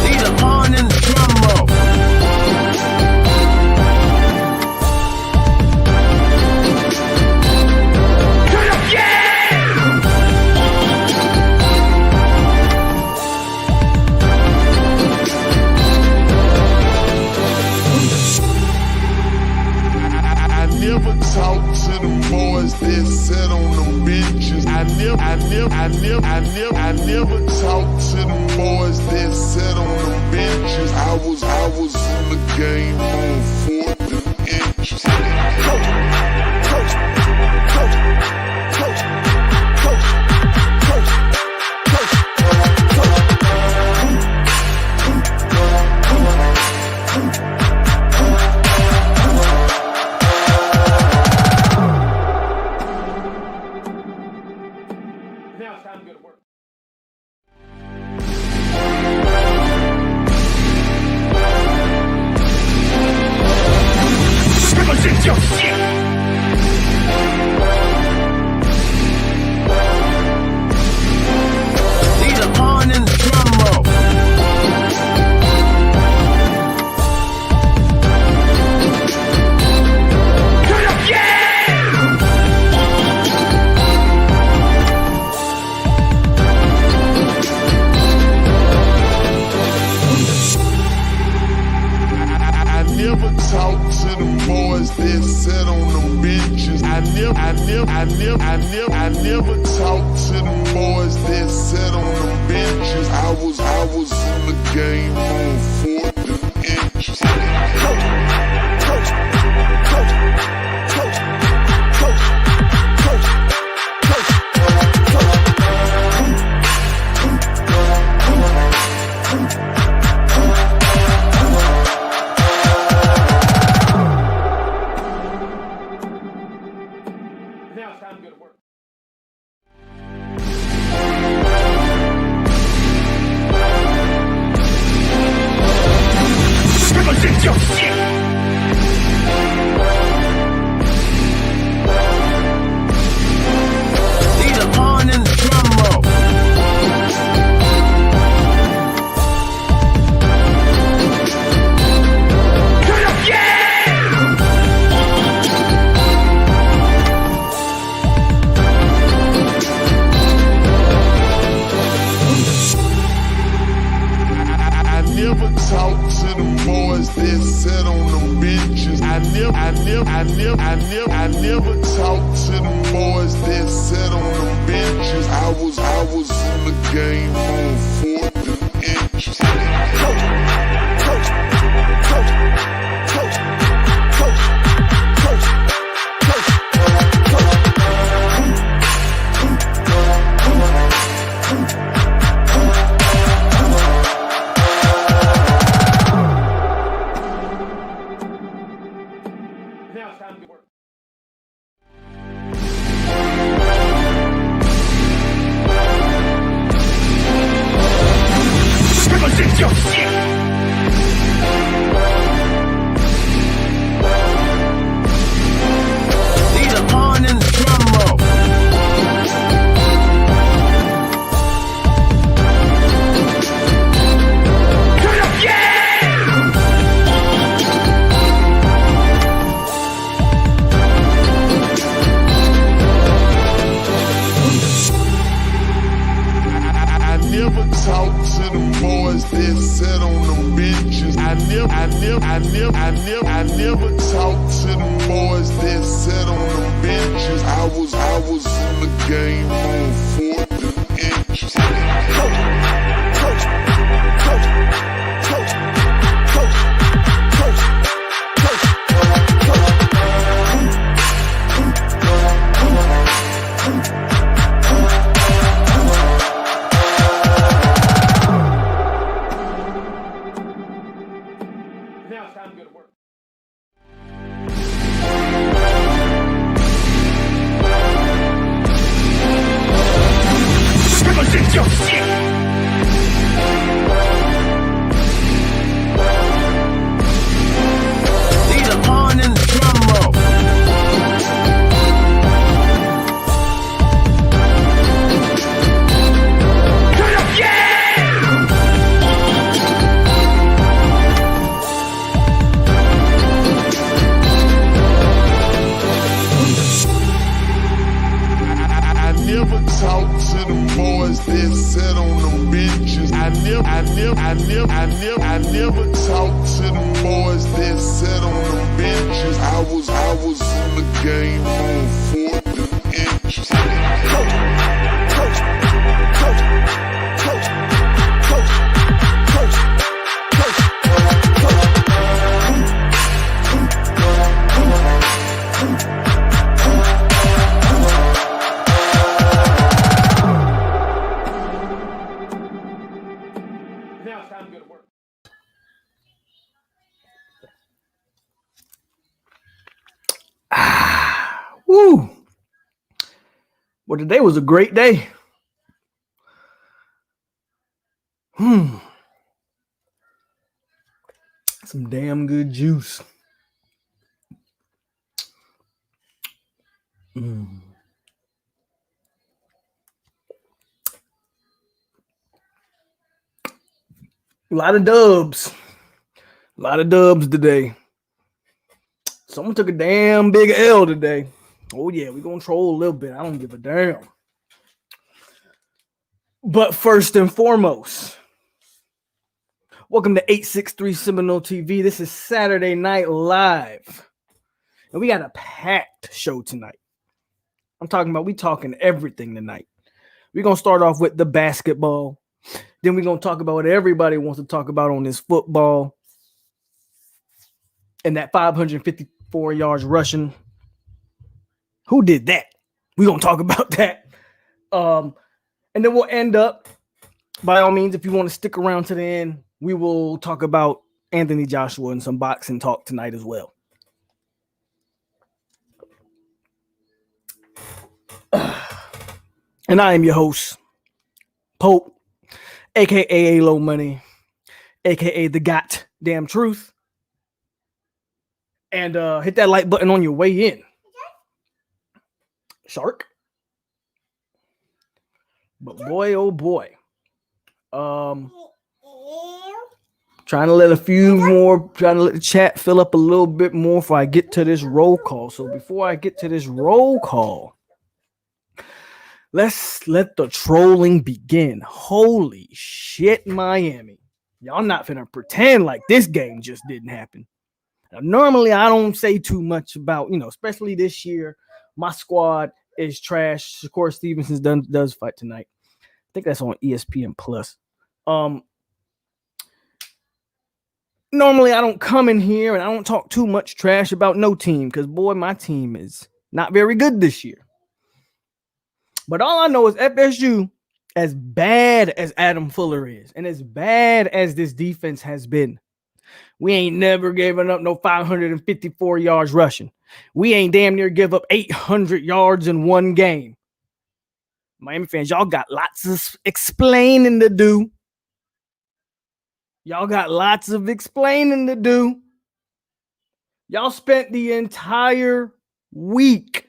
Need a horn and the drum roll. Never talk to them boys that sat on them benches. I never talk to them boys that sat on them benches. I was in the game on 4th and inches. Now it's time to go to work. Need a horn and the drum roll. Never talk to them boys that sat on them benches. I never talk to them boys that sat on them benches. I was in the game on 4th and inches. Now it's time to go to work. Need a horn and the drum roll. Never talk to them boys that sat on them benches. I never talk to them boys that sat on them benches. I was in the game on 4th and inches. Now it's time to go to work. Need a horn and the drum roll. Never talk to them boys that sat on them benches. I never talk to them boys that sat on them benches. I was in the game on 4th and inches. Now it's time to go to work. Shit. that sat on them benches. I never talked to them boys that sat on them benches. I was in the game on 4th and inches. Now it's time to go to work. Woo! Well, today was a great day. Some damn good juice. A lot of dubs. A lot of dubs today. Someone took a damn big L today. Oh, yeah, we're going to troll a little bit. I don't give a damn. But first and foremost, welcome to 863 Seminole TV. This is Saturday Night Live. And we got a packed show tonight. I'm talking about, we talking everything tonight. We're going to start off with the basketball. Then we're going to talk about what everybody wants to talk about on this football. And that 554 yards rushing. Who did that? We're going to talk about that. And then we'll end up, by all means, if you want to stick around to the end, we will talk about Anthony Joshua and some boxing talk tonight as well. And I am your host, POLK, a.k.a. AloMoney, a.k.a. the goddamn truth. And hit that like button on your way in. Shark. But boy, oh boy. Trying to let the chat fill up a little bit more before I get to this roll call. So before I get to this roll call, let's let the trolling begin. Holy shit, Miami. Y'all not finna pretend like this game just didn't happen. Now, normally, I don't say too much about, especially this year. My squad is trash. Shakur Stevenson does fight tonight. I think that's on ESPN Plus. Normally, I don't come in here and I don't talk too much trash about no team because, boy, my team is not very good this year. But all I know is FSU, as bad as Adam Fuller is and as bad as this defense has been, we ain't never given up no 554 yards rushing. We ain't damn near give up 800 yards in one game. Miami fans, y'all got lots of explaining to do. Y'all got lots of explaining to do. Y'all spent the entire week.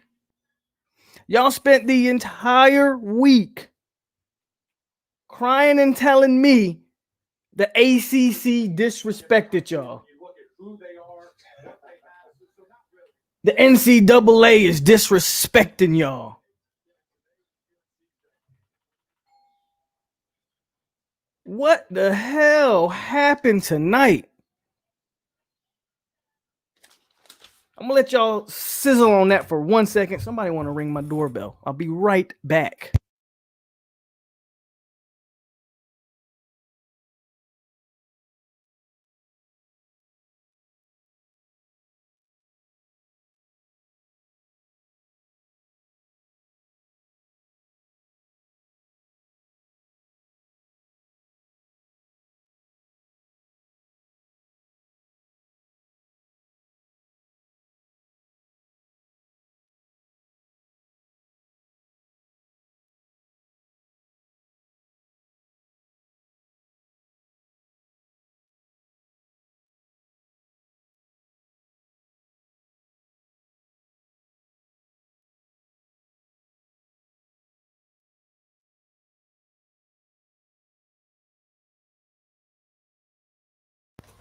Crying and telling me the ACC disrespected y'all. The NCAA is disrespecting y'all. What the hell happened tonight? I'm going to let y'all sizzle on that for 1 second. Somebody want to ring my doorbell. I'll be right back.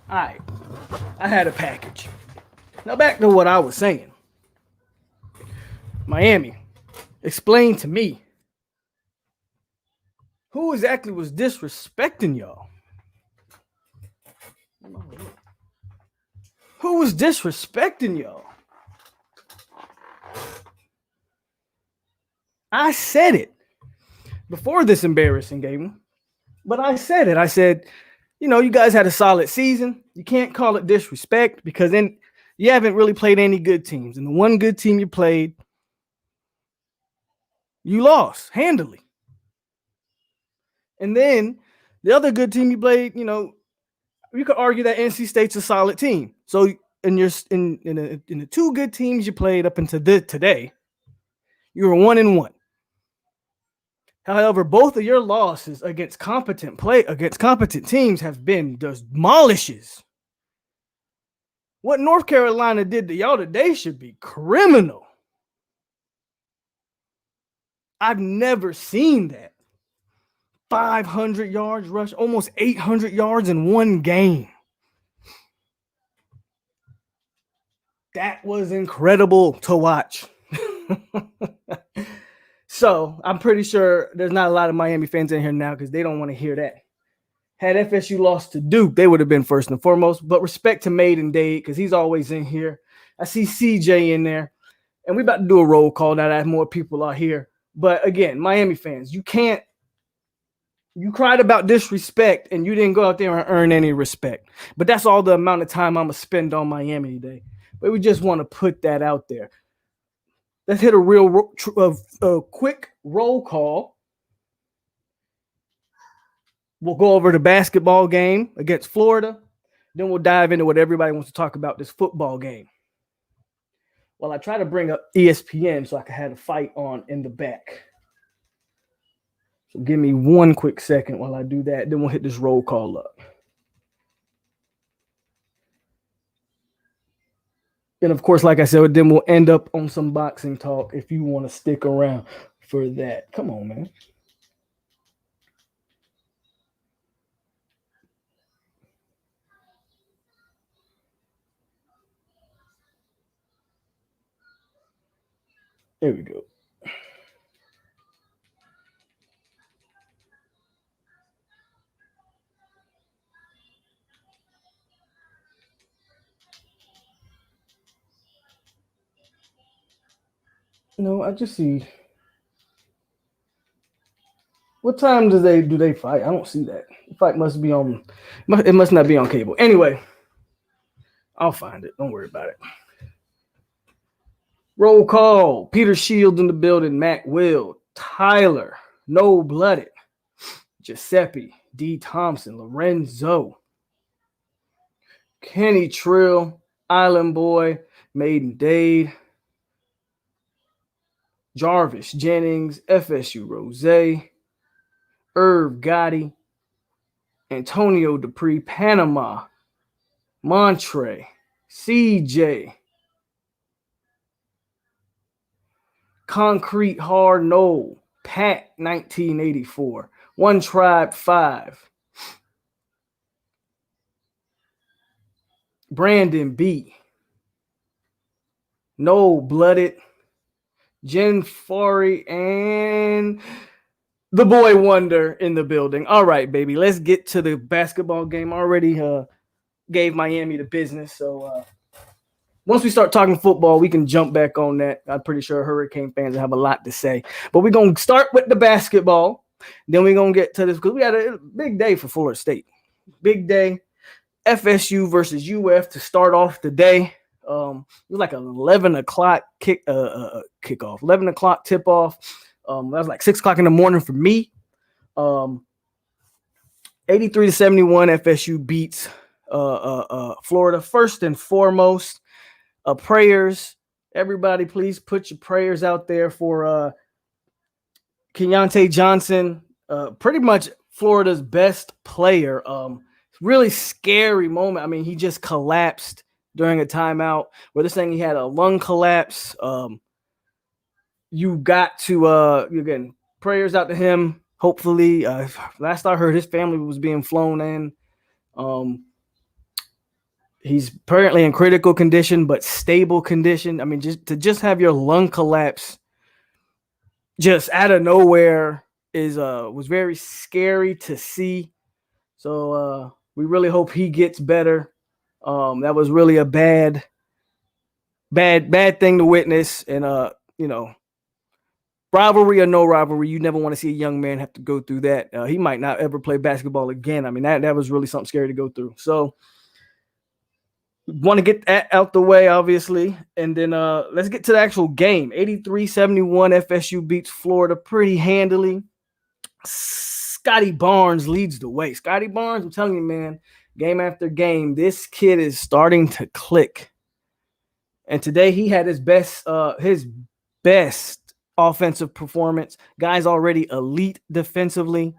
All right, I had a package. Now back to what I was saying. Miami, explain to me Who exactly was disrespecting y'all? Who was disrespecting y'all? I said it before this embarrassing game, but I said it. I said, you guys had a solid season. You can't call it disrespect because then you haven't really played any good teams. And the one good team you played, you lost handily. And then the other good team you played, you could argue that NC State's a solid team. So in the two good teams you played up until today, you were 1-1. However, both of your losses against competent teams have been demolishes. What North Carolina did to y'all today should be criminal. I've never seen that. 500 yards rush, almost 800 yards in one game. That was incredible to watch. So I'm pretty sure there's not a lot of Miami fans in here now because they don't want to hear that. Had FSU lost to Duke, they would have been first and foremost. But respect to Maiden Dade because he's always in here. I see CJ in there. And we about to do a roll call now that more people are here. But again, Miami fans, you cried about disrespect and you didn't go out there and earn any respect. But that's all the amount of time I'm going to spend on Miami today. But we just want to put that out there. Let's hit a quick roll call. We'll go over the basketball game against Florida. Then we'll dive into what everybody wants to talk about, this football game. Well, I try to bring up ESPN so I can have a fight on in the back. So give me one quick second while I do that. Then we'll hit this roll call up. And of course, like I said, then we'll end up on some boxing talk if you want to stick around for that. Come on, man. There we go. No, I just see. What time do they fight? I don't see that. The fight must be on. It must not be on cable. Anyway, I'll find it. Don't worry about it. Roll call. Peter Shields in the building. Mac Will. Tyler. No Blooded. Giuseppe. D. Thompson. Lorenzo. Kenny Trill. Island Boy. Maiden Dade. Jarvis Jennings. FSU Rose. Irv Gotti. Antonio Dupree. Panama. Montre. CJ. Concrete Hard No. Pat 1984. One Tribe 5. Brandon B. No Blooded. Jen Forey and the boy Wonder in the building. All right, baby. Let's get to the basketball game. Already gave Miami the business. So once we start talking football, we can jump back on that. I'm pretty sure Hurricane fans have a lot to say. But we're going to start with the basketball. Then we're going to get to this because we had a big day for Florida State. Big day. FSU versus UF to start off the day. It was like an 11 o'clock kickoff, 11 o'clock tip off. That was like 6 o'clock in the morning for me. 83-71, FSU beats Florida. First and foremost, prayers. Everybody, please put your prayers out there for Keontae Johnson, pretty much Florida's best player. Really scary moment. I mean, he just collapsed during a timeout where they're saying he had a lung collapse. You got to, again, prayers out to him. Hopefully, last I heard, his family was being flown in. He's apparently in critical condition, but stable condition. I mean, just have your lung collapse just out of nowhere. was very scary to see. So we really hope he gets better. That was really a bad thing to witness. And rivalry or no rivalry, you never want to see a young man have to go through that. He might not ever play basketball again. I mean, that was really something scary to go through. So want to get that out the way, obviously. And then let's get to the actual game. 83-71, FSU beats Florida pretty handily. Scotty Barnes leads the way. Scotty Barnes, I'm telling you, man, game after game, this kid is starting to click. And today he had his best offensive performance. Guy's already elite defensively.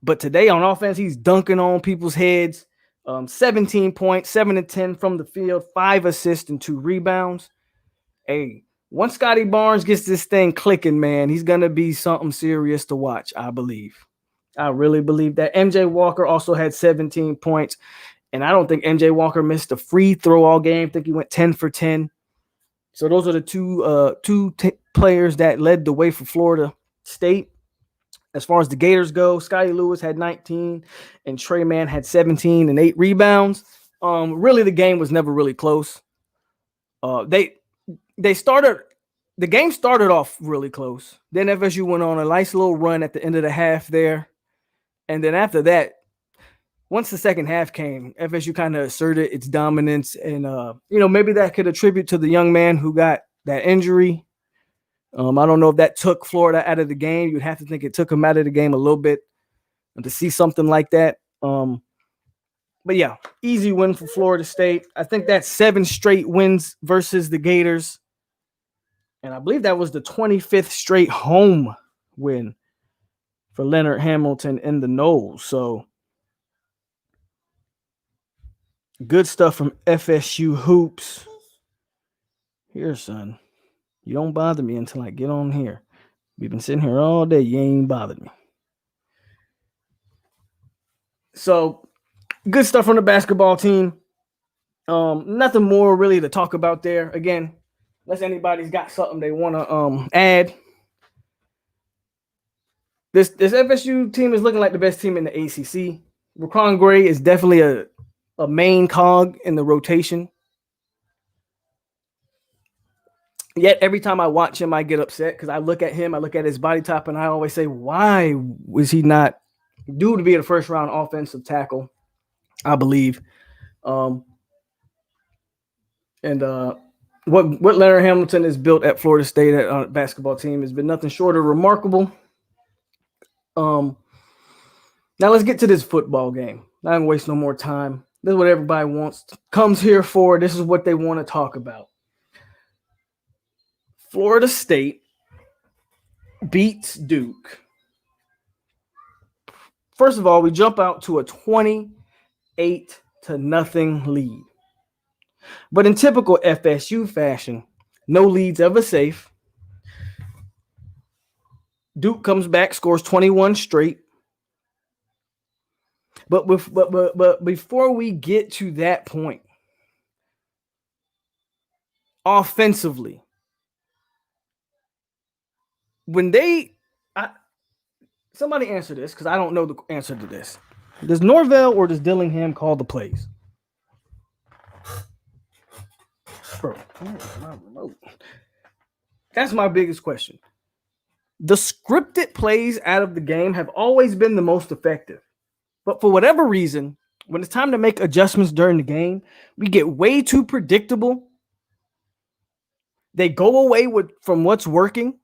But today on offense, he's dunking on people's heads. 17 points, 7 and 10 from the field, 5 assists and 2 rebounds. Hey, once Scotty Barnes gets this thing clicking, man, he's going to be something serious to watch, I believe. I really believe that. MJ Walker also had 17 points, and I don't think MJ Walker missed a free throw all game. I think he went 10 for 10. So those are the two players that led the way for Florida State. As far as the Gators go, Scotty Lewis had 19 and Trey Mann had 17 and 8 rebounds. Really, the game was never really close. The game started off really close. Then FSU went on a nice little run at the end of the half there. And then after that, once the second half came, FSU kind of asserted its dominance. And, maybe that could attribute to the young man who got that injury. I don't know if that took Florida out of the game. You'd have to think it took him out of the game a little bit to see something like that. But yeah, easy win for Florida State. I think that's 7 straight wins versus the Gators. And I believe that was the 25th straight home win for Leonard Hamilton and the Noles. So good stuff from FSU hoops. Here, son. You don't bother me until I get on here. We've been sitting here all day. You ain't bothered me. So good stuff from the basketball team. Nothing more really to talk about there. Again, unless anybody's got something they want to add. This FSU team is looking like the best team in the ACC. Raquan Gray is definitely a main cog in the rotation. Yet every time I watch him, I get upset because I look at him, I look at his body type, and I always say, why was he not due to be a first-round offensive tackle? I believe. What Leonard Hamilton has built at Florida State at basketball team has been nothing short of remarkable. Now let's get to this football game. Not gonna waste no more time. This is what everybody comes here for. This is what they want to talk about. Florida State beats Duke. First of all, we jump out to a 28-0 lead. But in typical FSU fashion, no leads ever safe. Duke comes back, scores 21 straight. But before we get to that point, offensively, somebody answer this because I don't know the answer to this. Does Norvell or does Dillingham call the plays? Bro, where's my remote? That's my biggest question. The scripted plays out of the game have always been the most effective. But for whatever reason, when it's time to make adjustments during the game, we get way too predictable. They go away from what's working.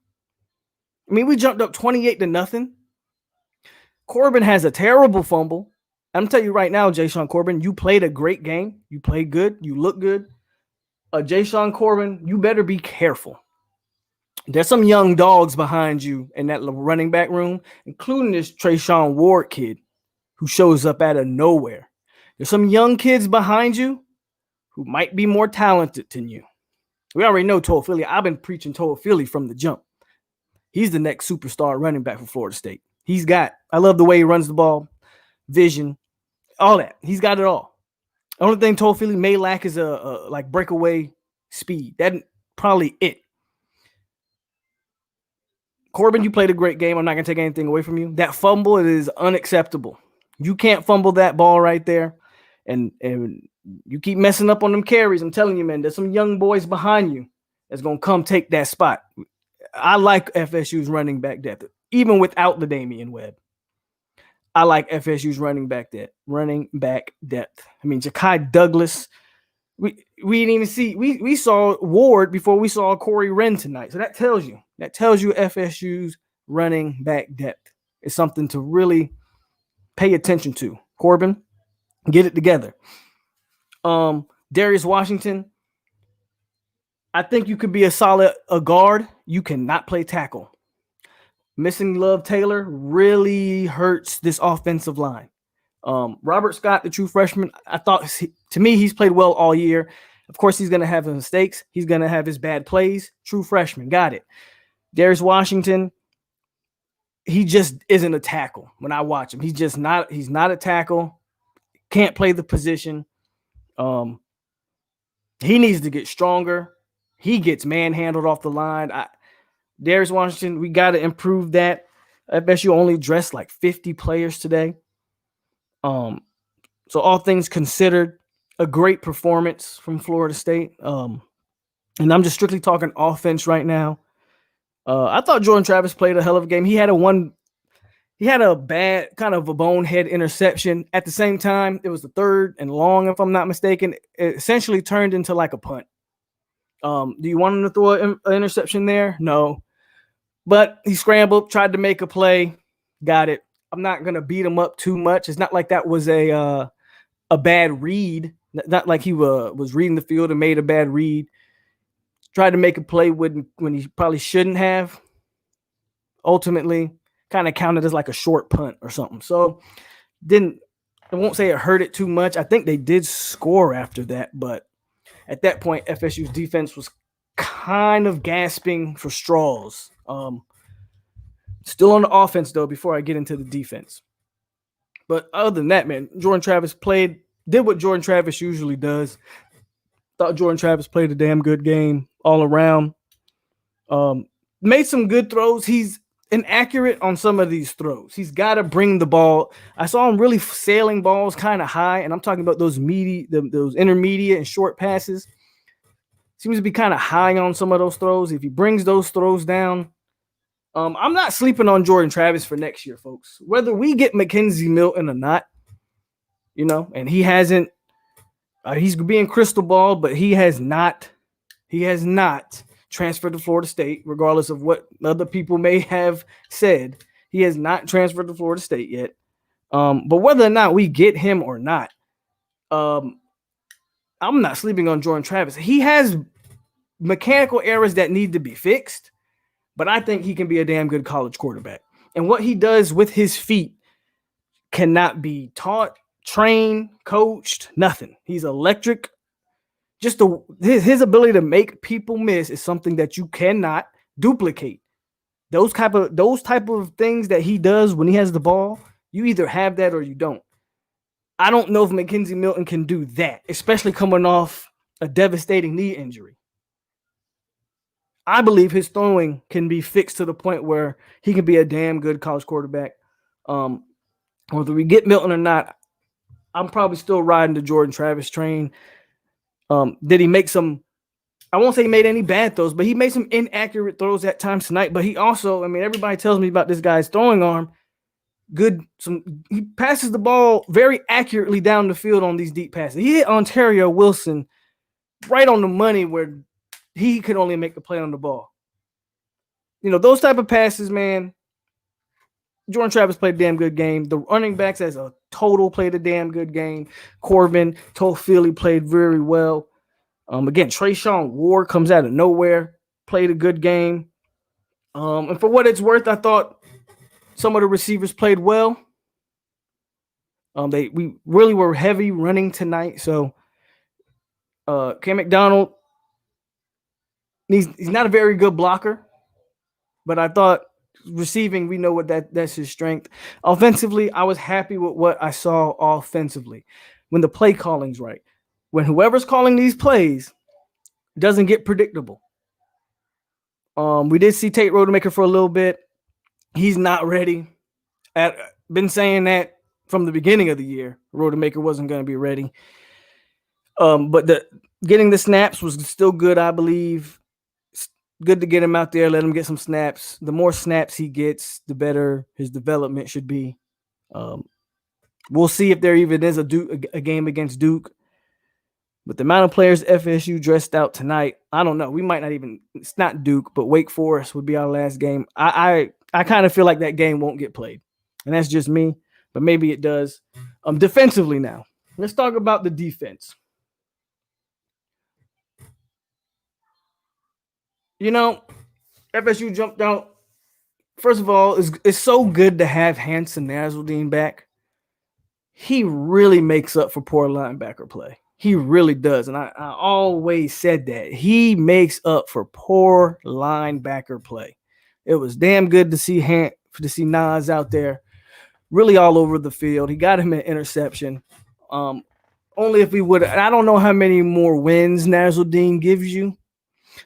I mean, we jumped up 28-0. Corbin has a terrible fumble. I'm going to tell you right now, Jayshon Corbin, you played a great game. You played good. You look good. Jayshon Corbin, you better be careful. There's some young dogs behind you in that running back room, including this Trayshawn Ward kid who shows up out of nowhere. There's some young kids behind you who might be more talented than you. We already know Toafili. I've been preaching Toafili from the jump. He's the next superstar running back for Florida State. I love the way he runs the ball, vision, all that. He's got it all. The only thing Toafili may lack is a breakaway speed. That's probably it. Corbin, you played a great game. I'm not going to take anything away from you. That fumble is unacceptable. You can't fumble that ball right there. And you keep messing up on them carries. I'm telling you, man, there's some young boys behind you that's going to come take that spot. I like FSU's running back depth, even without the Damian Webb. I like FSU's running back depth. I mean, Ja'Kai Douglas. We didn't even see. We saw Ward before we saw Corey Wren tonight. So that tells you FSU's running back depth is something to really pay attention to. Corbin, get it together. Darius Washington, I think you could be a guard. You cannot play tackle. Missing Love Taylor really hurts this offensive line. Robert Scott, the true freshman, I thought, to me, he's played well all year. Of course, he's going to have his mistakes. He's going to have his bad plays. True freshman, got it. Darius Washington, he just isn't a tackle when I watch him. He's not a tackle. Can't play the position. He needs to get stronger. He gets manhandled off the line. Darius Washington, we got to improve that. I bet you only dressed like 50 players today. So all things considered, a great performance from Florida State. And I'm just strictly talking offense right now. I thought Jordan Travis played a hell of a game. He had a bad kind of a bonehead interception. At the same time, it was the third and long, if I'm not mistaken. It essentially turned into like a punt. Do you want him to throw an interception there? No. But he scrambled, tried to make a play, got it. I'm not going to beat him up too much. It's not like that was a bad read. Not like he was reading the field and made a bad read. Tried to make a play when he probably shouldn't have. Ultimately, kind of counted as like a short punt or something. So I won't say it hurt it too much. I think they did score after that, but at that point, FSU's defense was kind of gasping for straws. Still on the offense, though, before I get into the defense. But other than that, man, Jordan Travis did what Jordan Travis usually does. Thought Jordan Travis played a damn good game all around. Made some good throws. He's inaccurate on some of these throws. He's got to bring the ball. I saw him really sailing balls kind of high, and I'm talking about those intermediate and short passes. Seems to be kind of high on some of those throws. If he brings those throws down, I'm not sleeping on Jordan Travis for next year, folks. Whether we get Mackenzie Milton or not, and he hasn't. He's being crystal ball, but he has not transferred to Florida State, regardless of what other people may have said. He has not transferred to Florida State yet. But whether or not we get him or not, I'm not sleeping on Jordan Travis. He has mechanical errors that need to be fixed, but I think he can be a damn good college quarterback. And what he does with his feet cannot be taught, trained, coached, nothing. He's electric. Just his ability to make people miss is something that you cannot duplicate. Those type of things that he does when he has the ball, you either have that or you don't. I don't know if Mackenzie Milton can do that, especially coming off a devastating knee injury. I believe his throwing can be fixed to the point where he can be a damn good college quarterback. Whether we get Milton or not, I'm probably still riding the Jordan Travis train. Did he make some? I won't say he made any bad throws, but he made some inaccurate throws at times tonight. But he also, everybody tells me about this guy's throwing arm. He passes the ball very accurately down the field on these deep passes. He hit Ontario Wilson right on the money where he could only make the play on the ball. Those type of passes, man. Jordan Travis played a damn good game. The running backs as a total played a damn good game. Corbin, Toffili played very well. Again, Trayshawn Ward comes out of nowhere, played a good game. And for what it's worth, I thought some of the receivers played well. We really were heavy running tonight. So Cam McDonald, he's not a very good blocker, but I thought receiving, we know what that's his strength. Offensively, I was happy with what I saw offensively. When the play calling's right, when whoever's calling these plays doesn't get predictable. We did see Tate Rodemaker for a little bit. He's not ready. Been saying that from the beginning of the year. Rodemaker wasn't going to be ready. But getting the snaps was still good, I believe. It's good to get him out there, let him get some snaps. The more snaps he gets, the better his development should be. We'll see if there even is a game against Duke. But the amount of players FSU dressed out tonight, I don't know. We might not even. It's not Duke, but Wake Forest would be our last game. I kind of feel like that game won't get played, and that's just me. But maybe it does. Defensively now, let's talk about the defense. You know, FSU jumped out. First of all, it's so good to have Hanson Nasruddin back. He really makes up for poor linebacker play. He really does. And I always said that. He makes up for poor linebacker play. It was damn good to see Nas out there, really all over the field. He got him an interception. Only if we would, I don't know how many more wins Nasruddin gives you,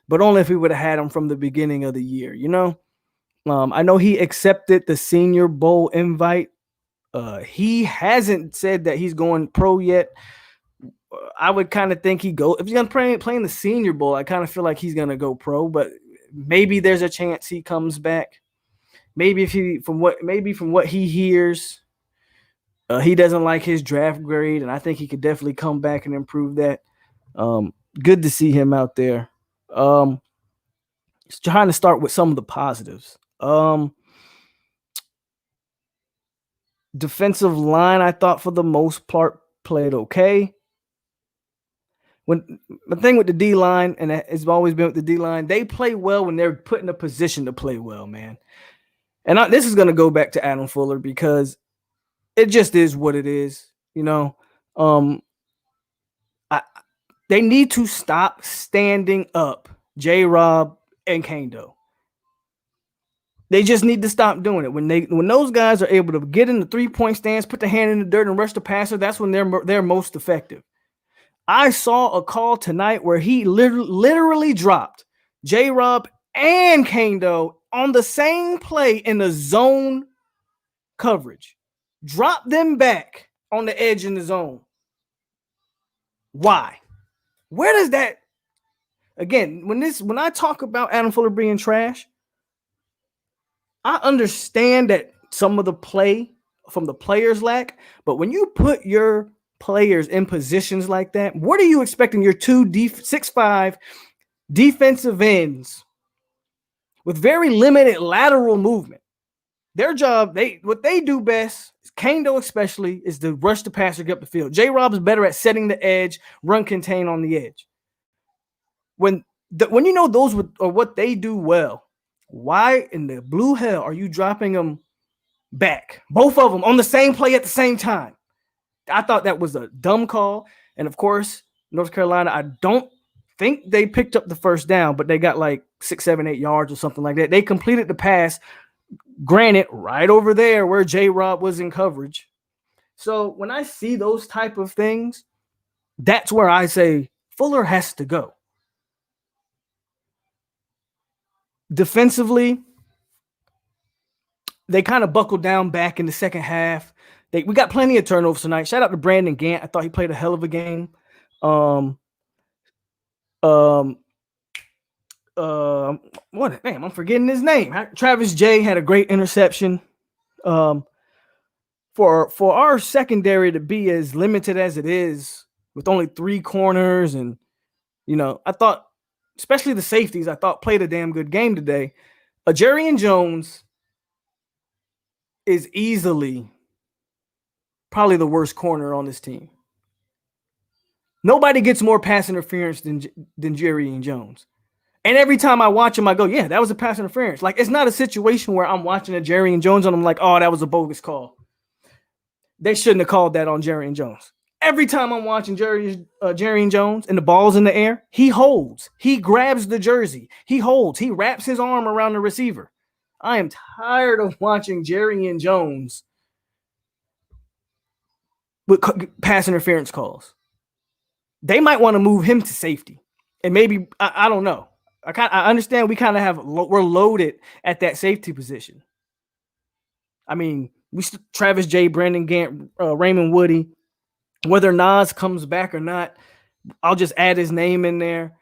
but only if we would have had him from the beginning of the year, you know? I know he accepted the Senior Bowl invite. He hasn't said that he's going pro yet. I would kind of think he go if he's gonna play in the Senior Bowl. I kind of feel like he's gonna go pro, but maybe there's a chance he comes back. Maybe from what he hears, he doesn't like his draft grade, and I think he could definitely come back and improve that. Good to see him out there. Trying to start with some of the positives. Defensive line, I thought for the most part played okay. When the thing with the D line, and it's always been with the D line, they play well when they're put in a position to play well, man. And this is going to go back to Adam Fuller because it just is what it is, you know. They need to stop standing up J-Rob and Kando. They just need to stop doing it. When those guys are able to get in the 3-point stance, put the hand in the dirt, and rush the passer, that's when they're most effective. I saw a call tonight where he literally dropped J-Rob and Kando on the same play in the zone coverage. Drop them back on the edge in the zone. Why? Where does that? Again, when I talk about Adam Fuller being trash, I understand that some of the play from the players lack, but when you put your players in positions like that, what are you expecting your 6'5" defensive ends with very limited lateral movement? Their job, what they do best, Kando especially, is to rush the passer, get up the field. J-Rob is better at setting the edge, run contain on the edge. When you know those are what they do well, why in the blue hell are you dropping them back? Both of them on the same play at the same time. I thought that was a dumb call. And of course, North Carolina, I don't think they picked up the first down, but they got like 6, 7, 8 yards or something like that. They completed the pass, granted, right over there where J-Rob was in coverage. So when I see those type of things, that's where I say Fuller has to go. Defensively, they kind of buckled down back in the second half. We got plenty of turnovers tonight. Shout out to Brandon Gant. I thought he played a hell of a game. I'm forgetting his name. Travis J had a great interception. For our secondary to be as limited as it is, with only 3 corners, and I thought, especially the safeties, I thought played a damn good game today. Jerian Jones is easily probably the worst corner on this team. Nobody gets more pass interference than Jerian Jones. And every time I watch him, I go, yeah, that was a pass interference. Like, it's not a situation where I'm watching a Jerian Jones and I'm like, oh, that was a bogus call. They shouldn't have called that on Jerian Jones. Every time I'm watching Jerian Jones and the ball's in the air, he holds. He grabs the jersey. He holds. He wraps his arm around the receiver. I am tired of watching Jerian Jones with pass interference calls. They might want to move him to safety. And maybe, I don't know. I understand we're loaded at that safety position. I mean, Travis J, Brandon Gant, Raymond Woody. Whether Nas comes back or not, I'll just add his name in there.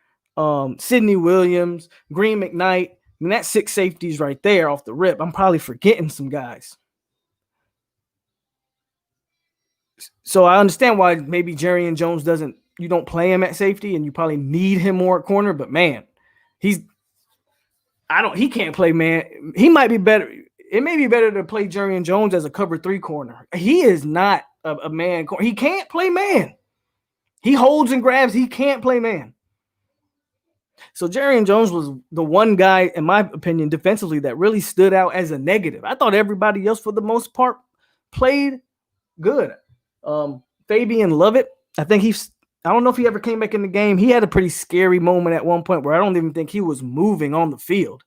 Sidney Williams, Green McKnight. I mean, that's 6 safeties right there off the rip. I'm probably forgetting some guys. So I understand why maybe Jerry and Jones you don't play him at safety and you probably need him more at corner, but man, he can't play man. He might be better. It may be better to play Jerry and Jones as a cover 3 corner. He is not a man. He can't play man. He holds and grabs. He can't play man. So Jerry and Jones was the one guy, in my opinion, defensively that really stood out as a negative. I thought everybody else, for the most part, played good. Fabian Lovett, I don't know if he ever came back in the game. He had a pretty scary moment at one point where I don't even think he was moving on the field.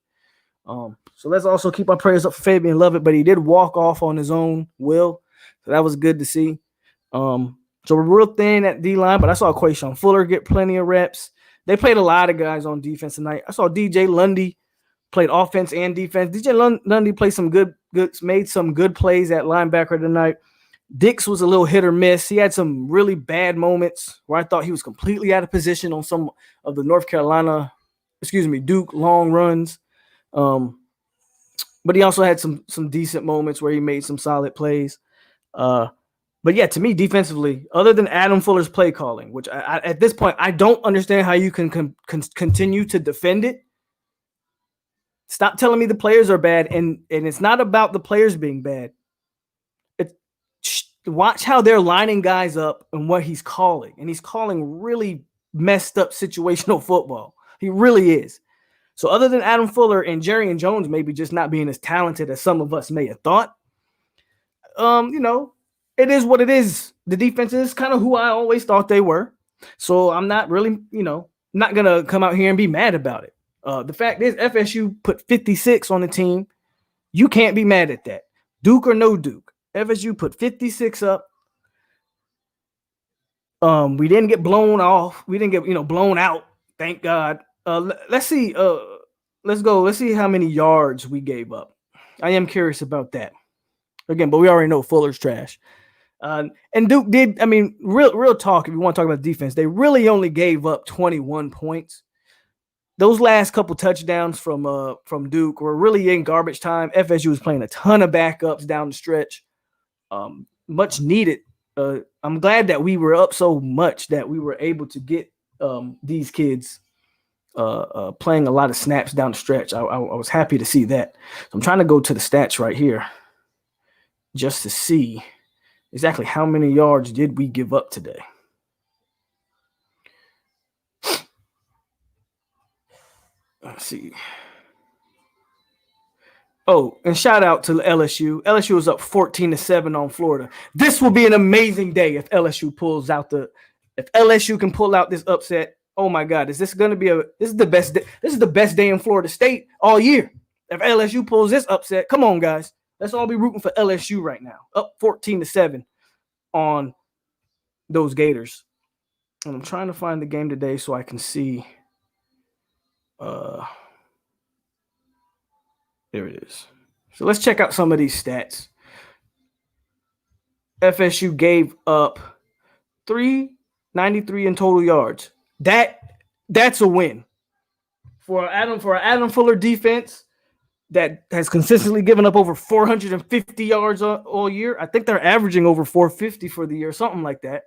So let's also keep our prayers up for Fabian Lovett, but he did walk off on his own will. So that was good to see. So we're real thin at D-line, but I saw Quayshawn Fuller get plenty of reps. They played a lot of guys on defense tonight. I saw DJ Lundy played offense and defense. DJ Lundy played made some good plays at linebacker tonight. Dix was a little hit or miss. He had some really bad moments where I thought he was completely out of position on some of the Duke long runs. But he also had some decent moments where he made some solid plays. But yeah, to me, defensively, other than Adam Fuller's play calling, which I at this point, I don't understand how you can continue to defend it. Stop telling me the players are bad. And it's not about the players being bad. Watch how they're lining guys up and what he's calling. And he's calling really messed up situational football. He really is. So other than Adam Fuller and Jerry and Jones maybe just not being as talented as some of us may have thought, it is what it is. The defense is kind of who I always thought they were. So I'm not really, not going to come out here and be mad about it. The fact is FSU put 56 on the team. You can't be mad at that. Duke or no Duke. FSU put 56 up. We didn't get blown off. We didn't get, blown out. Thank God. Let's see. Let's go. Let's see how many yards we gave up. I am curious about that. Again, but we already know Fuller's trash. And Duke did, real talk, if you want to talk about defense, they really only gave up 21 points. Those last couple touchdowns from Duke were really in garbage time. FSU was playing a ton of backups down the stretch. Much needed. I'm glad that we were up so much that we were able to get these kids playing a lot of snaps down the stretch. I was happy to see that. So I'm trying to go to the stats right here just to see exactly how many yards did we give up today. Let's see. Oh, and shout out to LSU. LSU was up 14-7 on Florida. This will be an amazing day if LSU if LSU can pull out this upset. Oh my God, this is the best day. This is the best day in Florida State all year. If LSU pulls this upset, come on, guys. Let's all be rooting for LSU right now. Up 14-7 on those Gators. And I'm trying to find the game today so I can see. There it is. So let's check out some of these stats. FSU gave up 393 in total yards. That's a win. For Adam Fuller defense that has consistently given up over 450 yards all year. I think they're averaging over 450 for the year, something like that.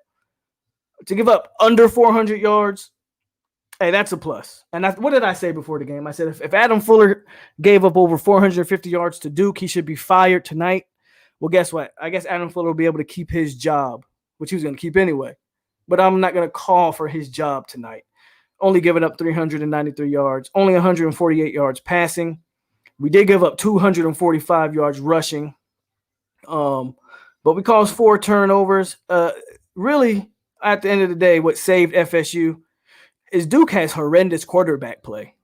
To give up under 400 yards, hey, that's a plus. And what did I say before the game? I said if Adam Fuller gave up over 450 yards to Duke, he should be fired tonight. Well, guess what? I guess Adam Fuller will be able to keep his job, which he was going to keep anyway. But I'm not going to call for his job tonight. Only giving up 393 yards, only 148 yards passing. We did give up 245 yards rushing. But we caused 4 turnovers. Really, at the end of the day, what saved FSU is Duke has horrendous quarterback play.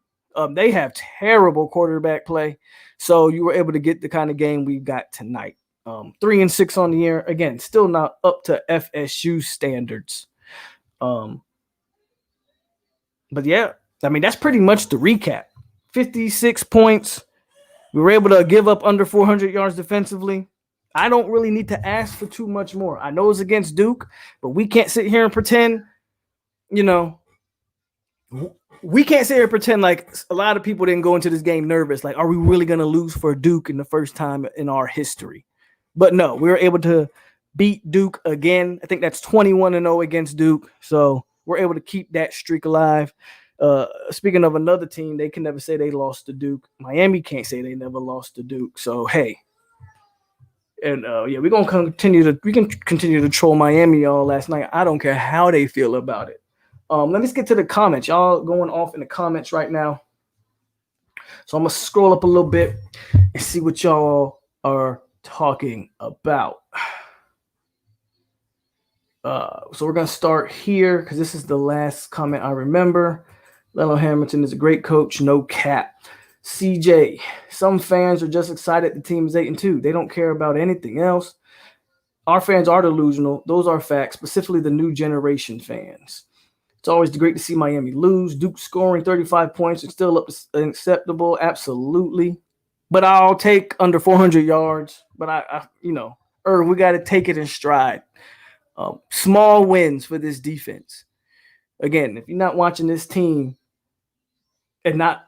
They have terrible quarterback play. So you were able to get the kind of game we got tonight. 3-6 on the year. Again, still not up to FSU standards. But yeah, that's pretty much the recap. 56 points. We were able to give up under 400 yards defensively. I don't really need to ask for too much more. I know it's against Duke, but we can't sit here and pretend, you know, we can't sit here and pretend like a lot of people didn't go into this game nervous. Like, are we really going to lose for Duke in the first time in our history? But no, we were able to beat Duke again. I think that's 21-0 against Duke. So we're able to keep that streak alive. Speaking of another team, they can never say they lost to Duke. Miami can't say they never lost to Duke. So, hey. And yeah, we can continue to troll Miami all last night. I don't care how they feel about it. Let me get to the comments. Y'all going off in the comments right now. So I'm gonna scroll up a little bit and see what y'all are talking about. So we're gonna start here because this is the last comment I remember. Leno Hamilton is a great coach, no cap. CJ, some fans are just excited the team is 8-2. They don't care about anything else. Our fans are delusional. Those are facts, specifically the new generation fans. It's always great to see Miami lose. Duke scoring 35 points is still unacceptable. Absolutely. But I'll take under 400 yards. But I we got to take it in stride. Small wins for this defense. Again, if you're not watching this team and not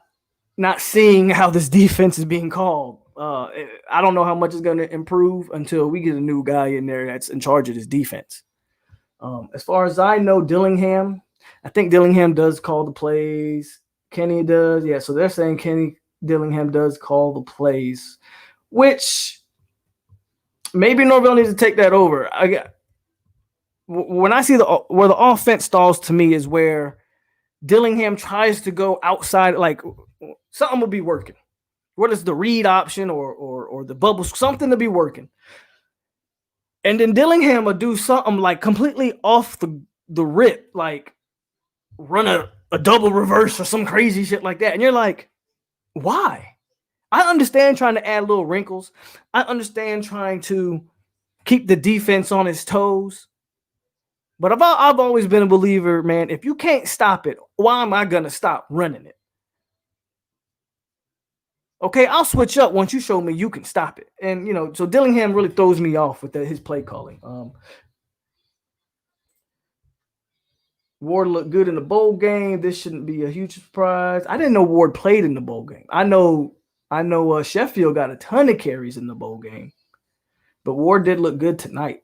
seeing how this defense is being called, I don't know how much is going to improve until we get a new guy in there that's in charge of this defense. As far as I know, I think Dillingham does call the plays. Kenny does. Yeah, so they're saying Kenny Dillingham does call the plays, which maybe Norvell needs to take that over. When I see where the offense stalls to me is where Dillingham tries to go outside, like something will be working. What is the read option or the bubble? Something to be working. And then Dillingham will do something like completely off the rip, like run a double reverse or some crazy shit like that. And you're like, why? I understand trying to add little wrinkles. I understand trying to keep the defense on its toes. But I've always been a believer, man, if you can't stop it, why am I going to stop running it? Okay, I'll switch up once you show me you can stop it. And, so Dillingham really throws me off with his play calling. Ward looked good in the bowl game. This shouldn't be a huge surprise. I didn't know Ward played in the bowl game. I know Sheffield got a ton of carries in the bowl game. But Ward did look good tonight.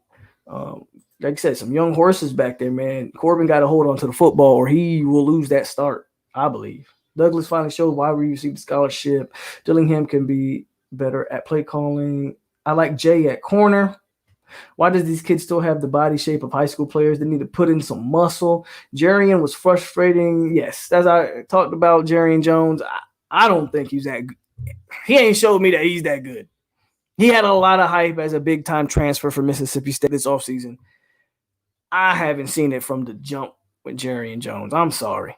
Like I said, some young horses back there, man. Corbin got to hold on to the football or he will lose that start, I believe. Douglas finally showed why we received the scholarship. Dillingham can be better at play calling. I like Jay at corner. Why does these kids still have the body shape of high school players? They need to put in some muscle. Jarian was frustrating. Yes, as I talked about Jarian Jones, I don't think he's that good. He ain't showed me that he's that good. He had a lot of hype as a big-time transfer for Mississippi State this offseason. I haven't seen it from the jump with Jarian Jones. I'm sorry.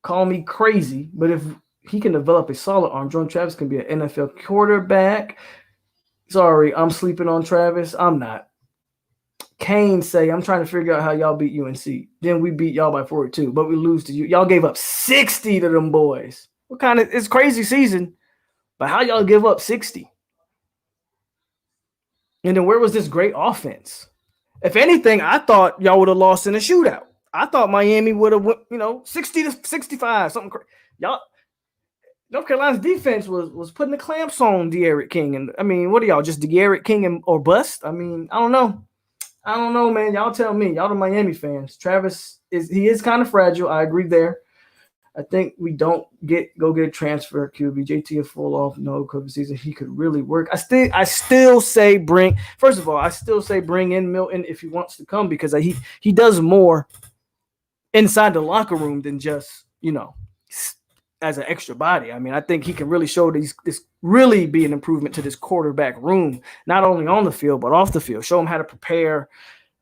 Call me crazy, but if he can develop a solid arm, Jordan Travis can be an NFL quarterback. Sorry, I'm sleeping on Travis. I'm not. Kane say, I'm trying to figure out how y'all beat UNC. Then we beat y'all by 42, but we lose to you. Y'all gave up 60 to them boys. It's crazy season, but how y'all give up 60? And then where was this great offense? If anything, I thought y'all would have lost in a shootout. I thought Miami would have went, 60 to 65, something crazy. Y'all, North Carolina's defense was putting the clamps on De'Aaron King. And, I mean, what are y'all, just De'Aaron King or bust? I mean, I don't know, man. Y'all tell me. Y'all the Miami fans. Travis is kind of fragile. I agree there. I think we don't go get a transfer QB. JT a full off no COVID season. He could really work. I still say bring in Milton if he wants to come because he does more inside the locker room than just, as an extra body. I mean, I think he can really show this really be an improvement to this quarterback room, not only on the field, but off the field. Show him how to prepare,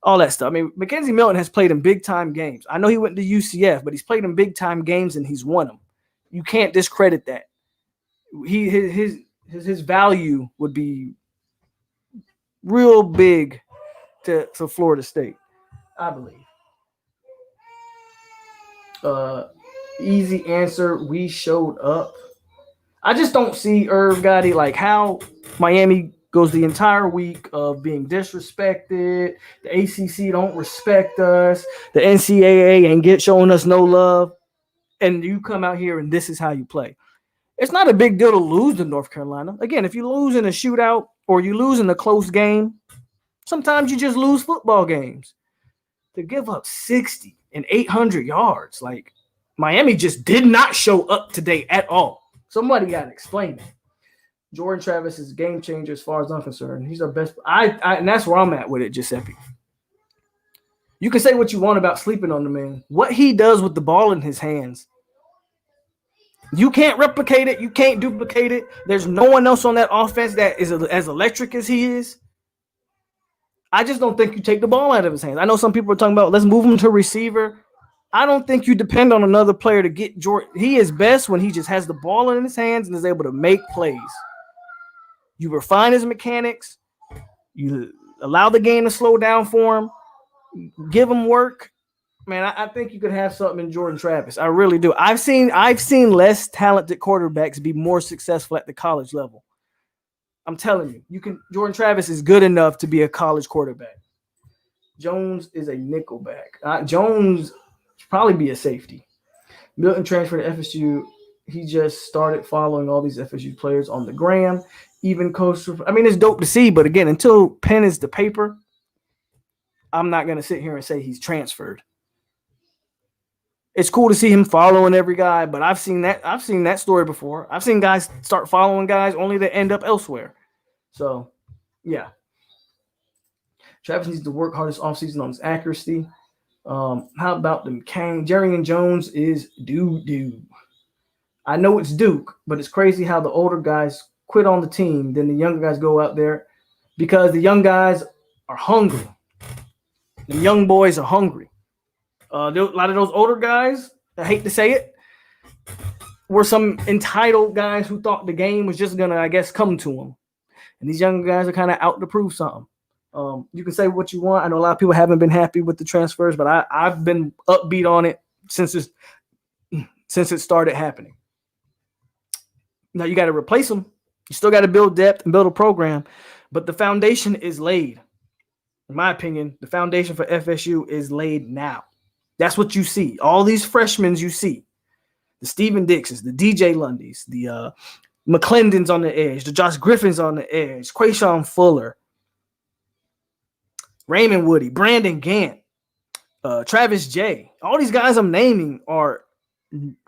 all that stuff. I mean, Mackenzie Milton has played in big-time games. I know he went to UCF, but he's played in big-time games and he's won them. You can't discredit that. His value would be real big to Florida State, I believe. Easy answer. We showed up. I just don't see Irv Gotti like how Miami goes the entire week of being disrespected. The ACC don't respect us. The NCAA ain't showing us no love. And you come out here and this is how you play. It's not a big deal to lose to North Carolina. Again, if you lose in a shootout or you lose in a close game, sometimes you just lose football games. To give up 60 and 800 yards, like Miami just did not show up today at all. Somebody got to explain it. Jordan Travis is a game changer as far as I'm concerned. He's our best. And that's where I'm at with it, Giuseppe. You can say what you want about sleeping on the man. What he does with the ball in his hands, you can't replicate it. You can't duplicate it. There's no one else on that offense that is as electric as he is. I just don't think you take the ball out of his hands. I know some people are talking about let's move him to receiver. I don't think you depend on another player to get Jordan. He is best when he just has the ball in his hands and is able to make plays. You refine his mechanics. You allow the game to slow down for him. Give him work. Man, I think you could have something in Jordan Travis. I really do. I've seen less talented quarterbacks be more successful at the college level. I'm telling you, Jordan Travis is good enough to be a college quarterback. Jones is a nickelback. Jones should probably be a safety. Milton transferred to FSU. He just started following all these FSU players on the gram. Even coach. I mean, it's dope to see, but again, until pen is the paper, I'm not going to sit here and say he's transferred. It's cool to see him following every guy, but I've seen that story before. I've seen guys start following guys only to end up elsewhere. So, yeah. Travis needs to work hard this offseason on his accuracy. How about them Kang? Jerry and Jones is doo-doo. I know it's Duke, but it's crazy how the older guys quit on the team, then the younger guys go out there because the young guys are hungry. The young boys are hungry. A lot of those older guys, I hate to say it, were some entitled guys who thought the game was just going to, I guess, come to them. And these younger guys are kind of out to prove something. You can say what you want. I know a lot of people haven't been happy with the transfers, but I've been upbeat on it since it started happening. Now you got to replace them. You still got to build depth and build a program, but the foundation is laid. In my opinion, the foundation for FSU is laid now. That's what you see. All these freshmen you see, the Stephen Dixons, the DJ Lundys, the McClendons on the edge, the Josh Griffins on the edge, Quayshawn Fuller, Raymond Woody, Brandon Gant, Travis J. All these guys I'm naming are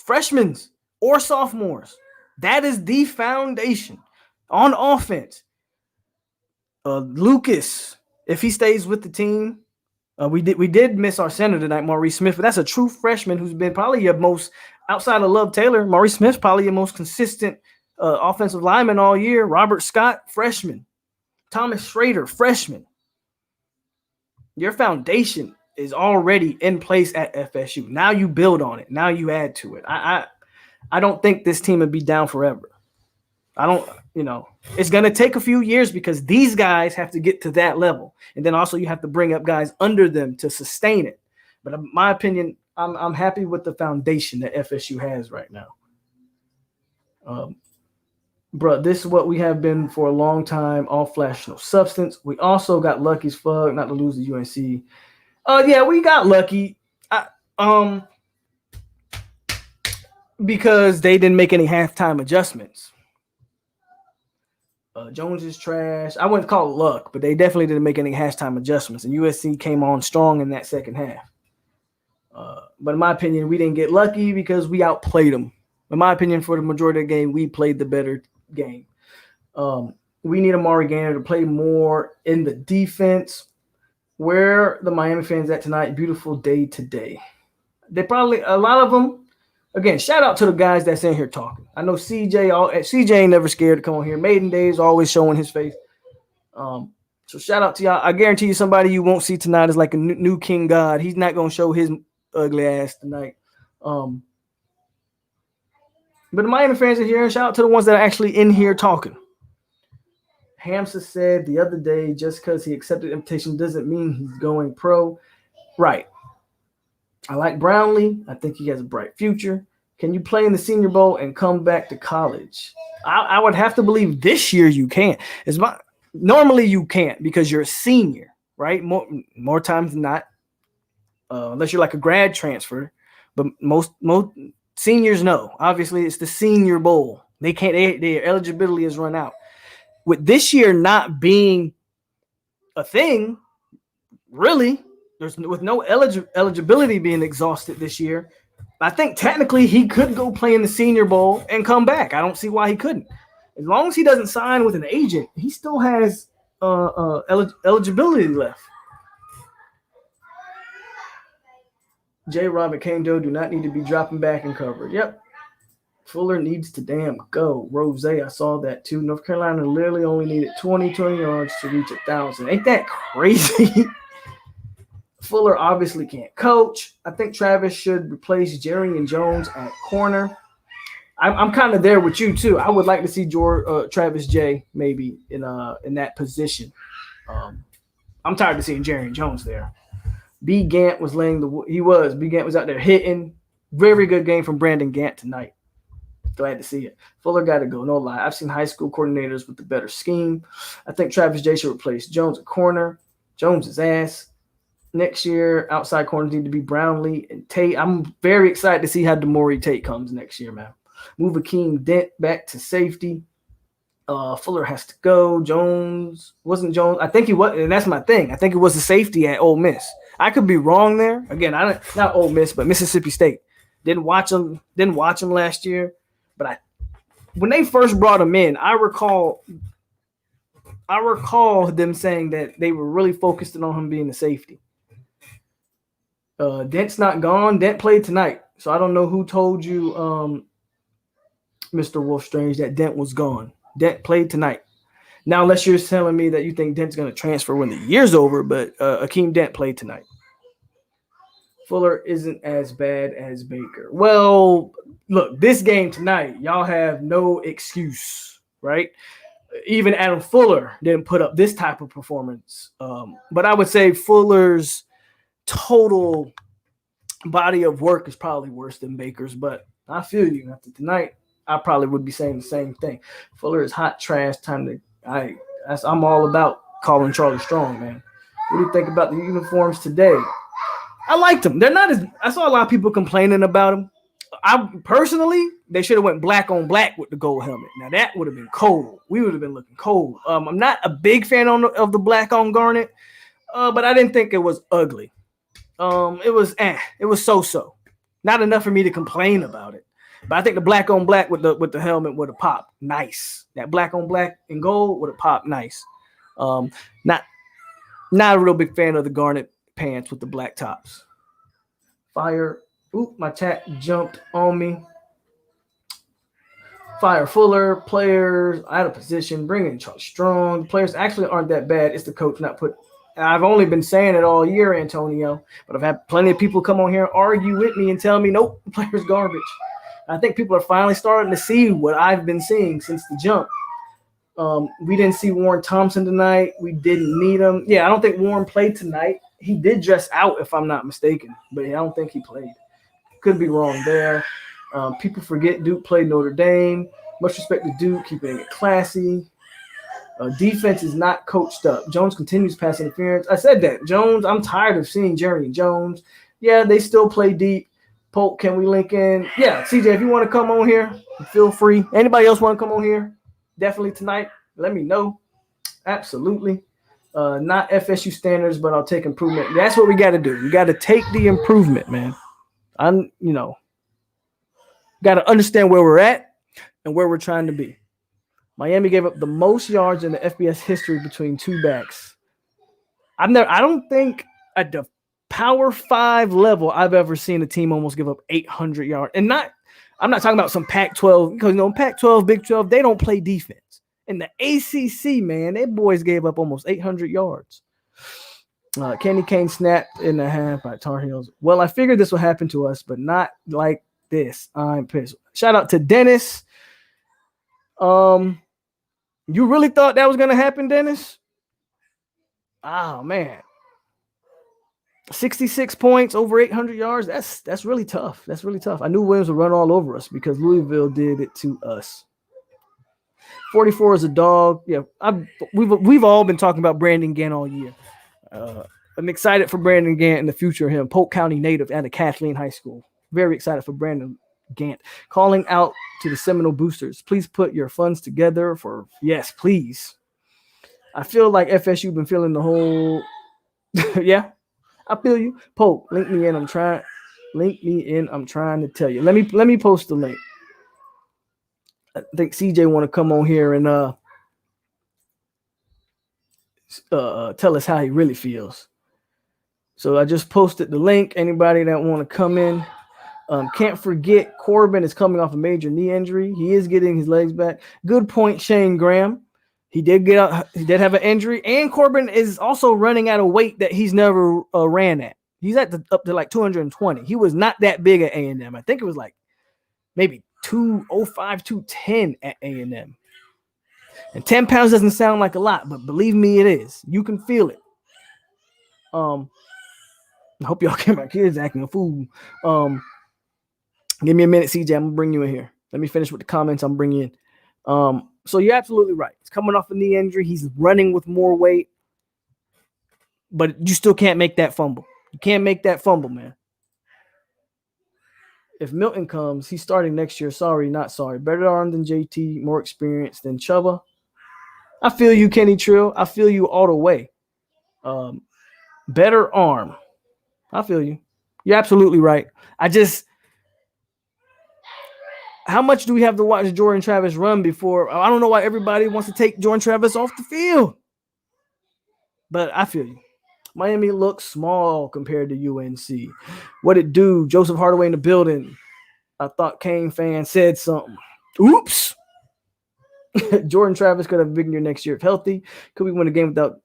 freshmen or sophomores. That is the foundation on offense. Lucas, if he stays with the team, we did miss our center tonight, Maurice Smith, but that's a true freshman who's been probably your most, outside of Love Taylor, Maurice Smith's probably your most consistent offensive lineman all year. Robert Scott, freshman. Thomas Schrader, freshman. Your foundation is already in place at FSU. Now you build on it. Now you add to it. I don't think this team would be down forever. It's going to take a few years because these guys have to get to that level. And then also you have to bring up guys under them to sustain it. But in my opinion, I'm happy with the foundation that FSU has right now. Bro, this is what we have been for a long time. All flash, no substance. We also got lucky as fuck not to lose to UNC. Yeah, we got lucky. Because they didn't make any halftime adjustments. Jones is trash. I wouldn't call it luck, but they definitely didn't make any halftime adjustments. And USC came on strong in that second half. But in my opinion, we didn't get lucky because we outplayed them. In my opinion, for the majority of the game, we played the better game. We need Amari Gainer to play more in the defense. Where the Miami fans at tonight? Beautiful day today. They probably, a lot of them, again, shout out to the guys that's in here talking. I know CJ ain't never scared to come on here. Maiden Days always showing his face. So shout out to y'all. I guarantee you somebody you won't see tonight is like a new King God. He's not going to show his ugly ass tonight. But the Miami fans are here, and shout out to the ones that are actually in here talking. Hamza said the other day, just because he accepted the invitation doesn't mean he's going pro. Right. I like Brownlee. I think he has a bright future. Can you play in the Senior Bowl and come back to college? I would have to believe this year you can't. Normally you can't because you're a senior, right? More times than not, unless you're like a grad transfer. But most seniors know. Obviously, it's the Senior Bowl. They can't. Their eligibility is run out. With this year not being a thing, really, with no eligibility being exhausted this year, I think technically he could go play in the Senior Bowl and come back. I don't see why he couldn't. As long as he doesn't sign with an agent, he still has eligibility left. J. Robert Kane Doe do not need to be dropping back and covered. Yep. Fuller needs to damn go. Rose, I saw that too. North Carolina literally only needed 20 yards to reach 1,000. Ain't that crazy? Fuller obviously can't coach. I think Travis should replace Jerry and Jones at corner. I'm kind of there with you too. I would like to see Travis J maybe in that position. I'm tired of seeing Jerry and Jones there. B. Gant was B. Gant was out there hitting. Very good game from Brandon Gant tonight. Glad to see it. Fuller got to go, no lie. I've seen high school coordinators with the better scheme. I think Travis J should replace Jones at corner. Jones is ass. Next year, outside corners need to be Brownlee and Tate. I'm very excited to see how DeMaury Tate comes next year, man. Move Akeem Dent back to safety. Fuller has to go. Wasn't Jones. I think he was, and that's my thing. I think it was a safety at Ole Miss. I could be wrong there. Again, not Ole Miss, but Mississippi State. Didn't watch him last year. But when they first brought him in, I recall them saying that they were really focused on him being a safety. Dent's not gone. Dent played tonight. So I don't know who told you, Mr. Wolf Strange, that Dent was gone. Dent played tonight. Now, unless you're telling me that you think Dent's going to transfer when the year's over, but Akeem Dent played tonight. Fuller isn't as bad as Baker. Well, look, this game tonight, y'all have no excuse, right? Even Adam Fuller didn't put up this type of performance. But I would say Fuller's total body of work is probably worse than Baker's, but I feel you. After tonight, I probably would be saying the same thing. Fuller is hot trash. I'm all about calling Charlie Strong, man. What do you think about the uniforms today? I liked them. They're not as. I saw a lot of people complaining about them. I personally, they should have went black on black with the gold helmet. Now that would have been cold. We would have been looking cold. I'm not a big fan of the black on garnet, but I didn't think it was ugly. It was so. Not enough for me to complain about it. But I think the black on black with the helmet would have popped nice. That black on black and gold would have popped nice. Not a real big fan of the garnet pants with the black tops. Fire. Oop, my chat jumped on me. Fire Fuller. Players out of position. Bring in Charlie Strong. Players actually aren't that bad. It's the coach not put. I've only been saying it all year, Antonio, but I've had plenty of people come on here and argue with me and tell me, nope, the player's garbage. I think people are finally starting to see what I've been seeing since the jump. We didn't see Warren Thompson tonight. We didn't need him. Yeah, I don't think Warren played tonight. He did dress out, if I'm not mistaken, but I don't think he played. Could be wrong there. People forget Duke played Notre Dame. Much respect to Duke, keeping it classy. Defense is not coached up. Jones continues pass interference. I said that. Jones, I'm tired of seeing Jerry and Jones. Yeah, they still play deep. Polk, can we link in? Yeah, CJ, if you want to come on here, feel free. Anybody else want to come on here? Definitely tonight. Let me know. Absolutely. Not FSU standards, but I'll take improvement. That's what we got to do. We got to take the improvement, man. Got to understand where we're at and where we're trying to be. Miami gave up the most yards in the FBS history between two backs. I don't think at the Power 5 level I've ever seen a team almost give up 800 yards. And I'm not talking about some Pac-12, because Pac-12, Big 12, they don't play defense. In the ACC, man, they boys gave up almost 800 yards. Candy Cane snapped in the half by Tar Heels. Well, I figured this would happen to us, but not like this. I'm pissed. Shout out to Dennis. You really thought that was going to happen, Dennis? Oh, man. 66 points, over 800 yards. That's really tough. That's really tough. I knew Williams would run all over us because Louisville did it to us. 44 is a dog. Yeah, we've all been talking about Brandon Gant all year. I'm excited for Brandon Gant in the future. Him, Polk County native out of Kathleen High School. Very excited for Brandon Gant. Calling out to the Seminole boosters. Please put your funds together for yes, please. I feel like FSU been feeling the whole. Yeah, I feel you. Polk, link me in. I'm trying. Link me in. I'm trying to tell you. Let me post the link. I think CJ want to come on here and tell us how he really feels. So I just posted the link. Anybody that want to come in, can't forget Corbin is coming off a major knee injury. He is getting his legs back. Good point, Shane Graham. He did get out. He did have an injury, and Corbin is also running at a weight that he's never ran at. He's up to like 220. He was not that big at A&M. I think it was like maybe 205, 210 at A&M. And 10 pounds doesn't sound like a lot, but believe me, it is. You can feel it. I hope y'all get my kids acting a fool. Give me a minute, CJ. I'm gonna bring you in here. Let me finish with the comments. I'm bringing in. So you're absolutely right. He's coming off a knee injury. He's running with more weight, but you still can't make that fumble. You can't make that fumble, man. If Milton comes, he's starting next year. Sorry, not sorry. Better arm than JT, more experience than Chuba. I feel you, Kenny Trill. I feel you all the way. Better arm. I feel you. You're absolutely right. How much do we have to watch Jordan Travis run before? I don't know why everybody wants to take Jordan Travis off the field. But I feel you. Miami looks small compared to UNC. What it do? Joseph Hardaway in the building. I thought Kane fan said something. Oops. Jordan Travis could have a big year next year if healthy. Could we win a game without?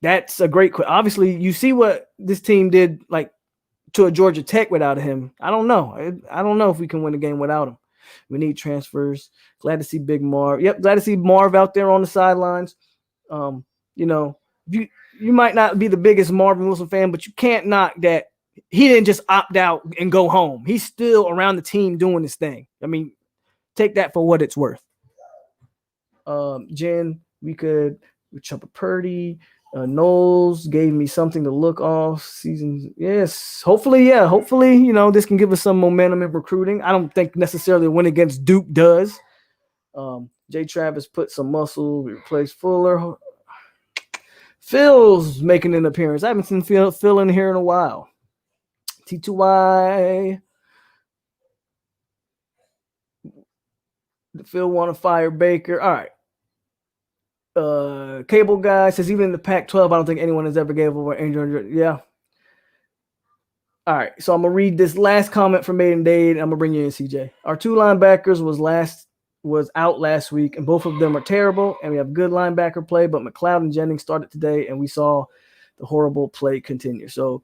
That's a great question. Obviously, you see what this team did like to a Georgia Tech without him. I don't know. I don't know if we can win a game without him. We need transfers. Glad to see Big Marv. Yep, glad to see Marv out there on the sidelines. You might not be the biggest Marvin Wilson fan, but you can't knock that he didn't just opt out and go home. He's still around the team doing this thing. I mean, take that for what it's worth. Jen, we Chumpa Purdy. Knowles gave me something to look off season. Yes, hopefully, this can give us some momentum in recruiting. I don't think necessarily a win against Duke does. Jay Travis put some muscle. We replaced Fuller. Phil's making an appearance. I haven't seen Phil in here in a while. T2Y. Phil want to fire Baker. All right. Cable guy says even in the Pac-12, I don't think anyone has ever gave over Andrew. Yeah. All right. So I'm gonna read this last comment from Maiden Dade. And I'm gonna bring you in, CJ. Our two linebackers was out last week, and both of them are terrible. And we have good linebacker play, but McLeod and Jennings started today, and we saw the horrible play continue. So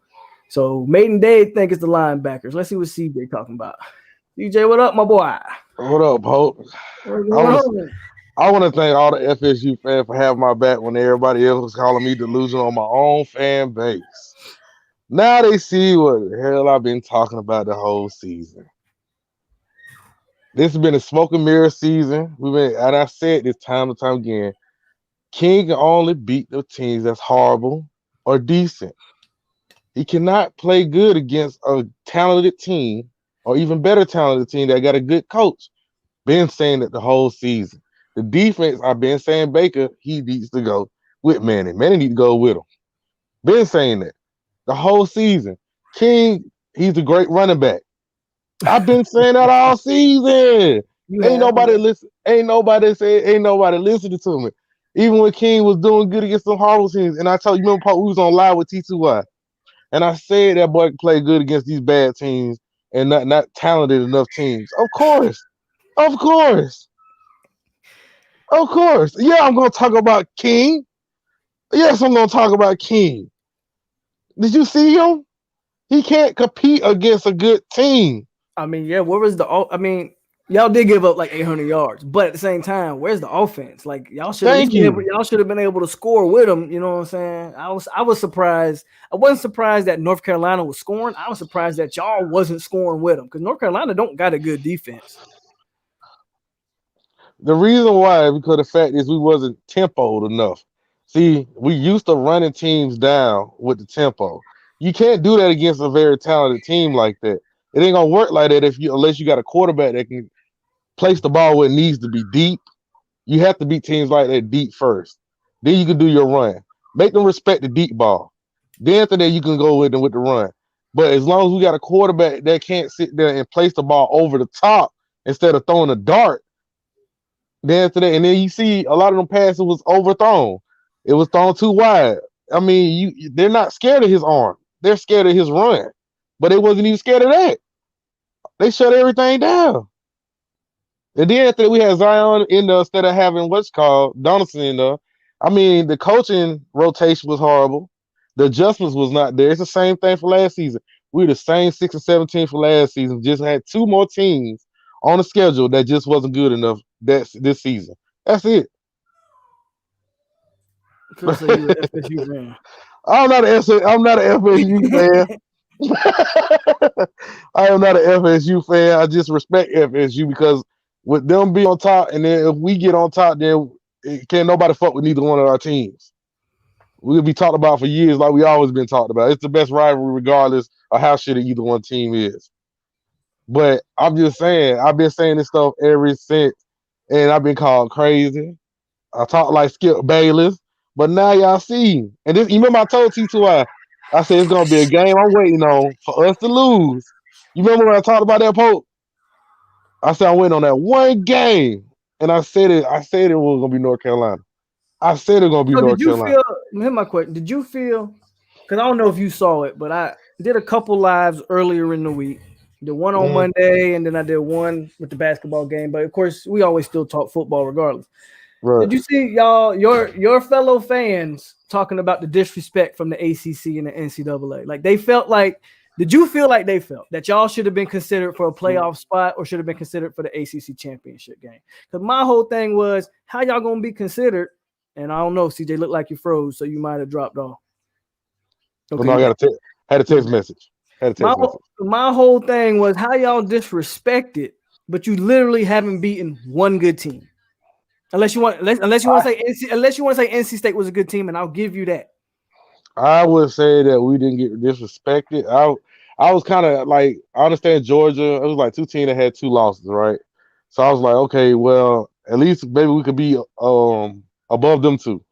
Maiden Dade think it's the linebackers. Let's see what CJ talking about. CJ, what up, my boy? What up, Hope? I want to thank all the FSU fans for having my back when everybody else was calling me delusional on my own fan base. Now they see what the hell I've been talking about the whole season. This has been a smoke and mirror season. And I said this time and time again, King can only beat the teams that's horrible or decent. He cannot play good against a talented team or even better talented team that got a good coach. Been saying that the whole season. The defense, I've been saying Baker, he needs to go with Manny. Manny needs to go with him. Been saying that the whole season. King, he's a great running back. I've been saying that all season. Ain't nobody listening to me. Even when King was doing good against some horrible teams. And I told you, remember, we was on live with T2Y. And I said that boy can play good against these bad teams and not talented enough teams. Of course. Yeah, I'm going to talk about King. Yes, I'm going to talk about King. Did you see him? He can't compete against a good team. I mean, yeah, Y'all did give up like 800 yards, but at the same time, where's the offense? Like y'all should at least Thank you. y'all should have been able to score with them. You know what I'm saying? I was surprised. I wasn't surprised that North Carolina was scoring. I was surprised that y'all wasn't scoring with them because North Carolina don't got a good defense. The reason why is because the fact is we wasn't tempoed enough. See, we used to running teams down with the tempo. You can't do that against a very talented team like that. It ain't gonna work like that unless you got a quarterback that can place the ball where it needs to be deep. You have to beat teams like that deep first. Then you can do your run. Make them respect the deep ball. Then after that, you can go with them with the run. But as long as we got a quarterback that can't sit there and place the ball over the top instead of throwing a dart, then after that, and then you see a lot of them passes was overthrown. It was thrown too wide. I mean, they're not scared of his arm. They're scared of his run. But they wasn't even scared of that. They shut everything down. And then after that, we had Zion in there instead of having what's called Donaldson in there. I mean, the coaching rotation was horrible. The adjustments was not there. It's the same thing for last season. We were the same 6 and 17 for last season. Just had two more teams on the schedule that just wasn't good enough this season. That's it. Chris, so you an FSU fan? I'm not an FSU fan. I am not an FSU fan. I just respect FSU because with them being on top, and then if we get on top, then can't nobody fuck with neither one of our teams. We'll be talked about for years like we always been talked about. It's the best rivalry regardless of how shitty either one team is. But I'm just saying, I've been saying this stuff ever since, and I've been called crazy. I talk like Skip Bayless, but now y'all see. And this, you remember I told T2I, I said it's gonna be a game I'm waiting on for us to lose. You remember when I talked about that, Pope? I said I'm waiting on that one game, and I said it was gonna be North Carolina. I said it was gonna be So North did you Carolina. feel? Here's my question: did you feel? Because I don't know if you saw it, but I did a couple lives earlier in the week. The one on Monday, and then I did one with the basketball game. But of course, we always still talk football regardless. Right. Did you see your fellow fans talking about the disrespect from the ACC and the NCAA? Like they felt like. Did you feel like they felt that y'all should have been considered for a playoff spot or should have been considered for the ACC championship game? Because my whole thing was, how y'all gonna be considered? And I don't know, CJ looked like you froze, so you might have dropped off. Okay, no, I got had a text message. My whole thing was how y'all disrespected, but you literally haven't beaten one good team. Unless you want to say NC State was a good team, and I'll give you that. I would say that we didn't get disrespected. I was kind of like, I understand Georgia. It was like two teams that had two losses, right? So I was like, okay, well, at least maybe we could be above them two.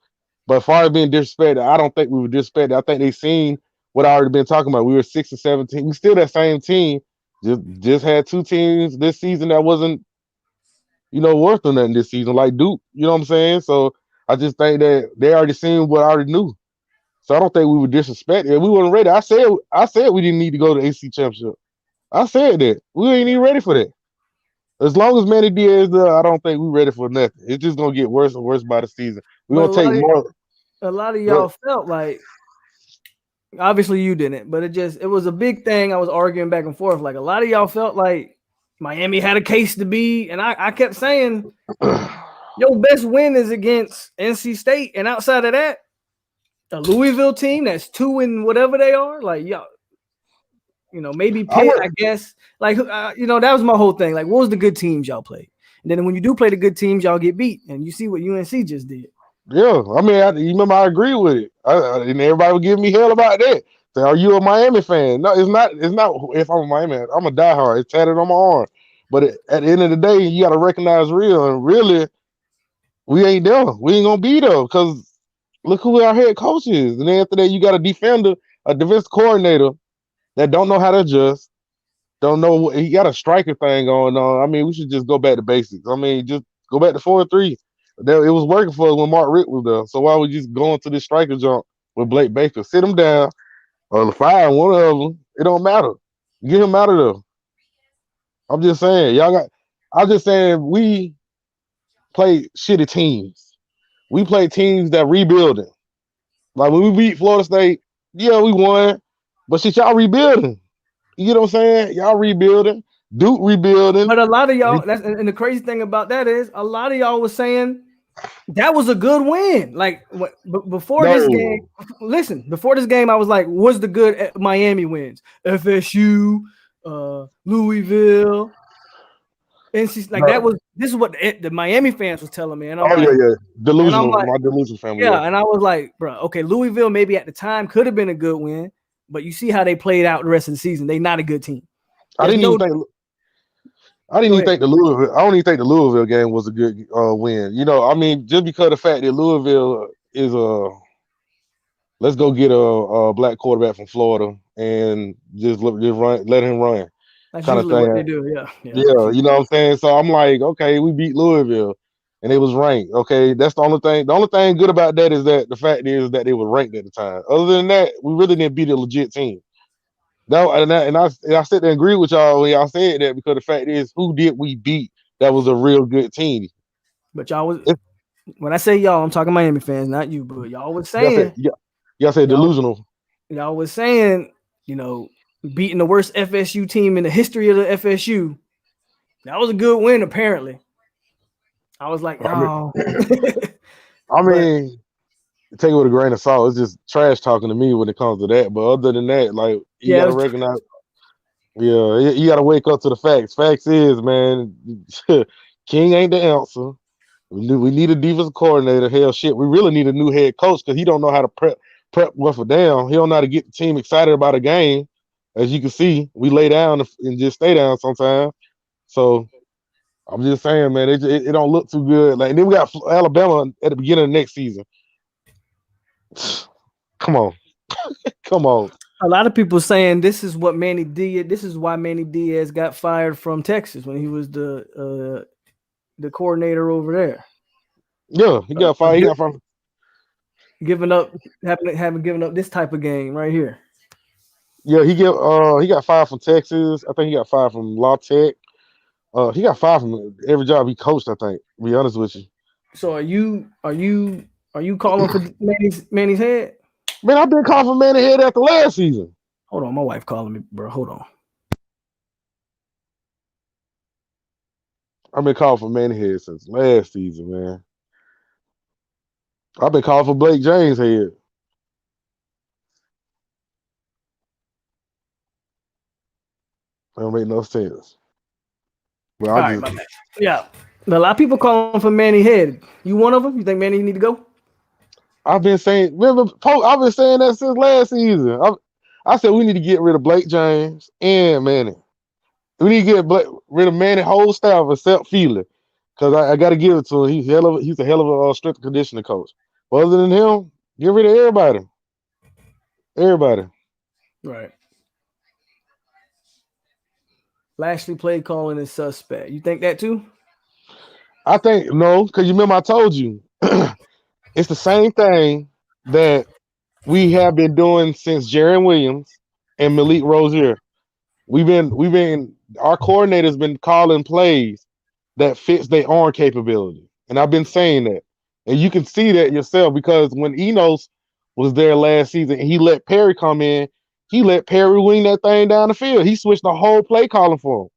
But as far as being disrespected, I don't think we were disrespected. I think they seen what I already been talking about. We were 6 and 17. We still that same team. Just had two teams this season that wasn't, worth nothing this season, like Duke. You know what I'm saying? So I just think that they already seen what I already knew. So I don't think we were disrespected. We weren't ready. I said we didn't need to go to the AC championship. I said that. We ain't even ready for that. As long as Manny Diaz is there, I don't think we're ready for nothing. It's just gonna get worse and worse by the season. We're gonna take more. A lot of y'all felt like, obviously you didn't, but it was a big thing. I was arguing back and forth. Like a lot of y'all felt like Miami had a case to be, and I kept saying your best win is against NC State, and outside of that, a Louisville team that's 2 and whatever they are, like y'all, maybe Pitt, I guess. Like that was my whole thing. Like, what was the good teams y'all played? And then when you do play the good teams, y'all get beat, and you see what UNC just did. Yeah, I mean, you remember I agree with it, and everybody would give me hell about that. Say, "Are you a Miami fan?" No, it's not. It's not. If I'm a Miami fan, I'm a diehard. It's tatted on my arm. But at the end of the day, you got to recognize real, and really, we ain't there. We ain't gonna be there because look who our head coach is. And then after that, you got a defender, a defense coordinator that don't know how to adjust, don't know. He got a striker thing going on. I mean, we should just go back to basics. I mean, just go back to 4-3. It was working for us when Mark Richt was there. So why would you just go into this striker jump with Blake Baker? Sit him down or fire one of them. It don't matter. Get him out of there. I'm just saying, we play shitty teams. We play teams that rebuilding. Like when we beat Florida State, yeah, we won. But shit, y'all rebuilding. You know what I'm saying? Y'all rebuilding. Duke rebuilding. But a lot of y'all, and the crazy thing about that is, a lot of y'all was saying that was a good win. Like before this game, listen, before this game, I was like, what's the good Miami wins? FSU, Louisville. NC, like that was this is what the Miami fans was telling me, and I'm like, delusional. like, My delusional family. yeah, and I was like, bro, okay, Louisville maybe at the time could have been a good win, but you see how they played out the rest of the season. They not a good team. I didn't even think the Louisville. I don't even think the Louisville game was a good win. You know, I mean, just because of the fact that Louisville is let's go get a black quarterback from Florida and just let him run. That's kind of usually thing. what they do. Yeah, you know what I'm saying? So I'm like, okay, we beat Louisville and it was ranked. Okay, that's the only thing. The only thing good about that is that the fact is that they were ranked at the time. Other than that, we really didn't beat a legit team. No, and I sit there and agree with y'all when y'all said that, because the fact is, who did we beat that was a real good team? But y'all was, when I say y'all, I'm talking Miami fans, not you, but y'all was saying, y'all said delusional. Y'all was saying, you know, beating the worst FSU team in the history of the FSU. That was a good win, apparently. I was like, oh. I mean, take it with a grain of salt. It's just trash talking to me when it comes to that. But other than that, like, you gotta recognize. You gotta wake up to the facts. Facts is, man, King ain't the answer. We need a defensive coordinator. Hell, shit, we really need a new head coach because he don't know how to prep worth a damn. He don't know how to get the team excited about a game. As you can see, we lay down and just stay down sometimes. So I'm just saying, man, it don't look too good. Like, and then we got Alabama at the beginning of next season. Come on. Come on. A lot of people saying this is what Manny Diaz. This is why Manny Diaz got fired from Texas when he was the coordinator over there. Yeah, he got fired. He got fired. Giving up, having given up this type of game right here. Yeah, he got fired from Texas. I think he got fired from La Tech. He got fired from every job he coached, I think. To be honest with you. So are you calling for Manny's head? Man, I've been calling for Manny's head after last season. Hold on, my wife calling me, bro. Hold on. I've been calling for Manny's head since last season, man. I've been calling for Blake James' head. That don't make no sense. Well, yeah. But a lot of people calling for Manny head. You one of them? You think Manny need to go? I've been saying, I've been saying that since last season. I said we need to get rid of Blake James and Manny. We need to get rid of Manny whole staff except Feely, because I got to give it to him. He's a hell of a strength and conditioning coach. But other than him, get rid of everybody. Everybody. Right. Lashley play calling is suspect. You think that too? I think no, because you remember I told you it's the same thing that we have been doing since Jaron Williams and Malik Rozier. Our coordinator's been calling plays that fits their arm capability. And I've been saying that. And you can see that yourself, because when Enos was there last season and he let Perry come in, he let Perry wing that thing down the field. He switched the whole play calling for him.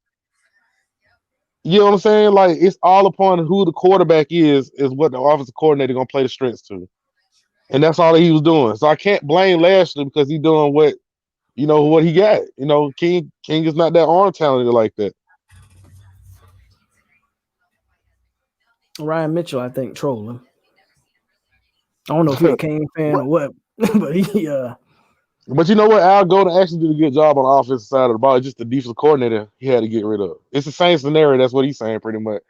You know what I'm saying? Like, it's all upon who the quarterback is what the offensive coordinator gonna play the strengths to. And that's all that he was doing. So I can't blame Lashley because he's doing what he got. You know, King is not that arm talented like that. Ryan Mitchell, I think, trolling. I don't know if he's a King fan or what, but he But you know what? Al Golden actually did a good job on the offensive side of the ball. It's just the defensive coordinator he had to get rid of. It's the same scenario. That's what he's saying pretty much.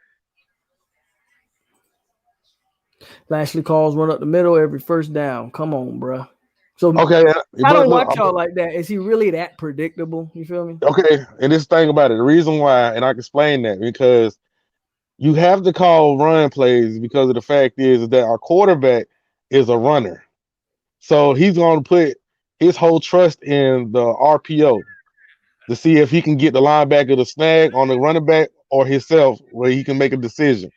Lashley calls run up the middle every first down. Come on, bro. So okay, I don't watch y'all like that. Is he really that predictable? You feel me? Okay, and this thing about it, the reason why, and I can explain that, because you have to call run plays because of the fact is that our quarterback is a runner. So he's going to put his whole trust in the RPO to see if he can get the linebacker to snag on the running back or himself where he can make a decision.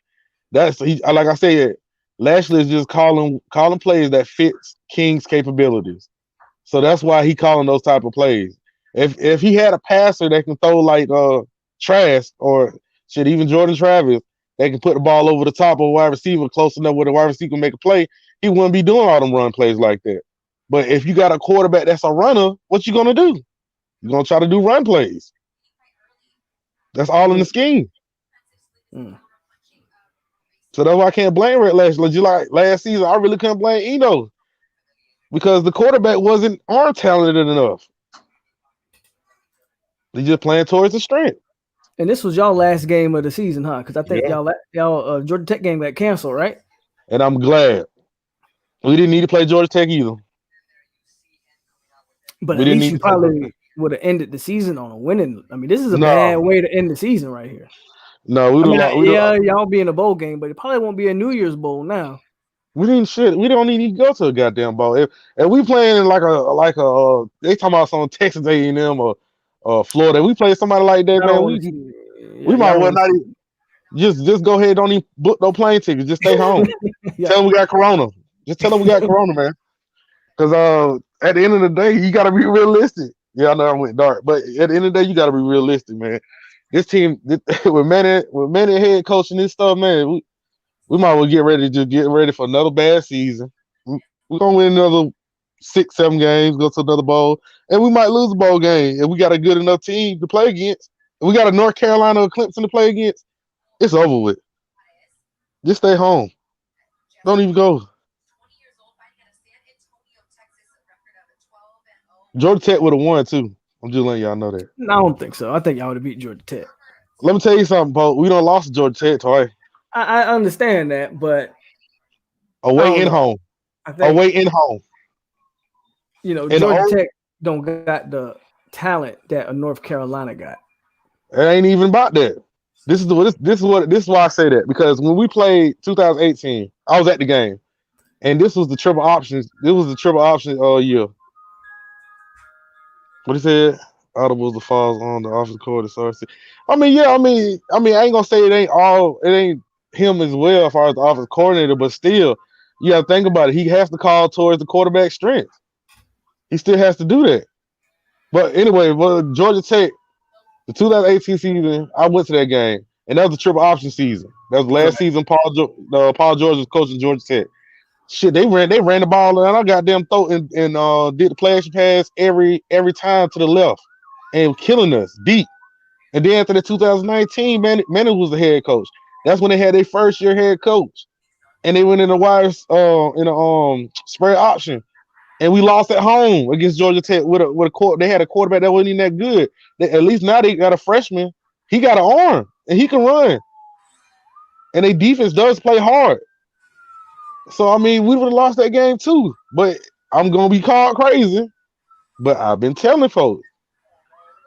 Like I said, Lashley is just calling plays that fits King's capabilities. So that's why he calling those type of plays. If he had a passer that can throw like Trask or shit, even Jordan Travis, they can put the ball over the top of a wide receiver close enough where the wide receiver can make a play, he wouldn't be doing all them run plays like that. But if you got a quarterback that's a runner, what you gonna do? You're gonna try to do run plays. That's all in the scheme. Mm. So that's why I can't blame Red last season. I really couldn't blame Eno because the quarterback wasn't arm talented enough. He just playing towards the strength. And this was y'all last game of the season, huh? Because I think Yeah. y'all Georgia Tech game got canceled, right? And I'm glad. We didn't need to play Georgia Tech either. But We at didn't least need you to play Georgia probably would have ended the season on a winning. I mean, this is a No. bad way to end the season right here. No, we I mean, don't. y'all be in a bowl game, but it probably won't be a New Year's bowl now. We didn't shit. We don't need to go to a goddamn ball. If we playing in like a they talking about some Texas A&M or Florida. We play somebody like that, I don't man. want to see. We might well not even, just go ahead. Don't even book no plane tickets. Just stay home. Yeah. Tell them we got corona. Just tell them we got corona, man. Because at the end of the day, you got to be realistic. Yeah, I know I went dark, but at the end of the day, you got to be realistic, man. This team with many head coaching this stuff, man. We might well get ready for another bad season. We're gonna win another 6-7 games, go to another bowl, and we might lose a bowl game. And we got a good enough team to play against. And we got a North Carolina or Clemson to play against. It's over with. Just stay home. Don't even go. Georgia Tech would have won too. I'm just letting y'all know that. No, I don't think so. I think y'all would have beat Georgia Tech. Let me tell you something, Paul. We don't lost to Georgia Tech twice. I understand that, but Away and home. I think Away and home. Georgia Tech don't got the talent that a North Carolina got. It ain't even about that. This is why I say that, because when we played 2018, I was at the game, and this was the triple options. This was the triple option year. What he said? Audibles the falls on the offensive coordinator. I mean, I ain't gonna say it ain't him as well as far as the offensive coordinator, but still, you gotta think about it. He has to call towards the quarterback strength. He still has to do that. But anyway, Georgia Tech, the 2018 season, I went to that game, and that was the triple option season. That was the last season. Paul George was coaching Georgia Tech. Shit, they ran the ball, and I goddamn throw and did the play action pass every time to the left, and killing us deep. And then after the 2019, Manning was the head coach. That's when they had their first year head coach, and they went in the wires in a spread option. And we lost at home against Georgia Tech with a they had a quarterback that wasn't even that good. At least now they got a freshman. He got an arm and he can run. And their defense does play hard. So I mean, we would have lost that game too. But I'm gonna be called crazy. But I've been telling folks,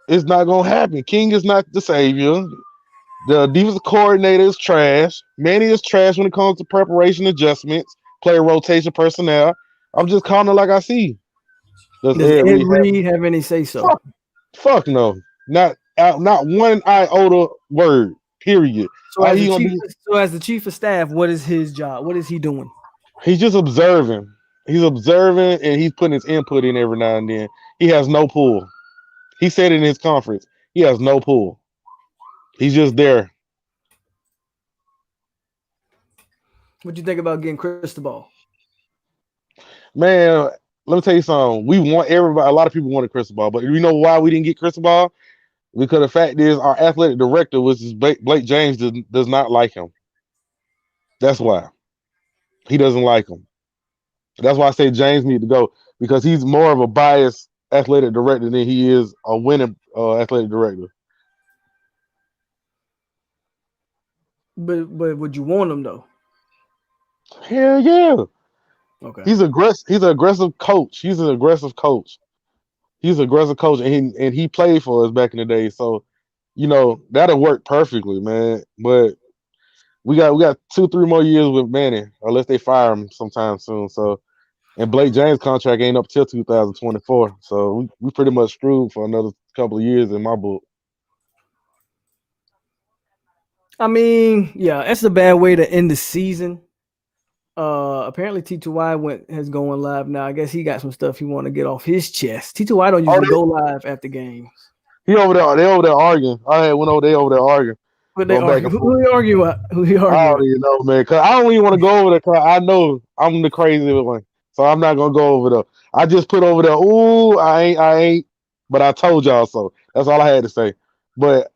it's not gonna happen. King is not the savior. The defensive coordinator is trash. Manny is trash when it comes to preparation adjustments, player rotation personnel. I'm just calling it like I see. Does Ed Reed have any say so? Fuck no. Not one iota word. Period. So as the chief of staff, what is his job? What is he doing? He's just observing. He's observing and he's putting his input in every now and then. He has no pull. He said in his conference, he has no pull. He's just there. What do you think about getting Cristobal? Man, let me tell you something. We want everybody. A lot of people wanted Cristobal, but you know why we didn't get Cristobal? Because the fact is, our athletic director, which is Blake James, does not like him. That's why. He doesn't like him. That's why I say James need to go, because he's more of a biased athletic director than he is a winning athletic director. But would you want him though? Hell yeah. Okay. He's aggressive. He's an aggressive coach. He's an aggressive coach. He's an aggressive coach, and he played for us back in the day. So, that'll work perfectly, man. But we got 2-3 more years with Manning, unless they fire him sometime soon. So, and Blake James' contract ain't up till 2024. So we pretty much screwed for another couple of years in my book. I mean, yeah, that's a bad way to end the season. Apparently T2Y has going live now. I guess he got some stuff he want to get off his chest. T2Y don't usually go live after games. He over there. They over there arguing. I had went over. They over there arguing, What they going back argue? and Who forth. they argue with? Who he I argue don't with? even know, man. Cause I don't even want to go over there. Cause I know I'm the crazy one, so I'm not gonna go over there. I just put over there. Ooh, I ain't. But I told y'all so. That's all I had to say. But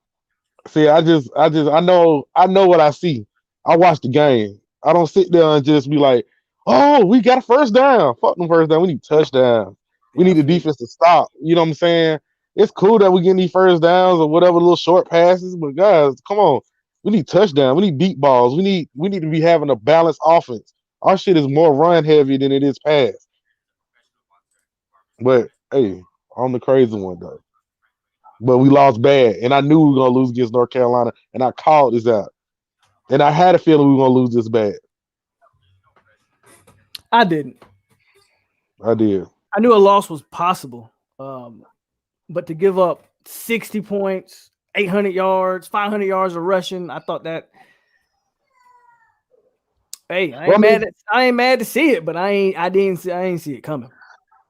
see, I know what I see. I watch the game. I don't sit there and just be like, oh, we got a first down. Fuck them first down. We need touchdowns. We Yeah, I need the feel you. defense to stop. You know what I'm saying? It's cool that we getting these first downs or whatever little short passes, but guys, come on. We need touchdowns. We need deep balls. We need to be having a balanced offense. Our shit is more run heavy than it is pass. But hey, I'm the crazy one though. But we lost bad, and I knew we were gonna lose against North Carolina, and I called this out. And I had a feeling we were gonna lose this bad. I didn't. I did. I knew a loss was possible, but to give up 60 points, 800 yards, 500 yards of rushing, I thought that. Hey, Well, I ain't mad to see it, but I didn't see it coming.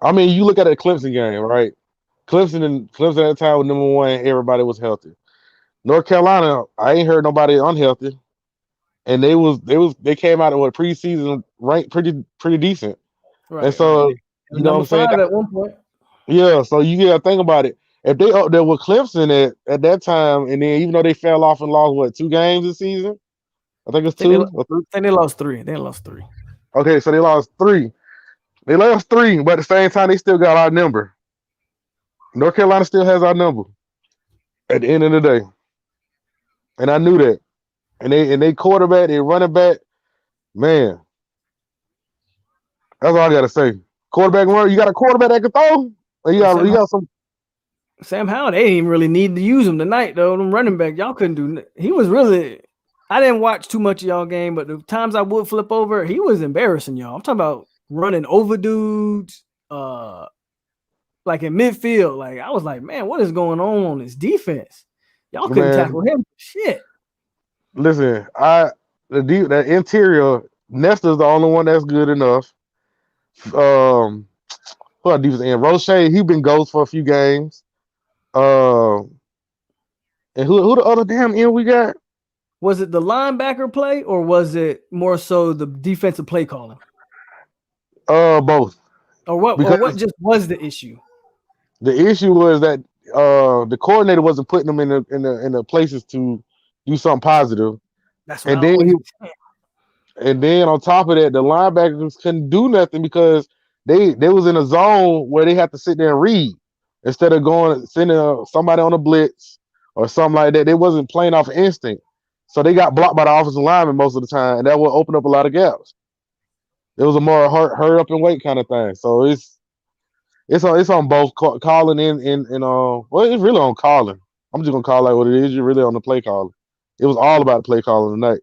I mean, you look at the Clemson game, right? Clemson at the time was number one. Everybody was healthy. North Carolina, I ain't heard nobody unhealthy, and they came out of what preseason ranked pretty decent. And Right. so It was you know what number I'm saying? 5 at one point. Yeah. So you gotta think about it. If they up there with Clemson at that time, and then even though they fell off and lost what 2 games this season, I think it's I think they, two I or three. think they lost 3. They lost 3. Okay, so they lost three. They lost three, but at the same time, they still got our number. North Carolina still has our number at the end of the day, and I knew that. And they quarterback, they running back, man. That's all I gotta say. Quarterback runner, you got a quarterback that can throw. Or you got some. Sam Howell, they didn't even really need to use him tonight, though. Them running back, y'all couldn't do. He was really. I didn't watch too much of y'all game, but the times I would flip over, he was embarrassing y'all. I'm talking about running over dudes, like in midfield. Like I was like, man, what is going on this defense? Y'all couldn't Man, tackle him. Shit. listen, the interior Nestor's the only one that's good enough. Um, who our defense and Roche, he been ghost for a few games. And who the other damn end we got? Was it the linebacker play or was it more so the defensive play calling? Both. Or what? Or Because what just was the issue? the issue was that the coordinator wasn't putting them in the places to do something positive, That's what I and then always. and then on top of that, the linebackers couldn't do nothing because they was in a zone where they had to sit there and read instead of going sending somebody on a blitz or something like that. They wasn't playing off instinct, so they got blocked by the offensive lineman most of the time, and that would open up a lot of gaps. It was a more hurry up and wait kind of thing. So it's on both calling in well, it's really on calling. I'm just gonna call it like what it is. You're really on the play calling. It was all about the play calling tonight.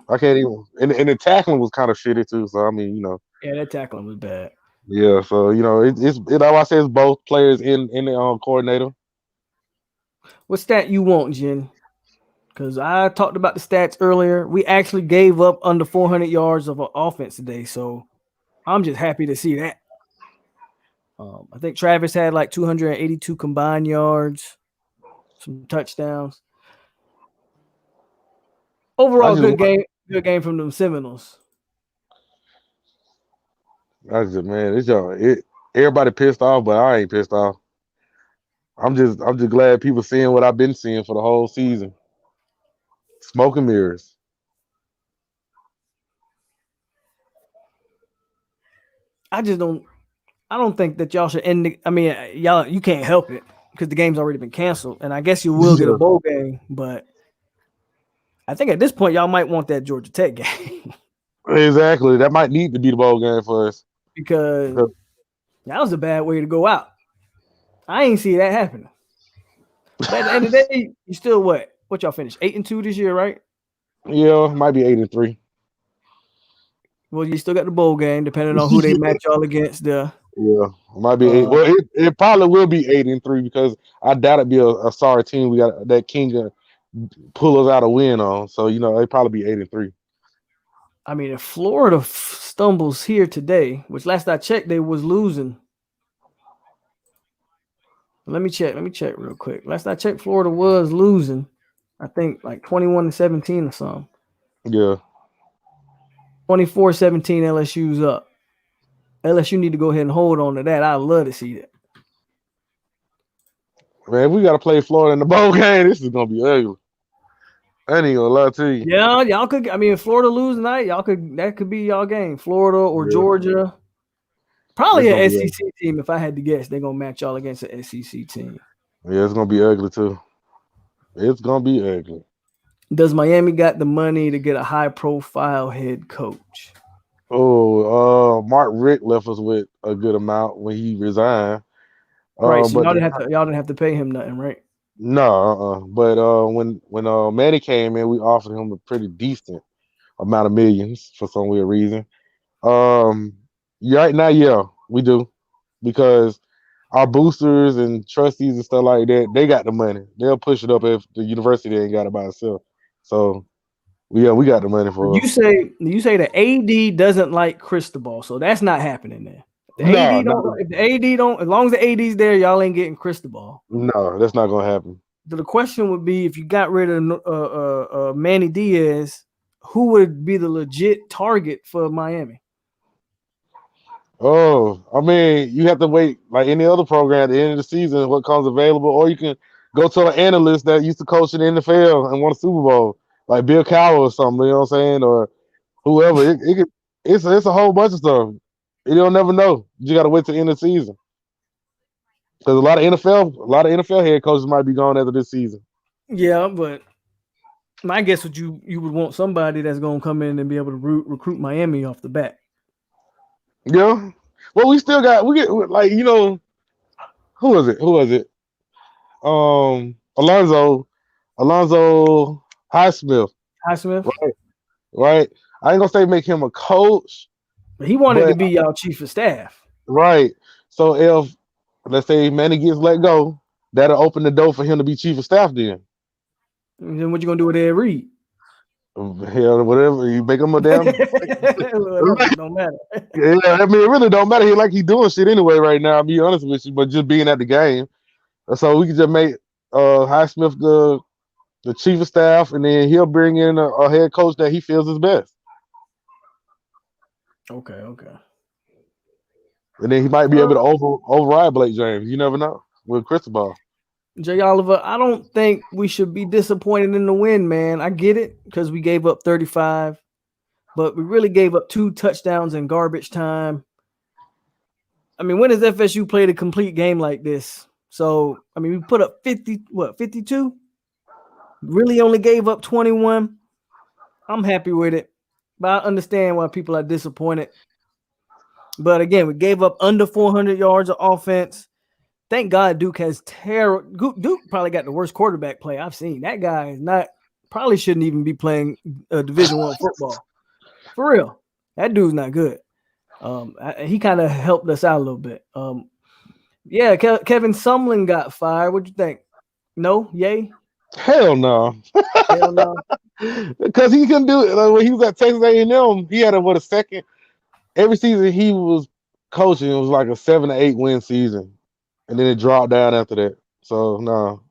I can't even and the tackling was kind of shitty too. So I mean, Yeah, that tackling was bad. yeah. So I say it's both players in the coordinator. What stat you want, Jen? Because I talked about the stats earlier. We actually gave up under 400 yards of offense today, so I'm just happy to see that. I think Travis had like 282 combined yards, some touchdowns. Overall, good game. Good game from the Seminoles. Man, everybody pissed off, but I ain't pissed off. I'm just glad people seeing what I've been seeing for the whole season. Smoke and mirrors. I don't think that y'all should end. Y'all, you can't help it because the game's already been canceled, and I guess you will get a bowl game. But I think at this point, y'all might want that Georgia Tech game Exactly. That might need to be the bowl game for us. because that was a bad way to go out. I ain't see that happening. But at the end of the day, you still what? What y'all finished 8-2 this year, right? Yeah, might be 8-3. Well, you still got the bowl game, depending on who they match y'all against. Yeah, might be 8. Well, it probably will be 8-3 because I doubt it'd be a sorry team. We got that King pull us out a win on, so it'd probably be 8-3. I mean, if Florida stumbles here today, which last I checked they was losing Let me check real quick. Last I checked, Florida was losing. I think like 21-17 or something. Yeah. 24-17 LSU's up. LSU need to go ahead and hold on to that. I'd love to see that. Man, we got to play Florida in the bowl game. This is going to be ugly. I ain't gonna lie to you. Yeah, y'all could. I mean, if Florida lose tonight, that could be y'all game. Florida or Georgia. Probably an SEC team. If I had to guess, they're gonna match y'all against an SEC team. Yeah, it's gonna be ugly too. It's gonna be ugly. Does Miami got the money to get a high-profile head coach? Oh, Mark Rick left us with a good amount when he resigned. Right, so but y'all didn't have to pay him nothing, right? no, but when Manny came in, we offered him a pretty decent amount of millions for some weird reason. Right now, yeah, we do, because our boosters and trustees and stuff like that, they got the money. They'll push it up if the university ain't got it by itself. So we got the money for You it. say the AD doesn't like Cristobal, so that's not happening there. If the AD don't, as long as the AD's there, y'all ain't getting Cristobal. No, that's not gonna happen. So the question would be, if you got rid of Manny Diaz, who would be the legit target for Miami? Oh, I mean, you have to wait like any other program at the end of the season, what comes available, or you can go to an analyst that used to coach in the NFL and won a Super Bowl, like Bill Cowher or something. You know what I'm saying, or whoever. It's a whole bunch of stuff. You don't never know. You got to wait till the end of the season, because a lot of NFL head coaches might be gone after this season. Yeah, but my guess would you would want somebody that's gonna come in and be able to recruit Miami off the bat. Yeah. Well, we get like, who was it? Alonzo Highsmith. Highsmith, Right. I ain't gonna say make him a coach, but he wanted but to be y'all chief of staff. right. So if, let's say, Manny gets let go, that'll open the door for him to be chief of staff then. And then what you gonna do with Ed Reed? Hell, whatever, you make him a damn. Don't matter. Yeah, I mean, it really don't matter. He's doing shit anyway right now. I'll be honest with you, but just being at the game, so we can just make Highsmith the chief of staff, and then he'll bring in a head coach that he feels is best. Okay. And then he might be able to override Blake James. You never know with Cristobal. Jay Oliver, I don't think we should be disappointed in the win, man. I get it because we gave up 35, but we really gave up 2 touchdowns in garbage time. I mean, when has FSU played a complete game like this? So, I mean, we put up 52? Really only gave up 21. I'm happy with it, but I understand why people are disappointed. But again, we gave up under 400 yards of offense. Thank God Duke has Duke probably got the worst quarterback play I've seen. That guy is probably shouldn't even be playing Division I football. For real. That dude's not good. He kind of helped us out a little bit. Yeah, Kevin Sumlin got fired. What'd you think? No? Yay? Hell no. Hell no. Because he couldn't do it. Like when he was at Texas A&M, he had a second. Every season he was coaching, it was like a 7 to 8 win season, and then it dropped down after that. So no.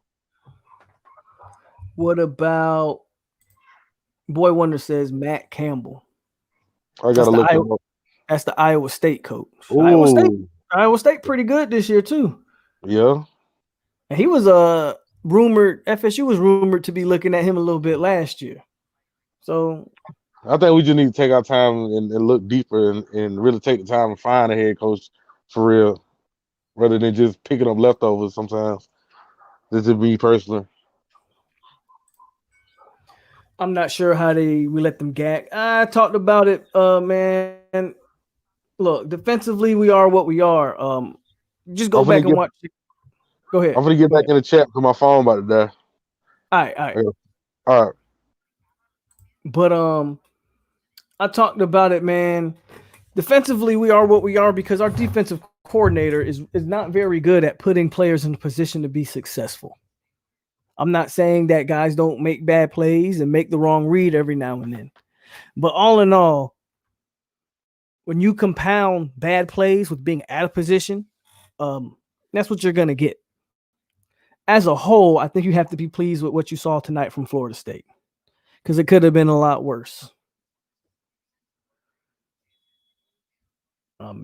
What about Boy Wonder says Matt Campbell? I gotta look him up. That's the Iowa State coach. Ooh. Iowa State pretty good this year too. Yeah. And he was rumored. FSU was rumored to be looking at him a little bit last year. So I think we just need to take our time and look deeper and really take the time and find a head coach for real, rather than just picking up leftovers sometimes. This is me personally. I'm not sure how we let them gag. I talked about it, man. Look, defensively, we are what we are. Just go back and watch it. Go ahead. I'm gonna get back in the chat because my phone about to die. All right. Yeah. All right. But I talked about it, man. Defensively, we are what we are because our defensive coordinator is not very good at putting players in a position to be successful. I'm not saying that guys don't make bad plays and make the wrong read every now and then. But all in all, when you compound bad plays with being out of position, that's what you're going to get. as a whole, I think you have to be pleased with what you saw tonight from Florida State, because it could have been a lot worse.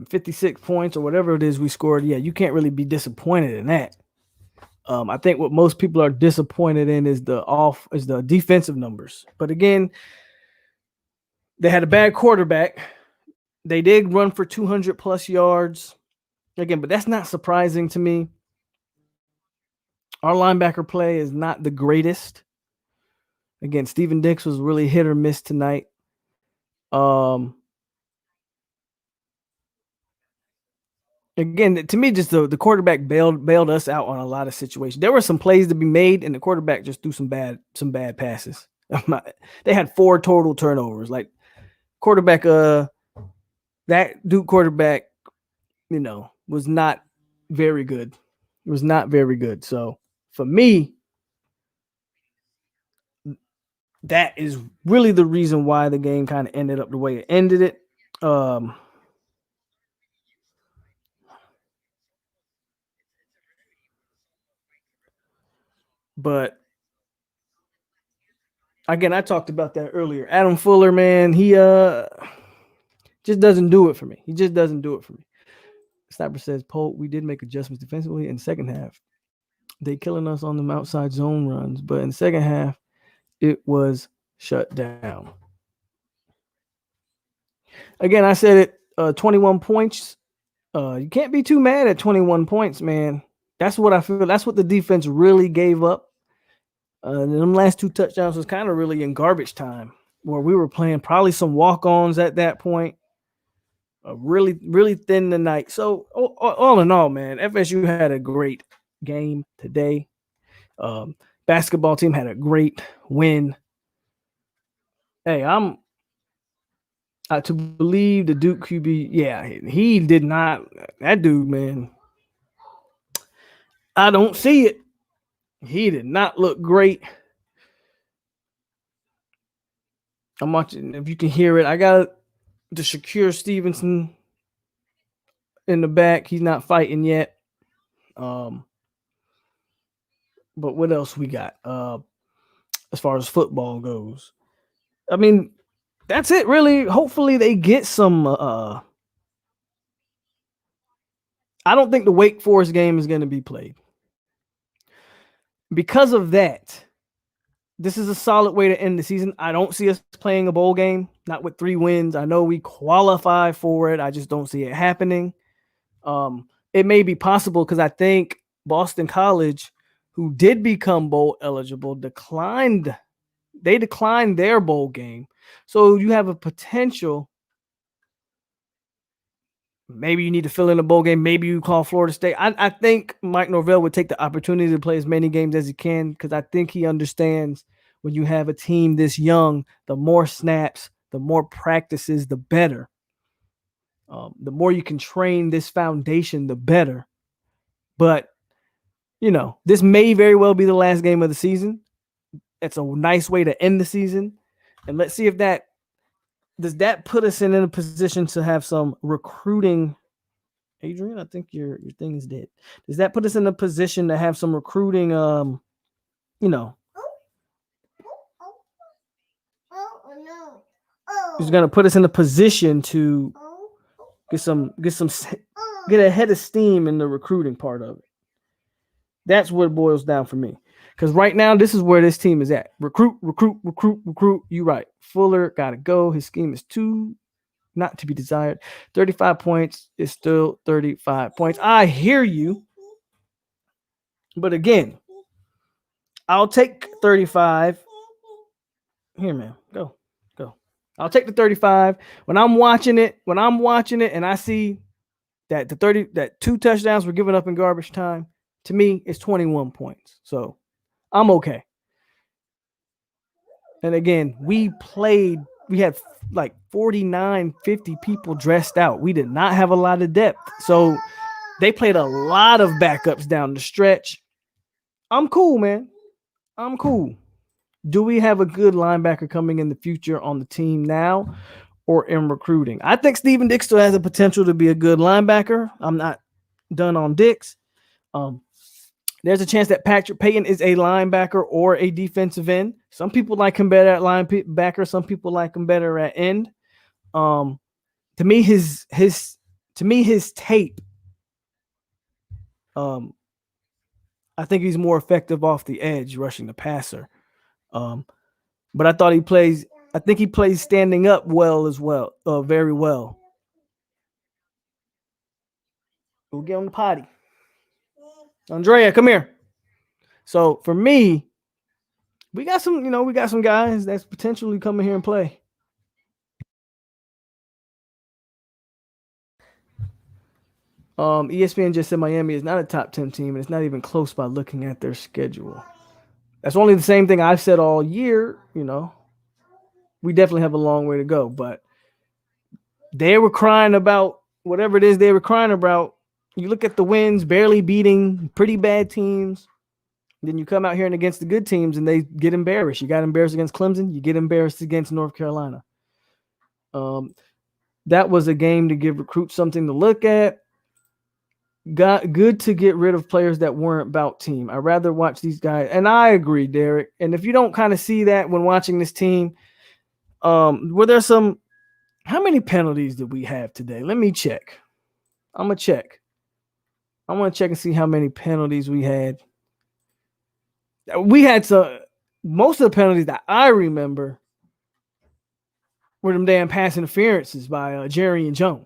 56 points or whatever it is we scored. Yeah, you can't really be disappointed in that. I think what most people are disappointed in is the defensive numbers. But again, they had a bad quarterback. They did run for 200 plus yards. Again, but that's not surprising to me. Our linebacker play is not the greatest. Again, Steven Dix was really hit or miss tonight. Again, to me, just the quarterback bailed us out on a lot of situations. There were some plays to be made, and the quarterback just threw some bad passes. They had 4 total turnovers. Like quarterback, that Duke quarterback, was not very good. It was not very good. So for me, that is really the reason why the game kind of ended up the way it ended it. But again, I talked about that earlier. Adam Fuller, man, he just doesn't do it for me. He just doesn't do it for me. Sniper says, "POLK, we did make adjustments defensively in the second half. They killing us on the outside zone runs, but in the second half, it was shut down." Again, I said it, 21 points. You can't be too mad at 21 points, man. That's what I feel. That's what the defense really gave up. Them last 2 touchdowns was kind of really in garbage time, where we were playing probably some walk-ons at that point. Really, really thin tonight. So all in all, man, FSU had a great game today. Basketball team had a great win. Hey, to believe the Duke QB, yeah, he did not. That dude, man, I don't see it. He did not look great. I'm watching. If you can hear it, I got the Shakur Stevenson in the back. He's not fighting yet. But what else we got? As far as football goes, I mean, that's it really. Hopefully they get some. I don't think the Wake Forest game is going to be played. Because of that, this is a solid way to end the season. I don't see us playing a bowl game, not with 3 wins. I know we qualify for it. I just don't see it happening. It may be possible because I think Boston College, who did become bowl eligible, declined their bowl game. So you have a potential. Maybe you need to fill in a bowl game. Maybe you call Florida State. I think Mike Norvell would take the opportunity to play as many games as he can, because I think he understands when you have a team this young, the more snaps, the more practices, the better. The more you can train this foundation, the better. But, this may very well be the last game of the season. It's a nice way to end the season. And let's see if does that put us in a position to have some recruiting. Adrian, I think your thing is dead. Does that put us in a position to have some recruiting, it's going to put us in a position to get a head of steam in the recruiting part of it. That's what it boils down for me. Because right now, this is where this team is at. Recruit. You right. Fuller got to go. His scheme is too not to be desired. 35 points is still 35 points. I hear you. But again, I'll take 35. Here, man. Go. I'll take the 35. When I'm watching it and I see that that 2 touchdowns were given up in garbage time, to me, it's 21 points. So I'm okay. And again, we had like 49, 50 people dressed out. We did not have a lot of depth. So they played a lot of backups down the stretch. I'm cool, man. I'm cool. Do we have a good linebacker coming in the future on the team now or in recruiting? I think Steven Dix still has the potential to be a good linebacker. I'm not done on Dix. There's a chance that Patrick Payton is a linebacker or a defensive end. Some people like him better at linebacker. Some people like him better at end. To me, his tape. I think he's more effective off the edge rushing the passer. But I thought he plays. I think he plays standing up well as well, very well. We'll get on the potty. Andrea, come here. So for me, we got some guys that's potentially coming here and play. ESPN just said Miami is not a top 10 team, and it's not even close by looking at their schedule. That's only the same thing I've said all year. We definitely have a long way to go, but they were crying about whatever it is they were crying about. You look at the wins, barely beating pretty bad teams. Then you come out here and against the good teams and they get embarrassed. You got embarrassed against Clemson. You get embarrassed against North Carolina. That was a game to give recruits something to look at. Good to get rid of players that weren't about team. I'd rather watch these guys. And I agree, Derek. And if you don't kind of see that when watching this team, were there some – how many penalties did we have today? Let me check. I'm going to check. I want to check and see how many penalties we had. We had most of the penalties that I remember were them damn pass interferences by Jerry and Jones.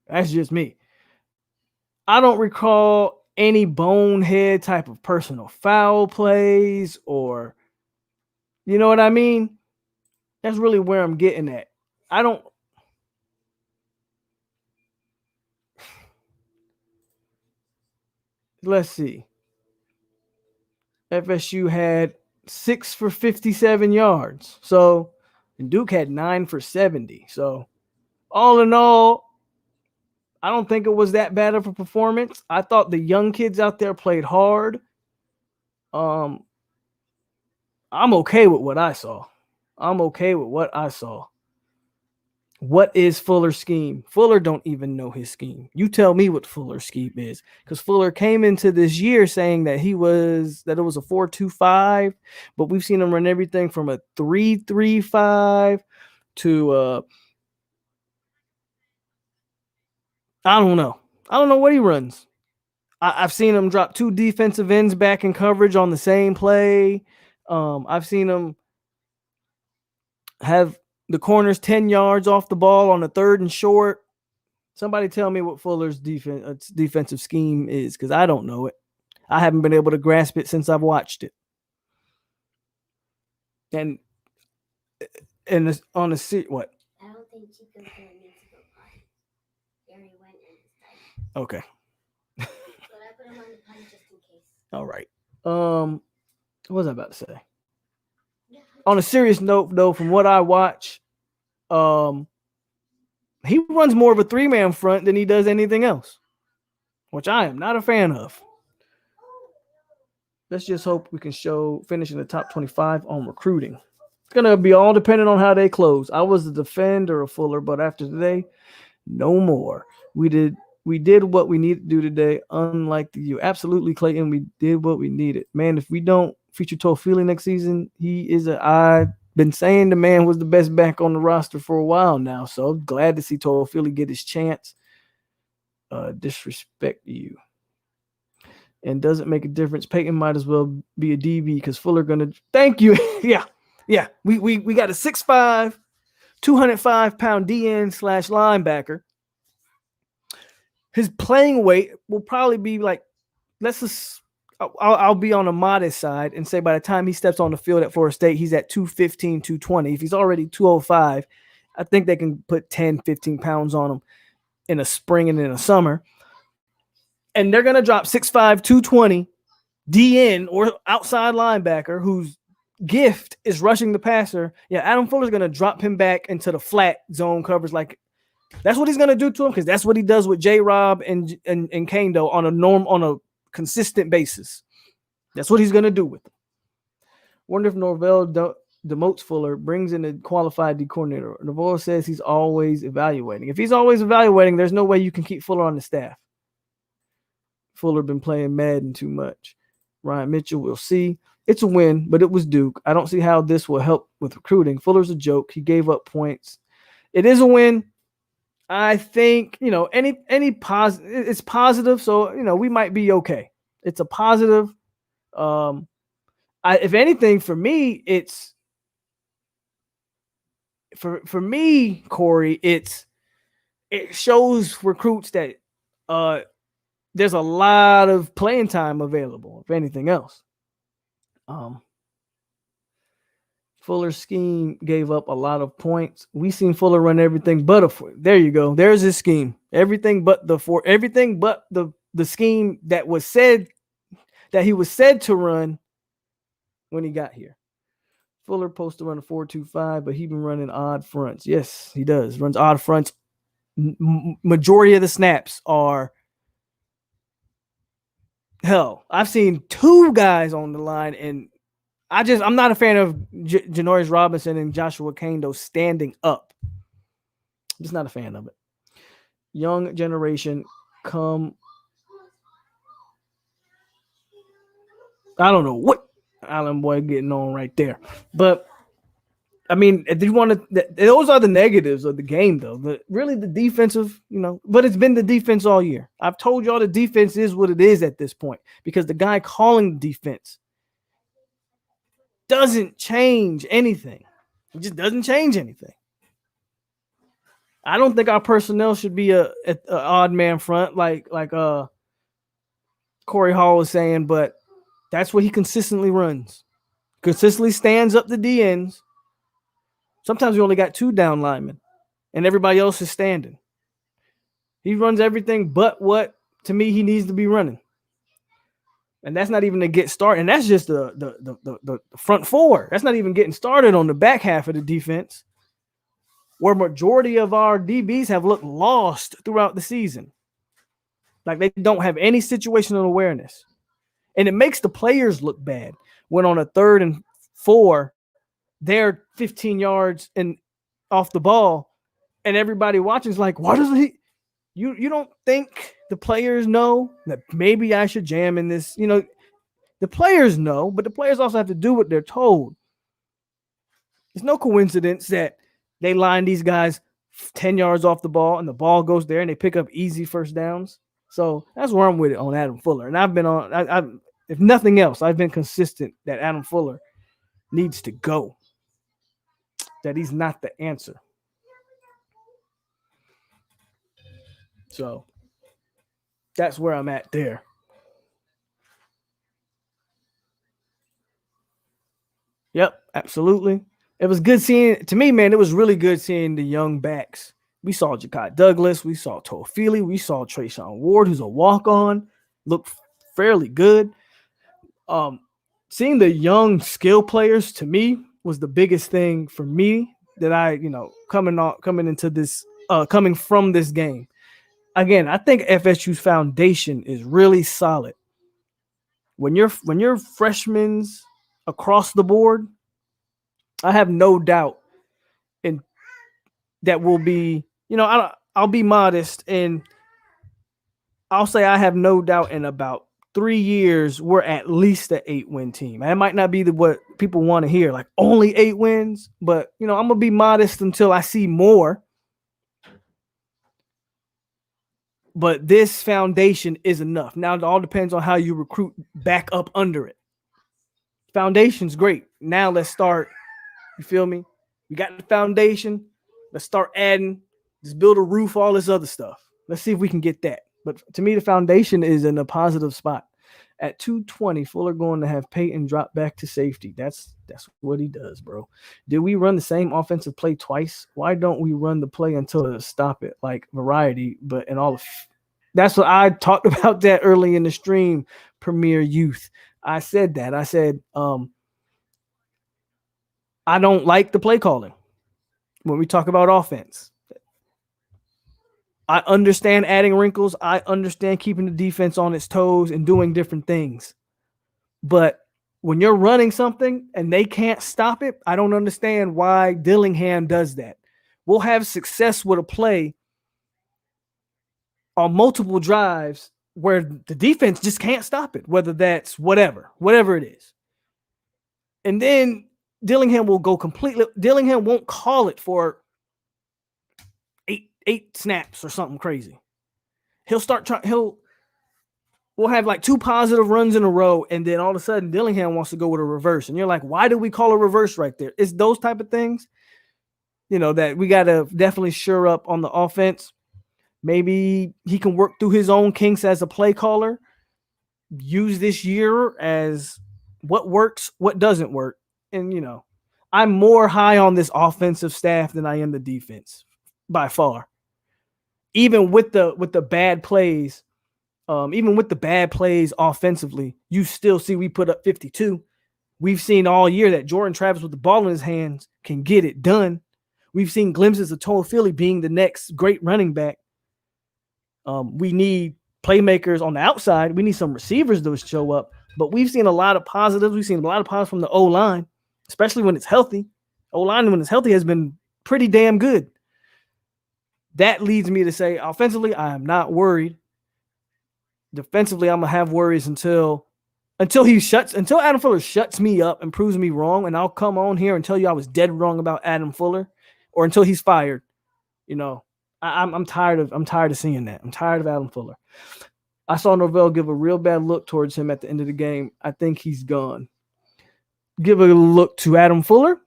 That's just me. I don't recall any bonehead type of personal foul plays or, you know what I mean? That's really where I'm getting at. I don't. Let's see. FSU had 6 for 57 yards. So, and Duke had 9 for 70. So, all in all, I don't think it was that bad of a performance. I thought the young kids out there played hard. I'm okay with what I saw. What is Fuller's scheme? Fuller don't even know his scheme. You tell me what Fuller's scheme is, because Fuller came into this year saying that it was a 4-2-5, but we've seen him run everything from a 3-3-5 to I don't know what he runs. I've seen him drop 2 defensive ends back in coverage on the same play. I've seen him have the corners 10 yards off the ball on a 3rd and short. Somebody tell me what Fuller's defensive scheme is, because I don't know it. I haven't been able to grasp it since I've watched it. And on the what? I don't think Chico's going to need to go potty. He already went in. Okay. But I put him on the potty just in case. All right. What was I about to say? On a serious note, though, from what I watch, he runs more of a 3-man front than he does anything else, which I am not a fan of. Let's just hope we can finish in the top 25 on recruiting. It's going to be all dependent on how they close. I was a defender of Fuller, but after today, no more. We did what we needed to do today, unlike the U. Absolutely, Clayton, we did what we needed. Man, if we don't feature Toafili next season, I've been saying the man was the best back on the roster for a while now, so I'm glad to see Toafili get his chance. Disrespect you. And doesn't make a difference. Peyton might as well be a DB because Fuller gonna – thank you. Yeah. We got a 6'5", 205-pound DN/linebacker. His playing weight will probably be like, I'll be on a modest side and say by the time he steps on the field at Florida State, he's at 215, 220. If he's already 205, I think they can put 10, 15 pounds on him in a spring and in a summer. And they're going to drop 6'5", 220 DN or outside linebacker whose gift is rushing the passer. Yeah, Adam Fuller's going to drop him back into the flat zone covers like that's what he's going to do to him, because that's what he does with J-Rob and Kando on a consistent basis. That's what he's going to do with them. Wonder if Norvell demotes Fuller, brings in a qualified D coordinator. Norvell says he's always evaluating. If he's always evaluating, there's no way you can keep Fuller on the staff. Fuller been playing Madden too much. Ryan Mitchell, we'll see. It's a win, but it was Duke. I don't see how this will help with recruiting. Fuller's a joke. He gave up points. It is a win. I think, any positive, it's positive. So, we might be okay. It's a positive. If anything, for me, it's for me, Corey, it shows recruits that there's a lot of playing time available, if anything else. Fuller's scheme gave up a lot of points. We seen Fuller run everything but there you go. There's his scheme. Everything but the scheme that he was said to run when he got here. Fuller supposed to run a 4-2-5, but he been running odd fronts. Yes, he does. Runs odd fronts. Majority of the snaps are hell. I've seen two guys on the line, and I'm not a fan of Janoris Robinson and Joshua Kando standing up. I'm just not a fan of it. Young generation come. I don't know what Allen Boy getting on right there, but I mean, if you want to, those are the negatives of the game, though. Really, the defensive, but it's been the defense all year. I've told y'all the defense is what it is at this point because the guy calling the defense doesn't change anything. It just doesn't change anything. I don't think our personnel should be a odd man front like Corey Hall was saying, but that's what he consistently runs. Consistently stands up the DNs. Sometimes we only got 2 down linemen, and everybody else is standing. He runs everything but what, to me, he needs to be running. And that's not even to get started. And that's just the front 4. That's not even getting started on the back half of the defense, where majority of our DBs have looked lost throughout the season. Like they don't have any situational awareness. And it makes the players look bad when on a 3rd and 4, they're 15 yards and off the ball, and everybody watching is like, why doesn't he? You don't think the players know that maybe I should jam in this? The players know, but the players also have to do what they're told. It's no coincidence that they line these guys 10 yards off the ball and the ball goes there and they pick up easy first downs. So that's where I'm with it on Adam Fuller. And I've been on, if nothing else, I've been consistent that Adam Fuller needs to go. That he's not the answer. So that's where I'm at there. Yep, absolutely. It was good seeing, to me, man, it was really good seeing the young backs. We saw Ja'Kai Douglas. We saw Toafili. We saw Trayshawn Ward, who's a walk-on. Looked fairly good. Seeing the young skill players, to me, was the biggest thing for me that I, coming from this game. Again, I think FSU's foundation is really solid. When you're freshmen across the board, I have no doubt in that will be, I'll be modest and I'll say I have no doubt in about 3 years we're at least an 8-win team. And it might not be what people want to hear, like only 8 wins, but I'm gonna be modest until I see more. But this foundation is enough. Now it all depends on how you recruit back up under it. Foundation's great. Now let's start. You feel me? We got the foundation. Let's start adding. Just build a roof, all this other stuff. Let's see if we can get that. But to me, the foundation is in a positive spot. At 220, Fuller going to have Peyton drop back to safety. That's what he does, bro. Did we run the same offensive play twice? Why don't we run the play until it stop it, like variety? But in all of that's what I talked about that early in the stream, Premier Youth. I said that. I said I don't like the play calling when we talk about offense. I understand adding wrinkles. I understand keeping the defense on its toes and doing different things. But when you're running something and they can't stop it, I don't understand why Dillingham does that. We'll have success with a play on multiple drives where the defense just can't stop it, whether that's whatever it is. And then Dillingham will go completely. Dillingham won't call it for eight snaps or something crazy. He'll start trying. We'll have like 2 positive runs in a row, and then all of a sudden Dillingham wants to go with a reverse, and you're like, why do we call a reverse right there? It's those type of things, that we got to definitely shore up on the offense. Maybe he can work through his own kinks as a play caller. Use this year as what works, what doesn't work. And, I'm more high on this offensive staff than I am the defense by far. Even with the bad plays, offensively, you still see we put up 52. We've seen all year that Jordan Travis with the ball in his hands can get it done. We've seen glimpses of Philly being the next great running back. We need playmakers on the outside. We need some receivers to show up. But we've seen a lot of positives. We've seen a lot of positives from the O-line, especially when it's healthy. O-line, when it's healthy, has been pretty damn good. That leads me to say, offensively, I am not worried. Defensively, I'm going to have worries until Adam Fuller shuts me up and proves me wrong, and I'll come on here and tell you I was dead wrong about Adam Fuller, or until he's fired. I'm tired of seeing that. I'm tired of Adam Fuller. I saw Norvell give a real bad look towards him at the end of the game. I think he's gone. Give a look to Adam Fuller.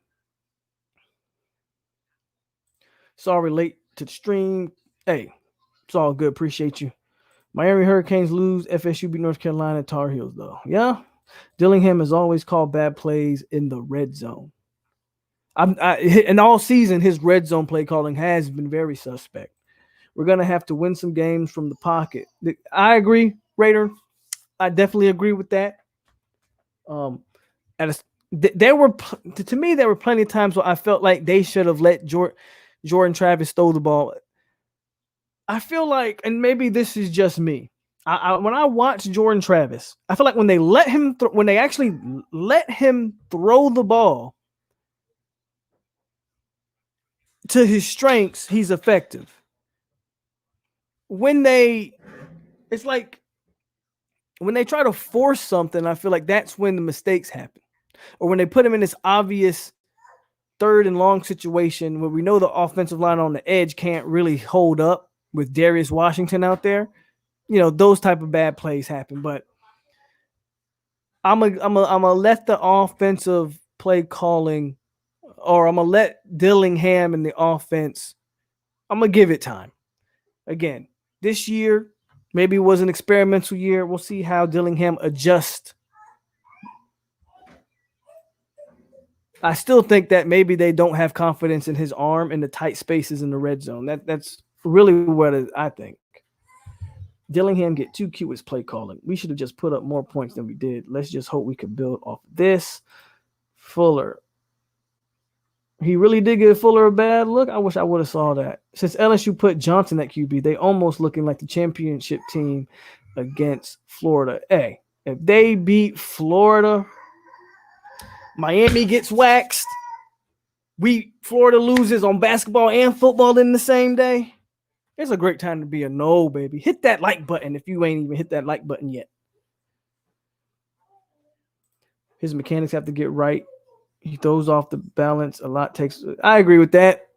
Sorry, late to the stream. Hey, it's all good. Appreciate you. Miami Hurricanes lose. FSU beat North Carolina Tar Heels, though. Yeah. Dillingham has always called bad plays in the red zone. And all season, his red zone play calling has been very suspect. We're going to have to win some games from the pocket. I agree, Raider. I definitely agree with that. There were plenty of times where I felt like they should have let Jordan Travis throw the ball. I feel like, and maybe this is just me, when I watch Jordan Travis, I feel like when they actually let him throw the ball to his strengths, he's effective. It's like when they try to force something, I feel like that's when the mistakes happen. Or when they put him in this obvious 3rd and long situation where we know the offensive line on the edge can't really hold up with Darius Washington out there, those type of bad plays happen. But I'm gonna let the offensive play calling, or I'm gonna let Dillingham and the offense, I'm gonna give it time. Again, this year maybe it was an experimental year. We'll see how Dillingham adjusts. I still think that maybe they don't have confidence in his arm in the tight spaces in the red zone. That's really what I think. Dillingham get too cute with play calling. We should have just put up more points than we did. Let's just hope we can build off this. Fuller. He really did give Fuller a bad look. I wish I would have saw that. Since LSU put Johnson at QB, they almost looking like the championship team against Florida. Hey, if they beat Florida, Miami gets waxed. Florida loses on basketball and football in the same day. It's a great time to be a no, baby. Hit that like button if you ain't even hit that like button yet. His mechanics have to get right. He throws off the balance. A lot takes. I agree with that.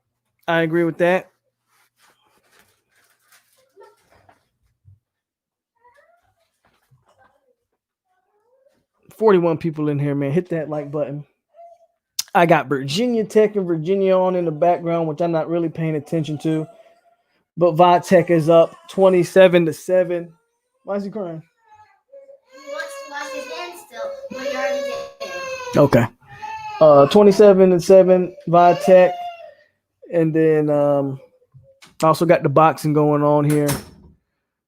41 people in here, man. Hit that like button. I got Virginia Tech and Virginia on in the background, which I'm not really paying attention to. But Tech is up 27-7. Why is he crying? He wants to watch his end still, but he already did. Okay. 27-7, Tech. And then also got the boxing going on here.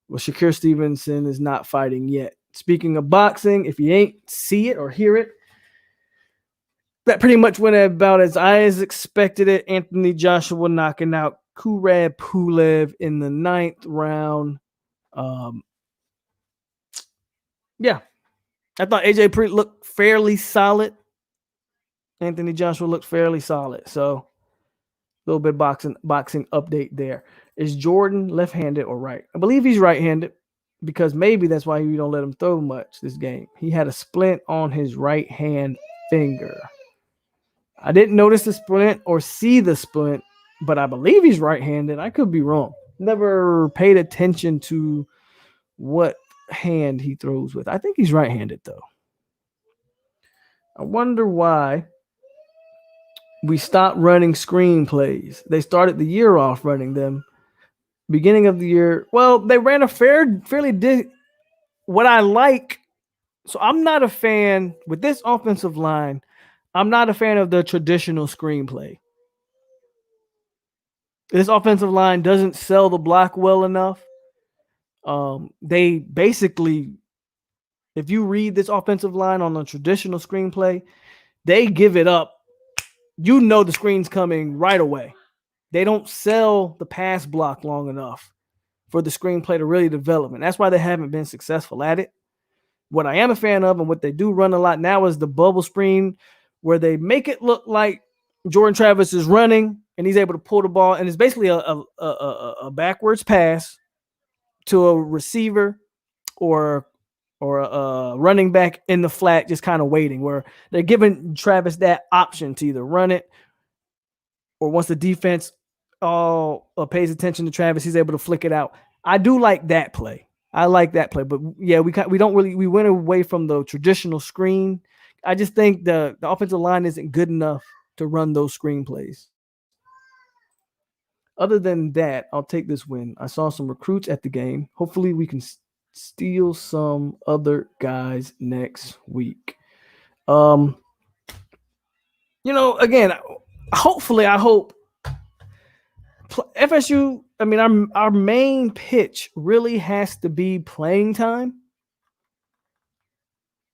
Well, Shakir Stevenson is not fighting yet. Speaking of boxing, if you ain't see it or hear it, that pretty much went about as I expected it. Anthony Joshua knocking out Kurad PULEV in the 9th round. Yeah. I thought AJ Pre looked fairly solid. Anthony Joshua looked fairly solid. So a little bit boxing update there. Is Jordan left-handed or right? I believe he's right-handed. because maybe that's why you don't let him throw much this game. He had a splint on his right hand finger. I didn't notice the splint or see the splint, but I believe he's right-handed. I could be wrong. Never paid attention to what hand he throws with. I think he's right-handed though. I wonder why we stopped running screenplays. They started the year off running them. Beginning of the year, well, they ran a fairly what I like. So I'm not a fan with this offensive line. I'm not a fan of the traditional screenplay. This offensive line doesn't sell the block well enough. They basically, if you read this offensive line on a traditional screenplay, they give it up. You know the screen's coming right away. They don't sell the pass block long enough for the screenplay to really develop. And that's why they haven't been successful at it. What I am a fan of and what they do run a lot now is the bubble screen, where they make it look like Jordan Travis is running and he's able to pull the ball. And it's basically a backwards pass to a receiver or a running back in the flat, just kind of waiting, where they're giving Travis that option to either run it, or once the defense pays attention to Travis, he's able to flick it out. I do like that play. I like that play, but yeah, we went away from the traditional screen. I just think the offensive line isn't good enough to run those screen plays. Other than that, I'll take this win. I saw some recruits at the game. Hopefully we can steal some other guys next week. Again, hopefully, I hope FSU, I mean, our main pitch really has to be playing time.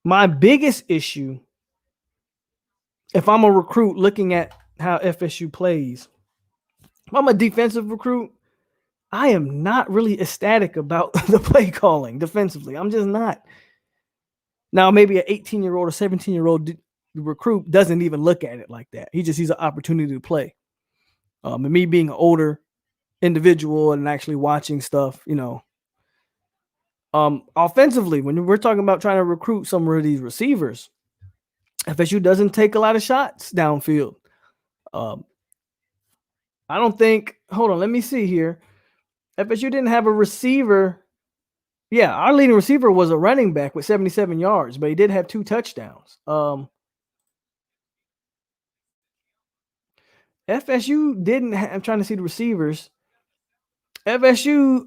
My biggest issue, if I'm a recruit looking at how FSU plays, if I'm a defensive recruit, I am not really ecstatic about the play calling defensively. I'm just not. Now, maybe an 18-year-old or 17-year-old recruit doesn't even look at it like that. He just sees an opportunity to play. And me being an older individual and actually watching stuff, offensively, when we're talking about trying to recruit some of these receivers, FSU doesn't take a lot of shots downfield. I don't think, hold on, let me see here. FSU didn't have a receiver. Yeah, our leading receiver was a running back with 77 yards, but he did have 2 touchdowns. FSU didn't have, I'm trying to see the receivers. FSU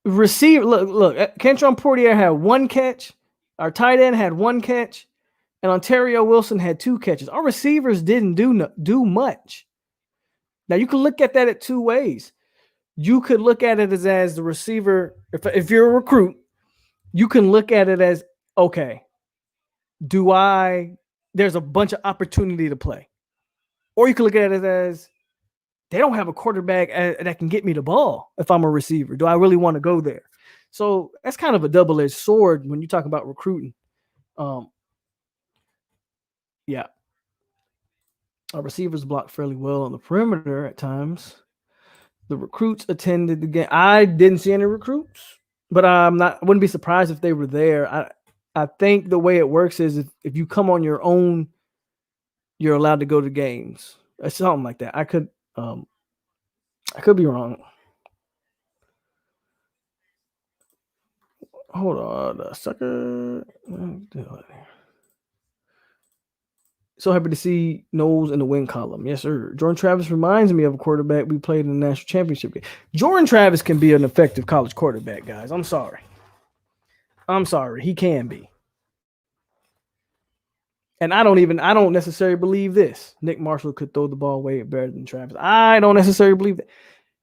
receiver, look, Kentron Portier had 1 catch. Our tight end had 1 catch. And Ontario Wilson had 2 catches. Our receivers didn't do much. Now, you can look at that 2 ways. You could look at it as the receiver, if you're a recruit, you can look at it as, okay, there's a bunch of opportunity to play. Or you can look at it as, they don't have a quarterback that can get me the ball if I'm a receiver. Do I really want to go there? So that's kind of a double-edged sword when you talk about recruiting. Yeah. Our receivers blocked fairly well on the perimeter at times. The recruits attended the game. I didn't see any recruits, but I wouldn't be surprised if they were there. I think the way it works is if you come on your own, you're allowed to go to games. It's something like that. I could be wrong. Hold on a second. So happy to see Knowles in the win column. Yes, sir. Jordan Travis reminds me of a quarterback we played in the national championship game. Jordan Travis can be an effective college quarterback, guys. I'm sorry. He can be. And I don't necessarily believe this. Nick Marshall could throw the ball way better than Travis. I don't necessarily believe that.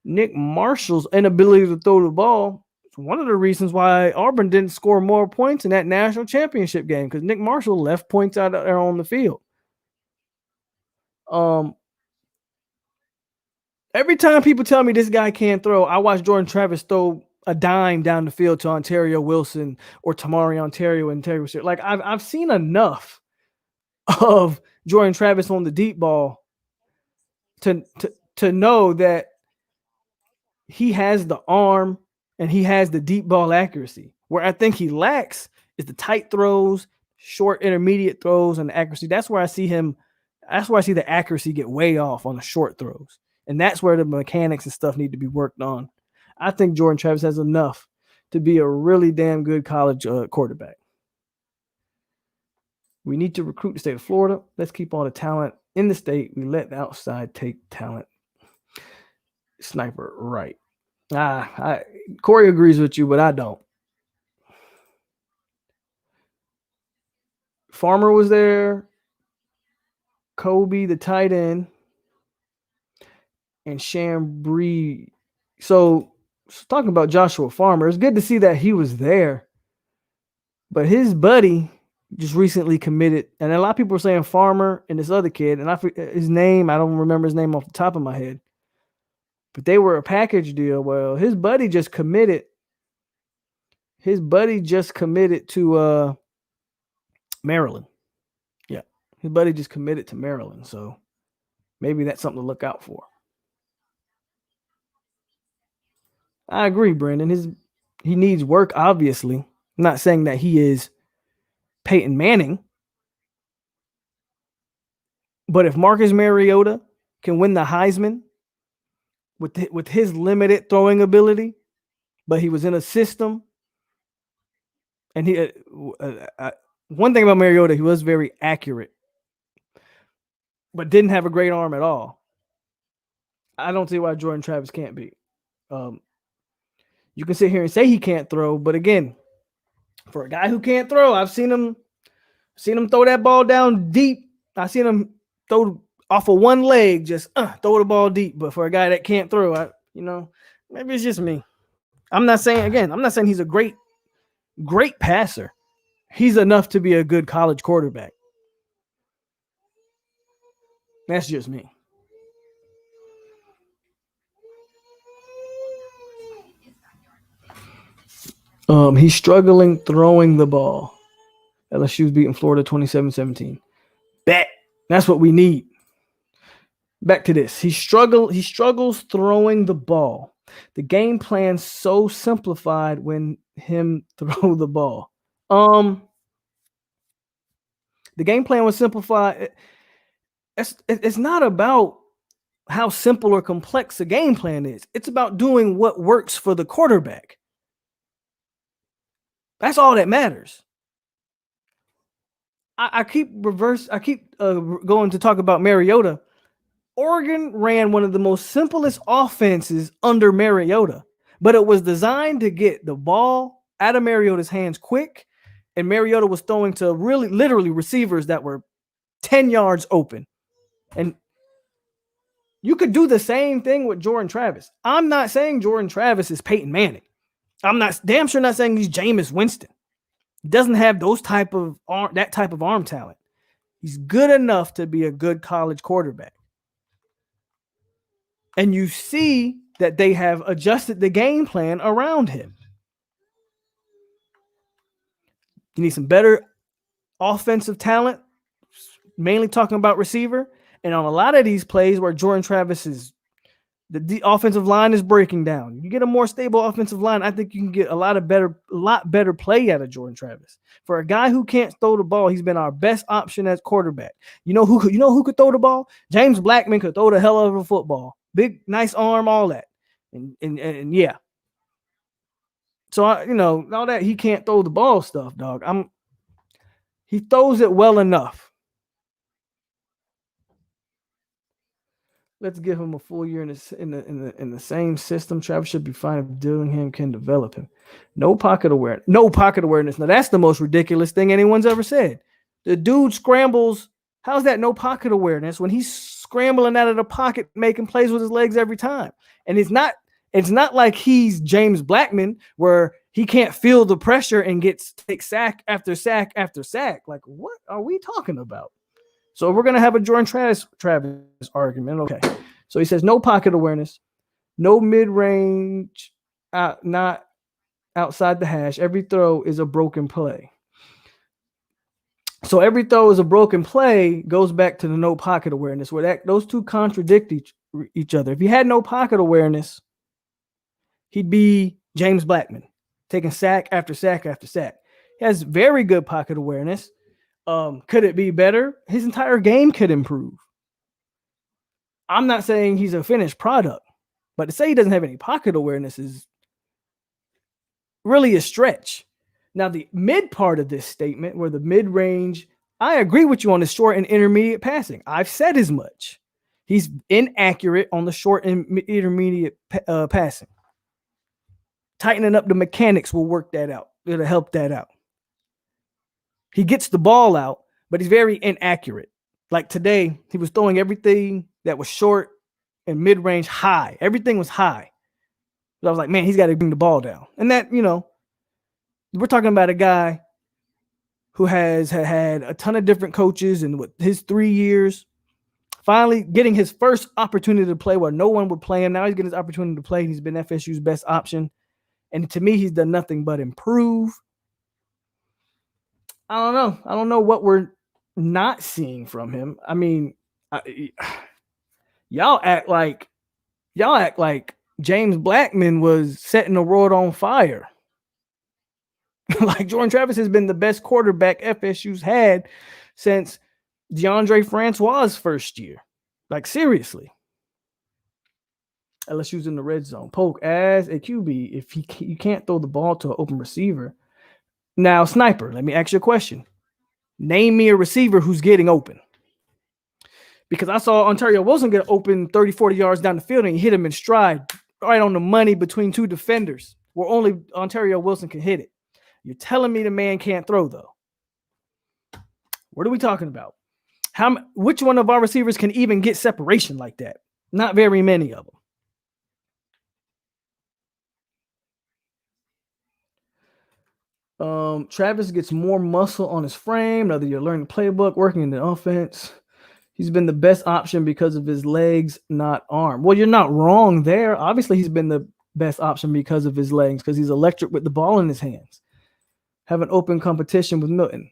Nick Marshall's inability to throw the ball is one of the reasons why Auburn didn't score more points in that national championship game, because Nick Marshall left points out there on the field. Every time people tell me this guy can't throw, I watch Jordan Travis throw a dime down the field to Ontario Wilson or Tamari Ontario and Terry. Like I've seen enough of Jordan Travis on the deep ball to know that he has the arm and he has the deep ball accuracy. Where I think he lacks is the tight throws, short intermediate throws, and the accuracy. That's where I see him. That's where I see the accuracy get way off on the short throws. And that's where the mechanics and stuff need to be worked on. I think Jordan Travis has enough to be a really damn good college quarterback. We need to recruit the state of Florida. Let's keep all the talent in the state. We let the outside take talent. Sniper, right. Corey agrees with you, but I don't. Farmer was there. Kobe, the tight end, and Chambry. So talking about Joshua Farmer, it's good to see that he was there. But his buddy just recently committed, and a lot of people were saying Farmer and this other kid, and his name, I don't remember his name off the top of my head. But they were a package deal. Well, his buddy just committed. His buddy just committed to Maryland. Yeah, his buddy just committed to Maryland. So maybe that's something to look out for. I agree, Brandon. He needs work, obviously. I'm not saying that he is Peyton Manning. But if Marcus Mariota can win the Heisman with his limited throwing ability, but he was in a system, and he one thing about Mariota, he was very accurate, but didn't have a great arm at all. I don't see why Jordan Travis can't be. You can sit here and say he can't throw, but again, for a guy who can't throw, I've seen him throw that ball down deep. I've seen him throw off of one leg, just throw the ball deep. But for a guy that can't throw, maybe it's just me. I'm not saying he's a great passer. He's enough to be a good college quarterback. That's just me. He's struggling throwing the ball. LSU's beating Florida 27-17. Bet. That's what we need. Back to this. He struggles throwing the ball. The game plan's so simplified when him throw the ball. The game plan was simplified. It's not about how simple or complex the game plan is. It's about doing what works for the quarterback. That's all that matters. I keep going to talk about Mariota. Oregon ran one of the most simplest offenses under Mariota, but it was designed to get the ball out of Mariota's hands quick, and Mariota was throwing to literally receivers that were 10 yards open. And you could do the same thing with Jordan Travis. I'm not saying Jordan Travis is Peyton Manning. I'm not damn sure not saying he's Jameis Winston. He doesn't have that type of arm talent. He's good enough to be a good college quarterback. And you see that they have adjusted the game plan around him. You need some better offensive talent, mainly talking about receiver. And on a lot of these plays where Jordan Travis is, the offensive line is breaking down. You get a more stable offensive line, I think you can get a lot better play out of Jordan Travis. For a guy who can't throw the ball, he's been our best option as quarterback. You know who could throw the ball? James Blackman could throw the hell out of a football. Big, nice arm, all that. And yeah. So all that he can't throw the ball stuff, dog. He throws it well enough. Let's give him a full year in the same system. Travis should be fine if Dillingham can develop him. No pocket awareness. Now that's the most ridiculous thing anyone's ever said. The dude scrambles. How's that no pocket awareness when he's scrambling out of the pocket, making plays with his legs every time? And it's not like he's James Blackman where he can't feel the pressure and takes sack after sack after sack. Like, what are we talking about? So we're going to have a Jordan Travis argument. Okay. So he says no pocket awareness, no mid-range, not outside the hash. Every throw is a broken play. So every throw is a broken play goes back to the no pocket awareness where those two contradict each other. If he had no pocket awareness, he'd be James Blackman, taking sack after sack after sack. He has very good pocket awareness. Could it be better? His entire game could improve. I'm not saying he's a finished product, but to say he doesn't have any pocket awareness is really a stretch. Now, the mid part of this statement, where the mid-range, I agree with you on the short and intermediate passing. I've said as much. He's inaccurate on the short and intermediate passing. Tightening up the mechanics will work that out. It'll help that out. He gets the ball out, but he's very inaccurate. Like today, he was throwing everything that was short and mid-range high. Everything was high. So I was like, man, he's got to bring the ball down. And that, we're talking about a guy who has had a ton of different coaches, and with his 3 years, finally getting his first opportunity to play where no one would play him. Now he's getting his opportunity to play. He's been FSU's best option. And to me, he's done nothing but improve. I don't know. I don't know what we're not seeing from him. I mean, y'all act like James Blackman was setting the world on fire. Like Jordan Travis has been the best quarterback FSU's had since DeAndre Francois' first year. Like seriously. LSU's in the red zone. POLK as a QB, if you can't throw the ball to an open receiver. Now, Sniper, let me ask you a question. Name me a receiver who's getting open. Because I saw Ontario Wilson get open 30, 40 yards down the field and he hit him in stride, right on the money between two defenders, where only Ontario Wilson can hit it. You're telling me the man can't throw, though. What are we talking about? Which one of our receivers can even get separation like that? Not very many of them. Travis gets more muscle on his frame. Whether you're learning the playbook, working in the offense, he's been the best option because of his legs, not arm. Well, you're not wrong there. Obviously, he's been the best option because of his legs, because he's electric with the ball in his hands. Have an open competition with Milton.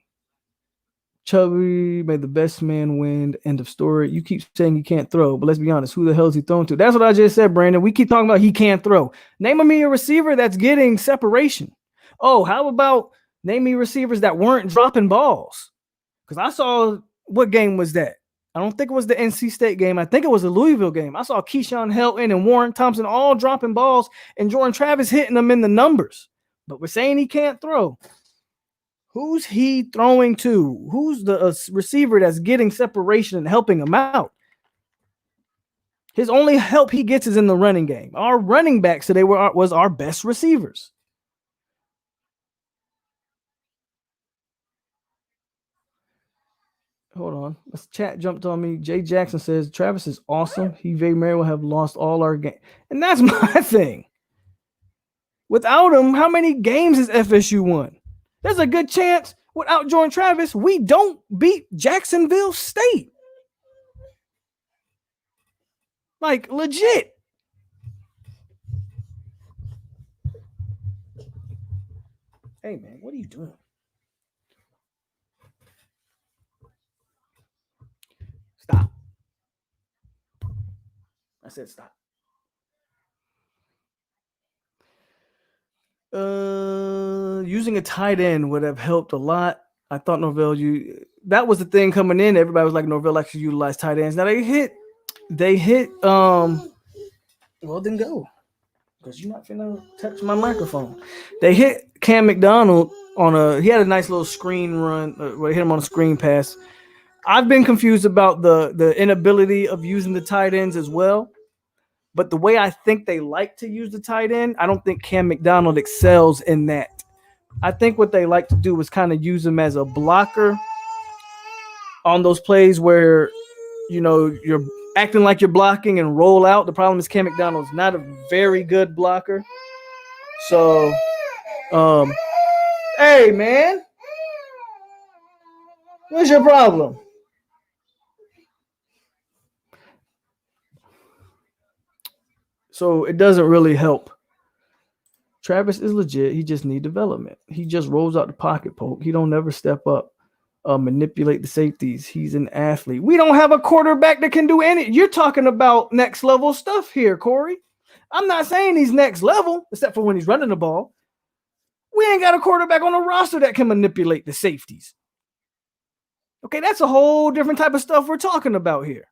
Chubby made the best man win. End of story. You keep saying he can't throw, but let's be honest. Who the hell is he throwing to? That's what I just said, Brandon. We keep talking about he can't throw. Name me a receiver that's getting separation. Oh, how about name me receivers that weren't dropping balls? Because I saw, what game was that? I don't think it was the NC State game. I think it was the Louisville game. I saw Keyshawn Helton and Warren Thompson all dropping balls and Jordan Travis hitting them in the numbers. But we're saying he can't throw. Who's he throwing to? Who's the receiver that's getting separation and helping him out? His only help he gets is in the running game. Our running backs today was our best receivers. Hold on. This chat jumped on me. Jay Jackson says, Travis is awesome. He very may well have lost all our games. And that's my thing. Without him, how many games has FSU won? There's a good chance without Jordan Travis, we don't beat Jacksonville State. Like, legit. Hey, man, what are you doing? Stop. I said stop. Using a tight end would have helped a lot. I thought Norvell, that was the thing coming in. Everybody was like, Norvell actually utilized tight ends. Now they hit, well, then go. Because you're not finna touch my microphone. They hit Cam McDonald he had a nice little screen run, where hit him on a screen pass. I've been confused about the inability of using the tight ends as well. But the way I think they like to use the tight end, I don't think Cam McDonald excels in that. I think what they like to do is kind of use him as a blocker on those plays where, you're acting like you're blocking and roll out. The problem is Cam McDonald's not a very good blocker. So, hey, man. What's your problem? So it doesn't really help. Travis is legit. He just need development. He just rolls out the pocket, POLK. He don't never step up, manipulate the safeties. He's an athlete. We don't have a quarterback that can do any. You're talking about next level stuff here, Corey. I'm not saying he's next level, except for when he's running the ball. We ain't got a quarterback on the roster that can manipulate the safeties. Okay, that's a whole different type of stuff we're talking about here.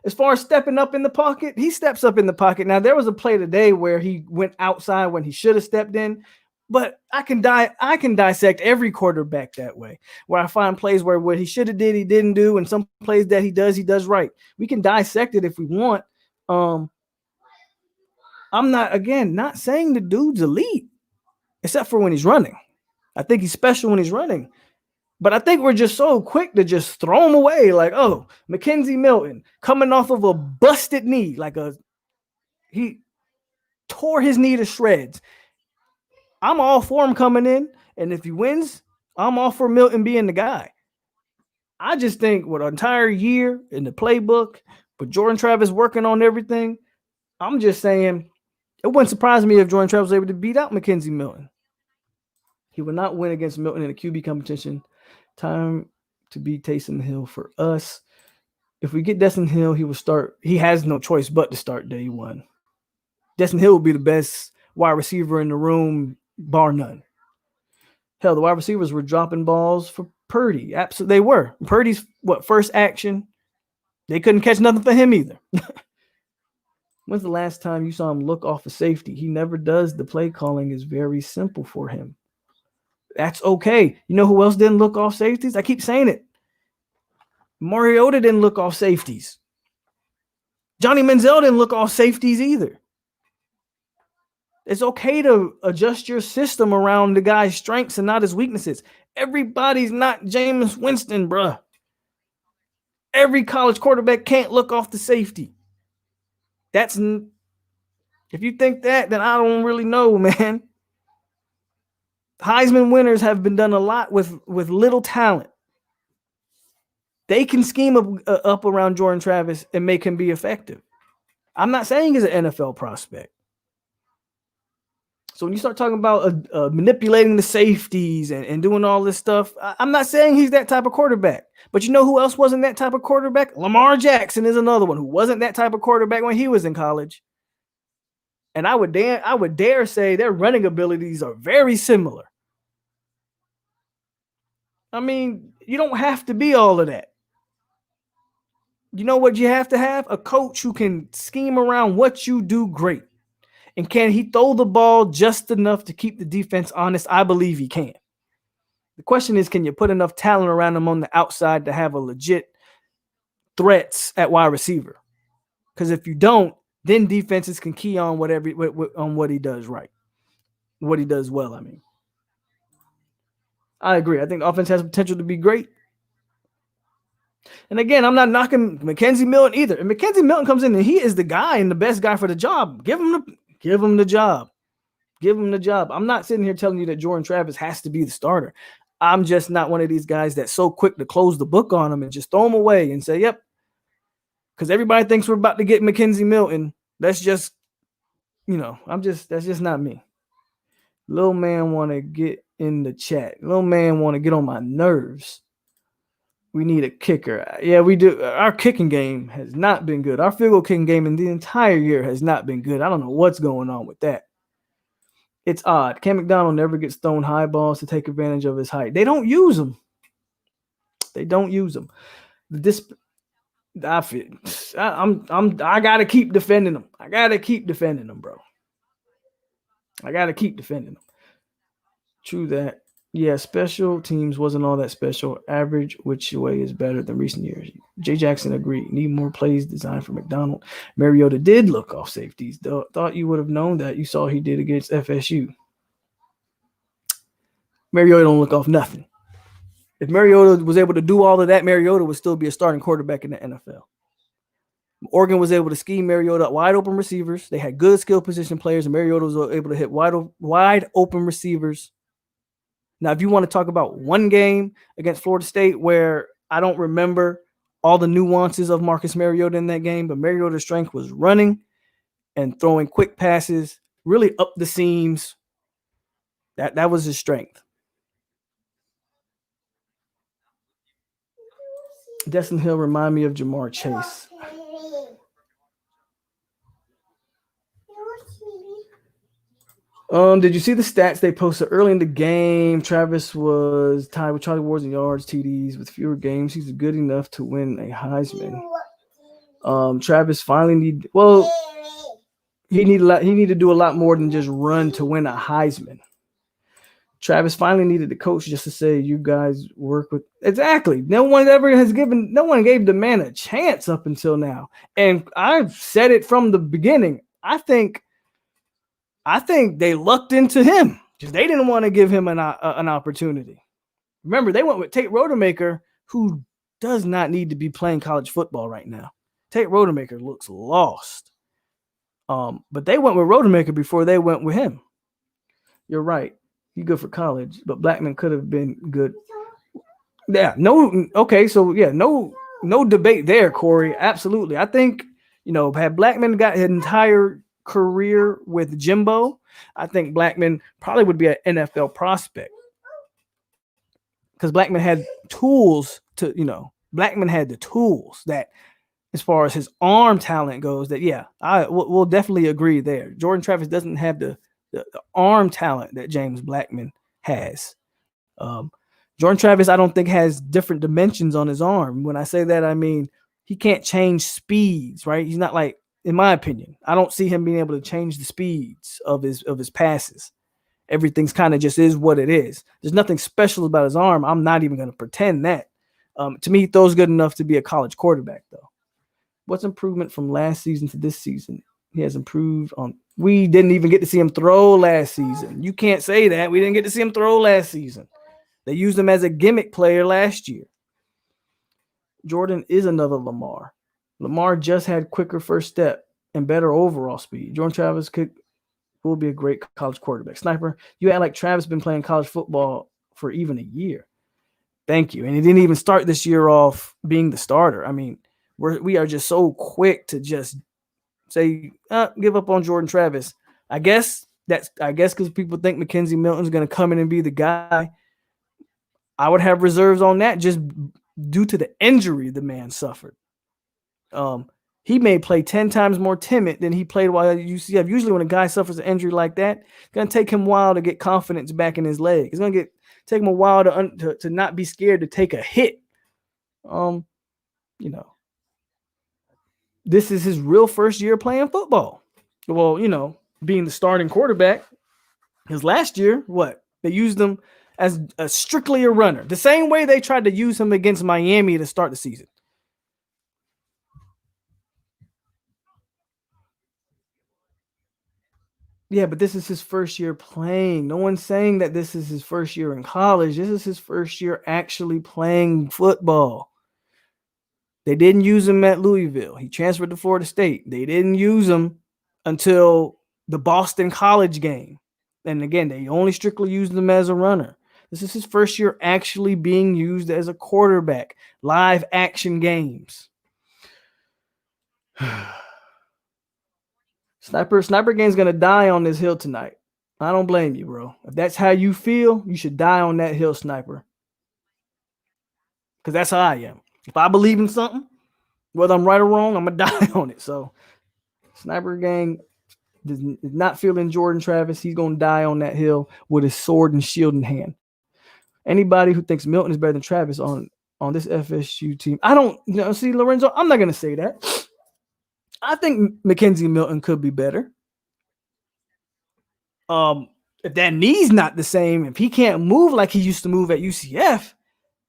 As far as stepping up in the pocket, he steps up in the pocket. Now, there was a play today where he went outside when he should have stepped in, but I can dissect every quarterback that way, where I find plays where what he should have did, he didn't do, and some plays that he does right. We can dissect it if we want. I'm not saying the dude's elite, except for when he's running. I think he's special when he's running. But I think we're just so quick to just throw him away. Like, oh, Mackenzie Milton coming off of a busted knee. He tore his knee to shreds. I'm all for him coming in. And if he wins, I'm all for Milton being the guy. I just think with an entire year in the playbook, with Jordan Travis working on everything, I'm just saying it wouldn't surprise me if Jordan Travis was able to beat out Mackenzie Milton. He would not win against Milton in a QB competition. Time to beat Taysom Hill for us. If we get Destin Hill, he will start. He has no choice but to start day one. Destin Hill will be the best wide receiver in the room, bar none. Hell, the wide receivers were dropping balls for Purdy. Absolutely, they were. Purdy's first action. They couldn't catch nothing for him either. When's the last time you saw him look off a safety? He never does. The play calling is very simple for him. That's okay. You know who else didn't look off safeties? I keep saying it. Mariota didn't look off safeties. Johnny Manziel didn't look off safeties either. It's okay to adjust your system around the guy's strengths and not his weaknesses. Everybody's not Jameis Winston, bruh. Every college quarterback can't look off the safety. If you think that, then I don't really know, man. Heisman winners have been done a lot with little talent. They can scheme up around Jordan Travis and make him be effective. I'm not saying he's an NFL prospect. So when you start talking about manipulating the safeties and doing all this stuff, I'm not saying he's that type of quarterback. But you know who else wasn't that type of quarterback? Lamar Jackson is another one who wasn't that type of quarterback when he was in college. And I would dare say their running abilities are very similar. I mean, you don't have to be all of that. You know what you have to have? A coach who can scheme around what you do great. And can he throw the ball just enough to keep the defense honest? I believe he can. The question is, can you put enough talent around him on the outside to have a legit threats at wide receiver? Because if you don't, then defenses can key on on what he does right. What he does well, I mean. I agree. I think the offense has potential to be great. And again, I'm not knocking Mackenzie Milton either. And Mackenzie Milton comes in and he is the guy and the best guy for the job. Give him the job. Give him the job. I'm not sitting here telling you that Jordan Travis has to be the starter. I'm just not one of these guys that's so quick to close the book on him and just throw him away and say, yep. Because everybody thinks we're about to get Mackenzie Milton. That's just, that's just not me. Little man want to get in the chat. Little man want to get on my nerves. We need a kicker. Yeah, we do. Our kicking game has not been good. Our field goal kicking game in the entire year has not been good. I don't know what's going on with that. It's odd. Cam McDonald never gets thrown high balls to take advantage of his height. They don't use him. I gotta keep defending him. I gotta keep defending him, bro. I gotta keep defending him. True that. Yeah, special teams wasn't all that special. Average which way is better than recent years. Jay Jackson agreed. Need more plays designed for McDonald. Mariota did look off safeties. Thought you would have known that. You saw he did against FSU. Mariota don't look off nothing. If Mariota was able to do all of that, Mariota would still be a starting quarterback in the NFL. Oregon was able to scheme Mariota wide open receivers. They had good skill position players, and Mariota was able to hit wide open receivers. Now, if you want to talk about one game against Florida State where I don't remember all the nuances of Marcus Mariota in that game, but Mariota's strength was running and throwing quick passes, really up the seams. That was his strength. Destin Hill remind me of Jamar Chase. Did you see the stats they posted early in the game? Travis was tied with Charlie Ward in yards, TDs with fewer games. He's good enough to win a Heisman. Travis finally he needed to do a lot more than just run to win a Heisman. Travis finally needed the coach just to say, you guys work with exactly. No one gave the man a chance up until now. And I've said it from the beginning. I think they lucked into him because they didn't want to give him an opportunity. Remember, they went with Tate Rodemaker, who does not need to be playing college football right now. Tate Rodemaker looks lost. But they went with Rodemaker before they went with him. You're right. He's good for college, but Blackman could have been good. Yeah, no debate there, Corey. Absolutely. I think, had Blackman got his entire career with Jimbo, I think Blackman probably would be an NFL prospect. Because Blackman had tools Blackman had the tools that, as far as his arm talent goes, we'll definitely agree there. Jordan Travis doesn't have the arm talent that James Blackman has. Jordan Travis, I don't think, has different dimensions on his arm. When I say that, I mean he can't change speeds, right? He's not like, in my opinion, I don't see him being able to change the speeds of his passes. Everything's kind of just is what it is. There's nothing special about his arm. I'm not even going to pretend that. To me, he throws good enough to be a college quarterback, though. What's improvement from last season to this season? He has improved on. We didn't even get to see him throw last season. You can't say that. We didn't get to see him throw last season. They used him as a gimmick player last year. Jordan is another Lamar. Lamar just had quicker first step and better overall speed. Jordan Travis will be a great college quarterback. Sniper, you act like Travis been playing college football for even a year. Thank you. And he didn't even start this year off being the starter. I mean, we are just so quick to just say, give up on Jordan Travis. I guess because people think Mackenzie Milton's going to come in and be the guy. I would have reserves on that just due to the injury the man suffered. He may play 10 times more timid than he played while at UCF. Usually when a guy suffers an injury like that, it's going to take him a while to get confidence back in his leg. It's going to take him a while to not be scared to take a hit. This is his real first year playing football. Well, being the starting quarterback. Because last year, they used him as strictly a runner. The same way they tried to use him against Miami to start the season. Yeah, but this is his first year playing. No one's saying that this is his first year in college. This is his first year actually playing football. They didn't use him at Louisville. He transferred to Florida State. They didn't use him until the Boston College game. And again, they only strictly used him as a runner. This is his first year actually being used as a quarterback. Live action games. Sniper Game's going to die on this hill tonight. I don't blame you, bro. If that's how you feel, you should die on that hill, Sniper. Because that's how I am. If I believe in something, whether I'm right or wrong, I'm going to die on it. So, Sniper Gang is not feeling Jordan Travis. He's going to die on that hill with his sword and shield in hand. Anybody who thinks Milton is better than Travis on this FSU team, I don't, see, Lorenzo, I'm not going to say that. I think Mackenzie Milton could be better. If that knee's not the same, if he can't move like he used to move at UCF,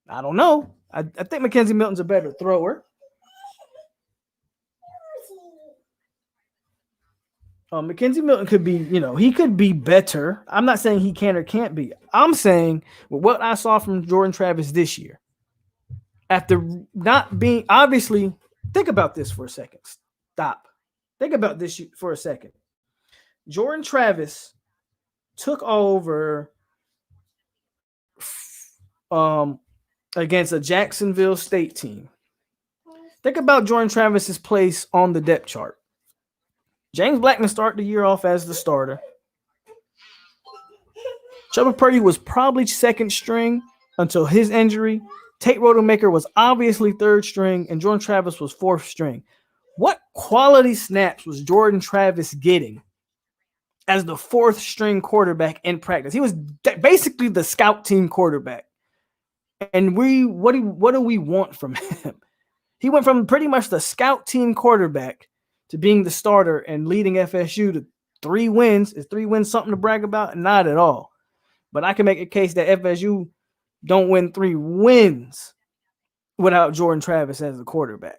I don't know. I think Mackenzie Milton's a better thrower. Mackenzie Milton could be, he could be better. I'm not saying he can or can't be. I'm saying what I saw from Jordan Travis this year, after not being, obviously, think about this for a second. Stop. Think about this for a second. Jordan Travis took over against a Jacksonville State team. Think about Jordan Travis's place on the depth chart. James Blackman started the year off as the starter. Chuba Purdy was probably second string until his injury. Tate Rodemaker was obviously third string, and Jordan Travis was fourth string. What quality snaps was Jordan Travis getting as the 4th string quarterback in practice. He was basically the scout team quarterback. And what do we want from him? He went from pretty much the scout team quarterback to being the starter and leading FSU to 3 wins. Is 3 wins something to brag about? Not at all. But I can make a case that FSU don't win 3 wins without Jordan Travis as the quarterback.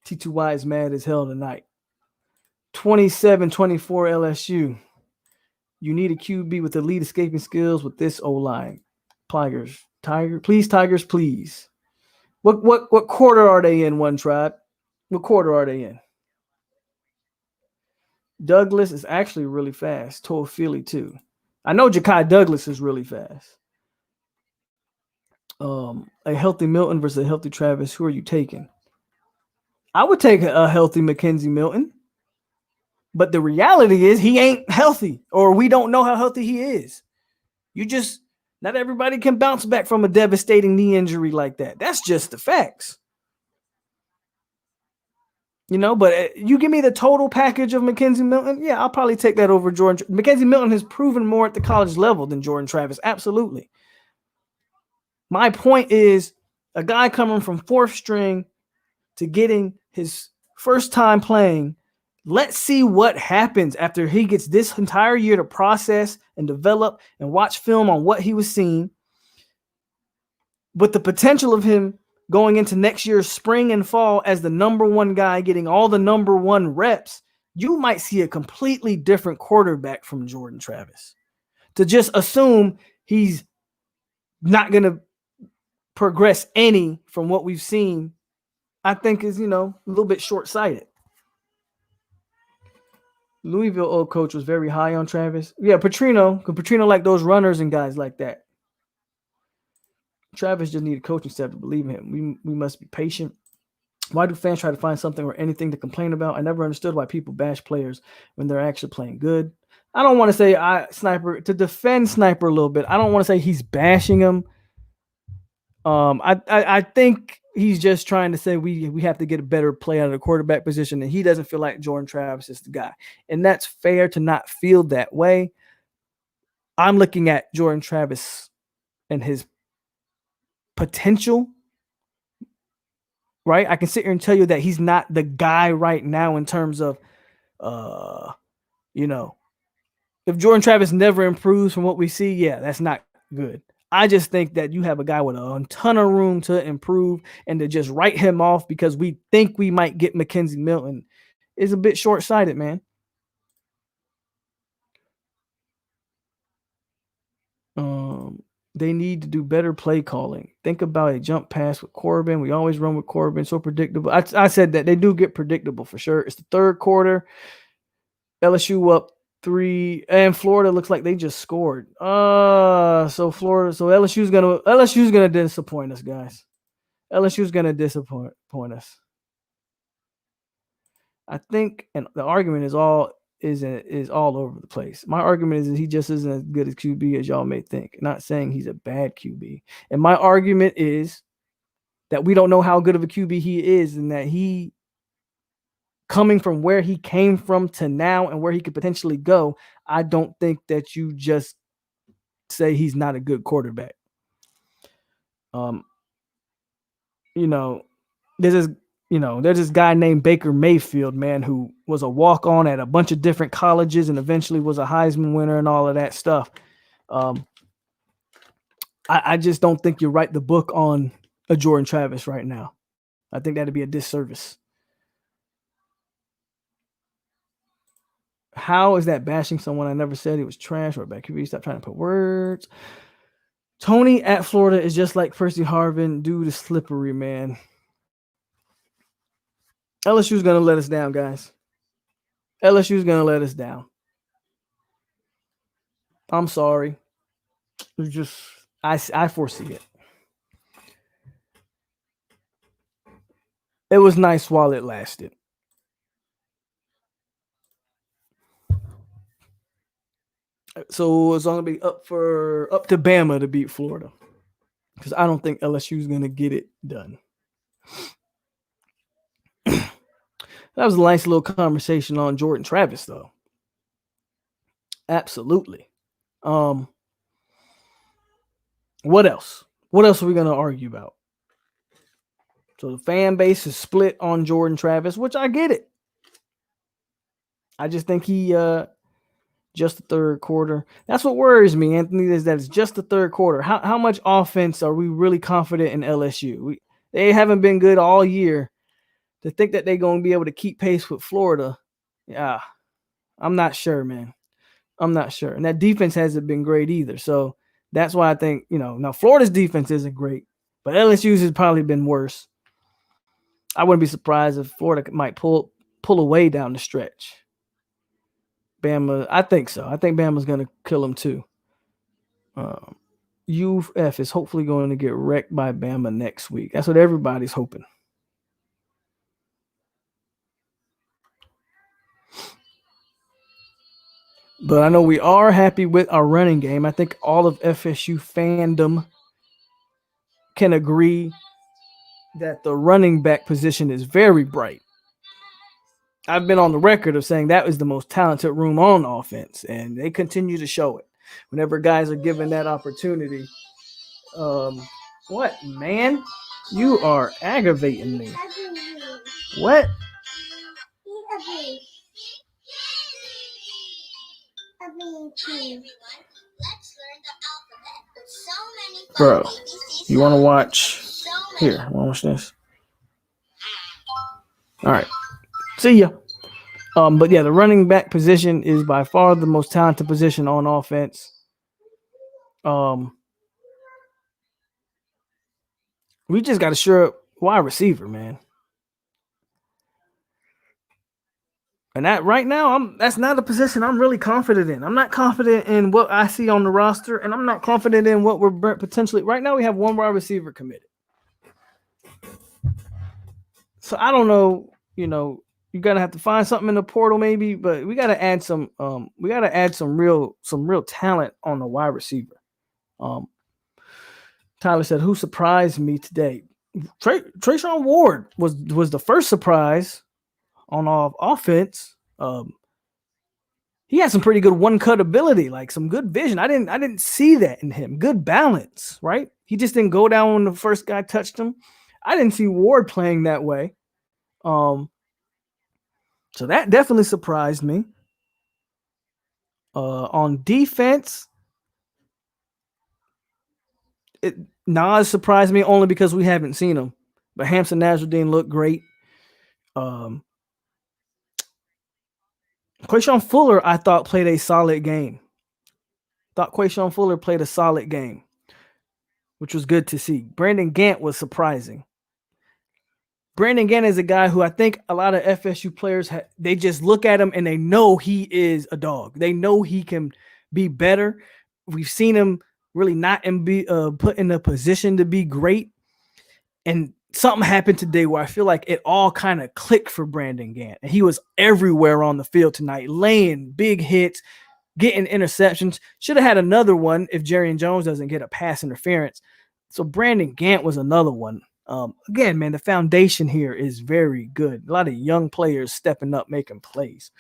T2Y is mad as hell tonight. 27-24 LSU. You need a QB with elite escaping skills with this O-line. Tigers, please. What quarter are they in, One Tribe? What quarter are they in? Douglas is actually really fast. Toafili too. I know Ja'Kai Douglas is really fast. A healthy Milton versus a healthy Travis. Who are you taking? I would take a healthy Mackenzie Milton. But the reality is he ain't healthy, or we don't know how healthy he is. Not everybody can bounce back from a devastating knee injury like that. That's just the facts. But you give me the total package of Mackenzie Milton, yeah, I'll probably take that over Jordan. Mackenzie Milton has proven more at the college level than Jordan Travis, absolutely. My point is, a guy coming from 4th string to getting his first time playing, let's see what happens after he gets this entire year to process and develop and watch film on what he was seeing. But the potential of him going into next year's spring and fall as the number 1 guy, getting all the number 1 reps, you might see a completely different quarterback from Jordan Travis. To just assume he's not going to progress any from what we've seen, I think is, a little bit short-sighted. Louisville old coach was very high on Travis. Yeah, Petrino, because Petrino like those runners and guys like that. Travis just need a coaching staff to believe in him. We must be patient. Why do fans try to find something or anything to complain about? I never understood why people bash players when they're actually playing good. I don't want to say to defend Sniper a little bit. I don't want to say he's bashing him. I think he's just trying to say we have to get a better play out of the quarterback position, and he doesn't feel like Jordan Travis is the guy. And that's fair to not feel that way. I'm looking at Jordan Travis and his potential, right? I can sit here and tell you that he's not the guy right now in terms of, if Jordan Travis never improves from what we see, yeah, that's not good. I just think that you have a guy with a ton of room to improve, and to just write him off because we think we might get Mackenzie Milton is a bit short-sighted, man. They need to do better play calling. Think about a jump pass with Corbin. We always run with Corbin. So predictable. I said that they do get predictable for sure. It's the 3rd quarter. LSU up 3, and Florida looks like they just scored. So LSU's gonna disappoint us, guys. LSU's gonna disappoint us. I think, and the argument is all over the place. My argument is that he just isn't as good as QB as y'all may think. Not saying he's a bad QB. And my argument is that we don't know how good of a QB he is, and that he, coming from where he came from to now and where he could potentially go, I don't think that you just say he's not a good quarterback. There's this guy named Baker Mayfield, man, who was a walk-on at a bunch of different colleges and eventually was a Heisman winner and all of that stuff. I just don't think you write the book on a Jordan Travis right now. I think that'd be a disservice. How is that bashing someone? I never said he was trash or a bad QB. Stop trying to put words. Tony at Florida is just like Percy Harvin. Dude is slippery, man. LSU's going to let us down, guys. LSU's going to let us down. I'm sorry. It's just, I foresee it. It was nice while it lasted. So it's going to be up to Bama to beat Florida, because I don't think LSU is going to get it done. That was a nice little conversation on Jordan Travis, though. Absolutely. What else? What else are we gonna argue about? So the fan base is split on Jordan Travis, which I get it. I just think he just the third quarter. That's what worries me, Anthony, is that it's just the third quarter. How much offense are we really confident in LSU? They haven't been good all year. To think that they're going to be able to keep pace with Florida, yeah, I'm not sure, man. I'm not sure. And that defense hasn't been great either. So that's why I think, now Florida's defense isn't great, but LSU's has probably been worse. I wouldn't be surprised if Florida might pull away down the stretch. Bama, I think so. I think Bama's going to kill them too. UF is hopefully going to get wrecked by Bama next week. That's what everybody's hoping. But I know we are happy with our running game. I think all of FSU fandom can agree that the running back position is very bright. I've been on the record of saying that was the most talented room on offense, and they continue to show it. Whenever guys are given that opportunity. What, man? You are aggravating me. What? Bro, you want to watch? Here, want to watch this? All right. See ya. But yeah, the running back position is by far the most talented position on offense. We just got to sure up wide receiver, man. And that right now, that's not a position I'm really confident in. I'm not confident in what I see on the roster, and I'm not confident in what we're potentially. Right now, we have one wide receiver committed. So I don't know. You're gonna have to find something in the portal, maybe, but we got to add some. We got to add some real talent on the wide receiver. Tyler said, "Who surprised me today?" Trayshawn Ward was the first surprise on offense. He had some pretty good one-cut ability, like some good vision. I didn't see that in him. Good balance, right? He just didn't go down when the first guy touched him. I didn't see Ward playing that way. So that definitely surprised me. On defense, Nas surprised me only because we haven't seen him. But Hampson Nasruddin looked great. Quayshawn Fuller, I thought, played a solid game. Quayshawn Fuller played a solid game, which was good to see. Brandon Gant was surprising. Brandon Gant is a guy who I think a lot of FSU players, they just look at him and they know he is a dog. They know he can be better. We've seen him really not be put in a position to be great. And something happened today where I feel like it all kind of clicked for Brandon Gant. And he was everywhere on the field tonight, laying big hits, getting interceptions. Should have had another one if Jerrion Jones doesn't get a pass interference. So Brandon Gant was another one. Again, man, the foundation here is very good. A lot of young players stepping up, making plays.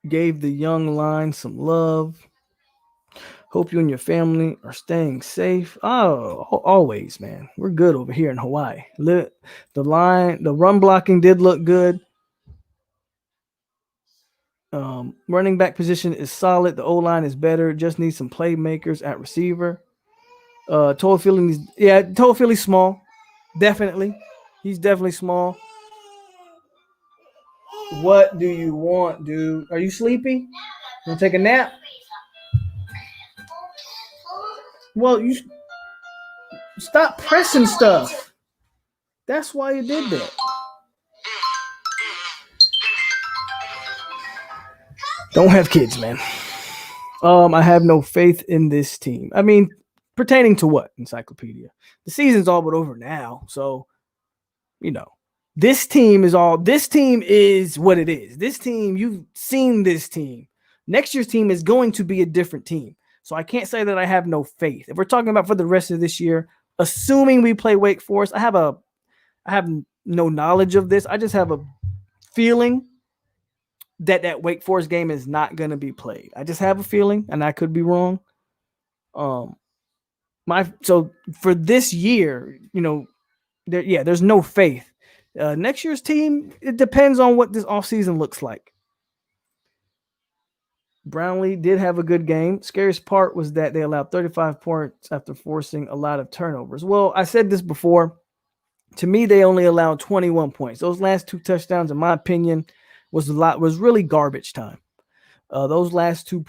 Gave the young line some love. Hope you and your family are staying safe. Oh, always, man. We're good over here in Hawaii. The run blocking did look good. Running back position is solid. The O-line is better. Just needs some playmakers at receiver. Toafili's small. Definitely. He's definitely small. What do you want, dude? Are you sleepy? Want to take a nap? Well, you stop pressing stuff. That's why you did that. Don't have kids, man. I have no faith in this team. I mean, pertaining to what, Encyclopedia? The season's all but over now. So, this team is what it is. This team, you've seen this team. Next year's team is going to be a different team. So I can't say that I have no faith. If we're talking about for the rest of this year, assuming we play Wake Forest, I have I have no knowledge of this. I just have a feeling that Wake Forest game is not going to be played. I just have a feeling, and I could be wrong. So for this year, there's no faith. Next year's team, it depends on what this offseason looks like. Brownlee did have a good game. Scariest part was that they allowed 35 points after forcing a lot of turnovers. Well, I said this before. To me, they only allowed 21 points. Those last 2 touchdowns, in my opinion, was really garbage time. Those last 2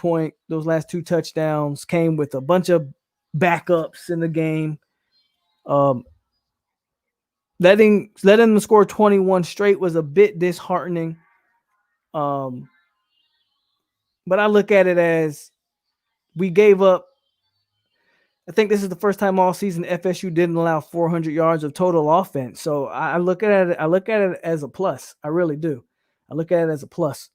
touchdowns came with a bunch of backups in the game. Letting them score 21 straight was a bit disheartening. But I look at it as we gave up. I think this is the first time all season FSU didn't allow 400 yards of total offense. So I look at it as a plus. I really do. I look at it as a plus.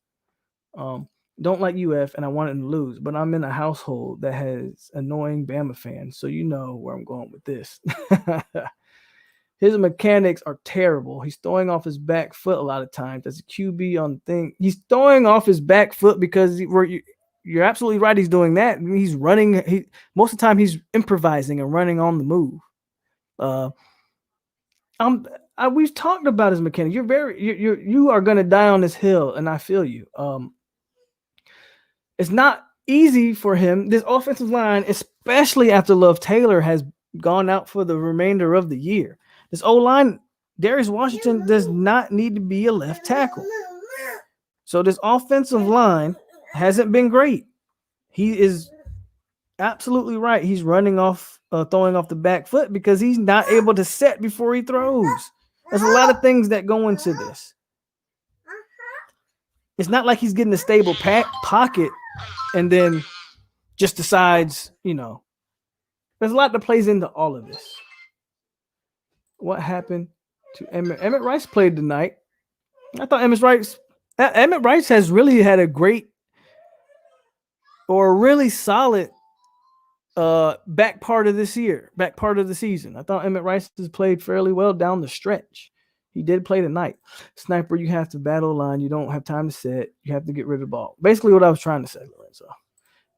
Don't like UF, and I want them to lose, but I'm in a household that has annoying Bama fans, so you know where I'm going with this. His mechanics are terrible. He's throwing off his back foot a lot of times. As a QB on the thing, he's throwing off his back foot because you're absolutely right. He's doing that. He's running. Most of the time he's improvising and running on the move. We've talked about his mechanics. You are going to die on this hill, and I feel you. It's not easy for him. This offensive line, especially after Love Taylor has gone out for the remainder of the year. This O-line, Darius Washington does not need to be a left tackle. So this offensive line hasn't been great. He is absolutely right. He's throwing off the back foot because he's not able to set before he throws. There's a lot of things that go into this. It's not like he's getting a stable pocket and then just decides, there's a lot that plays into all of this. What happened to Emmett? Emmett Rice played tonight. I thought Emmett Rice has really had a great or a really solid back part of the season. I thought Emmett Rice has played fairly well down the stretch. He did play tonight. Sniper, you have to battle line. You don't have time to set. You have to get rid of the ball. Basically what I was trying to say, Lorenzo.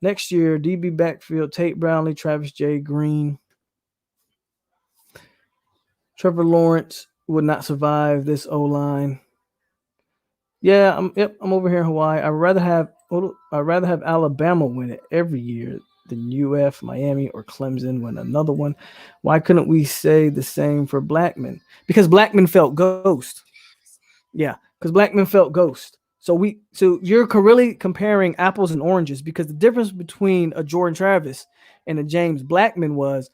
Next year, DB backfield, Tate Brownlee, Travis J. Green. Trevor Lawrence would not survive this O-line. Yeah, I'm over here in Hawaii. I'd rather have Alabama win it every year than UF, Miami, or Clemson win another one. Why couldn't we say the same for Blackman? Because Blackman felt ghost. Yeah, because Blackman felt ghost. So you're really comparing apples and oranges, because the difference between a Jordan Travis and a James Blackman was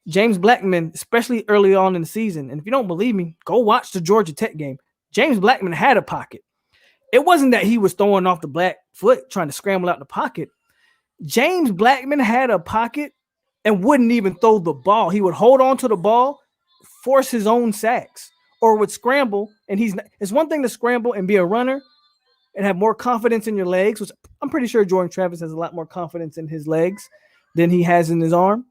James Blackman, especially early on in the season, and if you don't believe me, go watch the Georgia Tech game. James Blackman had a pocket. It wasn't that he was throwing off the black foot trying to scramble out the pocket. James Blackman had a pocket and wouldn't even throw the ball. He would hold on to the ball, force his own sacks, or would scramble. And it's one thing to scramble and be a runner and have more confidence in your legs, which I'm pretty sure Jordan Travis has a lot more confidence in his legs than he has in his arm.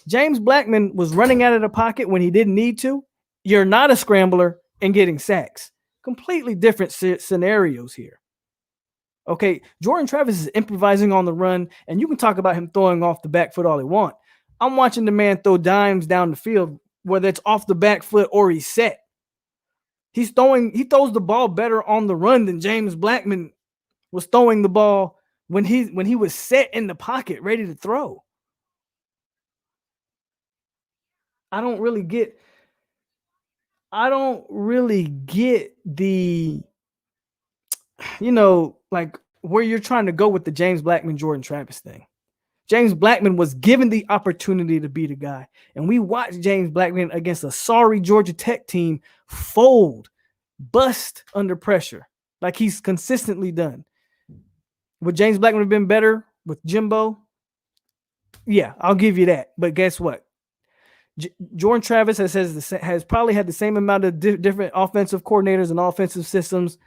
James Blackman was running out of the pocket when he didn't need to. You're not a scrambler and getting sacks. Completely different scenarios here. Okay, Jordan Travis is improvising on the run, and you can talk about him throwing off the back foot all he want. I'm watching the man throw dimes down the field, whether it's off the back foot or he's set. He throws the ball better on the run than James Blackman was throwing the ball when he was set in the pocket, ready to throw. I don't really get the, like where you're trying to go with the James Blackman, Jordan Travis thing. James Blackman was given the opportunity to be the guy. And we watched James Blackman against a sorry Georgia Tech team fold, bust under pressure, like he's consistently done. Would James Blackman have been better with Jimbo? Yeah, I'll give you that. But guess what? Jordan Travis has probably had the same amount of different offensive coordinators and offensive systems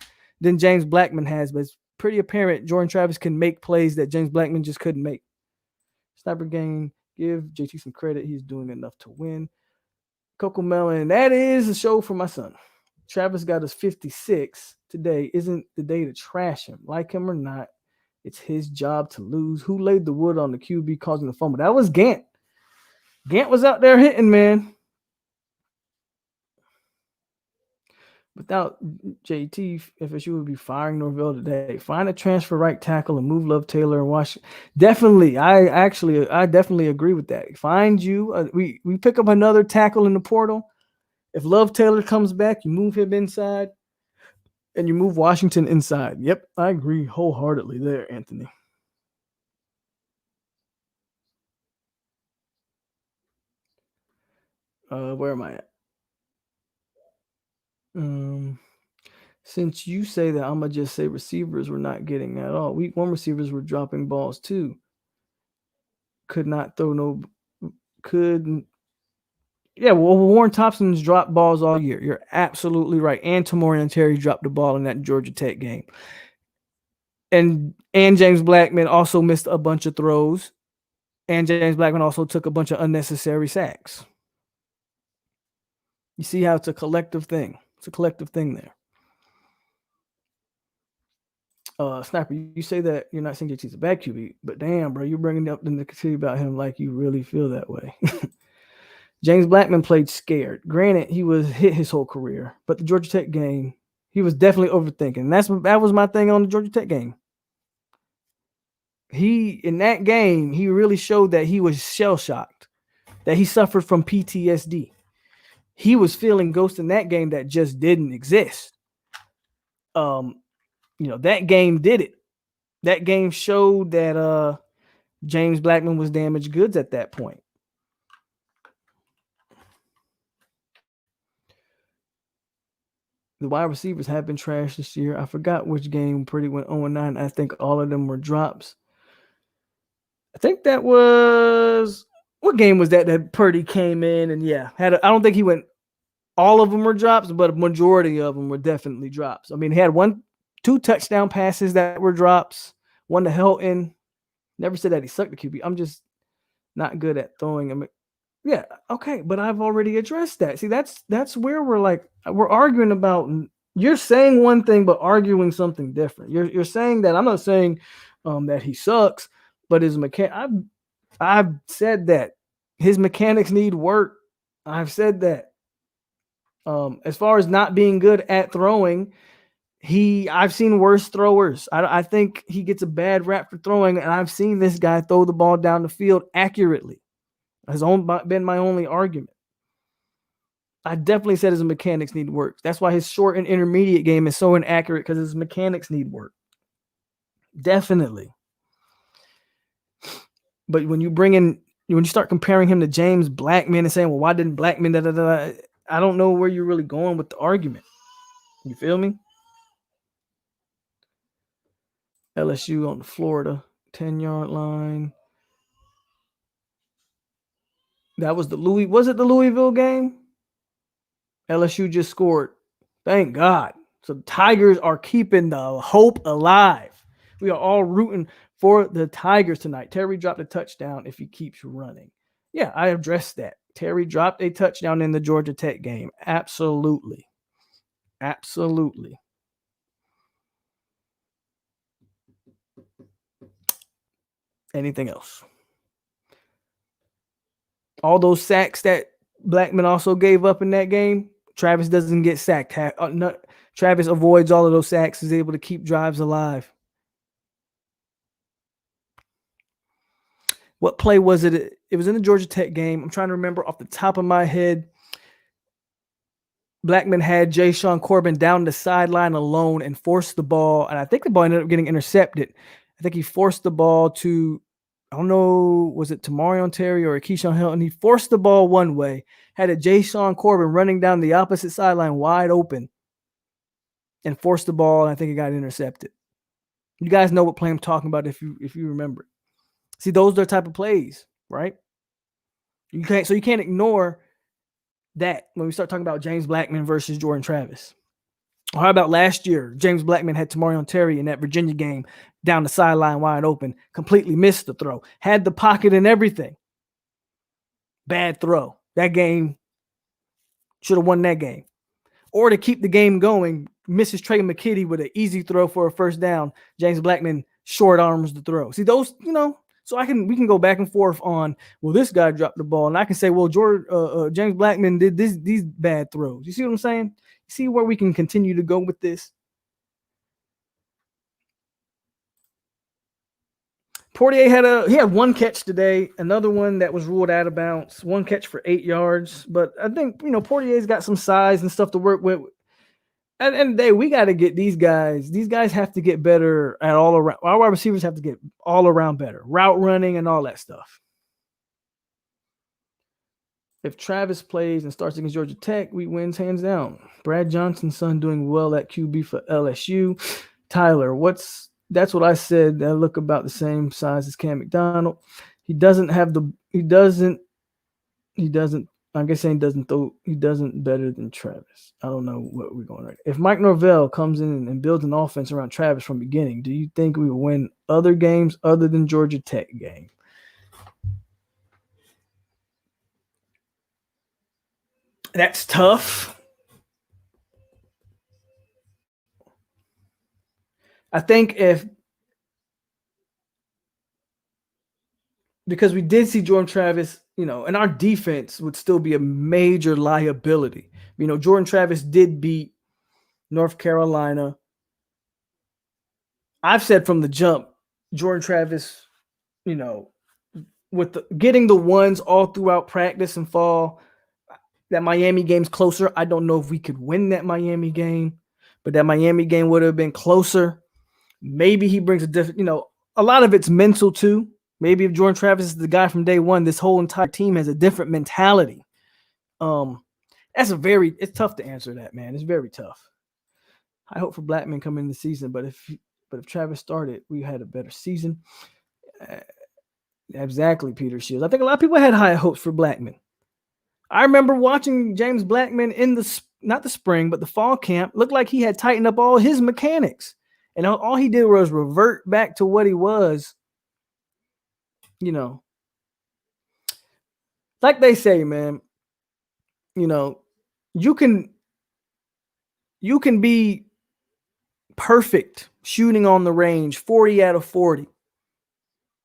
than James Blackman has, but it's pretty apparent Jordan Travis can make plays that James Blackman just couldn't make. Sniper Gang, give JT some credit. He's doing enough to win. Coco Melon, that is a show for my son. Travis got us 56 today. Isn't the day to trash him. Like him or not, it's his job to lose. Who laid the wood on the QB causing the fumble? That was Gant. Gant was out there hitting, man. Without JT, FSU would be firing Norvell today. Find a transfer right tackle and move Love Taylor and Washington. Definitely, I definitely agree with that. Find you. We pick up another tackle in the portal. If Love Taylor comes back, you move him inside, and you move Washington inside. Yep, I agree wholeheartedly there, Anthony. Where am I at? Since you say that, I'm gonna just say receivers were not getting at all. Week 1 receivers were dropping balls too. Could not throw no. Couldn't. Yeah, well, Warren Thompson's dropped balls all year. You're absolutely right. And Tamorian Terry dropped the ball in that Georgia Tech game. And James Blackman also missed a bunch of throws. And James Blackman also took a bunch of unnecessary sacks. You see how it's a collective thing. It's a collective thing there. Sniper, you say that you're not saying JT's a bad QB, but damn, bro, you're bringing up the negativity about him like you really feel that way. James Blackman played scared. Granted, he was hit his whole career, but the Georgia Tech game, he was definitely overthinking. That was my thing on the Georgia Tech game. In that game, he really showed that he was shell-shocked, that he suffered from PTSD. He was feeling ghosts in that game that just didn't exist. That game did it. That game showed that James Blackman was damaged goods at that point. The wide receivers have been trashed this year. I forgot which game Purdy went 0-9. I think all of them were drops. I think that was what game was that Purdy came in and I don't think he went all of them were drops, but a majority of them were definitely drops. I mean, he had 2 touchdown passes that were drops, one to Helton. Never said that he sucked the QB. I'm just not good at throwing him. Yeah, okay, but I've already addressed that. See, that's where we're arguing about. You're saying one thing, but arguing something different. You're saying that I'm not saying that he sucks, but his I've said that his mechanics need work. I've said that. As far as not being good at throwing, I've seen worse throwers. I think he gets a bad rap for throwing, and I've seen this guy throw the ball down the field accurately. Has been my only argument. I definitely said his mechanics need work. That's why his short and intermediate game is so inaccurate, because his mechanics need work. Definitely. But when you start comparing him to James Blackman and saying, well, why didn't Blackman da da da? I don't know where you're really going with the argument. You feel me? LSU on the Florida 10-yard line. That was was it the Louisville game? LSU just scored. Thank God. So the Tigers are keeping the hope alive. We are all rooting for the Tigers tonight. Terry dropped a touchdown if he keeps running. Yeah, I addressed that. Terry dropped a touchdown in the Georgia Tech game. Absolutely. Absolutely. Anything else? All those sacks that Blackman also gave up in that game, Travis doesn't get sacked. Travis avoids all of those sacks, is able to keep drives alive. What play was it? It was in the Georgia Tech game. I'm trying to remember off the top of my head. Blackman had Jay-Sean Corbin down the sideline alone and forced the ball. And I think the ball ended up getting intercepted. I think he forced the ball to, I don't know, was it Tamorian Terry or Keyshawn Hill? And he forced the ball one way, had a Jay-Sean Corbin running down the opposite sideline wide open and forced the ball. And I think it got intercepted. You guys know what play I'm talking about if you remember. See, those are the type of plays, right? You can't ignore that when we start talking about James Blackman versus Jordan Travis. Or how about last year? James Blackman had Tamorian Terry in that Virginia game down the sideline wide open, completely missed the throw, had the pocket and everything. Bad throw. That game, Should have won that game. Or to keep the game going, misses Trey McKitty with an easy throw for a first down. James Blackman short arms the throw. See those, so we can go back and forth on, well, this guy dropped the ball, and I can say, well, James Blackman did these bad throws. You see what I'm saying? You see where we can continue to go with this? Portier had one catch today, another one that was ruled out of bounds, one catch for 8 yards. But I think, Portier's got some size and stuff to work with. At the end of the day, we got to get these guys. These guys have to get better at all around. Our wide receivers have to get all around better, route running and all that stuff. If Travis plays and starts against Georgia Tech, we wins hands down. Brad Johnson's son doing well at QB for LSU. Tyler, that's what I said. They look about the same size as Cam McDonald. He doesn't better than Travis. I don't know what we're going right. If Mike Norvell comes in and builds an offense around Travis from the beginning, do you think we will win other games other than Georgia Tech game? That's tough. I think because we did see Jordan Travis, and our defense would still be a major liability. Jordan Travis did beat North Carolina. I've said from the jump, Jordan Travis, with getting the ones all throughout practice and fall, that Miami game's closer. I don't know if we could win that Miami game, but that Miami game would have been closer. Maybe he brings a different, a lot of it's mental too. Maybe if Jordan Travis is the guy from day one, this whole entire team has a different mentality. It's tough to answer that, man. It's very tough. I hope for Blackman coming in the season, but if Travis started, we had a better season. Exactly, Peter Shields. I think a lot of people had high hopes for Blackman. I remember watching James Blackman in not the spring, but the fall camp. Looked like he had tightened up all his mechanics. And all he did was revert back to what he was. Like they say, man, you can be perfect shooting on the range, 40 out of 40,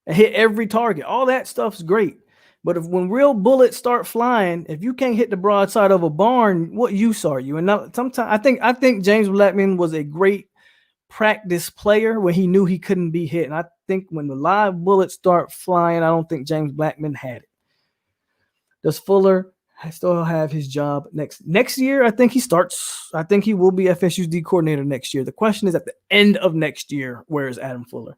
and hit every target. All that stuff's great. But when real bullets start flying, if you can't hit the broadside of a barn, what use are you? And sometimes I think James Blackman was a great practice player when he knew he couldn't be hit. And I think when the live bullets start flying, I don't think James Blackman had it. Does Fuller still have his job next year? I think he starts. I think he will be FSU's D coordinator next year. The question is at the end of next year, where is Adam Fuller?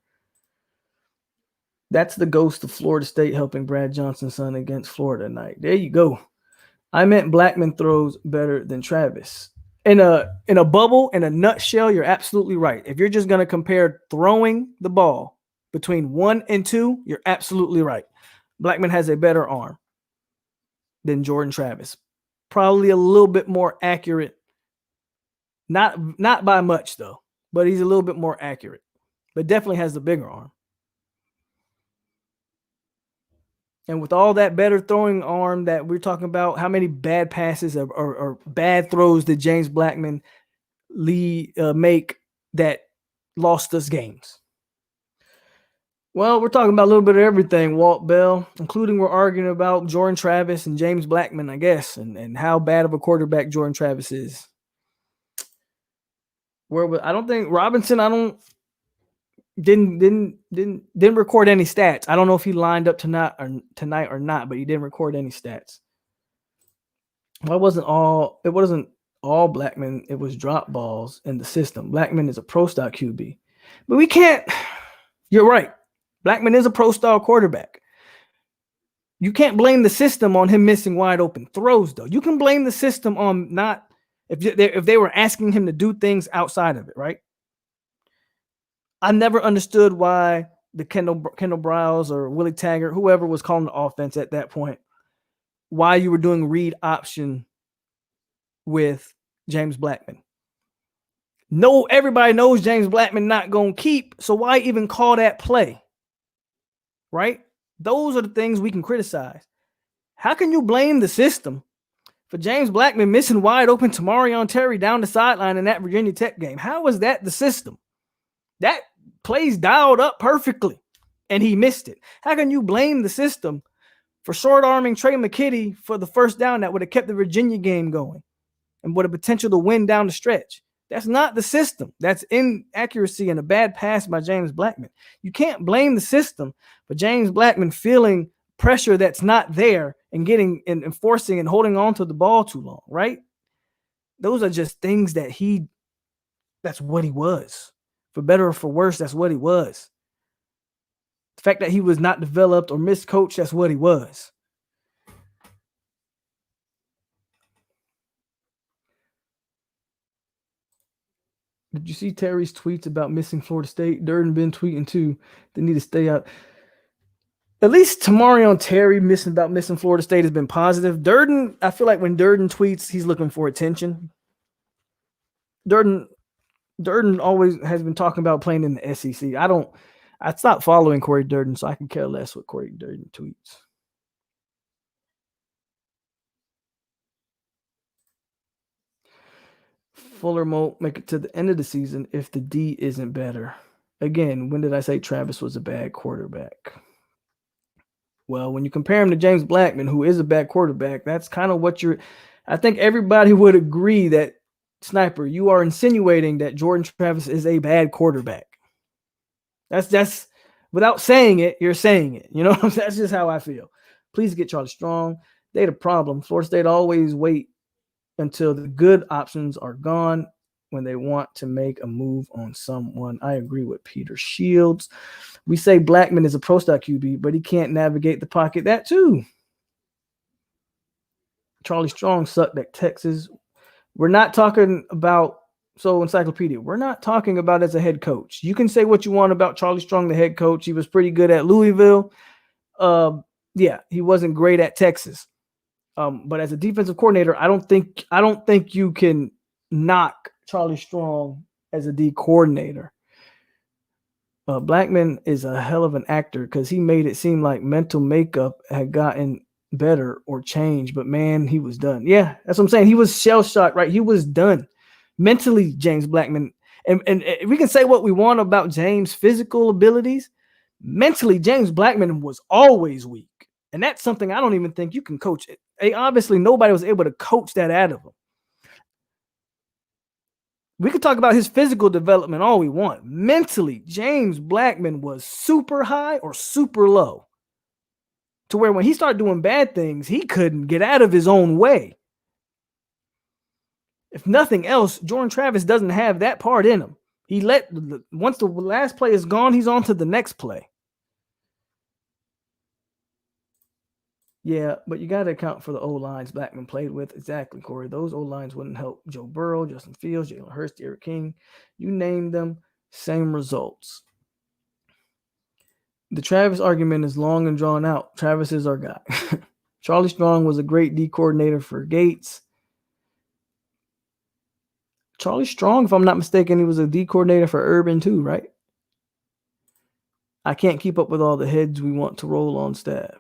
That's the ghost of Florida State helping Brad Johnson's son against Florida tonight. There you go. I meant Blackman throws better than Travis. In a bubble, in a nutshell, you're absolutely right. If you're just going to compare throwing the ball between 1 and 2, you're absolutely right. Blackman has a better arm than Jordan Travis. Probably a little bit more accurate. Not by much, though, but he's a little bit more accurate. But definitely has the bigger arm. And with all that better throwing arm that we're talking about, how many bad passes or bad throws did James Blackman make that lost us games? Well, we're talking about a little bit of everything, Walt Bell, including we're arguing about Jordan Travis and James Blackman, I guess, and how bad of a quarterback Jordan Travis is. I don't think Robinson, didn't record any stats. I don't know if he lined up tonight or not, but he didn't record any stats. Well, it wasn't all Blackman. It was drop balls in the system. Blackman is a pro style QB, but we can't. You're right. Blackman is a pro style quarterback. You can't blame the system on him missing wide open throws, though. You can blame the system on not if they were asking him to do things outside of it, right? I never understood why the Kendall Browse or Willie Taggart, whoever was calling the offense at that point, why you were doing read option with James Blackman. No, everybody knows James Blackman not going to keep, so why even call that play? Right? Those are the things we can criticize. How can you blame the system for James Blackman missing wide open to Tamarion Terry down the sideline in that Virginia Tech game. How was that the system? That play's dialed up perfectly, and he missed it. How can you blame the system for short-arming Trey McKitty for the first down that would have kept the Virginia game going and would have potential to win down the stretch? That's not the system. That's inaccuracy and a bad pass by James Blackman. You can't blame the system for James Blackman feeling pressure that's not there and getting and enforcing and holding on to the ball too long, right? Those are just things that that's what he was. For better or for worse, that's what he was. The fact that he was not developed or miscoached, that's what he was. Did you see Terry's tweets about missing Florida State? Durden been tweeting too. They need to stay out. At least Tamarion Terry missing Florida State has been positive. Durden, I feel like when Durden tweets, he's looking for attention. Durden always has been talking about playing in the SEC. I stopped following Corey Durden, so I can care less what Corey Durden tweets. Fuller won't make it to the end of the season if the D isn't better. Again, when did I say Travis was a bad quarterback? Well, when you compare him to James Blackman, who is a bad quarterback, that's kind of what I think everybody would agree that, Sniper, you are insinuating that Jordan Travis is a bad quarterback. That's without saying it, you're saying it. You know, that's just how I feel. Please get Charlie Strong. They had a problem. Florida State always wait until the good options are gone when they want to make a move on someone. I agree with Peter Shields. We say Blackman is a pro-style QB, but he can't navigate the pocket. That too. Charlie Strong sucked at Texas. We're not talking about, so Encyclopedia, we're not talking about as a head coach. You can say what you want about Charlie Strong, the head coach. He was pretty good at Louisville. Yeah, he wasn't great at Texas. But as a defensive coordinator, I don't think you can knock Charlie Strong as a D coordinator. Blackman is a hell of an actor because he made it seem like mental makeup had gotten better or changed, but man, he was done. Yeah, that's what I'm saying. He was shell-shocked, right? He was done mentally, James Blackman. And we can say what we want about James' physical abilities. Mentally, James Blackman was always weak. And that's something I don't even think you can coach it. Obviously, nobody was able to coach that out of him. We could talk about his physical development all we want. Mentally, James Blackman was super high or super low to where when he started doing bad things, he couldn't get out of his own way. If nothing else, Jordan Travis doesn't have that part in him. Once the last play is gone, he's on to the next play. Yeah, but you got to account for the O-lines Blackman played with. Exactly, Corey. Those O-lines wouldn't help Joe Burrow, Justin Fields, Jalen Hurts, Derrick King. You name them, same results. The Travis argument is long and drawn out. Travis is our guy. Charlie Strong was a great D coordinator for Gates. Charlie Strong, if I'm not mistaken, he was a D coordinator for Urban too, right? I can't keep up with all the heads we want to roll on staff.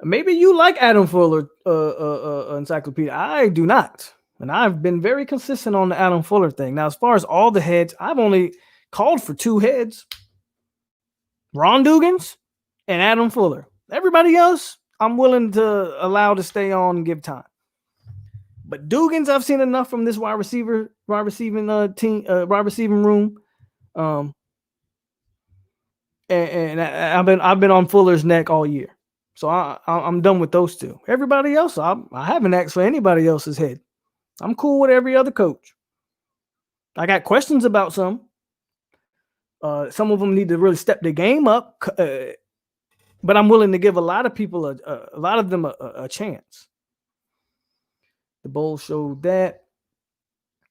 Maybe you like Adam Fuller Encyclopedia. I do not. And I've been very consistent on the Adam Fuller thing. Now, as far as all the heads, I've only called for 2 heads. Ron Dugans and Adam Fuller. Everybody else, I'm willing to allow to stay on and give time. But Dugans, I've seen enough from this wide receiving room. And I've been on Fuller's neck all year. So I'm done with those 2. Everybody else, I haven't asked for anybody else's head. I'm cool with every other coach. I got questions about some. Some of them need to really step their game up. But I'm willing to give a lot of people, a lot of them a chance. The bowl showed that.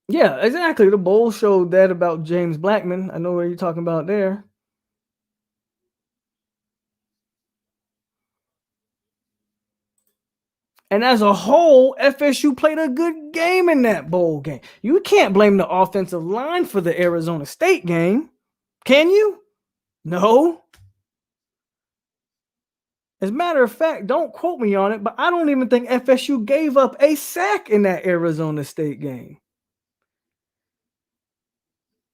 Yeah, exactly. The bowl showed that about James Blackman. I know what you're talking about there. And as a whole, FSU played a good game in that bowl game. You can't blame the offensive line for the Arizona State game. Can you? No. As a matter of fact, don't quote me on it, but I don't even think FSU gave up a sack in that Arizona State game.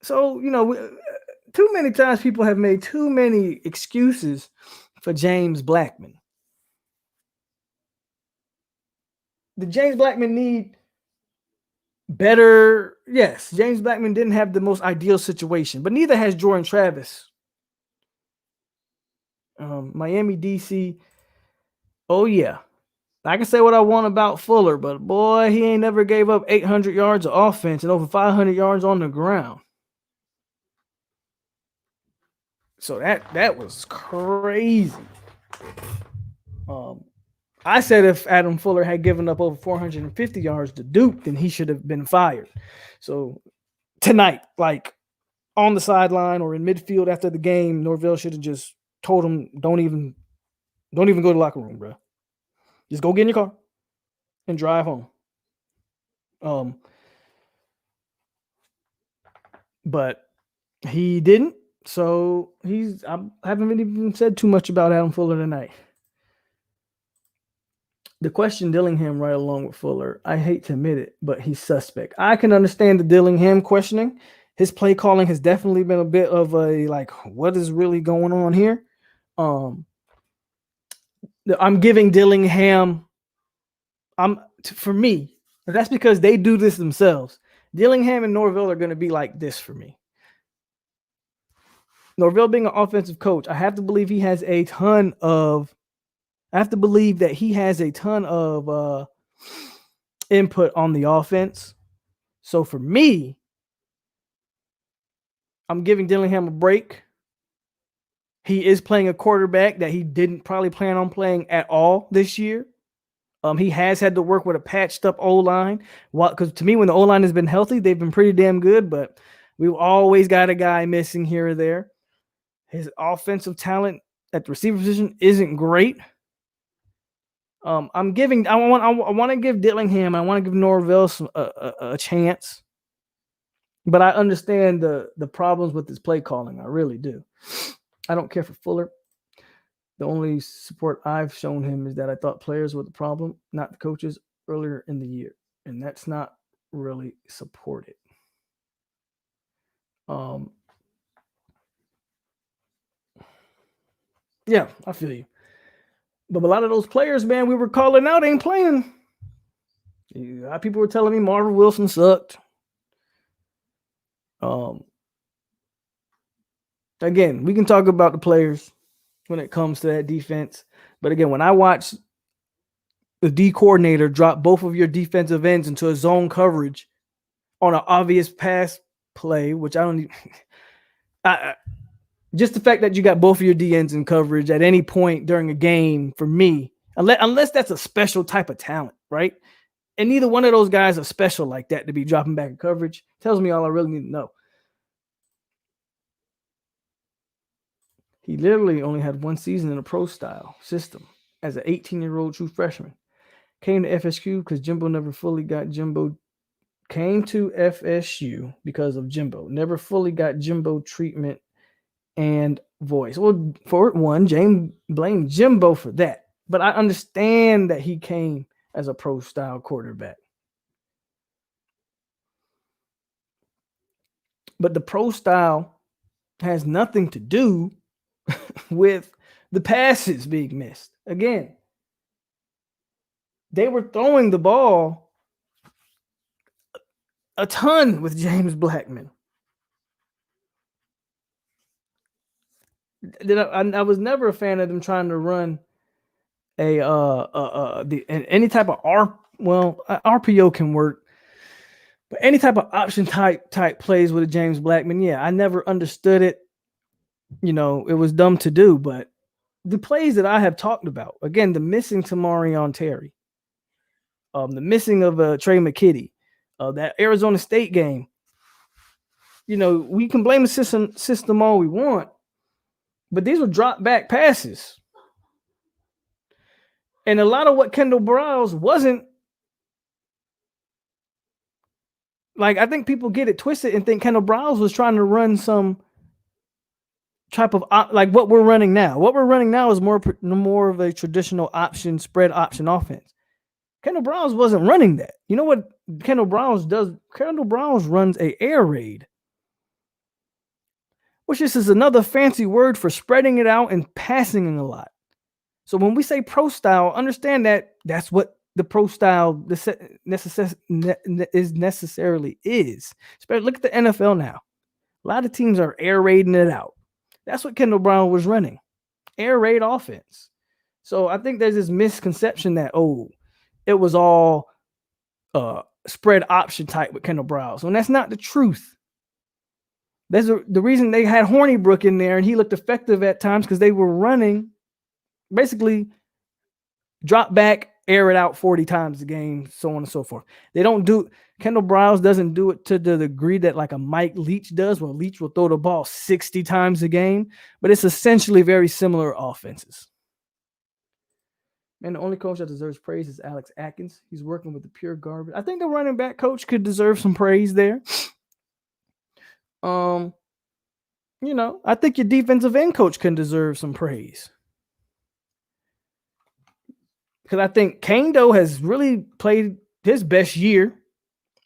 So, too many times people have made too many excuses for James Blackman. Did James Blackman need better? Yes, James Blackman didn't have the most ideal situation, but neither has Jordan Travis. Miami, DC. Oh, yeah. I can say what I want about Fuller, but boy, he ain't never gave up 800 yards of offense and over 500 yards on the ground. So that was crazy. I said if Adam Fuller had given up over 450 yards to Duke, then he should have been fired. So tonight, like on the sideline or in midfield after the game, Norvell should have just told him, don't even go to the locker room, bro. Just go get in your car and drive home. But he didn't. So I haven't even said too much about Adam Fuller tonight. The question Dillingham right along with Fuller, I hate to admit it, but he's suspect. I can understand the Dillingham questioning. His play calling has definitely been a bit of a like, what is really going on here? I'm giving Dillingham. For me, that's because they do this themselves. Dillingham and Norvell are going to be like this for me. Norvell being an offensive coach, I have to believe he has a ton of. I have to believe that he has a ton of input on the offense. So for me, I'm giving Dillingham a break. He is playing a quarterback that he didn't probably plan on playing at all this year. He has had to work with a patched up O-line. Because to me, when the O-line has been healthy, they've been pretty damn good, but we've always got a guy missing here or there. His offensive talent at the receiver position isn't great. I want to give Dillingham, I want to give Norvell a chance, but I understand the problems with his play calling. I really do. I don't care for Fuller. The only support I've shown him is that I thought players were the problem, not the coaches earlier in the year, and that's not really supported. Yeah, I feel you. But a lot of those players, man, we were calling out ain't playing. A lot of people were telling me Marvin Wilson sucked. Again, we can talk about the players when it comes to that defense. But again, when I watch the D coordinator drop both of your defensive ends into a zone coverage on an obvious pass play, which I don't even... just the fact that you got both of your D ends in coverage at any point during a game, for me, unless that's a special type of talent, right? And neither one of those guys are special like that to be dropping back in coverage. Tells me all I really need to know. He literally only had one season in a pro style system as an 18-year-old true freshman. Came to FSU because Jimbo never fully got Jimbo. Came to FSU because of Jimbo. Never fully got Jimbo treatment and voice. Well, for one, James blamed Jimbo for that. But I understand that he came as a pro style quarterback. But the pro style has nothing to do with the passes being missed. Again, they were throwing the ball a ton with James Blackman. I was never a fan of them trying to run any type of RPO can work, but any type of option type plays with a James Blackman, yeah, I never understood it. It was dumb to do, but the plays that I have talked about, again, the missing Tamarion Terry, the missing of Trey McKitty, that Arizona State game, we can blame the system all we want, but these were drop back passes. And a lot of what Kendall Briles wasn't, like, I think people get it twisted and think Kendall Briles was trying to run some type of like what we're running now. What we're running now is more of a traditional option spread option offense. Kendall Browns wasn't running that. You know what Kendall Browns does? Kendall Browns runs a air raid, which is another fancy word for spreading it out and passing it a lot. So when we say pro style, understand that that's what the pro style necessarily is. Look at the NFL now. A lot of teams are air raiding it out. That's what Kendall Brown was running, air raid offense. So I think there's this misconception that, it was all spread option type with Kendall Browns. And that's not the truth. The reason they had Hornibrook in there and he looked effective at times because they were running basically drop back, air it out 40 times a game, so on and so forth. Kendall Browns doesn't do it to the degree that like a Mike Leach does, where Leach will throw the ball 60 times a game, but it's essentially very similar offenses. Man, the only coach that deserves praise is Alex Atkins. He's working with the pure garbage. I think the running back coach could deserve some praise there. I think your defensive end coach can deserve some praise. Because I think Kando has really played his best year,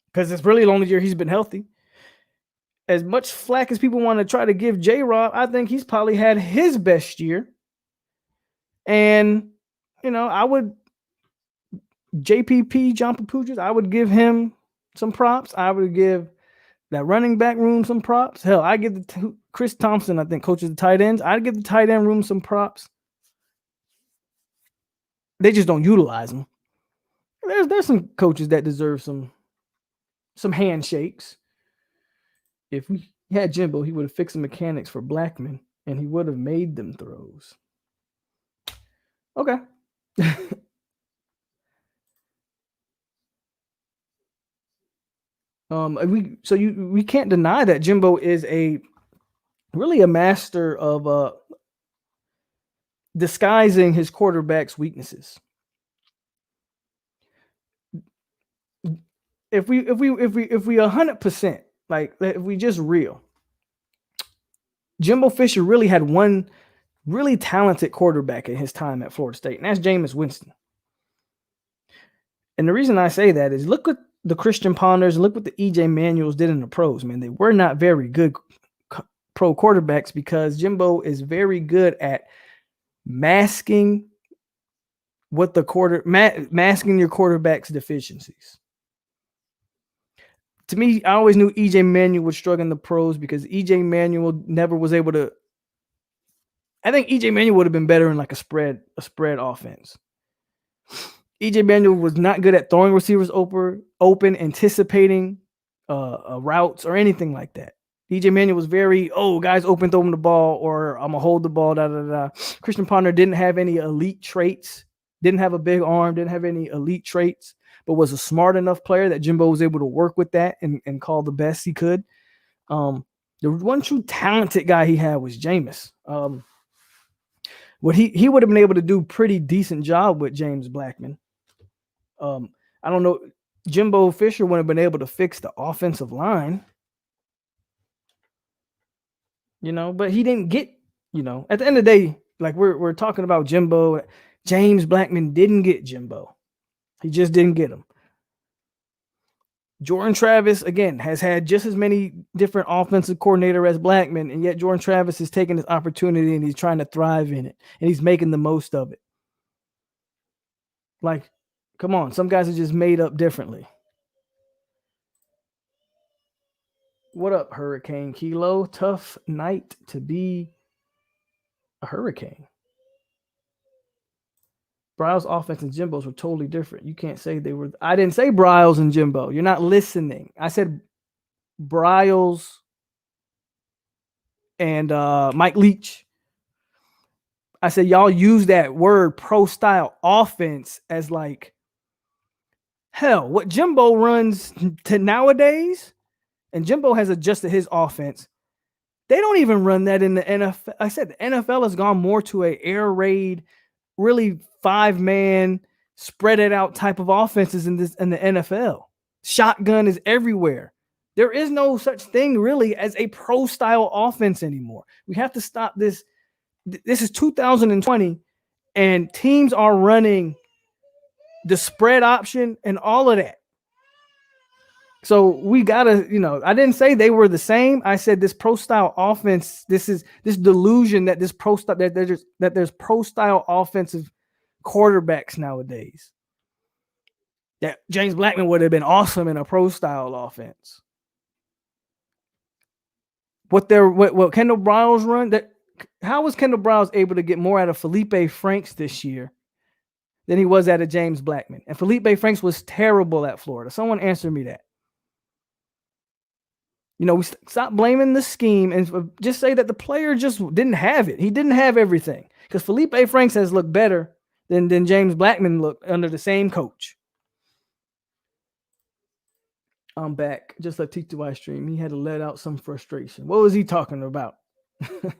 because it's really the only year he's been healthy. As much flack as people want to try to give J-Rob, I think he's probably had his best year. And, I would JPP, John Papuchis, I would give him some props. I would give that running back room some props. Hell, I give Chris Thompson, I think, coaches the tight ends. I'd give the tight end room some props. They just don't utilize them. There's some coaches that deserve some handshakes. If we had Jimbo, he would have fixed the mechanics for Blackman, and he would have made them throws. Okay. We can't deny that Jimbo is really a master of disguising his quarterback's weaknesses. If we 100%, like if we just real, Jimbo Fisher really had one really talented quarterback in his time at Florida State, and that's Jameis Winston. And the reason I say that is look what the Christian Ponders, look what the EJ Manuels did in the pros, man. They were not very good pro quarterbacks because Jimbo is very good at masking masking your quarterback's deficiencies. To me, I always knew EJ Manuel would struggle in the pros because EJ Manuel never was able to. I think EJ Manuel would have been better in like a spread offense. EJ Manuel was not good at throwing receivers open, anticipating routes or anything like that. EJ Manuel was very, guys open, throw him the ball, or I'm going to hold the ball, Christian Ponder didn't have any elite traits, didn't have a big arm, didn't have any elite traits, but was a smart enough player that Jimbo was able to work with that and call the best he could. The one true talented guy he had was Jameis. What he would have been able to do pretty decent job with James Blackman. I don't know. Jimbo Fisher wouldn't have been able to fix the offensive line, but he didn't get, at the end of the day, like we're talking about Jimbo. James Blackman didn't get Jimbo. He just didn't get him. Jordan Travis, again, has had just as many different offensive coordinator as Blackman, and yet Jordan Travis is taking this opportunity and he's trying to thrive in it, and he's making the most of it. Like, come on, some guys are just made up differently. What up, Hurricane Kilo? Tough night to be a Hurricane. Bryles' offense and Jimbo's were totally different. You can't say they were. I didn't say Bryles and Jimbo. You're not listening. I said Bryles and Mike Leach. I said y'all use that word pro style offense as like, hell, what Jimbo runs to nowadays, and Jimbo has adjusted his offense. They don't even run that in the NFL. I said the NFL has gone more to a air raid, really 5-man, spread it out type of offenses in the NFL. Shotgun is everywhere. There is no such thing really as a pro style offense anymore. We have to stop this. This is 2020, and teams are running the spread option and all of that. So we gotta, I didn't say they were the same. I said this pro style offense. This is this delusion that this pro style that there's pro style offensive quarterbacks nowadays. That James Blackman would have been awesome in a pro style offense. What Kendall Briles run that? How was Kendall Briles able to get more out of Felipe Franks this year than he was out of James Blackman? And Felipe Franks was terrible at Florida. Someone answer me that. We stop blaming the scheme and just say that the player just didn't have it. He didn't have everything because Felipe Franks has looked better than James Blackman looked under the same coach. I'm back. Just like T2I stream. He had to let out some frustration. What was he talking about? Do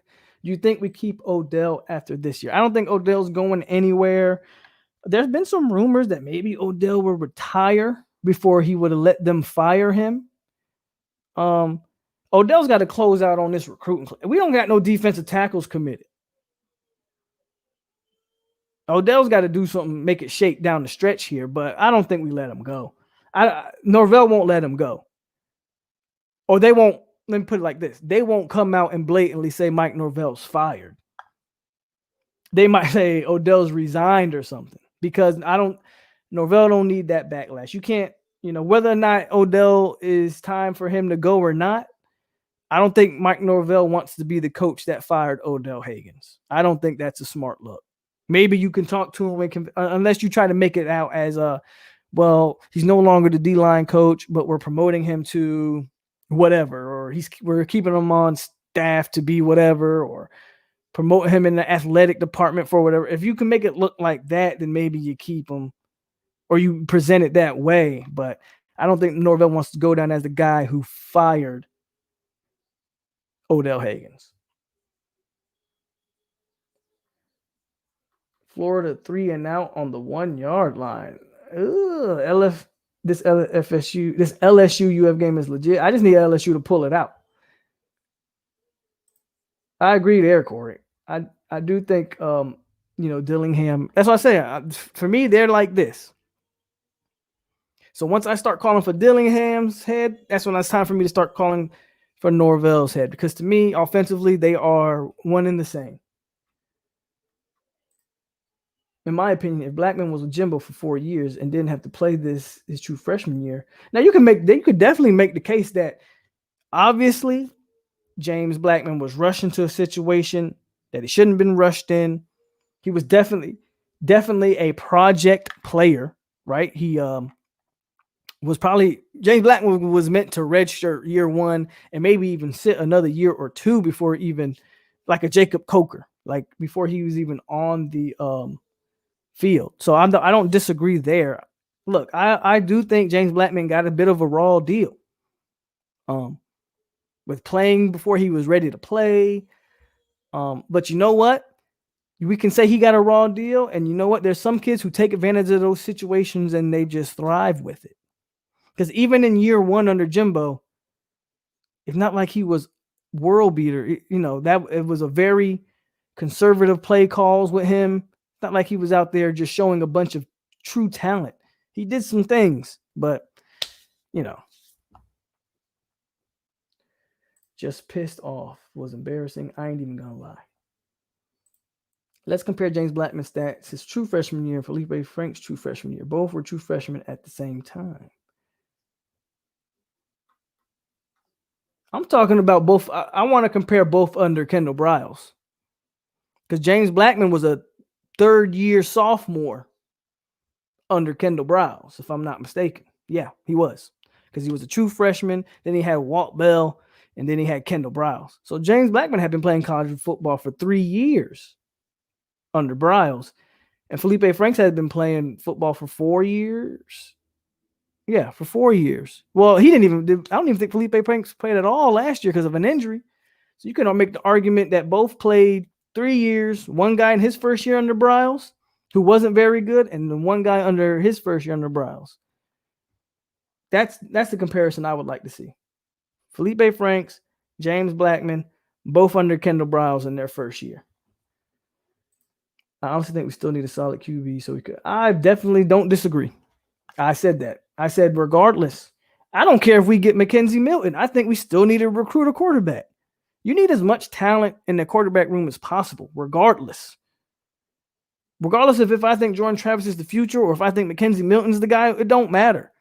you think we keep Odell after this year? I don't think Odell's going anywhere. There's been some rumors that maybe Odell will retire before he would have let them fire him. Odell's got to close out on this recruiting. We don't got no defensive tackles committed. Odell's got to do something, make it shake down the stretch here, but I don't think we let him go. Norvell won't let him go. Or they won't, let me put it like this. They won't come out and blatantly say Mike Norvell's fired. They might say Odell's resigned or something because Norvell don't need that backlash. You can't, whether or not Odell is time for him to go or not, I don't think Mike Norvell wants to be the coach that fired Odell Higgins. I don't think that's a smart look. Maybe you can talk to him unless you try to make it out as he's no longer the D-line coach, but we're promoting him to whatever, or we're keeping him on staff to be whatever, or promote him in the athletic department for whatever. If you can make it look like that, then maybe you keep him or you present it that way. But I don't think Norvell wants to go down as the guy who fired Odell Higgins. Florida 3 and out on the 1 yard line. This LSU UF game is legit. I just need LSU to pull it out. I agree there, Corey. I do think Dillingham. That's what I say. For me, they're like this. So once I start calling for Dillingham's head, that's when it's time for me to start calling for Norvell's head. Because to me, offensively, they are one and the same. In my opinion, if Blackman was a Jimbo for 4 years and didn't have to play his true freshman year, now you could definitely make the case that obviously James Blackman was rushed into a situation that he shouldn't have been rushed in. He was definitely a project player, right? He was probably James Blackman was meant to redshirt year one and maybe even sit another year or two before even like a Jacob Coker, like before he was even on the field. So I don't disagree there. Look, I do think James Blackman got a bit of a raw deal. With playing before he was ready to play. But you know what? We can say he got a raw deal, and you know what? There's some kids who take advantage of those situations and they just thrive with it. Because even in year one under Jimbo, it's not like he was world beater. It was a very conservative play calls with him. It's not like he was out there just showing a bunch of true talent. He did some things, but just pissed off. Was embarrassing. I ain't even gonna lie. Let's compare James Blackman's stats his true freshman year and Felipe Franks' true freshman year. Both were true freshmen at the same time. I'm talking about both. I want to compare both under Kendall Briles. Because James Blackman was a third-year sophomore under Kendall Briles, if I'm not mistaken. Yeah, he was. Because he was a true freshman. Then he had Walt Bell. And then he had Kendall Briles. So James Blackman had been playing college football for 3 years under Briles. And Felipe Franks had been playing football for 4 years. Yeah, for 4 years. Well, I don't even think Felipe Franks played at all last year because of an injury. So you can make the argument that both played 3 years. One guy in his first year under Briles, who wasn't very good, and then one guy under his first year under Briles. That's the comparison I would like to see. Felipe Franks, James Blackman, both under Kendall Briles in their first year. I honestly think we still need a solid QB so we could. I definitely don't disagree. I said that. I said regardless. I don't care if we get Mackenzie Milton. I think we still need to recruit a quarterback. You need as much talent in the quarterback room as possible, regardless. Regardless of if I think Jordan Travis is the future or if I think Mackenzie Milton's the guy, it don't matter.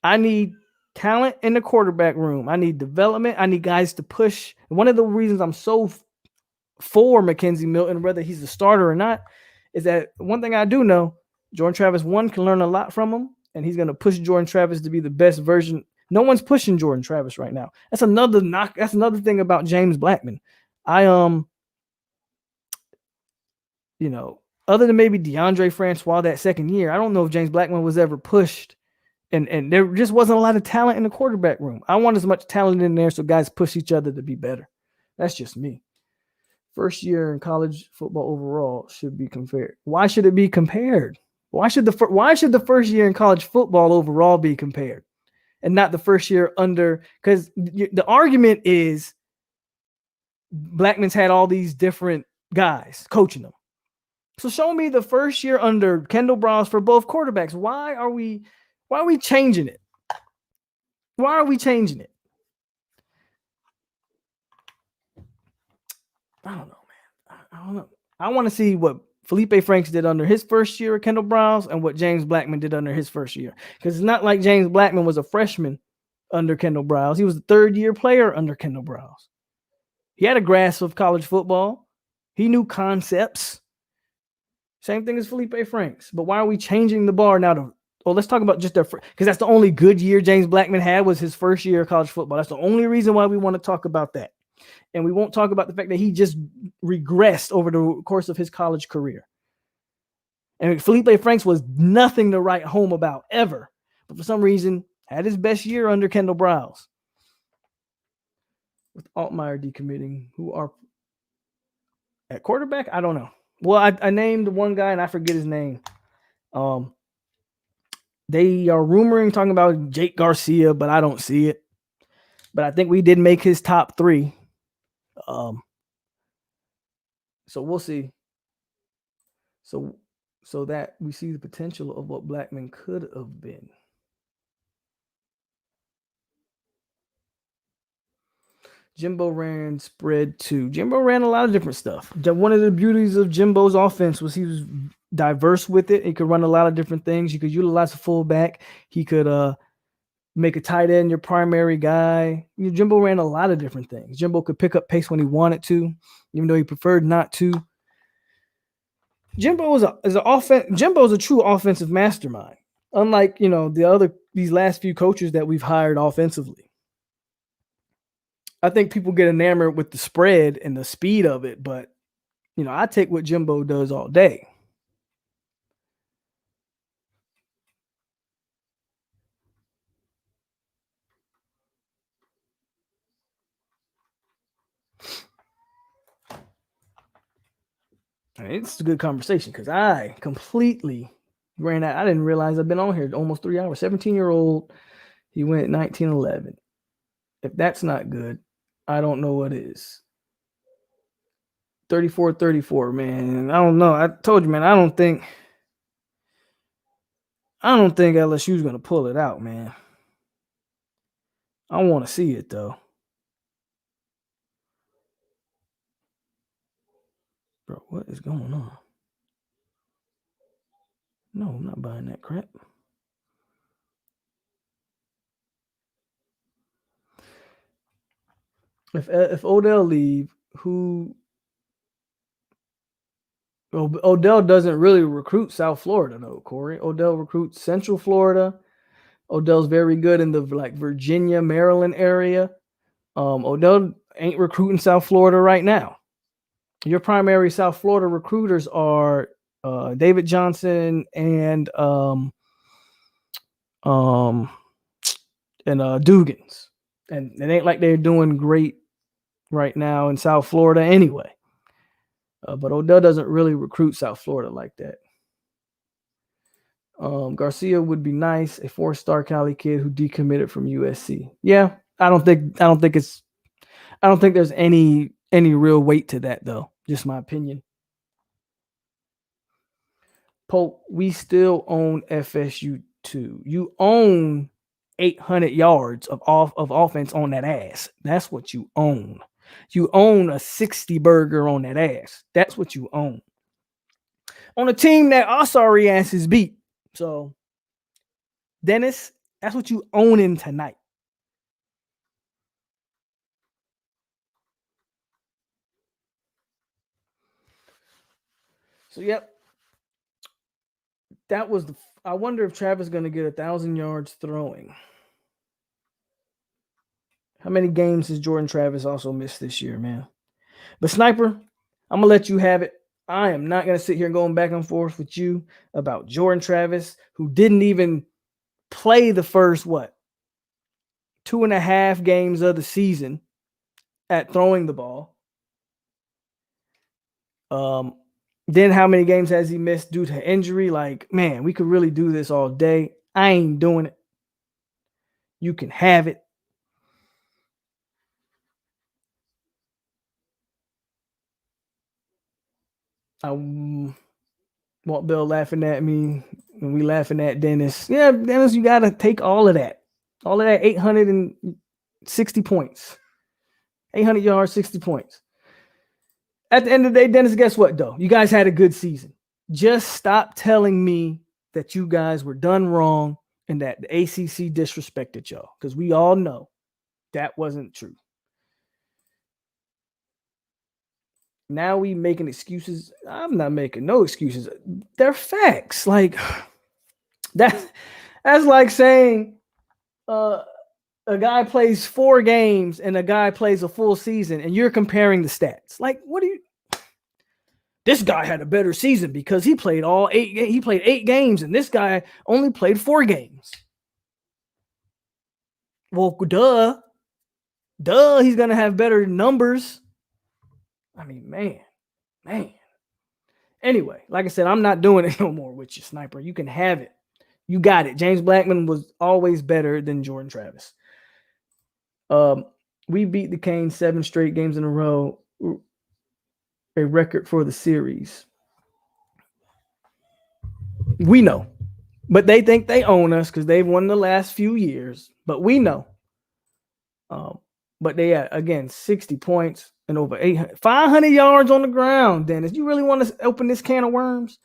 I need talent in the quarterback room. I need development. I need guys to push. One of the reasons I'm so for Mackenzie Milton, whether he's the starter or not, is that one thing I do know, Jordan Travis, one, can learn a lot from him, and he's going to push Jordan Travis to be the best version. No one's pushing Jordan Travis right now. That's another knock. That's another thing about James Blackman. Other than maybe DeAndre Francois that second year, I don't know if James Blackman was ever pushed, and there just wasn't a lot of talent in the quarterback room. I want as much talent in there so guys push each other to be better. That's just me. First year in college football overall should be compared. Why should it be compared? Why should the first year in college football overall be compared and not the first year under? Because the argument is Blackman's had all these different guys coaching them. So show me the first year under Kendall Briles for both quarterbacks. Why are we changing it? Why are we changing it? I don't know, man. I don't know. I want to see what Felipe Franks did under his first year at Kendall Briles and what James Blackman did under his first year. Because it's not like James Blackman was a freshman under Kendall Briles. He was a third-year player under Kendall Briles. He had a grasp of college football. He knew concepts. Same thing as Felipe Franks. But why are we changing the bar now to, let's talk about just their first, because that's the only good year James Blackman had was his first year of college football. That's the only reason why we want to talk about that. And we won't talk about the fact that he just regressed over the course of his college career. And Felipe Franks was nothing to write home about ever. But for some reason, had his best year under Kendall Briles. With Altmaier decommitting, who are at quarterback? I don't know. Well, I named one guy and I forget his name. They are rumoring talking about Jake Garcia, but I don't see it. But I think we did make his top 3. So we'll see. So that we see the potential of what Blackman could have been. Jimbo ran spread 2. Jimbo ran a lot of different stuff. One of the beauties of Jimbo's offense was he was diverse with it. He could run a lot of different things. You could utilize a fullback. He could make a tight end your primary guy. Jimbo ran a lot of different things. Jimbo could pick up pace when he wanted to, even though he preferred not to. Jimbo is Jimbo's a true offensive mastermind. Unlike, these last few coaches that we've hired offensively. I think people get enamored with the spread and the speed of it, but I take what Jimbo does all day. It's a good conversation because I completely ran out. I didn't realize I've been on here almost 3 hours. 17-year-old, he went 19-11. If that's not good, I don't know what is. 34-34, man. I don't know. I told you, man, I don't think LSU's going to pull it out, man. I want to see it, though. Bro, what is going on? No, I'm not buying that crap. If Odell leave, Odell doesn't really recruit South Florida, though, Corey. Odell recruits Central Florida. Odell's very good in the Virginia, Maryland area. Odell ain't recruiting South Florida right now. Your primary South Florida recruiters are David Johnson and Dugans. And it ain't like they're doing great right now in South Florida anyway. But Odell doesn't really recruit South Florida like that. Garcia would be nice, a 4-star Cali kid who decommitted from USC. Yeah, I don't think there's any real weight to that though. Just my opinion. Polk, we still own FSU too. You own 800 yards of offense on that ass. That's what you own. You own a 60 burger on that ass. That's what you own. On a team that our sorry asses beat. So, Dennis, that's what you owning tonight. So, yep. That was the. I wonder if Travis is going to get 1,000 yards throwing. How many games has Jordan Travis also missed this year, man? But Sniper, I'm gonna let you have it. I am not gonna sit here going back and forth with you about Jordan Travis, who didn't even play the first 2.5 games of the season at throwing the ball. Then how many games has he missed due to injury? Like, man, we could really do this all day. I ain't doing it. You can have it. I want Bill laughing at me when we laughing at Dennis. Yeah, Dennis, you got to take all of that. All of that 860 points. 800 yards, 60 points. At the end of the day, Dennis, guess what, though? You guys had a good season. Just stop telling me that you guys were done wrong and that the ACC disrespected y'all, because we all know that wasn't true. Now we making excuses. I'm not making no excuses. They're facts. Like that's like saying a guy plays 4 games and a guy plays a full season and you're comparing the stats. Like, what do you this guy had a better season because he played 8 games and this guy only played 4 games. Well, duh, he's gonna have better numbers. I mean, man. Anyway, like I said, I'm not doing it no more with you, Sniper. You can have it. You got it. James Blackman was always better than Jordan Travis. We beat the Canes 7 straight games in a row, a record for the series. We know, but they think they own us because they've won the last few years. But we know. But they had, again, 60 points and over 500 yards on the ground. Dennis, you really want to open this can of worms?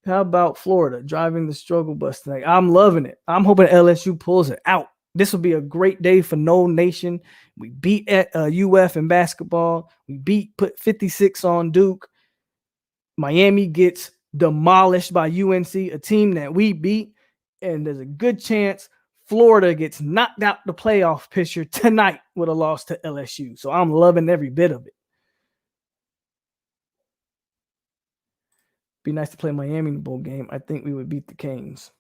How about Florida driving the struggle bus tonight? I'm loving it. I'm hoping LSU pulls it out. This will be a great day for No Nation. We beat at UF in basketball. We put 56 on Duke. Miami gets demolished by UNC, a team that we beat. And there's a good chance Florida gets knocked out the playoff picture tonight with a loss to LSU. So I'm loving every bit of it. Be nice to play Miami in the bowl game. I think we would beat the Canes.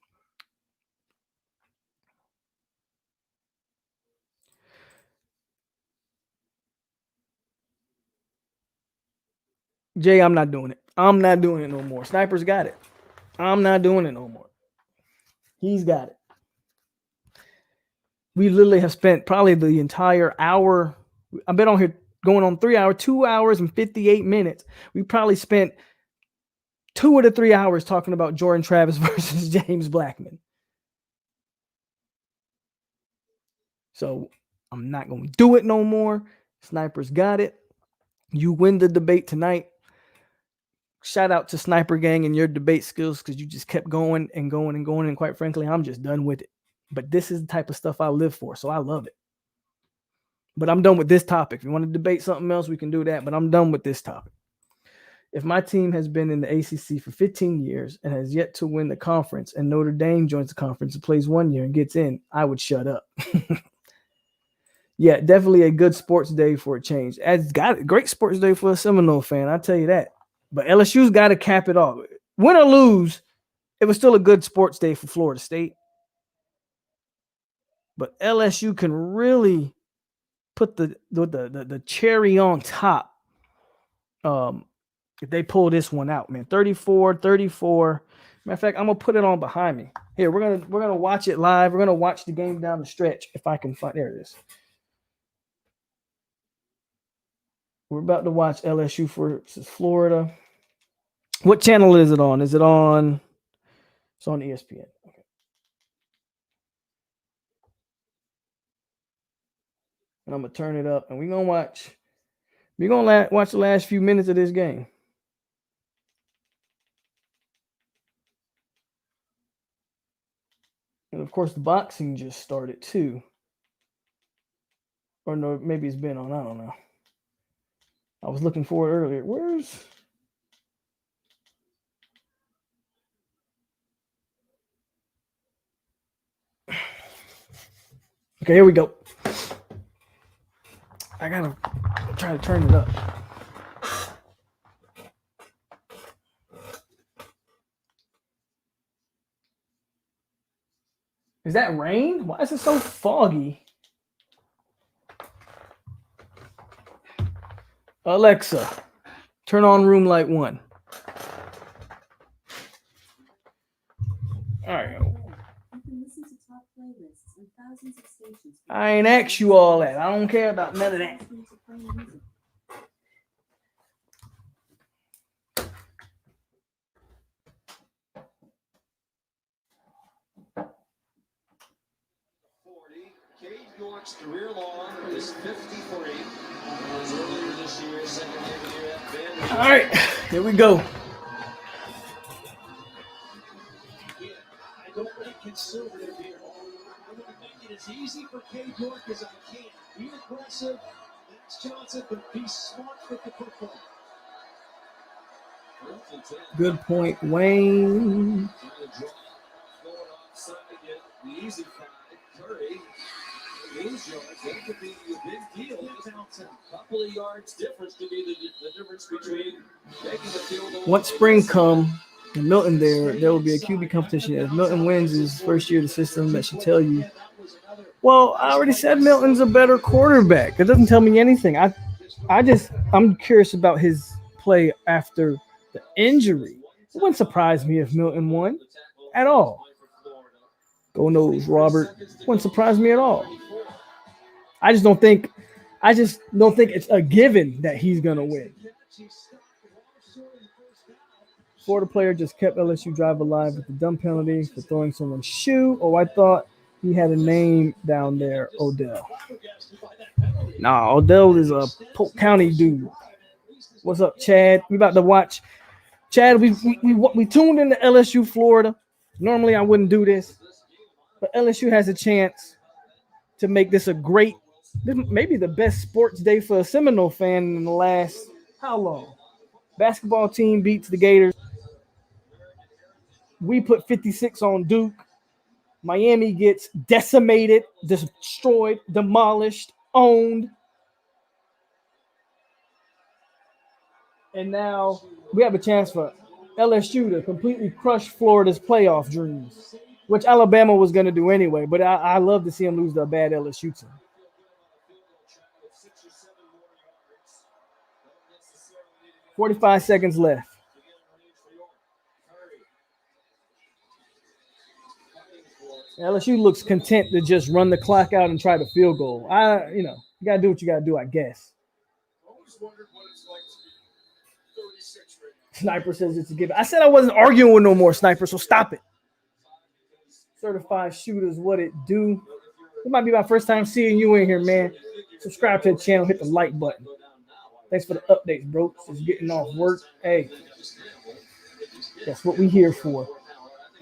Jay, I'm not doing it. I'm not doing it no more. Sniper's got it. I'm not doing it no more. He's got it. We literally have spent probably the entire hour. I've been on here going on 3 hours, 2 hours and 58 minutes. We probably spent 2 of the 3 hours talking about Jordan Travis versus James Blackman. So I'm not going to do it no more. Sniper's got it. You win the debate tonight. Shout out to Sniper Gang and your debate skills because you just kept going and going and going. And quite frankly, I'm just done with it. But this is the type of stuff I live for, so I love it. But I'm done with this topic. If you want to debate something else, we can do that. But I'm done with this topic. If my team has been in the ACC for 15 years and has yet to win the conference, and Notre Dame joins the conference and plays 1 year and gets in, I would shut up. Yeah, definitely a good sports day for a change. It's got a great sports day for a Seminole fan, I'll tell you that. But LSU's got to cap it off. Win or lose, it was still a good sports day for Florida State. But LSU can really put the cherry on top if they pull this one out, man. 34-34. Matter of fact, I'm gonna put it on behind me. Here, we're gonna watch it live. We're gonna watch the game down the stretch. If I can find, there it is. We're about to watch LSU versus Florida. What channel is it on? Is it on? It's on ESPN. Okay. And I'm gonna turn it up, and we're gonna watch. We're gonna watch the last few minutes of this game. And of course, the boxing just started too. Or no, maybe it's been on. I don't know. I was looking for it earlier. Where's? Okay, here we go. I gotta try to turn it up. Is that rain? Why is it so foggy? Alexa, turn on room light 1. All right. I ain't asked you all that. I don't care about none of that. Cade York's career long is 53. Was earlier this year, second year at Vanderbilt. All right, here we go. I don't make conservative here. I'm going to make it as easy for Cade York as I can. Be aggressive, Max Johnson, but be smart with the football. Good point, Wayne. The easy five, Curry. Lose yards, that could be a big deal. A couple of yards difference could be the difference between making the field goal. Once spring come and Milton there will be a QB competition. If Milton wins his first year of the system, that should tell you. Well, I already said Milton's a better quarterback. It doesn't tell me anything. I'm curious about his play after the injury. It wouldn't surprise me if Milton won at all. Go knows, Robert. Wouldn't surprise me at all. I just don't think it's a given that he's gonna win. Florida player just kept LSU drive alive with the dumb penalty for throwing someone's shoe. Oh, I thought he had a name down there, Odell. Nah, Odell is a Polk County dude. What's up, Chad? We about to watch. Chad, we tuned into LSU Florida. Normally I wouldn't do this, but LSU has a chance to make this maybe the best sports day for a Seminole fan in the last how long? Basketball team beats the Gators. We put 56 on Duke. Miami gets decimated, destroyed, demolished, owned. And now we have a chance for LSU to completely crush Florida's playoff dreams, which Alabama was going to do anyway. But I love to see them lose to a bad LSU team. 45 seconds left. LSU looks content to just run the clock out and try the field goal. You got to do what you got to do, I guess. Sniper says it's a given. I said I wasn't arguing with no more Sniper, so stop it. Certified shooters, what it do? It might be my first time seeing you in here, man. Subscribe to the channel, hit the like button. Thanks for the updates, bro. Just getting off work. Hey, that's what we here for.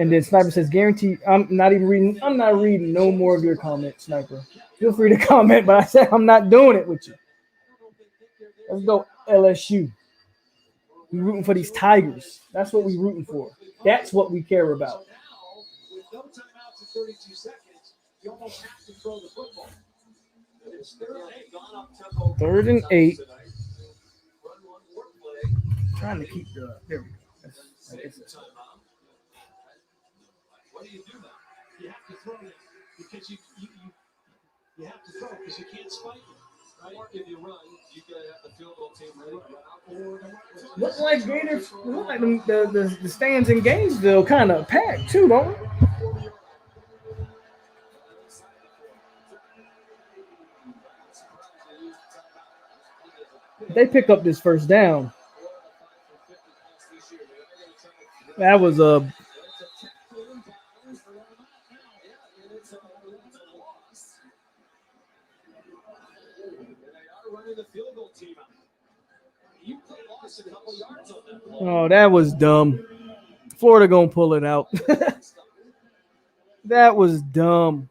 And then Sniper says, guarantee I'm not reading no more of your comments, Sniper. Feel free to comment, but I said I'm not doing it with you. Let's go, LSU. We're rooting for these Tigers. That's what we're rooting for. That's what we care about. With no timeouts in 32 seconds, you almost have to throw the football. It's 3rd and 8. Trying to keep there we go. That's what do you do now? You have to throw it because you have to throw because you can't spike it. If you run, you gotta have the field goal team ready to run. Look like Gators. Look like the stands in Gainesville kind of packed too, don't it? They pick up this first down. That was a oh, that was dumb. Florida gonna pull it out. That was dumb.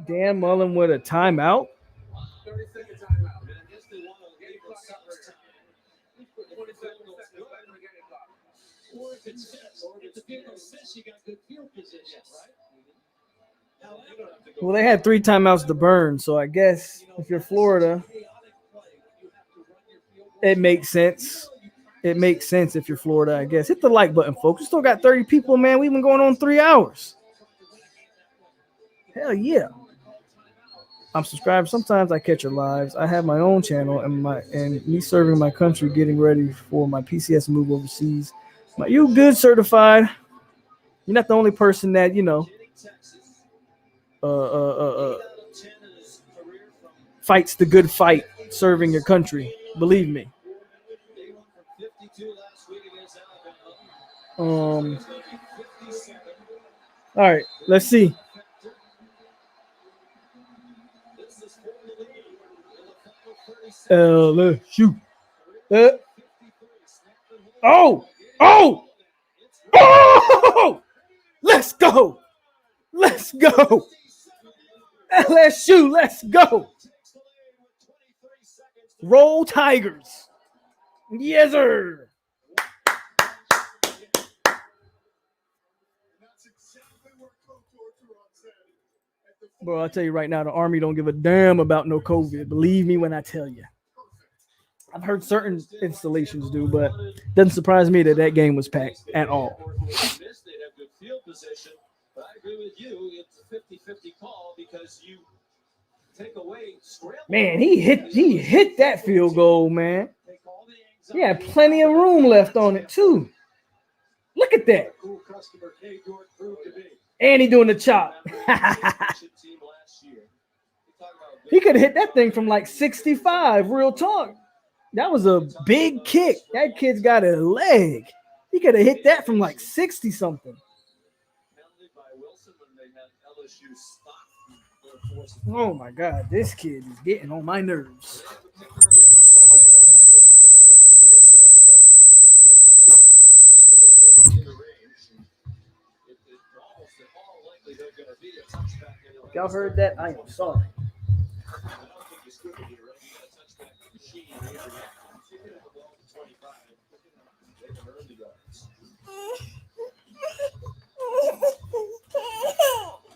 Dan Mullen with a timeout. Well, they had 3 timeouts to burn, so I guess if you're Florida, it makes sense. It makes sense if you're Florida, I guess. Hit the like button, folks. We still got 30 people, man. We've been going on 3 hours. Hell yeah. I'm subscribed. Sometimes I catch your lives. I have my own channel and me serving my country, getting ready for my PCS move overseas. You good certified. You're not the only person that, fights the good fight serving your country. Believe me. All right, let's see. LSU. Oh! Let's go! Let's go! LSU, let's go! Roll Tigers. Yes, sir. Bro, I'll tell you right now, the Army don't give a damn about no COVID. Believe me when I tell you. I've heard certain installations do, but it doesn't surprise me that game was packed at all. But I agree with you. It's a 50-50 call because you take away scramble. Man, he hit that field goal, man. He had plenty of room left on it, too. Look at that. And he doing the chop. He could have hit that thing from like 65, real talk. That was a big kick. That kid's got a leg. He could have hit that from like 60-something. Oh, my God. This kid is getting on my nerves. If y'all heard that, I am sorry.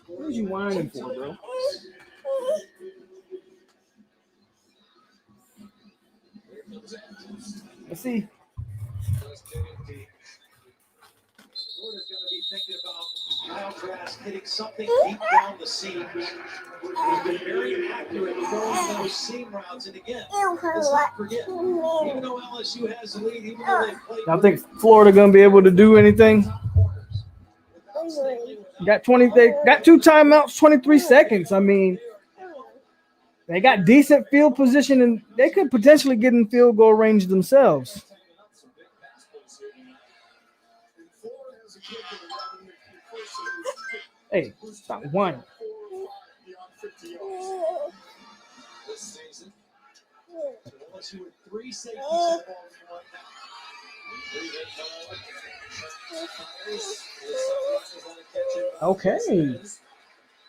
What are you whining for, bro? Let's see. Florida's going to be thinking about Kyle Trask hitting something deep down the seam. He's been very accurate throwing those seam routes. And again, let's not forget, even though LSU has the lead, even though they played. I think Florida going to be able to do anything. Got 20. They got 2 timeouts, 23 seconds. I mean, they got decent field position, and they could potentially get in field goal range themselves. Hey, stop whining. This season, LSU with 3 safeties Okay.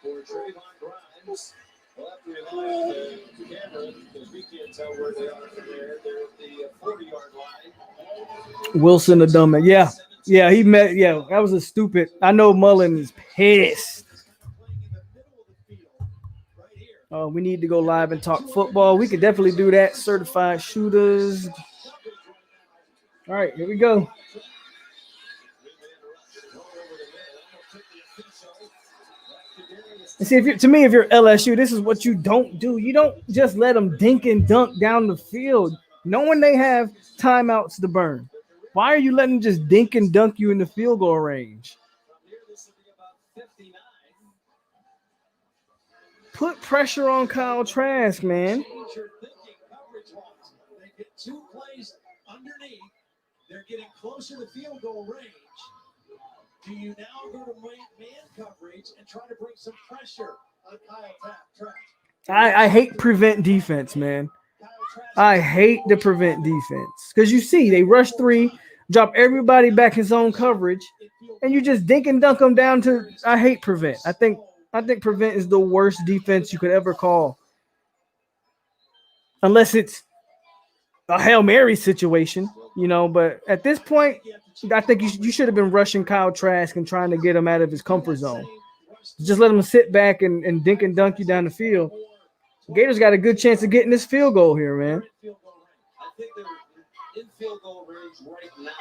For Trayvon Grimes, we'll have to rely on the camera because we can't tell where they are from there. They're at the 40-yard line. Wilson the dumb man. Yeah, he met. Yeah, that was a stupid. I know Mullen is pissed. We need to go live and talk football. We could definitely do that. Certified shooters. All right, here we go. See, if you're LSU, this is what you don't do. You don't just let them dink and dunk down the field, knowing they have timeouts to burn. Why are you letting them just dink and dunk you in the field goal range? Put pressure on Kyle Trask, man. They get 2 plays underneath. They're getting closer to field goal range. Do you now go to man coverage and try to bring some pressure on Kyle Trask? I hate prevent defense, man. I hate the prevent defense because you see they rush 3, drop everybody back in zone coverage, and you just dink and dunk them down to. I hate prevent. I think prevent is the worst defense you could ever call, unless it's a Hail Mary situation, But at this point, I think you should have been rushing Kyle Trask and trying to get him out of his comfort zone. Just let him sit back and dink and dunk you down the field. Gators got a good chance of getting this field goal here, man.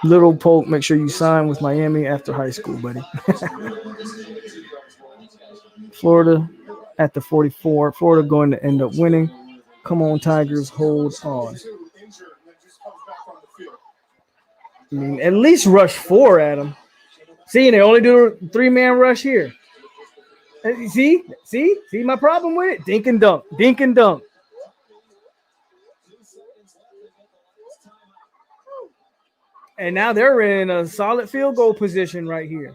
Little Polk, make sure you sign with Miami after high school, buddy. Florida at the 44. Florida going to end up winning. Come on, Tigers, hold on. I mean, at least rush 4 at him. See, they only do a 3-man rush here. See my problem with it? Dink and dunk. And now they're in a solid field goal position right here.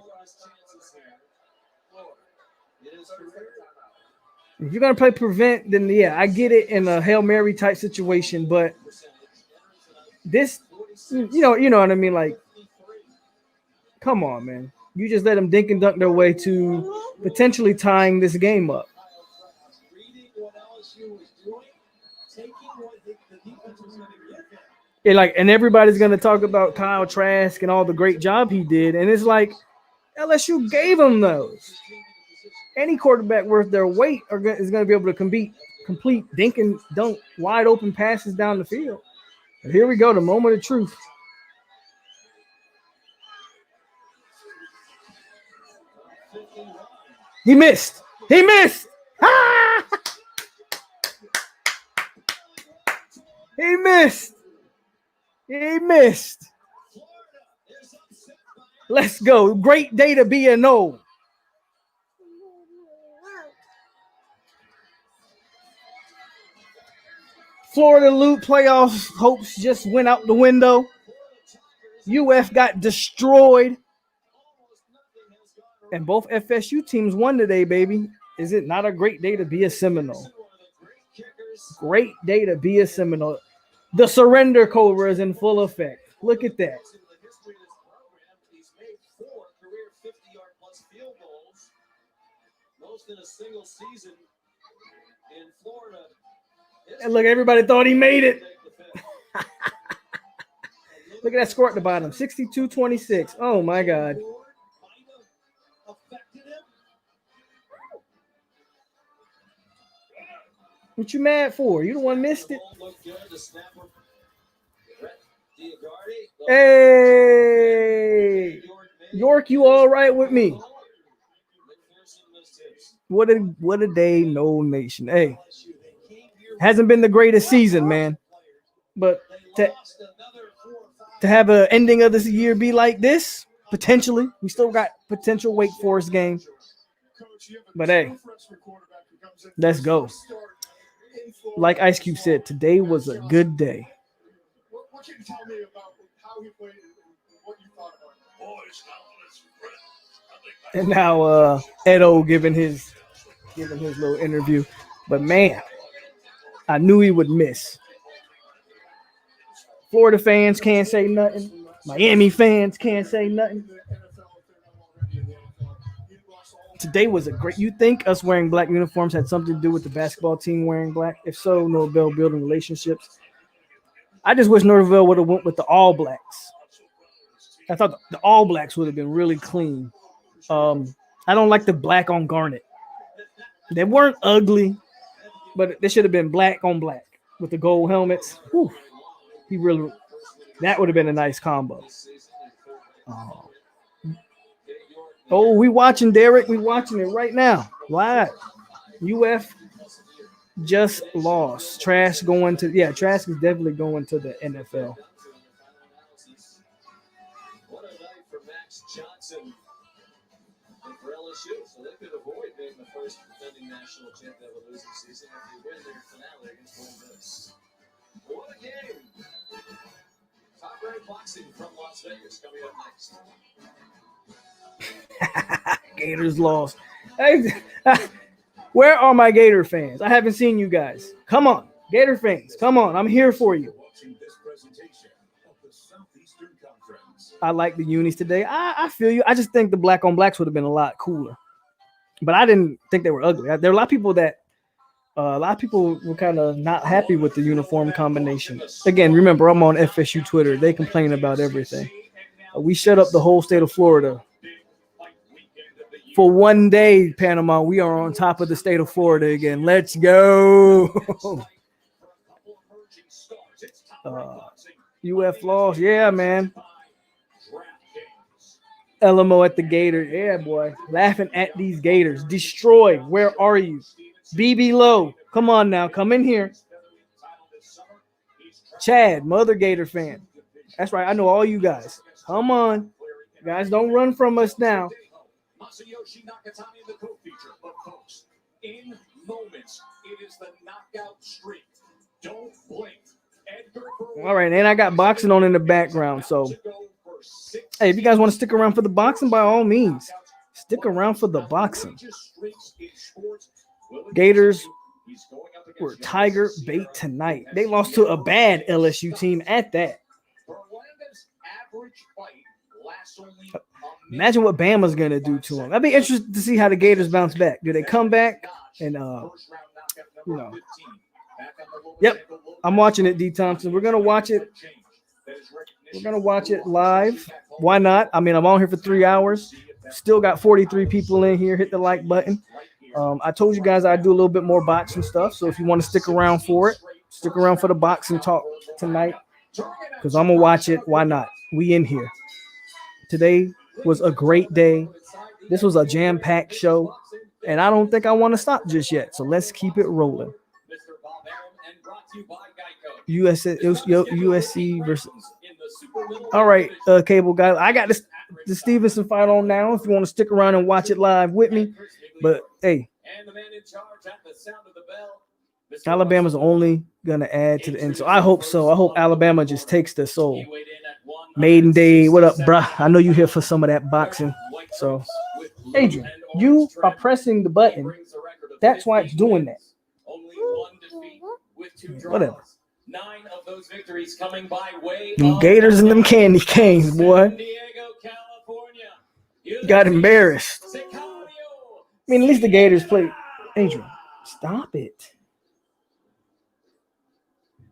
If you're gonna play prevent, then yeah, I get it in a Hail Mary type situation, but this, you know what I mean? Like, come on, man. You just let them dink and dunk their way to potentially tying this game up. And everybody's gonna talk about Kyle Trask and all the great job he did, and it's like LSU gave him those. Any quarterback worth their weight is going to be able to complete dink and dunk, wide open passes down the field. But here we go, the moment of truth. He missed. Ah! He missed. Let's go. Great day to be an O. Florida Loop playoff hopes just went out the window. UF got destroyed. And both FSU teams won today, baby. Is it not a great day to be a Seminole? Great day to be a Seminole. The surrender cobra is in full effect. Look at that. He's made 4 career 50-yard-plus field goals, most in a single season in Florida. And look, everybody thought he made it. Look at that score at the bottom, 62-26. Oh, my God. What you mad for? You the one missed it. Hey, York, you all right with me? What a day, no nation. Hey, hasn't been the greatest season, man. But to have an ending of this year be like this, potentially, we still got potential Wake Forest game. But hey, let's go. Like Ice Cube said, today was a good day. What can you tell me about how he played and what you thought about him? And now Edo giving his little interview. But man, I knew he would miss. Florida fans can't say nothing. Miami fans can't say nothing. Today was a great. You think us wearing black uniforms had something to do with the basketball team wearing black? If so, Norvell building relationships. I just wish Norvell would have went with the All Blacks. I thought the All Blacks would have been really clean. I don't like the black on garnet. They weren't ugly, but they should have been black on black with the gold helmets. Whew. That would have been a nice combo. Oh, we watching, Derek. We watching it right now. Live. UF just lost. Trash going to Trash is definitely going to the NFL. What a night for Max Johnson and for LSU. So they could avoid being the first defending national champion of a losing season if they win their finale against Ole Miss. What a game! Top-ranked boxing from Las Vegas coming up next. Gators lost. Hey, where are my Gator fans? I haven't seen you guys. Come on, Gator fans. Come on, I'm here for you. I like the unis today. I feel you. I just think the black on blacks would have been a lot cooler, but I didn't think they were ugly. There were a lot of people were kind of not happy with the uniform combination. Again, remember, I'm on FSU Twitter. They complain about everything. We shut up the whole state of Florida. For one day, Panama, we are on top of the state of Florida again. Let's go. UF lost. Yeah, man. LMO at the Gators. Yeah, boy. Laughing at these Gators. Destroy. Where are you? BB Low. Come on now. Come in here. Chad, mother Gator fan. That's right. I know all you guys. Come on. You guys, don't run from us now. Masayoshi Nakatani in the co-feature. But folks, in moments, it is the knockout streak. Don't blink. All right, and I got boxing on in the background. So, hey, if you guys want to stick around for the boxing, by all means, stick around for the boxing. Gators were Tiger bait tonight. They lost to a bad LSU team at that. Imagine what Bama's going to do to them. I'd be interested to see how the Gators bounce back. Do they come back and, Yep, I'm watching it, D. Thompson. We're going to watch it. We're going to watch it live. Why not? I mean, I'm on here for 3 hours. Still got 43 people in here. Hit the like button. I told you guys I'd do a little bit more boxing stuff. So if you want to stick around for it, stick around for the boxing talk tonight because I'm going to watch it. Why not? We in here. Today was a great day. This was a jam-packed show, and I don't think I want to stop just yet. So let's keep it rolling. USC versus. All right, cable guys. I got the Stevenson fight on now. If you want to stick around and watch it live with me, but hey, Alabama's only gonna add to the end. So I hope so. I hope Alabama just takes the soul. Maiden Day, what up, bruh? I know you here for some of that boxing. So, Adrian, you are pressing the button. That's why it's doing that. Whatever. 9 of those victories coming by way them Gators and them candy canes, boy. Got embarrassed. I mean, at least the Gators played. Adrian, stop it.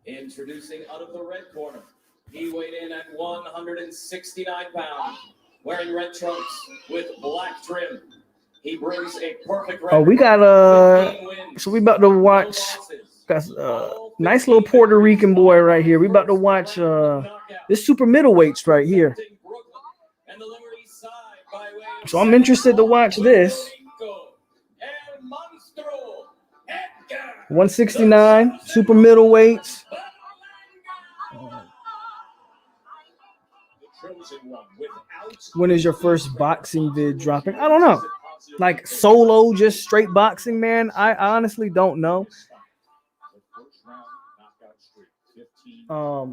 Introducing out of the red corner. He weighed in at 169 pounds, wearing red trunks with black trim. He brings a perfect record. Oh, we got so we about to watch. Got nice little Puerto Rican boy right here. We about to watch this super middleweights right here. So I'm interested to watch this. 169 super middleweights. When is your first boxing vid dropping? I don't know. Like solo, just straight boxing, man. I honestly don't know. I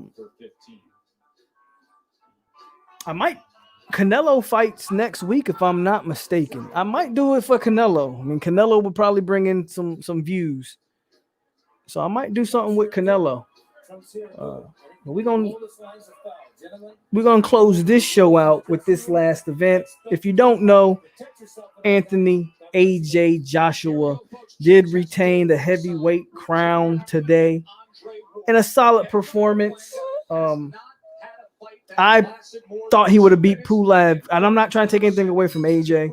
might. Canelo fights next week if I'm not mistaken. I might do it for Canelo. I mean, Canelo would probably bring in some views. So I might do something with Canelo. We're gonna close this show out with this last event. If you don't know, Anthony AJ Joshua did retain the heavyweight crown today in a solid performance. I thought he would have beat PULEV, and I'm not trying to take anything away from AJ.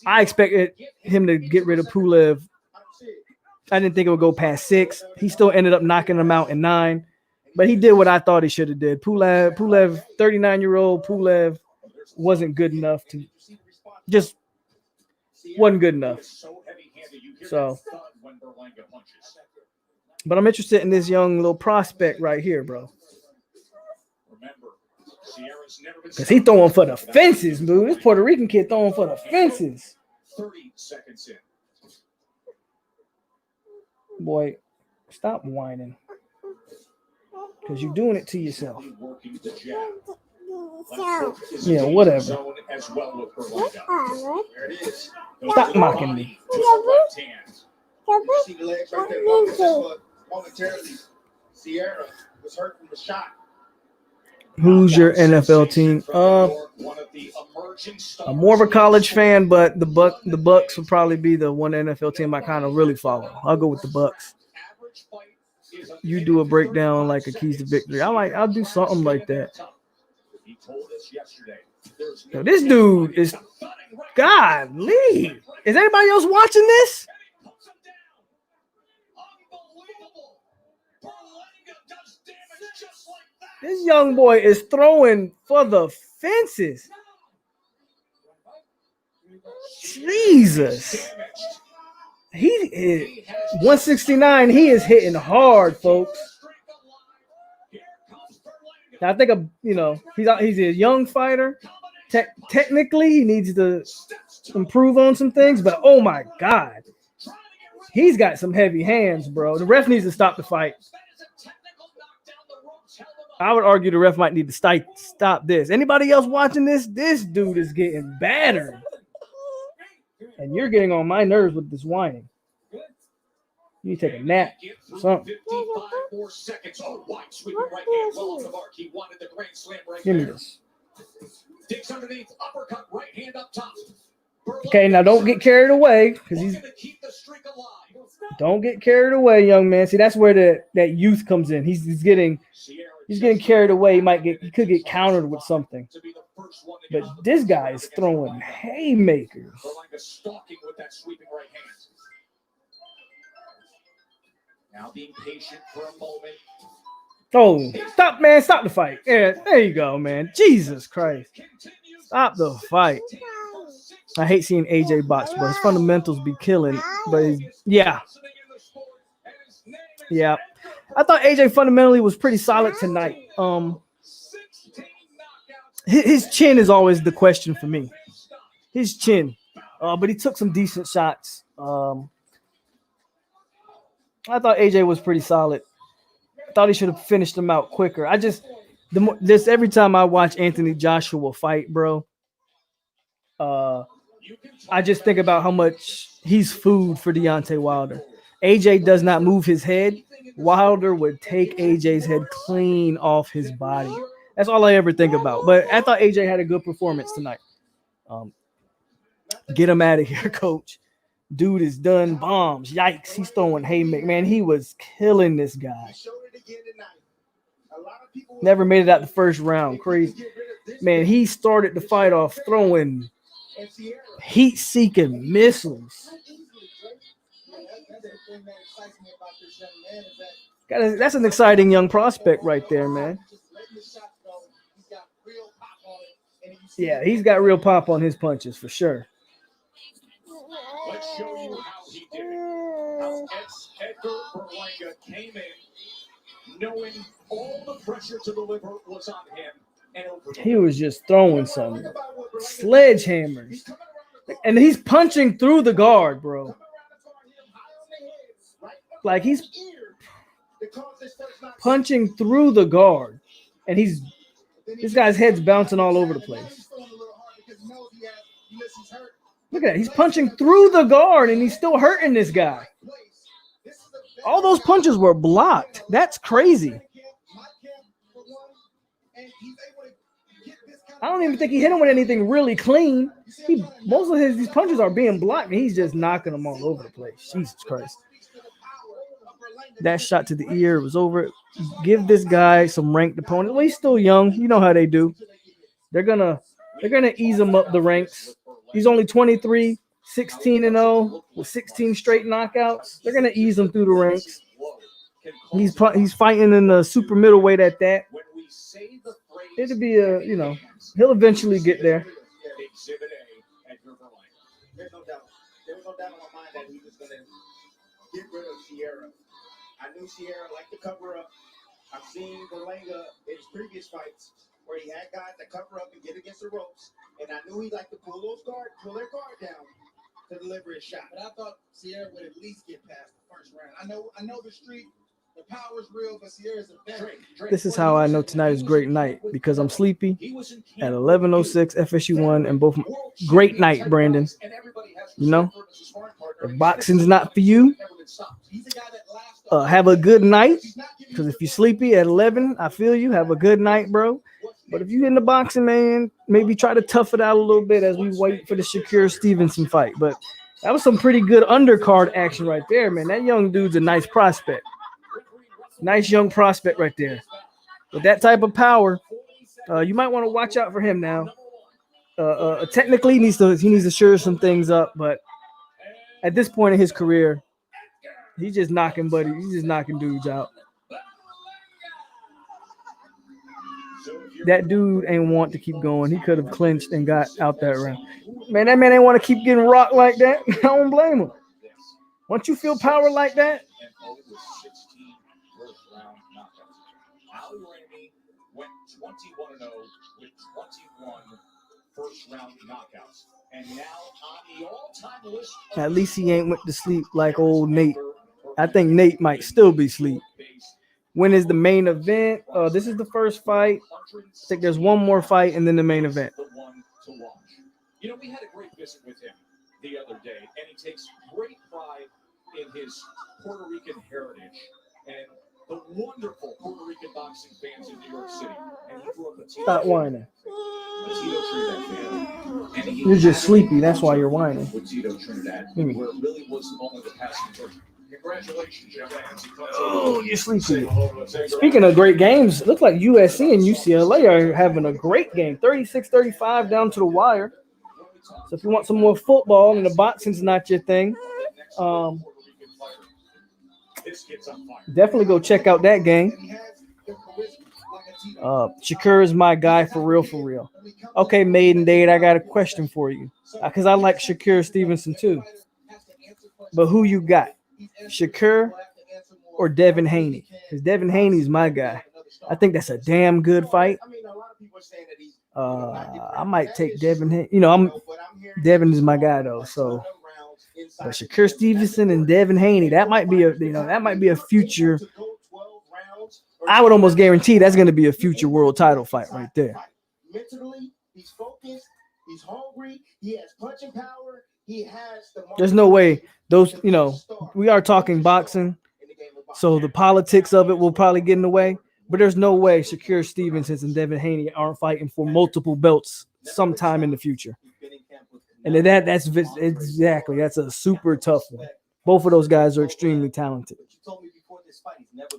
I expected him to get rid of PULEV. I didn't think it would go past 6. He still ended up knocking him out in 9, but he did what I thought he should have did. PULEV, 39-year-old PULEV wasn't good enough to just wasn't good enough. So, but I'm interested in this young little prospect right here, bro. Because he throwing for the fences, dude. This Puerto Rican kid throwing for the fences. 30 seconds in. Boy, stop whining. Because you're doing it to yourself. Working the jab. Yeah, whatever. Zone as well with Berlanga. There it is. Stop mocking me. To the left hand. You see the legs right there. That's what momentarily Sierra was hurt from the shot. Who's your NFL team? I'm more of a college fan, but the Bucks would probably be the one NFL team I kind of really follow. I'll go with the Bucks. You do a breakdown like a keys to victory. I'll do something like that. Yo, this dude is godly. Is anybody else watching this? This young boy is throwing for the fences. Jesus. He is 169. He is hitting hard, folks. Now, I think he's a young fighter. Technically, he needs to improve on some things, but oh my God. He's got some heavy hands, bro. The ref needs to stop the fight. I would argue the ref might need to stop this. Anybody else watching this? This dude is getting battered. And you're getting on my nerves with this whining. You need to take a nap or something. 55 more seconds. Oh, wide sweeping right hand. Well on the mark. He wanted the grand slam right Give me there. this. Digs underneath. Uppercut. Right hand up top. Okay, now don't get carried away because he's. Don't get carried away, young man. See, that's where that youth comes in. He's getting carried away. He could get countered with something. But this guy is throwing haymakers. Stalking with that sweeping right hand. Now being patient for a moment. Oh, stop, man. Stop the fight. Yeah, there you go, man. Jesus Christ. Stop the fight. I hate seeing AJ box, bro. His fundamentals be killing. But yeah. I thought AJ fundamentally was pretty solid tonight. His chin is always the question for me. His chin. But he took some decent shots. I thought AJ was pretty solid. I thought he should have finished him out quicker. Every time I watch Anthony Joshua fight, bro, I just think about how much he's food for Deontay Wilder. AJ does not move his head. Wilder would take AJ's head clean off his body. That's all I ever think about. But I thought AJ had a good performance tonight. Get him out of here, coach. Dude is done bombs. Yikes. He's throwing haymakers. Man, he was killing this guy. Never made it out the first round. Crazy. Man, he started the fight off throwing heat-seeking missiles. That's an exciting young prospect right there, man. Yeah, he's got real pop on his punches for sure. Let's show you how he did it. How Edgar Berlanga came in, knowing all the pressure to deliver was on him. And he was just throwing some sledgehammers. And he's punching through the guard, bro. Like he's punching through the guard. And this guy's head's bouncing all over the place. Look at that. He's punching through the guard and he's still hurting this guy. All those punches were blocked. That's crazy. I don't even think he hit him with anything really clean. Most of these punches are being blocked and he's just knocking them all over the place. Jesus Christ. That shot to the ear was over. Give this guy some ranked opponents. Well, he's still young. You know how they do. They're gonna ease him up the ranks. He's only 23, 16-0 with 16 straight knockouts. They're gonna ease him through the ranks. He's fighting in the super middleweight at that. It'll be he'll eventually get there. that he was going to get rid of Sierra. I knew Sierra liked to cover up. I've seen Berlanga in his previous fights where he had guys that cover up and get against the ropes, and I knew he liked to pull their guard down to deliver his shot. But I thought Sierra would at least get past the first round. I know the street, the power's real, but Sierra's a veteran. This is how I know tonight is great night, because I'm sleepy at 11:06 FSU 1 and both. Great night, Brandon. You know, if boxing's not for you, have a good night, because if you're sleepy at 11, I feel you. Have a good night, bro. But if you're in the boxing, man, maybe try to tough it out a little bit as we wait for the Shakur Stevenson fight. But that was some pretty good undercard action right there, man. That young dude's a nice prospect. Nice young prospect right there. With that type of power, you might want to watch out for him now. Technically, he needs to shore some things up, but at this point in his career, he's just knocking dudes out. That dude ain't want to keep going. He could have clinched and got out that round. Man, that man ain't want to keep getting rocked like that. I don't blame him. Once you feel power like that, AloMoney went 21-0 with 21 first-round knockouts. And now on the all-time list, at least he ain't went to sleep like old Nate. I think Nate might still be asleep. When is the main event? This is the first fight. I think there's one more fight and then the main event. the one to watch. You know, we had a great visit with him the other day, and he takes great pride in his Puerto Rican heritage and the wonderful Puerto Rican boxing fans in New York City. And he grew up a Stop whining. Tito Trinidad fan. And he You're just sleepy. That's why you're whining. with Tito Trinidad, where it really was the moment of passing torch. Congratulations, young man. Oh, you're sleepy. Speaking of great games, it looks like USC and UCLA are having a great game. 36-35 down to the wire. So if you want some more football and the boxing's not your thing, definitely go check out that game. Shakur is my guy for real. Okay, Maiden Date, I got a question for you. Because I like Shakur Stevenson too. But who you got? Shakur or Devin Haney? Because Devin Haney's my guy. I think that's a damn good fight. I might take Devin Haney. You know, Devin is my guy though. So but Shakur Stevenson and Devin Haney, that might be a future. I would almost guarantee that's going to be a future world title fight right there. Mentally, he's focused, he's hungry, he has punching power, he has the There's no way those, we are talking boxing, so the politics of it will probably get in the way, but there's no way Shakur Stevenson and Devin Haney aren't fighting for multiple belts sometime in the future. And that's a super tough one. Both of those guys are extremely talented.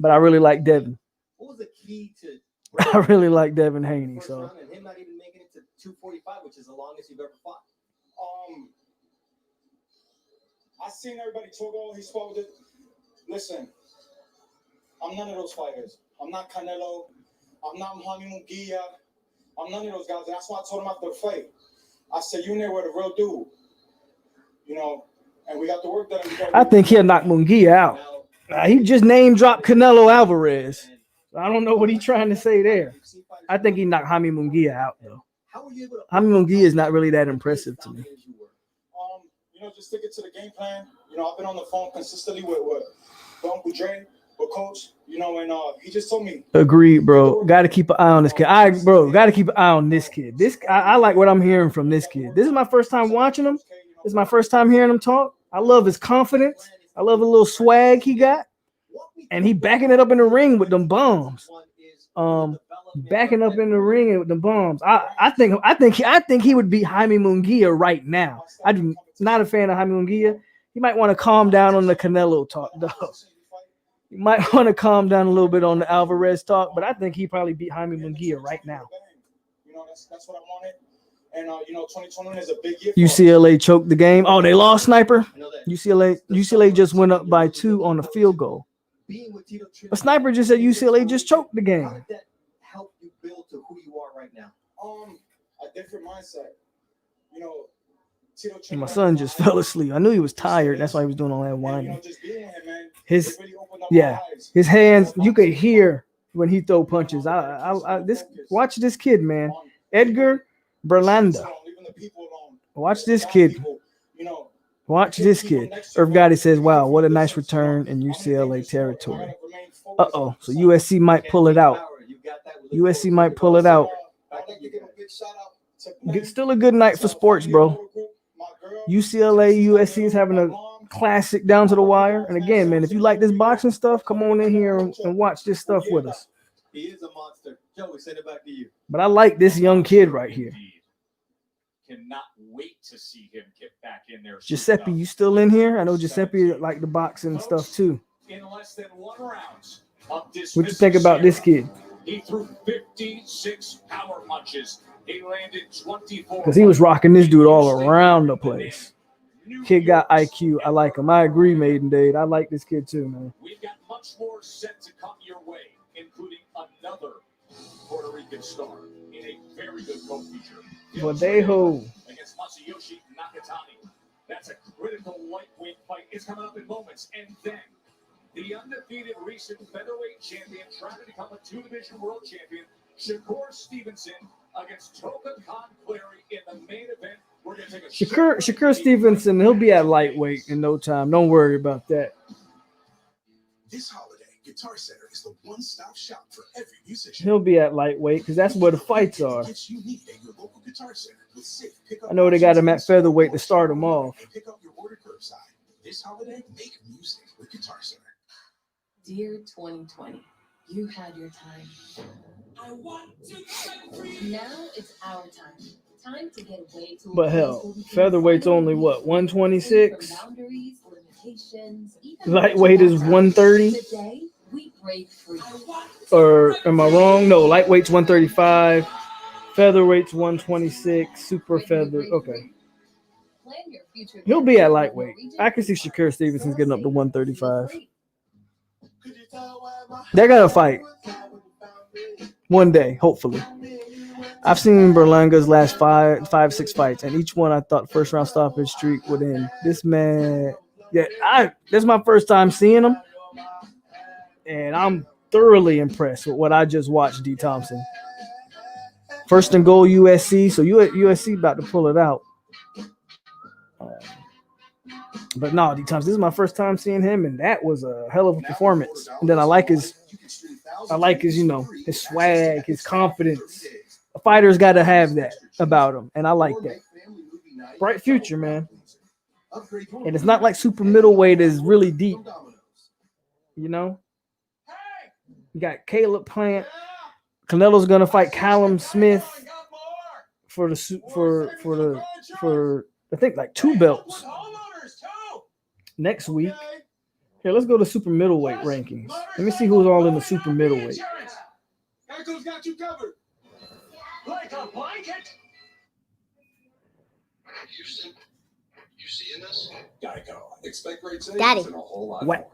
But I really like Devin. What was the key to I really like Devin Haney. So and him not even making it to 245, which is the longest you've ever fought? I seen everybody talk all he spoke with. Listen, I'm none of those fighters. I'm not Canelo. I'm not Jaime Munguia. I'm none of those guys. That's why I told him after the fight. I said, you know where the real dude. And we got the work done. I think he'll knock Munguia out. He just name dropped Canelo Alvarez. I don't know what he's trying to say there. I think he knocked Jaime Munguia out, though. Jaime Munguia is not really that impressive to me. Just stick it to the game plan. I've been on the phone consistently with Uncle Dre, with Coach, and he just told me. Agreed, bro. Got to keep an eye on this kid. Got to keep an eye on this kid. I like what I'm hearing from this kid. This is my first time watching him. This is my first time hearing him talk. I love his confidence. I love a little swag he got. And he backing it up in the ring with them bombs. Backing up in the ring with the bombs. I think he would beat Jaime Munguia right now. I'm not a fan of Jaime Munguia. He might want to calm down on the Canelo talk, though. You might want to calm down a little bit on the Alvarez talk, but I think he probably beat Jaime Munguia right now. That's what I wanted. And 2021 is a big year. UCLA choked the game. Oh, they lost, Sniper. UCLA just went up by 2 on a field goal. A Sniper just said UCLA just choked the game. How did that help you build to who you are right now? A different mindset. And my son just fell asleep. I knew he was tired. That's why he was doing all that whining. His his hands, you could hear when he throw punches. Watch this kid, man. Edgar Berlanda. Watch this kid. Watch this kid. Irv Gotti says, wow, what a nice return in UCLA territory. Uh-oh. So USC might pull it out. USC might pull it out. Still a good night for sports, bro. UCLA, USC is having a classic down to the wire. And again, man, if you like this boxing stuff, come on in here and watch this stuff with us. He is a monster. Joe, we send it back to you. But I like this young kid right here. Cannot wait to see him get back in there. Giuseppe, you still in here? I know Giuseppe like the boxing stuff too. In less than 1 round of this, what you think about this kid? He threw 56 power punches. He landed 24. Because he was rocking this dude all around the place. Kid got IQ. I like him. I agree, Maiden Dade. I like this kid too, man. We've got much more set to come your way, including another Puerto Rican star in a very good co-feature. Bodejo Against Masayoshi Nakatani. That's a critical lightweight fight. It's coming up in moments. And then the undefeated recent featherweight champion trying to become a 2-division world champion, Shakur Stevenson against Toka Khan Clary in the main event. We're going to take a Shakur Stevenson, he'll be at lightweight in no time. Don't worry about that. This holiday, Guitar Center is the one-stop shop for every musician. He'll be at lightweight because that's where the fights are. I know they got him at featherweight to start him off. Pick up your order curbside. This holiday, make music with Guitar Center. Dear 2020, you had your time. I want to fight for you. Now it's our time. Time to get away to. But hell, featherweight's only what, 126? Lightweight is 130? Today, we break free. Or am I wrong? No, lightweight's 135. Featherweight's 126. Super feather. Okay. He'll be at lightweight. I can see Shakur Stevenson's getting up to 135. They're going to fight one day, hopefully. I've seen Berlanga's last 6 fights, and each one I thought first round stoppage streak would end. This man, this is my first time seeing him, and I'm thoroughly impressed with what I just watched. D. Thompson, first and goal USC, so USC about to pull it out. But no, D. Thompson, this is my first time seeing him, and that was a hell of a performance. And then I like his, his swag, his confidence. A fighter's got to have that about him, and I like that. Bright future, man. And it's not like super middleweight is really deep. You know? You got Caleb Plant. Canelo's gonna fight Callum Smith for I think like 2 belts next week. Here, let's go to super middleweight rankings. Let me see who's all in the super middleweight. Geico's got you covered. Like a blanket. You seeing this? Geico. Expect great savings Daddy. and a whole lot What? more.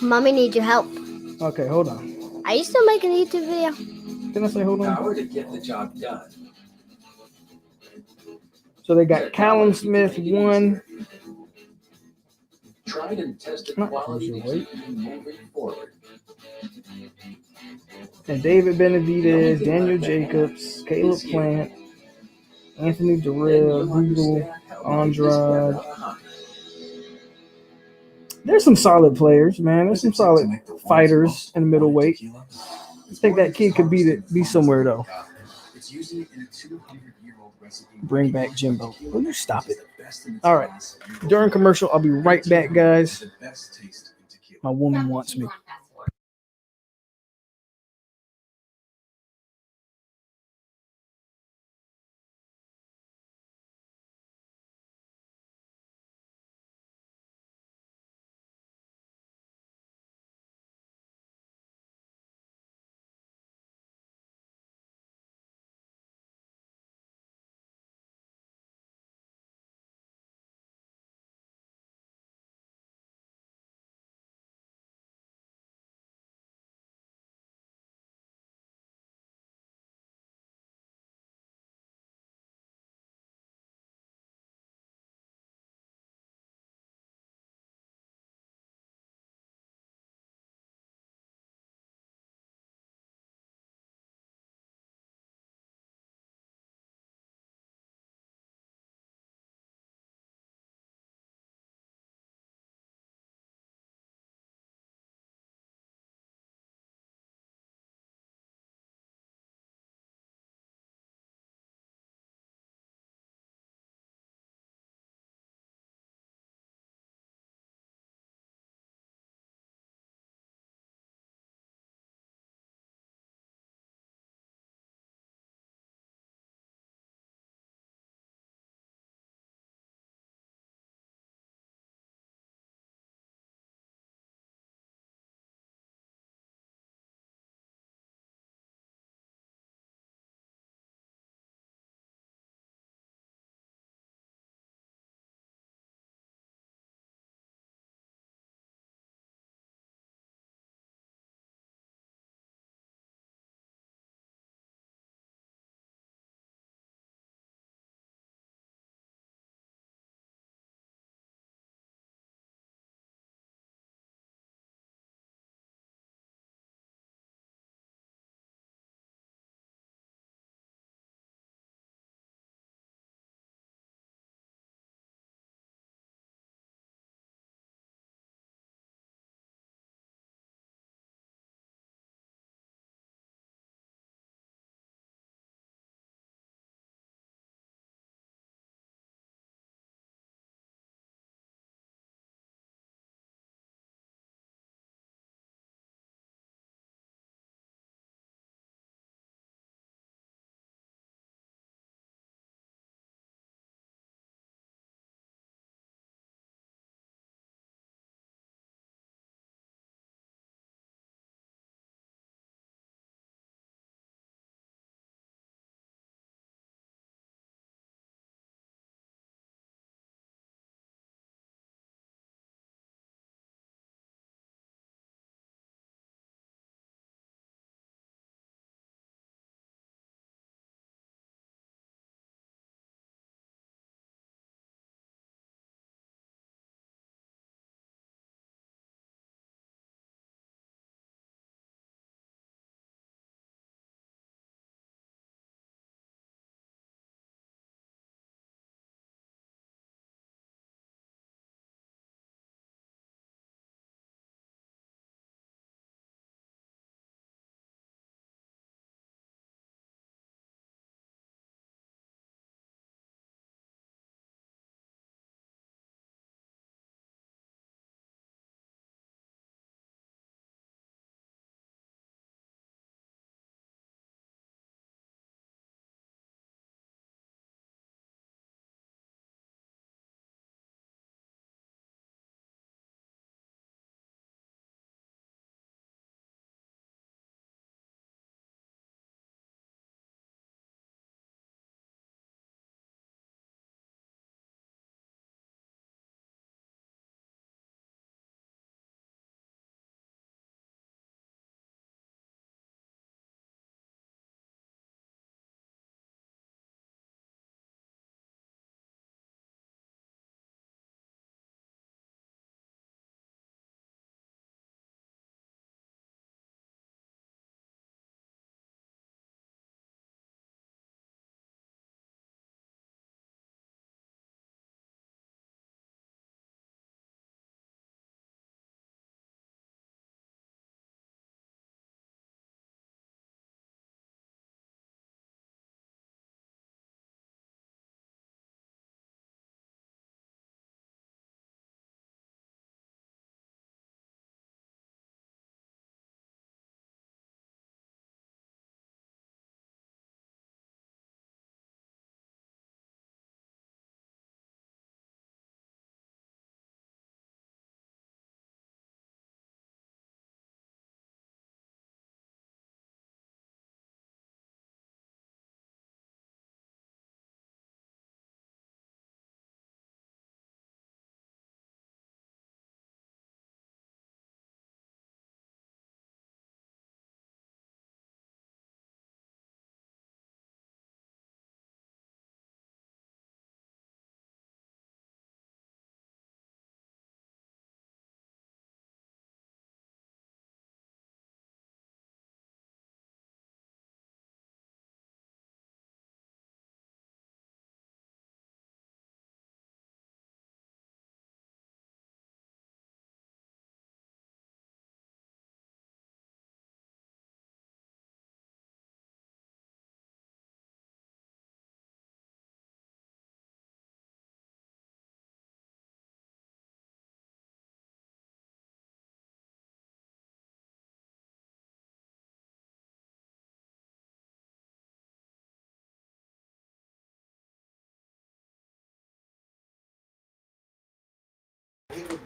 Mommy needs your help. Okay, hold on. Are you still making a YouTube video? Didn't I say hold on? Power to get the job done. So they got Callum Smith 1. Tried and tested Not quality cruiserweight. moving forward. And David Benavidez, Daniel Jacobs, Caleb Plant, Anthony Durrell, Hugel, Andrade. There's some solid players, man. There's some solid fighters in the middleweight. I think that kid could be somewhere, though. It's using it in a 200-year-old recipe. Bring back Jimbo. Will you stop it? All right. During commercial, I'll be right back, guys. My woman wants me.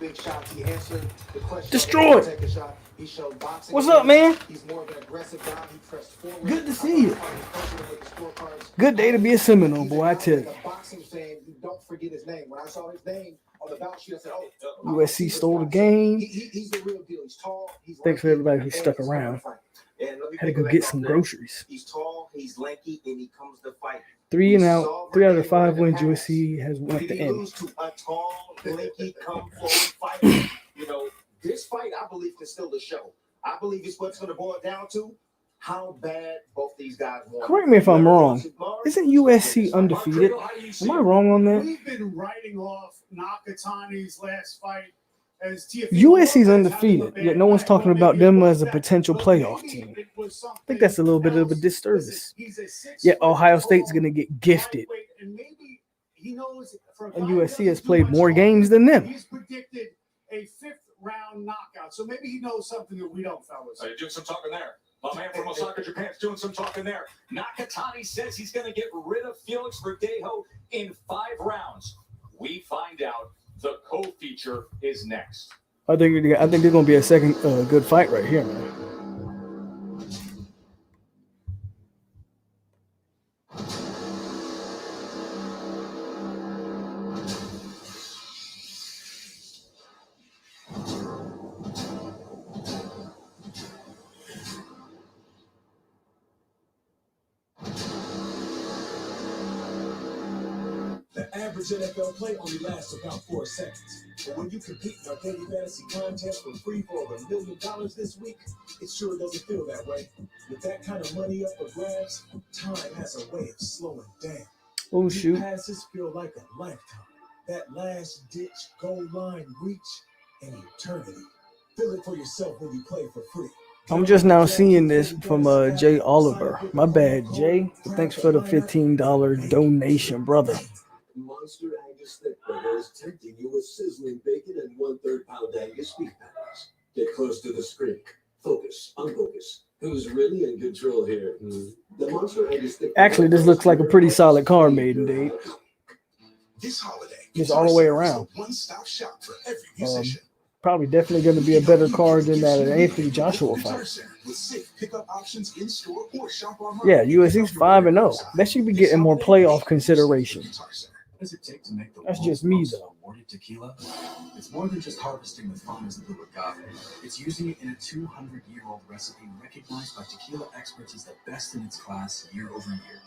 big shots. He answered the question. Destroy. Take a shot. He showed boxing. What's up, man? He's more of an aggressive guy. He pressed forward. Good to see you. Good day to be a Seminole, boy, I tell you. A boxing fan, you don't forget his name. When I saw his name on the bout sheet, I said, "Oh, USC stole the game. He's the real deal. He's tall. Thanks for everybody who stuck around. Had to go get some groceries. He's tall, he's lanky, and he comes to fight. 3 out of the 5 wins USC has won at Did the he end. lose to a tall, lanky, come forward fighter? You know, this fight, I believe, can still the show. I believe it's what's going to boil down to how bad both these guys want. Correct me if I'm wrong. Isn't USC undefeated? Am I wrong on that? We've been writing off Nakatani's last fight as USC's undefeated, yet no one's talking about them as a potential playoff team. I think that's a little bit of a disservice. Yet Ohio State's going to get gifted. And USC has played more games than them. He's predicted a 5th round knockout. So maybe he knows something that we don't, fellas. Doing some talking there. My man from Osaka, Japan's doing some talking there. Nakatani says he's going to get rid of Felix Verdejo in 5 rounds. We find out the co-feature is next. I think there's going to be a second good fight right here, man. The average NFL play only lasts about 4 seconds. But when you compete in our daily fantasy contest for free for over $1 million this week, it sure doesn't feel that way. With that kind of money up for grabs, time has a way of slowing down. Oh, These shoot. passes feel like a lifetime. That last ditch goal line reach, an eternity. Feel it for yourself when you play for free. I'm just now seeing this from Jay Oliver. My bad, Jay. Thanks for the $15 donation, brother. Monster Angus thick burger is tempting you with sizzling bacon and 1/3 pound Angus beef patties. Get close to the screen. Focus, unfocus. Who's really in control here? The Monster Angus thick. Actually, this looks like a pretty solid car, Maiden Date. This holiday, Just all the way around. One-stop shop for every musician. Probably definitely going to be a better car than that Anthony Joshua fight. With safe pickup options in store or shop online. Yeah, USC's 5-0. That should be getting more playoff consideration. What does it take to make the That's world's just me, most though. awarded tequila? It's more than just harvesting the finest blue agave. It's using it in a 200-year-old recipe recognized by tequila experts as the best in its class year over year.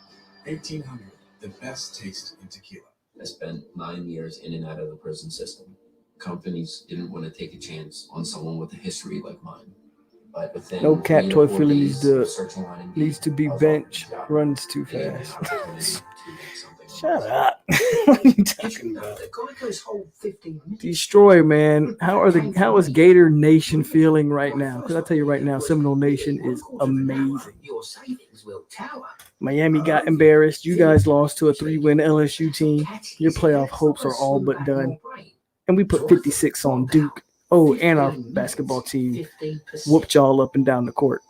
1800, the best taste in tequila. I spent 9 years in and out of the prison system. Companies didn't want to take a chance on someone with a history like mine. But within No cat 3 to toy 4 Philly days of searching around Indeed, needs to be I was bench, offered a job. runs too I had the fast. opportunity to make something of Shut myself. up. What are you talking about? Destroy, man. How is Gator Nation feeling right now? Because I tell you right now, Seminole Nation is amazing. Miami got embarrassed. You guys lost to a 3-win LSU team. Your playoff hopes are all but done. And we put 56 on Duke. Oh, and our basketball team whooped y'all up and down the court.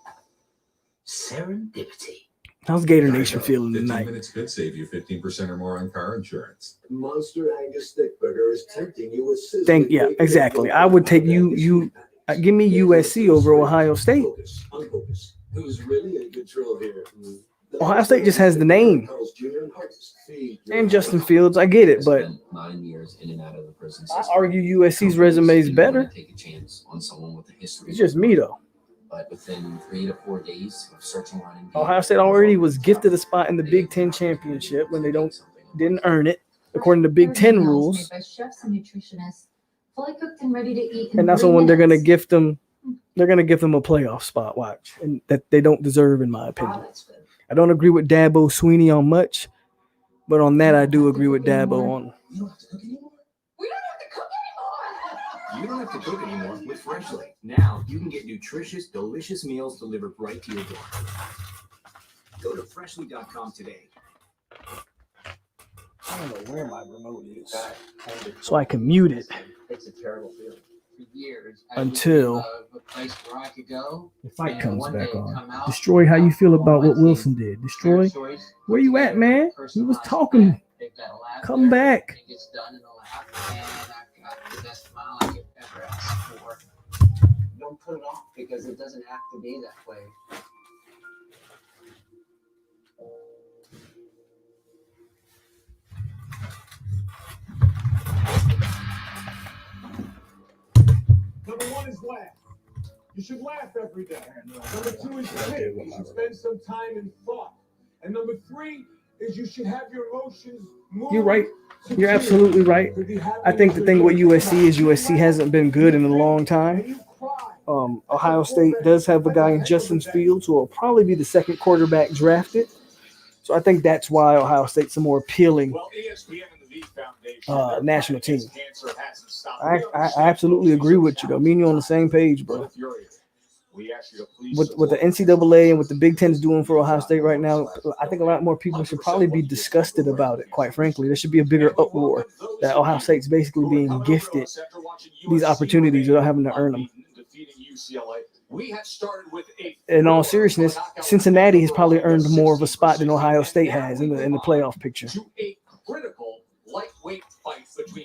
Serendipity. How's Gator Nation feeling 15 tonight? minutes could save you 15% or more on car insurance. Monster Angus thick burger is tempting you with sizzling Yeah, bacon exactly. and I would take 1/3 Angus you. beef patties. Give me Get USC close to the over screen. Ohio State. Focus, unfocus. Who's really in control here? The Ohio Monster State just Angus has the thick name. burger, Carl's Jr. and Harvest. Feed your And Justin heart. Fields, I get I it, but spent 9 years in and out of the prison I system. argue USC's Companies resume is didn't want better. to take a chance on someone with a history It's just like me, mine. though. But within 3 to 4 days of searching around Indeed, Ohio State I was already offered was a gifted job. a spot in the I Big had the Ten opportunity championship when to they make something of didn't myself. earn it, according to Big Ten rules. By chefs and nutritionists, fully cooked and ready to eat in And that's 3 when they're gonna minutes. gift them. They're gonna give them a playoff spot. Watch, and that they don't deserve, in my opinion. I don't agree with Dabo Sweeney on much, but on that I do agree with Dabo on. You don't have to cook anymore. We don't have to cook anymore. You don't have to cook anymore with Freshly. Now you can get nutritious, delicious meals delivered right to your door. Go to freshly.com today. I don't know where my remote is, so I can mute it It's a terrible feeling. For years, until a place where I could go. the fight and comes one back day on. come out, Destroy, how you feel about what see Wilson did? Destroy, choice, where you at, man? We was personalized talking. event. They've got a lab Come there. back. It gets done in the lab, and got the best smile I could ever ask for. Don't put it off because it doesn't have to be that way. Number one is laugh. You should laugh every day. Number two is think. You should spend some time in thought. And number three is you should have your emotions move. You're right. You're absolutely right. I think the thing with USC is USC hasn't been good in a long time. Ohio State does have a guy in Justin Fields who will probably be the second quarterback drafted. So I think that's why Ohio State's a more appealing national team. I absolutely agree with you, though. Me and you on the same page, bro. With the NCAA and what the Big Ten is doing for Ohio State right now, I think a lot more people should probably be disgusted about it, quite frankly. There should be a bigger uproar that Ohio State's basically being gifted these opportunities without having to earn them. In all seriousness, Cincinnati has probably earned more of a spot than Ohio State has in the playoff picture.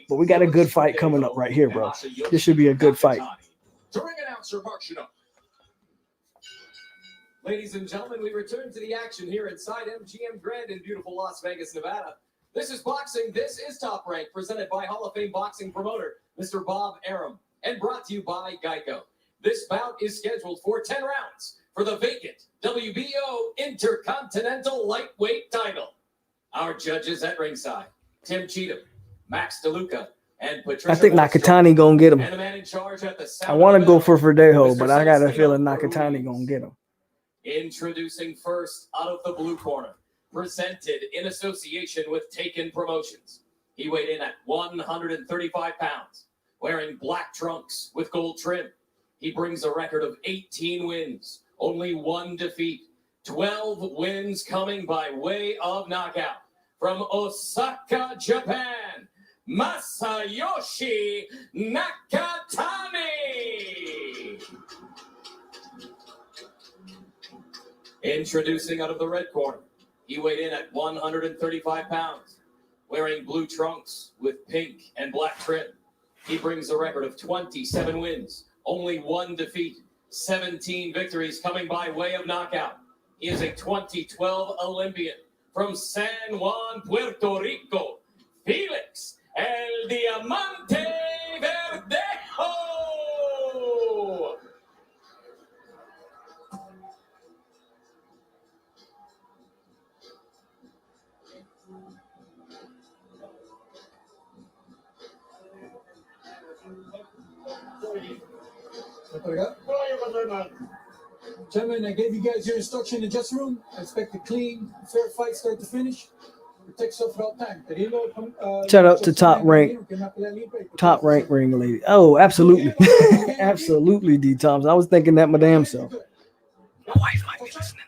But we got a good fight coming up right here, bro. This should be a good fight. Ladies and gentlemen, we return to the action here inside MGM Grand in beautiful Las Vegas, Nevada. This is boxing. This is Top Rank, presented by Hall of Fame boxing promoter Mr. Bob Arum, and brought to you by Geico. This bout is scheduled for 10 rounds for the vacant WBO Intercontinental Lightweight title. Our judges at ringside: Tim Cheatham, Max DeLuca, and Patricia. I think Nakatani gonna get him. And the man in charge at the I want to go for Verdejo, but I got a feeling Nakatani gonna get him. Introducing first, out of the blue corner, presented in association with Taken Promotions. He weighed in at 135 pounds, wearing black trunks with gold trim. He brings a record of 18 wins, only 1 defeat, 12 wins coming by way of knockout. From Osaka, Japan, Masayoshi Nakatani. Introducing out of the red corner, he weighed in at 135 pounds, wearing blue trunks with pink and black trim. He brings a record of 27 wins, only 1 defeat, 17 victories coming by way of knockout. He is a 2012 Olympian from San Juan, Puerto Rico, Felix El Diamante Verdejo. Gentlemen, I gave you guys your instruction in the dressing room. I expect a clean, fair fight start to finish. Protect yourself at all time. Shout out to Top Rank Ring Lady. Oh, absolutely. Absolutely, D Toms. I was thinking that my damn self. My wife might be listening.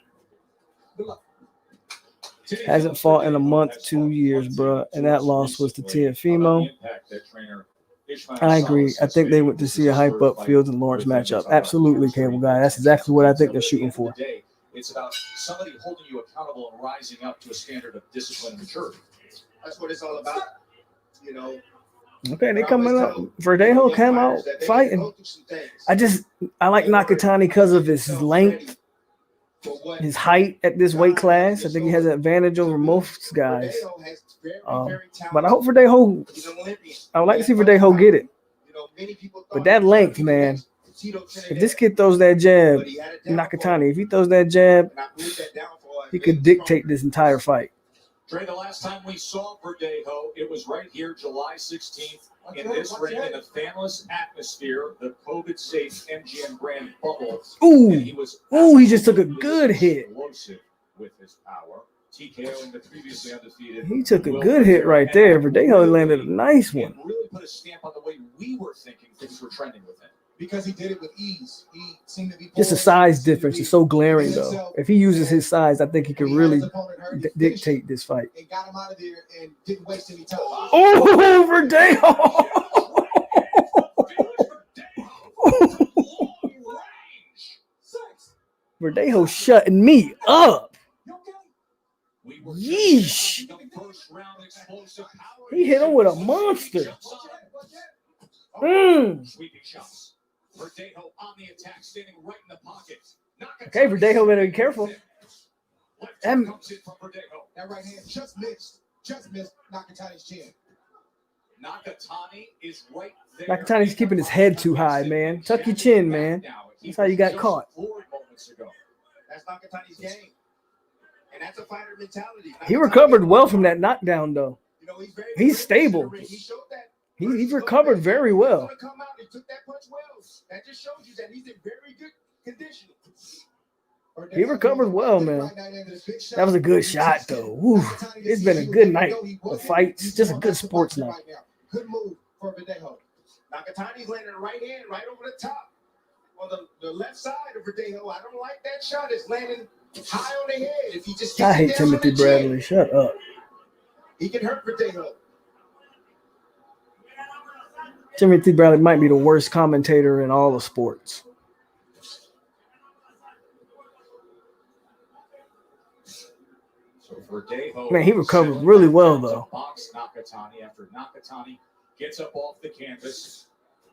Hasn't fought in a month, 2 years, bro. And that loss was to Teofimo. I agree. I think they went to see a hype up Fields and Lawrence matchup. Absolutely, Cable Guy. That's exactly what I think they're shooting for. It's about somebody holding you accountable and rising up to a standard of discipline and maturity. That's what it's all about, you know. Okay, they coming up. Verdejo came out fighting. I like Nakatani because of his length, his height at this weight class. I think he has an advantage over most guys. But I hope Verdejo, I would like to see Verdejo get it. But that length, man, if this kid throws that jab, Nakatani, if he throws that jab, he could dictate this entire fight. Trey, the last time we saw Verdejo, it was right here, July 16th, in this ring, in a fanless atmosphere, the COVID-safe MGM Grand bubble. Ooh, he just took a good hit. With his power. TKOing the previously undefeated. He took a good hit right there. Verdejo landed a nice one. It really put a stamp on the way we were thinking things were trending with him. Because he did it with ease. He seemed to be just a size difference is so glaring, though. If he uses his size, I think he could really dictate this fight. And got him out of there and didn't waste any time. Oh, Verdejo! Verdejo shutting me up. Yeesh. He hit him with a monster. Sweeping shots. Verdejo on the attack, standing right in the pocket. Okay, Verdejo better be careful. Comes in from Verdejo. That right hand just missed Nakatani's chin. Nakatani is right there. Nakatani's keeping his head too high, man. Tuck your chin, man. That's how you got caught. That's Nakatani's game. And that's a fighter mentality. He recovered well from that knockdown, though. He's stable. He's recovered very well. That just shows you that he's in very good condition. He recovered well, man. That was a good shot, though. Woo. It's been a good night of fights. Just a good sports night. Good move for Verdejo. Nakatani's landing right hand, right over the top. On the left side of Verdejo. I don't like that shot. It's landing high on the head. If he just I hate Timothy Bradley. Shut up. He can hurt Verdejo. Timothy Bradley might be the worst commentator in all of sports. Man, he recovered really well, though. Box Nakatani after Nakatani gets up off the canvas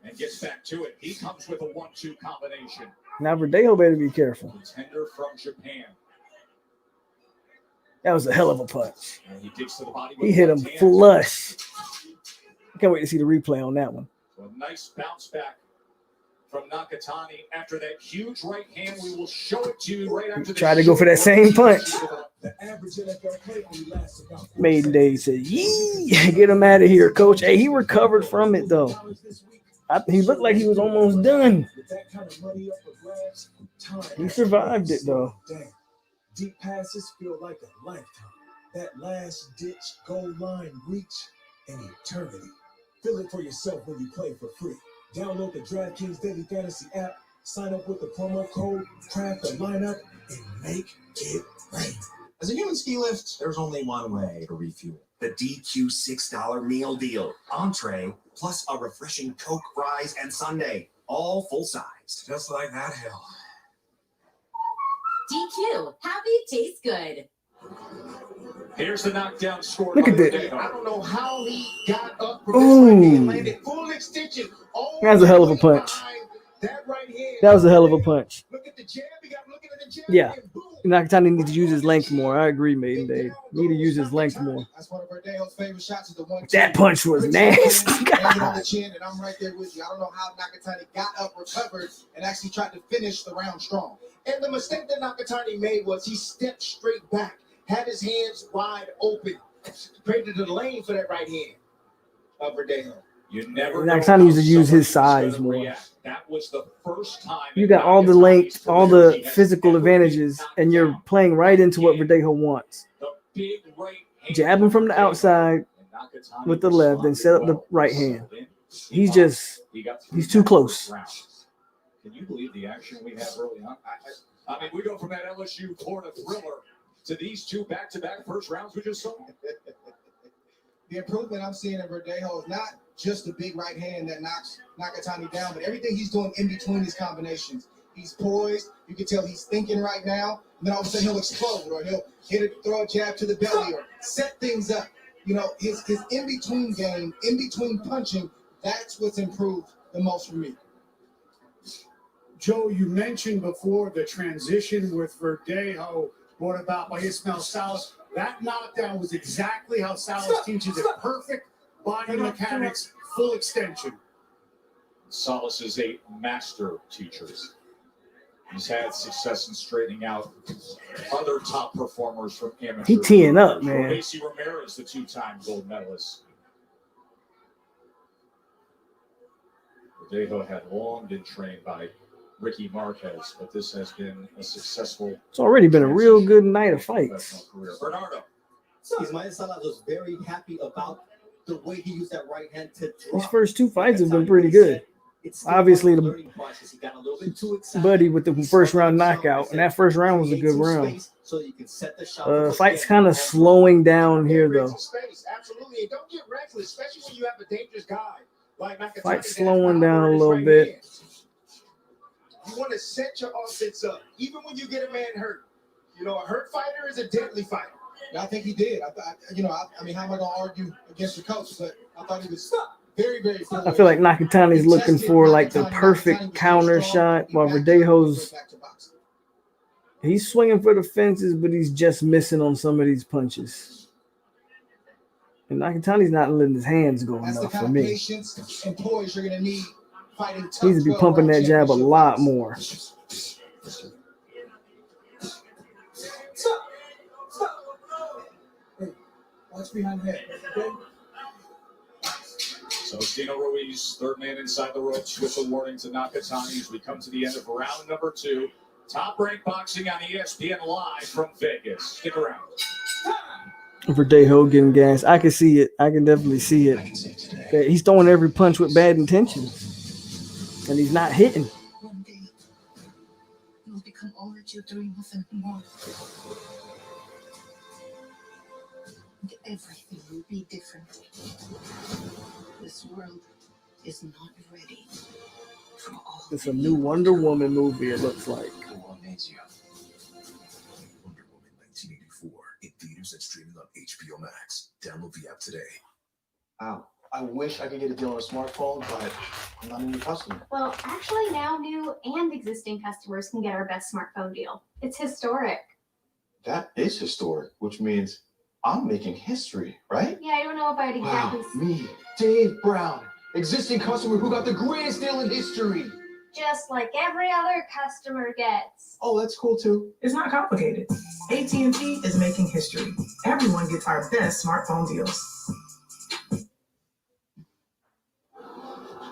and gets back to it. He comes with a 1-2 combination. Now Verdejo better be careful. Contender from Japan. That was a hell of a punch. And he digs to the body. He hit him flush. I can't wait to see the replay on that one. So a nice bounce back from Nakatani after that huge right hand. We will show it to you right after. Tried to go for that same punch. Maiden Day said, "Yee, get him out of here, coach." Hey, he recovered from it though. He looked like he was almost done. He survived it though. Deep passes feel like a lifetime. That last ditch goal line reach, an eternity. Feel it for yourself when you play for free. Download the DraftKings Daily Fantasy app, sign up with the promo code, craft a lineup, and make it rain. As a human ski lift, there's only one way to refuel. The DQ $6 meal deal. Entree plus a refreshing Coke, fries, and sundae. All full size. Just like that hill. DQ. Happy tastes good. Here's the knockdown score. Look at that. I don't know how he got up from Ooh. this right hand, landed full extension. That was a hell of a punch. That right hand. That was a hell of a punch. Look at the jab. He got looking at the jab. Yeah. Nakatani needs to use his length more. I agree, Maiden Day. Need to use his length more. That's one of Verdejo's favorite shots. Is the one. That punch was nasty. On the chin, and I'm right there with you. I don't know how Nakatani got up, recovered, and actually tried to finish the round strong. And the mistake that Nakatani made was he stepped straight back, had his hands wide open, created the lane for that right hand of Verdejo. You never. Nakatani needs to use his size more. That was the first time. You got all the length, all the physical advantages, and you're playing right into what Verdejo wants. Jab him from the outside with the left, then set up the right hand. He's too close. Can you believe the action we have early on? I mean, we go from that LSU Florida thriller to these two back-to-back first rounds we just saw. The improvement I'm seeing in Verdejo is not just the big right hand that knocks Nakatani down, but everything he's doing in between these combinations. He's poised. You can tell he's thinking right now. And then all of a sudden he'll explode, or he'll throw a jab to the belly, or set things up. You know, his in-between game, in-between punching, that's what's improved the most for me. Joe, you mentioned before the transition with Verdejo brought about by Ismael Salas. That knockdown was exactly how Salas teaches it. Perfect body mechanics, full extension. Salas is a master teacher. He's had success in straightening out other top performers from amateur. He teeing up, man. Macy Ramirez, the two-time gold medalist. Verdejo had long been trained by Ricky Marquez, but this has been a successful. It's already been a real good night of fights. Bernardo. Ismael Salas was very happy about the way he used that right hand to drop. These first two fights have been pretty good. Obviously, the buddy with the first round knockout, and that first round was a good round. Fight's kind of slowing down here, though. Absolutely, and don't get reckless, especially when you have a dangerous guy like Nakatani. Fight's slowing down a little bit. You want to set your offense up, even when you get a man hurt. You know, a hurt fighter is a deadly fighter. And I think he did. I mean, how am I going to argue against the coach? But I thought he was Very, very I foolish. feel like Nakatani's looking for like the perfect counter shot, while Verdejo's he's swinging for the fences, but he's just missing on some of these punches. And Nakatani's not letting his hands go That's the enough kind for of me. patience and poise you're gonna need fighting tough. He needs to be pumping that jab a lot more. Watch behind the head. Okay? So Dino Ruiz, third man inside the ropes with the warning to Nakatani as we come to the end of round number 2. Top Rank Boxing on ESPN Live from Vegas. Stick around. Verdejo getting gas. I can see it. I can definitely see it. Okay, he's throwing every punch with bad intentions. And he's not hitting. One day, you will become all that you dream of and more. And everything will be different. This world is not ready for all. It's a new Wonder Woman movie, it looks like. Wonder Woman 1984 in theaters and streaming on HBO Max. Download the app today. Wow. I wish I could get a deal on a smartphone, but I'm not a new customer. Well, actually, now new and existing customers can get our best smartphone deal. It's historic. That is historic, which means I'm making history, right? Yeah, I don't know if I'd exactly. Wow, me, Dave Brown, existing customer who got the greatest deal in history. Just like every other customer gets. Oh, that's cool too. It's not complicated. AT&T is making history. Everyone gets our best smartphone deals.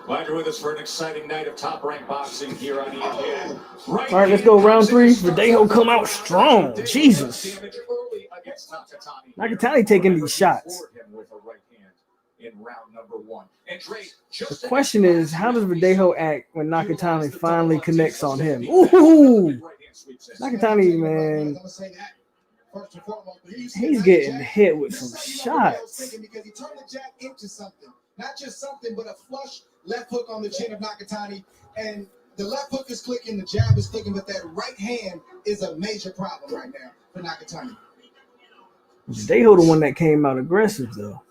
Glad you're with us for an exciting night of Top Rank Boxing here on ESPN. All right, let's go round 3. Verdejo come out strong. Jesus. Nakatani taking these shots. In round number 1. And Dre, The question is, how does Verdejo act when Nakatani finally connects on him? Ooh! Nakatani, man, he's getting hit with some shots. Because he turned the jab into something. Not just something, but a flush left hook on the chin of Nakatani. And the left hook is clicking, the jab is clicking, but that right hand is a major problem right now for Nakatani. Verdejo the one that came out aggressive, though.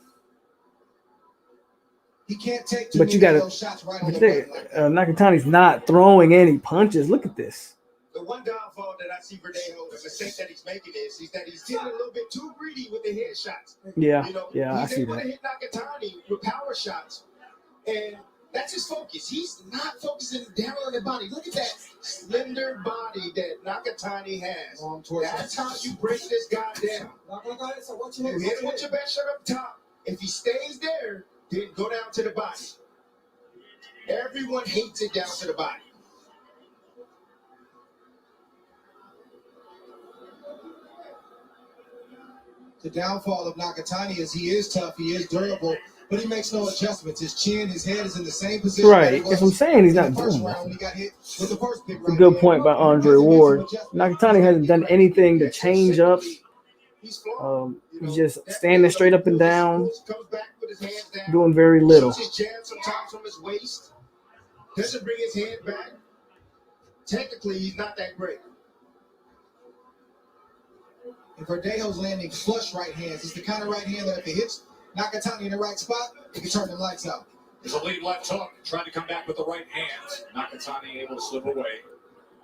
He can't take too But you many got of those shots right to. on the button like that. Nakatani's not throwing any punches. Look at this. The one downfall that I see Verdejo, the mistake that he's making is that he's getting a little bit too greedy with the headshots. Yeah, You know, I he's see able that. to hit Nakatani with power shots, and that's his focus. He's not focusing down on the body. Look at that slender body that Nakatani has. That's how you break this guy down. You hit him with your best shot up top. If he stays there, then go down to the body. Everyone hates it down to the body. The downfall of Nakatani is he is tough, he is durable, but he makes no adjustments. His chin, his head is in the same position. Right. That's what I'm saying. He's not doing that. It's a good point by Andre Ward. Nakatani hasn't done anything to change up. He's just standing straight up and down, doing very little. His jab sometimes from his waist. Doesn't bring his head back. Technically, he's not that great. And Verdejo's landing flush right hands. It's the kind of right hand that if it hits Nakatani in the right spot, it can turn the lights out. There's a lead left hook, trying to come back with the right hand. Nakatani able to slip away.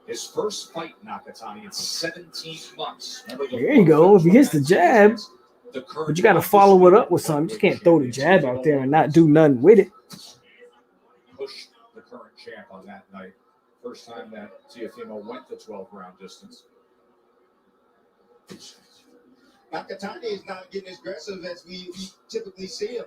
His first fight, Nakatani, in 17 months. There you go. If he hits the jab, but you got to follow it up with something. You just can't throw the jab out there and not do nothing with it. Pushed the current champ on that night. First time that Teofimo went the 12-round distance. Nakatani is not getting as aggressive as we typically see him.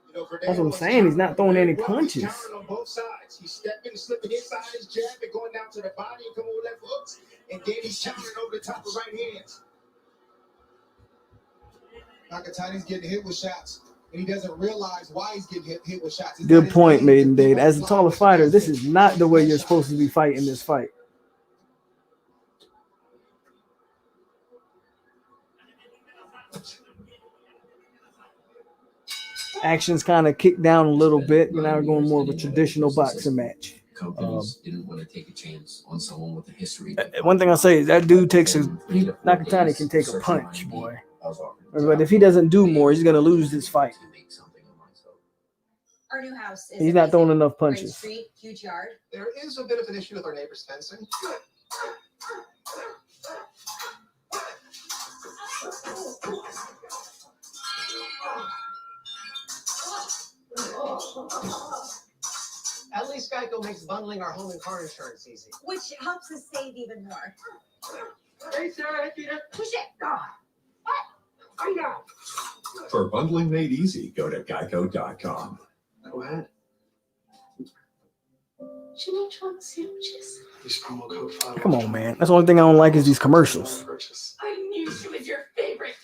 You know, That's what I'm saying. He's not throwing any punches. He's countering on both sides. He's stepping and slipping inside his jab and going down to the body and coming with left hooks. And then he's countering over the top of right hands. Nakatani's getting hit with shots, and he doesn't realize why he's getting hit with shots. Good point, Maiden Dade. As a taller fighter, this is not the way you're supposed to be fighting this fight. Action's kind of kicked down a little bit. Now we're going more of a traditional boxing match. Companies didn't want to take a chance on someone with a history. One thing I'll say is that dude takes Nakatani can take a punch, boy. But if he doesn't do more, he's going to lose this fight. Our new house is He's not throwing enough Great punches. street, huge yard. There is a bit of an issue with our neighbor's fencing. At least Geico makes bundling our home and car insurance easy. Which helps us save even more. Hey, Sarah, Push it. God. What? I know. For bundling made easy, go to geico.com. Go ahead. Should I try the sandwiches? Use promo code 5. Come on, man. That's the only thing I don't like is these commercials. I knew she was your favorite.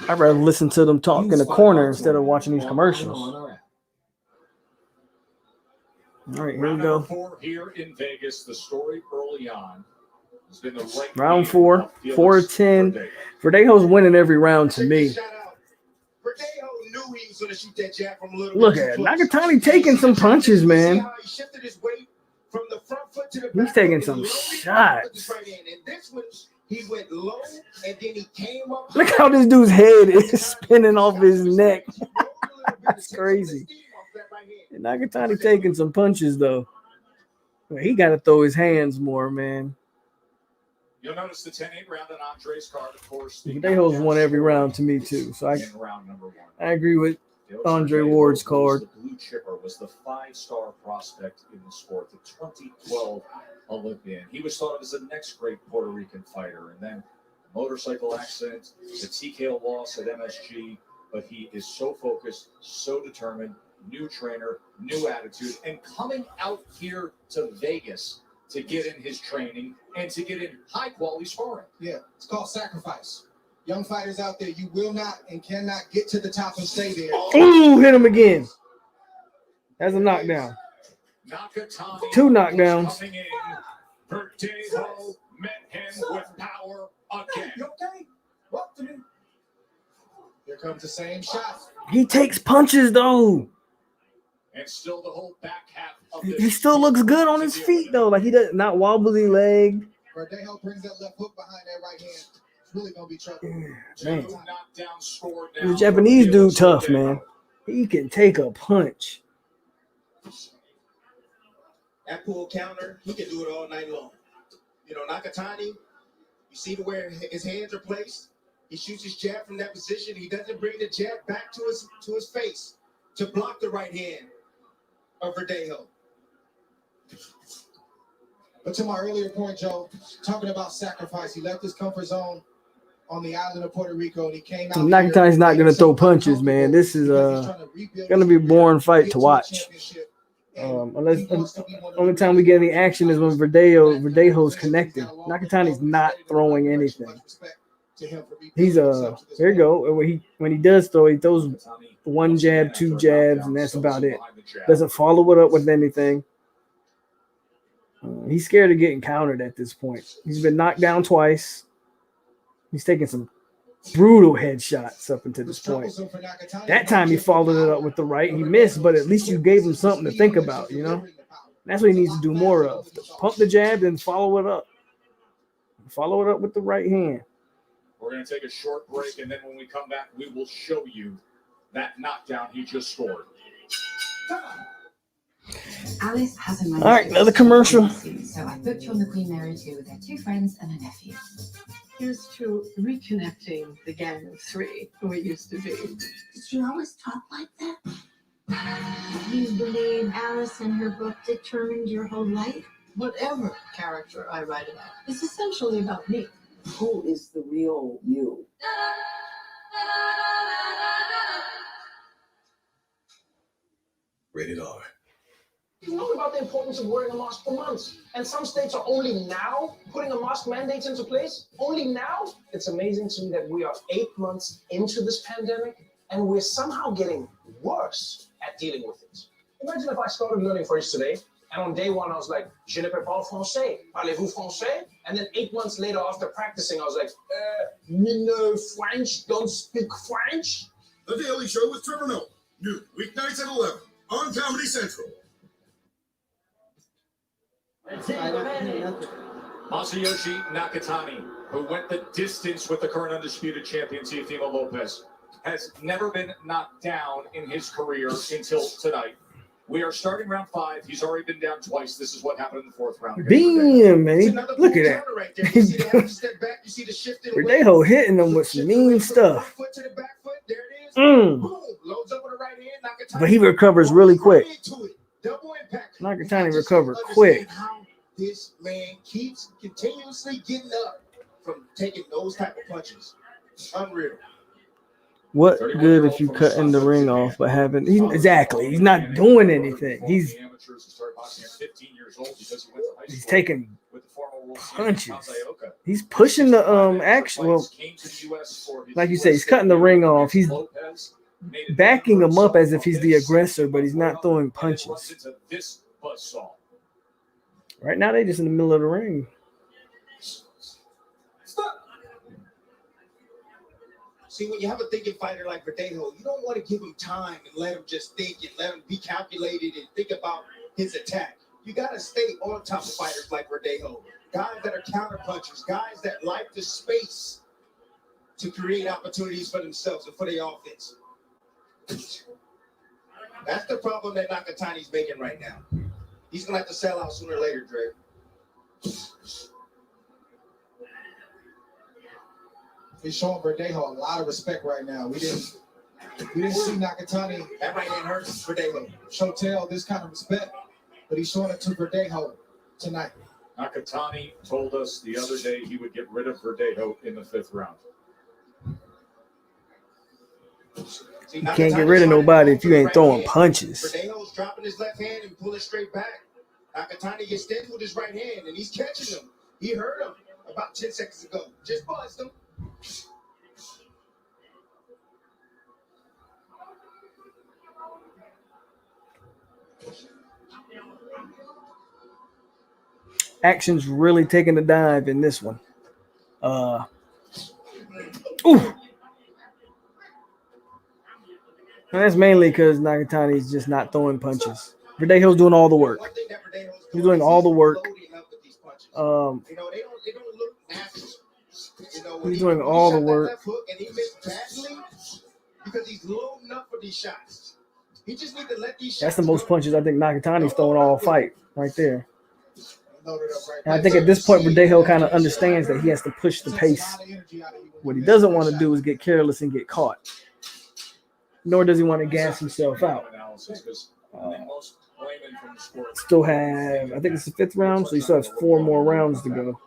I'd rather listen to them talk in the corner instead of watching these commercials. All right, here we Round go. number 4 here in Vegas. The story early on has been the right Round hand 4, of Felix 4 of 10. Verdejo. Verdejo's winning every round to me. Verdejo knew he was going to shoot that jab from a little Look bit at too it. close. Nakatani taking some punches, See man. how he shifted his weight from the front foot to the He's back taking foot some and loaded with shots. his right hand. And this one, he went low and then he came up. Look how this dude's head is spinning off his neck. That's crazy. And Nakatani taking some punches, though. Well, he got to throw his hands more, man. You'll notice the 10-8 round on Andre's card, of course. The Verdejo's won every round to me, too. So in round number 1. I agree with Felix Andre Verdejo, Ward's who was card. The blue chipper was the 5-star prospect in the sport, the 2012 Olympian. He was thought of as the next great Puerto Rican fighter, and then a motorcycle accident, the TKO loss at MSG. But he is so focused, so determined, new trainer, new attitude, and coming out here to Vegas to get in his training and to get in high-quality sparring. Yeah, it's called sacrifice. Young fighters out there, you will not and cannot get to the top and stay there. Ooh, hit him again. That's a knockdown. Nakatani 2 knockdowns. coming in. Verdejo met him with power again. You okay? Walk to me. Here comes the same shot. He takes punches, though. And still the whole back half of He this. still looks good on his feet, though. Like, he does not wobbly leg. Verdejo brings that left hook behind that right hand. It's really going to be trouble. Man. Knockdown scored The now. Japanese for dude Felix tough, Verdejo. man. He can take a punch. That pull counter, he can do it all night long. You know, Nakatani, you see the where his hands are placed. He shoots his jab from that position. He doesn't bring the jab back to his face to block the right hand of Verdejo. But to my earlier point, Joe, talking about sacrifice, he left his comfort zone on the island of Puerto Rico, and he came out. Nakatani's not going to throw punches, man. This is going to be a boring fight to watch. Unless only time we get any action is when Verdejo's connecting. Nakatani's not throwing anything. He's here you go. When he does throw, he throws 1 jab, 2 jabs, and that's about it. Doesn't follow it up with anything. He's scared of getting countered at this point. He's been knocked down twice. He's taking some brutal headshots up until this point. That time he followed it up with the right. He missed, but at least you gave him something to think about, you know? That's what he needs to do more of. Pump the jab and follow it up. Follow it up with the right hand. We're going to take a short break, and then when we come back, we will show you that knockdown he just scored. Alice has a All right, another commercial. So I booked you on the Queen Mary 2 with their 2 friends and a nephew. Here's to reconnecting the gang of 3 who it used to be. Did she always talk like that? You believe Alice and her book determined your whole life? Whatever character I write about is essentially about me. Who is the real you? Rated R. We've known about the importance of wearing a mask for months, and some states are only now putting a mask mandate into place. Only now? It's amazing to me that we are 8 months into this pandemic, and we're somehow getting worse at dealing with it. Imagine if I started learning French today, and on day 1 I was like, je ne parle pas français, parlez-vous français? And then 8 months later, after practicing, I was like, me no French, don't speak French. The Daily Show with Trevor Noah. New weeknights at 11 on Comedy Central. Masayoshi Nakatani, who went the distance with the current undisputed champion, Teofimo Lopez. has never been knocked down in his career until tonight. We are starting round 5. He's already been down twice. This is what happened in the 4th round. Damn, man. Look at that. Verdejo hitting him with some mean stuff. But he recovers really quick. Nakatani recovered quick. This man keeps continuously getting up from taking those type of punches. Unreal. What good if you cutting the ring off but haven't? He's not doing anything. He's taking punches. He's pushing the action. Well, like you say, he's cutting the ring off. He's backing him up as if he's the aggressor, but he's not throwing punches. Right now, they're just in the middle of the ring. See, when you have a thinking fighter like Verdejo, you don't want to give him time and let him just think and let him be calculated and think about his attack. You got to stay on top of fighters like Verdejo, guys that are counter punchers, guys that like the space to create opportunities for themselves and for their offense. That's the problem that Nakatani's making right now. He's going to have to sell out sooner or later, Dre. He's showing Verdejo a lot of respect right now. We didn't see Nakatani. That right hand hurts Verdejo. Show Tail this kind of respect, but he's showing it to Verdejo tonight. Nakatani told us the other day he would get rid of Verdejo in the 5th round. You can't get rid of nobody if you ain't throwing punches. Verdejo's dropping his left hand and pulling straight back. Nakatani gets steady with his right hand, and he's catching him. He heard him about 10 seconds ago. Just buzzed him. Action's really taking a dive in this one. Ooh. And that's mainly because Nakatani's just not throwing punches. Verdejo's doing all the work. He's doing all the work. He's doing all the work. That's the most punches I think Nakatani's throwing all fight right there. And I think at this point, Verdejo kind of understands that he has to push the pace. What he doesn't want to do is get careless and get caught. Nor does he want to gas himself out. Still have, I think it's the 5th round, so he still has 4 more rounds to go.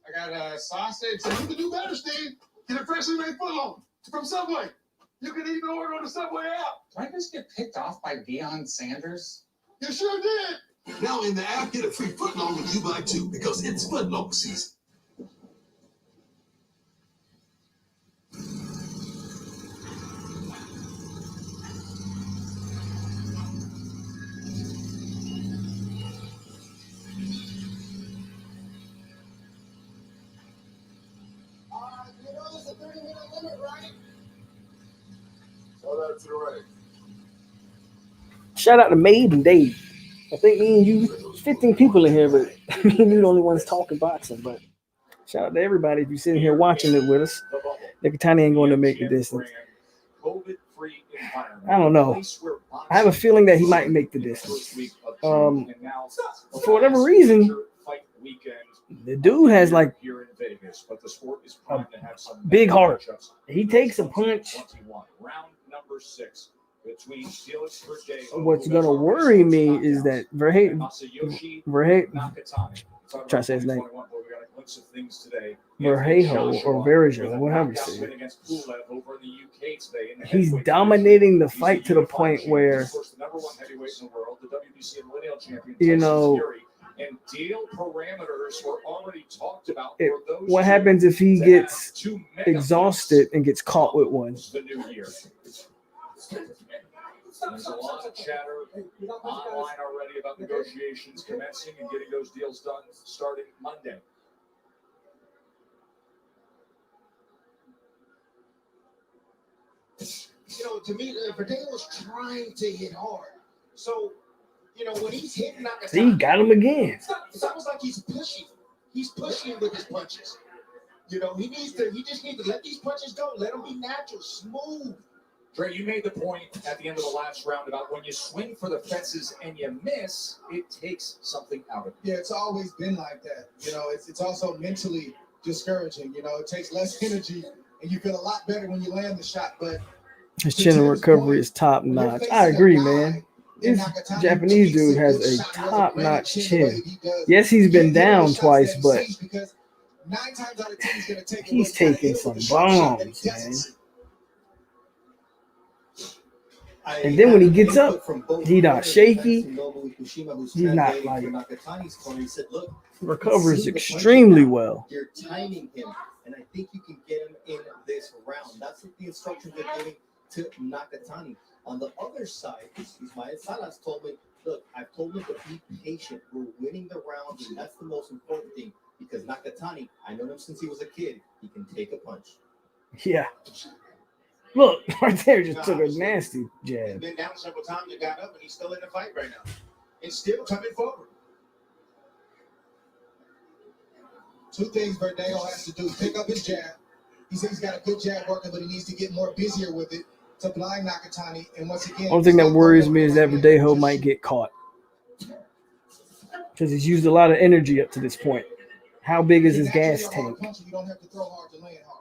I got a sausage. So you can do better, Steve. Get a freshly made footlong from Subway. You can even order on the Subway app. Did I just get picked off by Deion Sanders? You sure did. Now in the app, get a free footlong when you buy 2 because it's footlong season. There's a 30-minute limit, right? Show that to the right. Shout out to Mabe and Dave. I think me and you, 15 people in here, but me and you the only ones talking boxing. But shout out to everybody if you're sitting here watching it with us. Nakatani ain't going to make the distance. I don't know. I have a feeling that he might make the distance. For whatever reason, the dude has like a big heart. He takes a punch. What's gonna worry me is that Verdejo, try to say his name, Verdejo or Verdejo, whatever you say it. He's dominating the fight to the point where, you know, what happens if he gets exhausted and gets caught with one? There's a lot of chatter online already about negotiations commencing and getting those deals done starting Monday. to me, Verdejo was trying to hit hard. So, when he's hitting Nakatani, See, he got him again. It's almost like he's pushing. He's pushing with his punches. He just needs to let these punches go. Let them be natural, smooth. Dre, you made the point at the end of the last round about when you swing for the fences and you miss, it takes something out of you. Yeah, it's always been like that. It's also mentally discouraging. It takes less energy, and you feel a lot better when you land the shot. But his chin and recovery is top notch. I agree, man. This Japanese dude has a top notch chin. Yes, he's been down twice, but 9 times out of 10 he's going to take he's taking some bombs, man. And then when he gets up, he's not shaky. He's not like recovers extremely well. You're timing him, and I think you can get him in this round. That's what the instructions are giving to Nakatani. On the other side, Ismael Salas told me, look, I've told him to be patient. We're winning the round, and that's the most important thing. Because Nakatani, I know him since he was a kid. He can take a punch. Yeah. Look, right there, just took a nasty jab. He's been down several times and got up, and he's still in the fight right now. And still coming forward. 2 things Verdejo has to do. Pick up his jab. He says he's got a good jab working, but he needs to get more busier with it to blind Nakatani. And once again, Only thing that worries me is that Verdejo might get caught. Because he's used a lot of energy up to this point. How big is his gas tank? You don't have to throw hard to land hard.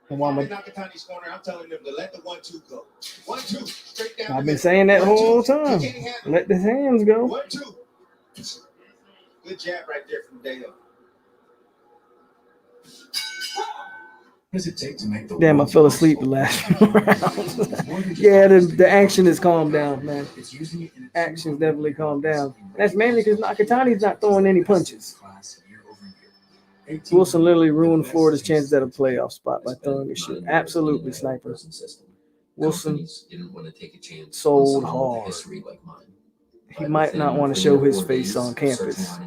And while in Nakatani's corner, I'm telling them to let the 1-2 go. 1-2, straight down. I've been saying that the whole time. Let the hands go. 1-2. Good jab right there from Verdejo. What does it take to make the Damn, I fell asleep the last few rounds. Yeah, the action has calmed down, man. Action's definitely calmed down. That's mainly because Nakatani's not throwing any punches. Wilson literally ruined Florida's chances at a playoff spot by throwing his shit. Absolutely, sniper. Wilson didn't want to take a chance sold on someone with a hard. history like mine. He might not want to show his face on campus.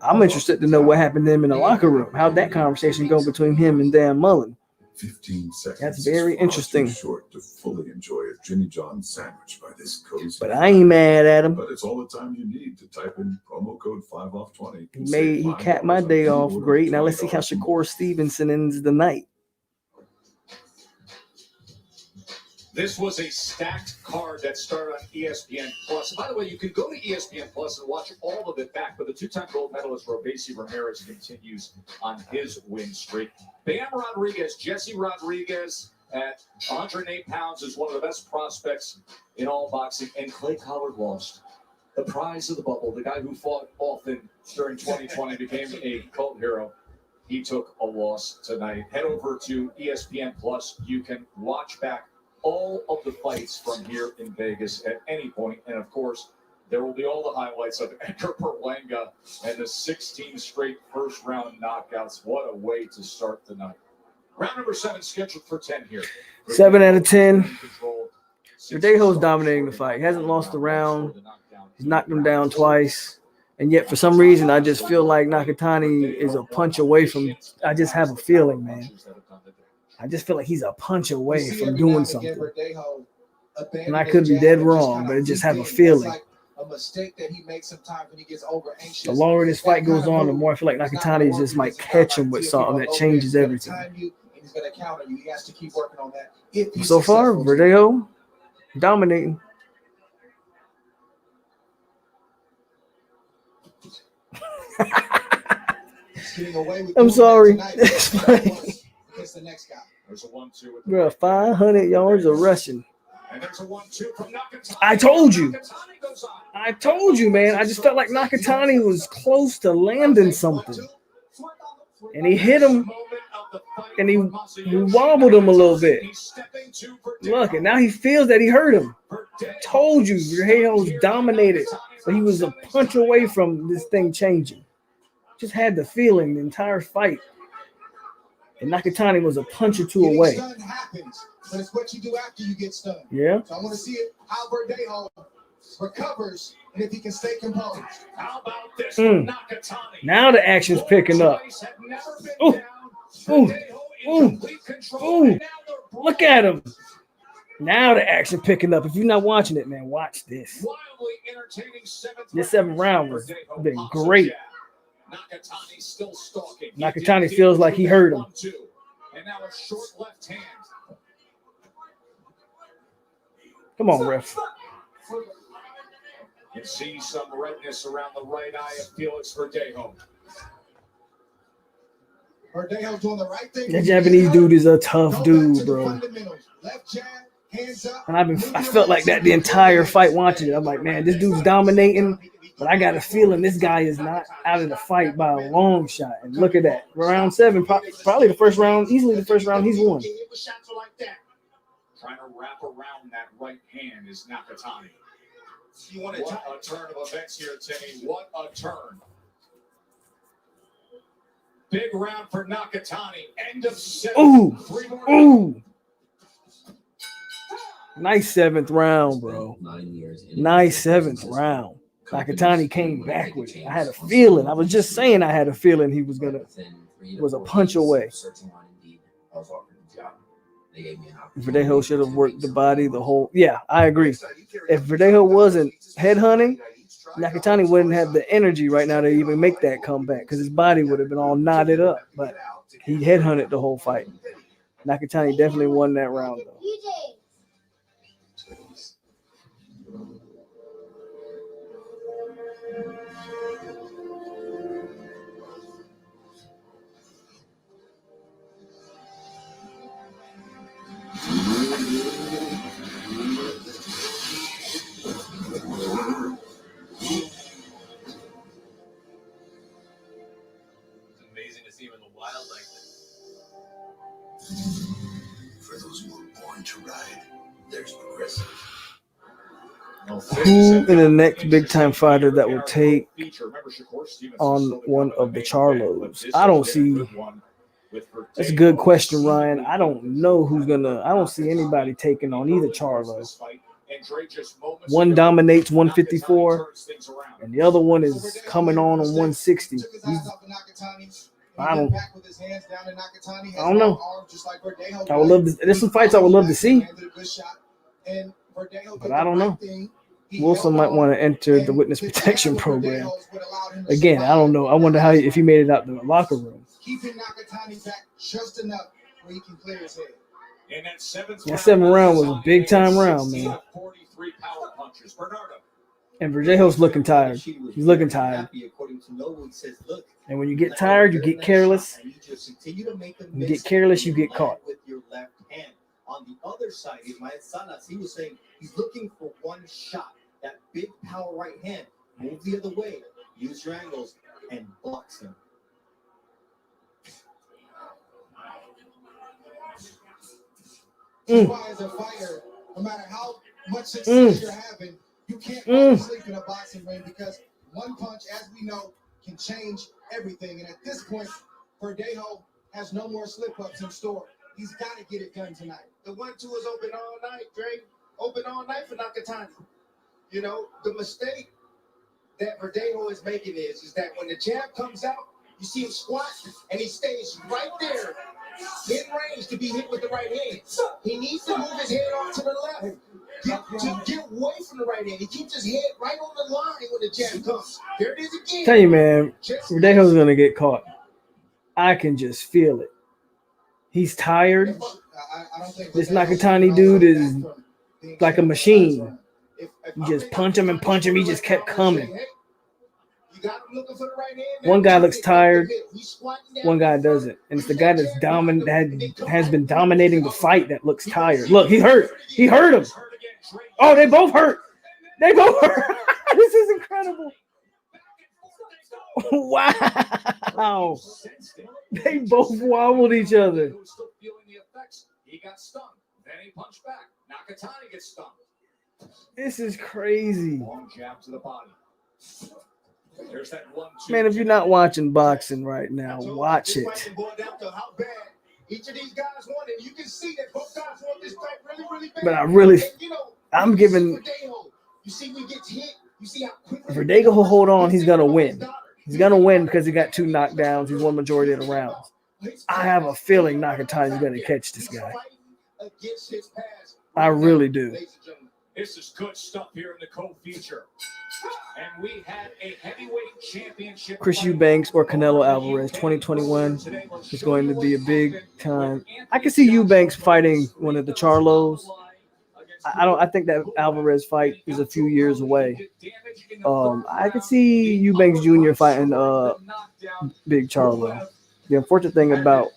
I'm interested to know what happened to him in the locker room. How'd that conversation go between him and Dan Mullen? 15 seconds. That's very interesting. Too short to fully enjoy a Jimmy John's sandwich by this cozy. But I ain't mad at him. But it's all the time you need to type in promo code 5 off 20. He capped my day off great. Now let's see how Shakur Stevenson ends the night. This was a stacked card that started on ESPN Plus. By the way, you can go to ESPN Plus and watch all of it back, but the 2-time gold medalist Robesi Ramirez continues on his win streak. Bam Rodriguez, Jesse Rodriguez at 108 pounds is one of the best prospects in all boxing, and Clay Collard lost. The prize of the bubble, the guy who fought often during 2020, became a cult hero. He took a loss tonight. Head over to ESPN Plus. You can watch back all of the fights from here in Vegas at any point. And of course, there will be all the highlights of Edgar Berlanga and the 16 straight first round knockouts. What a way to start the night. Round number 7 scheduled for 10 here. 7 out of 10. Verdejo's dominating the fight. He hasn't lost the round. He's knocked him down twice. And yet, for some reason, I just feel like Nakatani is a punch away from – I just have a feeling, man. I just feel like he's a punch away from doing something. And I could be dead wrong, but I just have a feeling. A mistake that he makes sometimes when he gets over anxious. The longer this fight goes on, the more I feel like Nakatani just might catch him with something that changes everything. He's going to counter you. He has to keep working on that. So far, Verdejo dominating. I'm sorry. It's funny. The next guy. There's a 1-2 with Bro, 500 yards of rushing. And there's a 1-2 from Nakatani. I told you, man. I just felt like Nakatani was close to landing something. And he hit him, and he wobbled him a little bit. Look, and now he feels that he hurt him. I told you, Verdejo's dominated, but he was a punch away from this thing changing. Just had the feeling the entire fight. And Nakatani was a punch or two away. Getting stunned happens, but it's what you do after you get stunned. Yeah. So I want to see it, how Verdejo recovers and if he can stay composed. How about this from Nakatani? Now the action's picking up. Ooh. Ooh. Ooh. Ooh. Look at him. Now the action picking up. If you're not watching it, man, watch this. Wildly entertaining This 7th round has been great. Nakatani still stalking. Nakatani feels like he hurt him. And now a short left hand. Come on, ref. You can see some redness around the right eye of Felix Verdejo. Verdejo doing the right thing. That Japanese dude is a tough dude, bro. Left jab, hands up. And I felt like that the entire fight watching it. I'm like, man, this dude's dominating, but I got a feeling this guy is not out of the fight by a long shot. And look at that. Round 7, probably the first round, easily the first round he's won. Trying to wrap around that right hand is Nakatani. What a turn of events here, Timmy. What a turn. Big round for Nakatani. End of 7. Ooh. Ooh. Nice 7th round, bro. Nice 7th round. Nakatani came back with it. I had a feeling. I was just saying I had a feeling he was a punch away. Verdejo should have worked the body the whole. Yeah, I agree. If Verdejo wasn't headhunting, Nakatani wouldn't have the energy right now to even make that comeback because his body would have been all knotted up. But he headhunted the whole fight. Nakatani definitely won that round, though. For those who were born to ride, there's Progressive. Who in the next big time fighter that will take on one of the Charlos? I don't see. That's a good question, Ryan. I don't know who's gonna. I don't see anybody taking on either Charlo. One dominates 154, and the other one is coming on 160. I don't know. I would love to. There's some fights I would love to see, but I don't know. Wilson might want to enter the witness protection program. Again, I don't know. I wonder if he made it out the locker room. Keeping Nakatani back just enough where he can clear his head. That 7th round was a big time round, man. And Verdejo's looking tired. He's looking tired. And when you get tired, you get careless. When you get careless, you get caught. On the other side, Ismael Salas, he was saying he's looking for one shot. That big power right hand. Move the other way. Use your angles and box him. As a fighter, no matter how much success you're having, you can't fall asleep in a boxing ring because one punch, as we know, can change everything. And at this point, Verdejo has no more slip-ups in store. He's got to get it done tonight. The 1-2 is open all night, Dre. Open all night for Nakatani. You know, the mistake that Verdejo is making is that when the jab comes out, you see him squat, and he stays right there in range to be hit with the right hand. He needs to move his head off to the left. Get away from the right hand. He keeps his head right on the line when the jab comes. There it is again. Tell you, man, Verdejo's gonna get caught. I can just feel it. He's tired. This Nakatani dude is like a machine. You just punch him and punch him. He just kept coming. One guy looks tired. One guy doesn't. And it's the guy that's has been dominating the fight that looks tired. Look, he hurt. He hurt him. Oh, they both hurt. They both hurt. This is incredible. Wow. They both wobbled each other. He got stung. Then he punched back. Nakatani gets stung. This is crazy. Long jab to the body. There's that 1-2. Man, if you're not watching boxing right now, watch it. Each of these guys want it. You can see that both guys want this fight really bad. But I'm giving. You see when he gets hit, you see how quickly Verdejo will hold on. He's gonna win. He's gonna win because he got 2 knockdowns. He's won majority of the rounds. I have a feeling Nakatani's gonna catch this guy. against his past. I really do. Ladies and gentlemen. This is good stuff here in the co-feature. And we had a heavyweight championship. Chris Eubanks or Canelo Alvarez, 2021 is going to be a big time. I can see Eubanks fighting one of the Charlos. I think that Alvarez fight is a few years away. I could see Eubanks Jr. fighting Big Charlo. The unfortunate thing about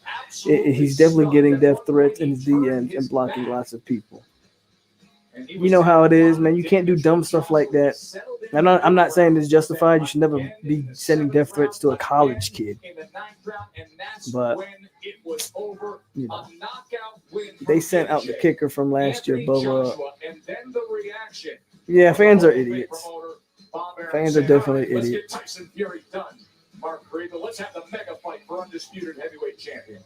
it, he's definitely getting death threats in his DMs and blocking lots of people. You know how it is, man. You can't do dumb stuff like that. I'm not saying it's justified. You should never be sending death threats to a college kid. But you know, they sent out the kicker from last year, Bubba. Yeah, fans are idiots. Fans are definitely idiots. Mark Riegel, let's have the mega fight for undisputed heavyweight champion.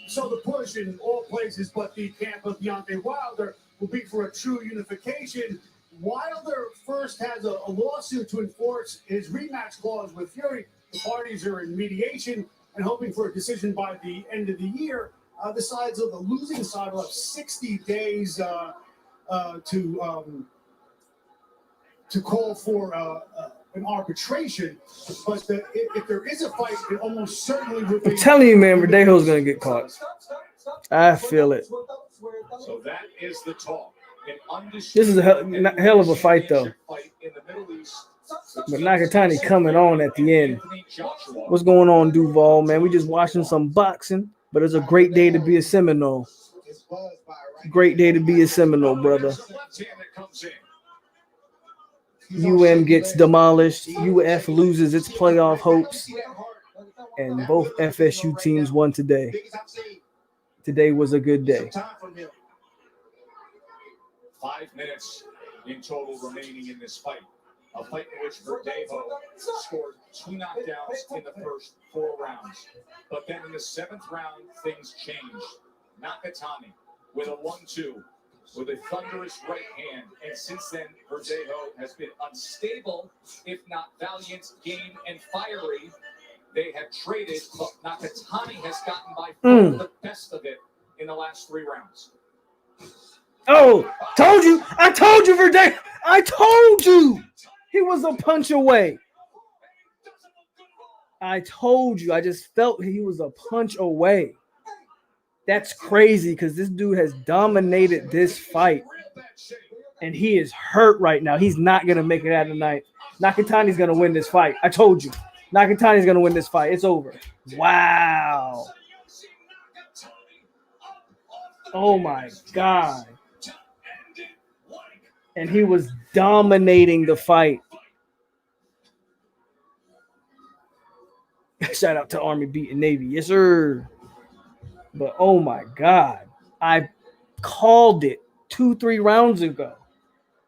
So the push in all places but the camp of Deontay Wilder will be for a true unification. Wilder first has a lawsuit to enforce his rematch clause with Fury. The parties are in mediation and hoping for a decision by the end of the year. The sides of the losing side will have 60 days to call for an arbitration. But if there is a fight, it almost certainly would be. I'm telling you, man, Verdejo's going to get caught. I feel it. So that is the talk. This is a hell of a fight, though. But Nakatani coming on at the end. What's going on, Duval, man? We just watching some boxing, but it's a great day to be a Seminole. Great day to be a Seminole, brother. UM gets demolished. UF loses its playoff hopes. And both FSU teams won today. Today was a good day. 5 minutes in total remaining in this fight. A fight in which Verdejo scored 2 knockdowns in the first 4 rounds. But then in the 7th round, things changed. Nakatani with a 1-2 with a thunderous right hand. And since then, Verdejo has been unstable, if not valiant, game, and fiery. They have traded, but Nakatani has gotten by far the best of it in the last 3 rounds. Oh, told you. I told you, Verdejo. I told you. He was a punch away. I told you. I just felt he was a punch away. That's crazy because this dude has dominated this fight. And he is hurt right now. He's not going to make it out tonight. Nakatani's going to win this fight. I told you. Nakatani's going to win this fight. It's over. Wow. Oh, my God. And he was dominating the fight. Shout out to Army beating Navy. Yes, sir. But, oh, my God. I called it 2-3 rounds ago.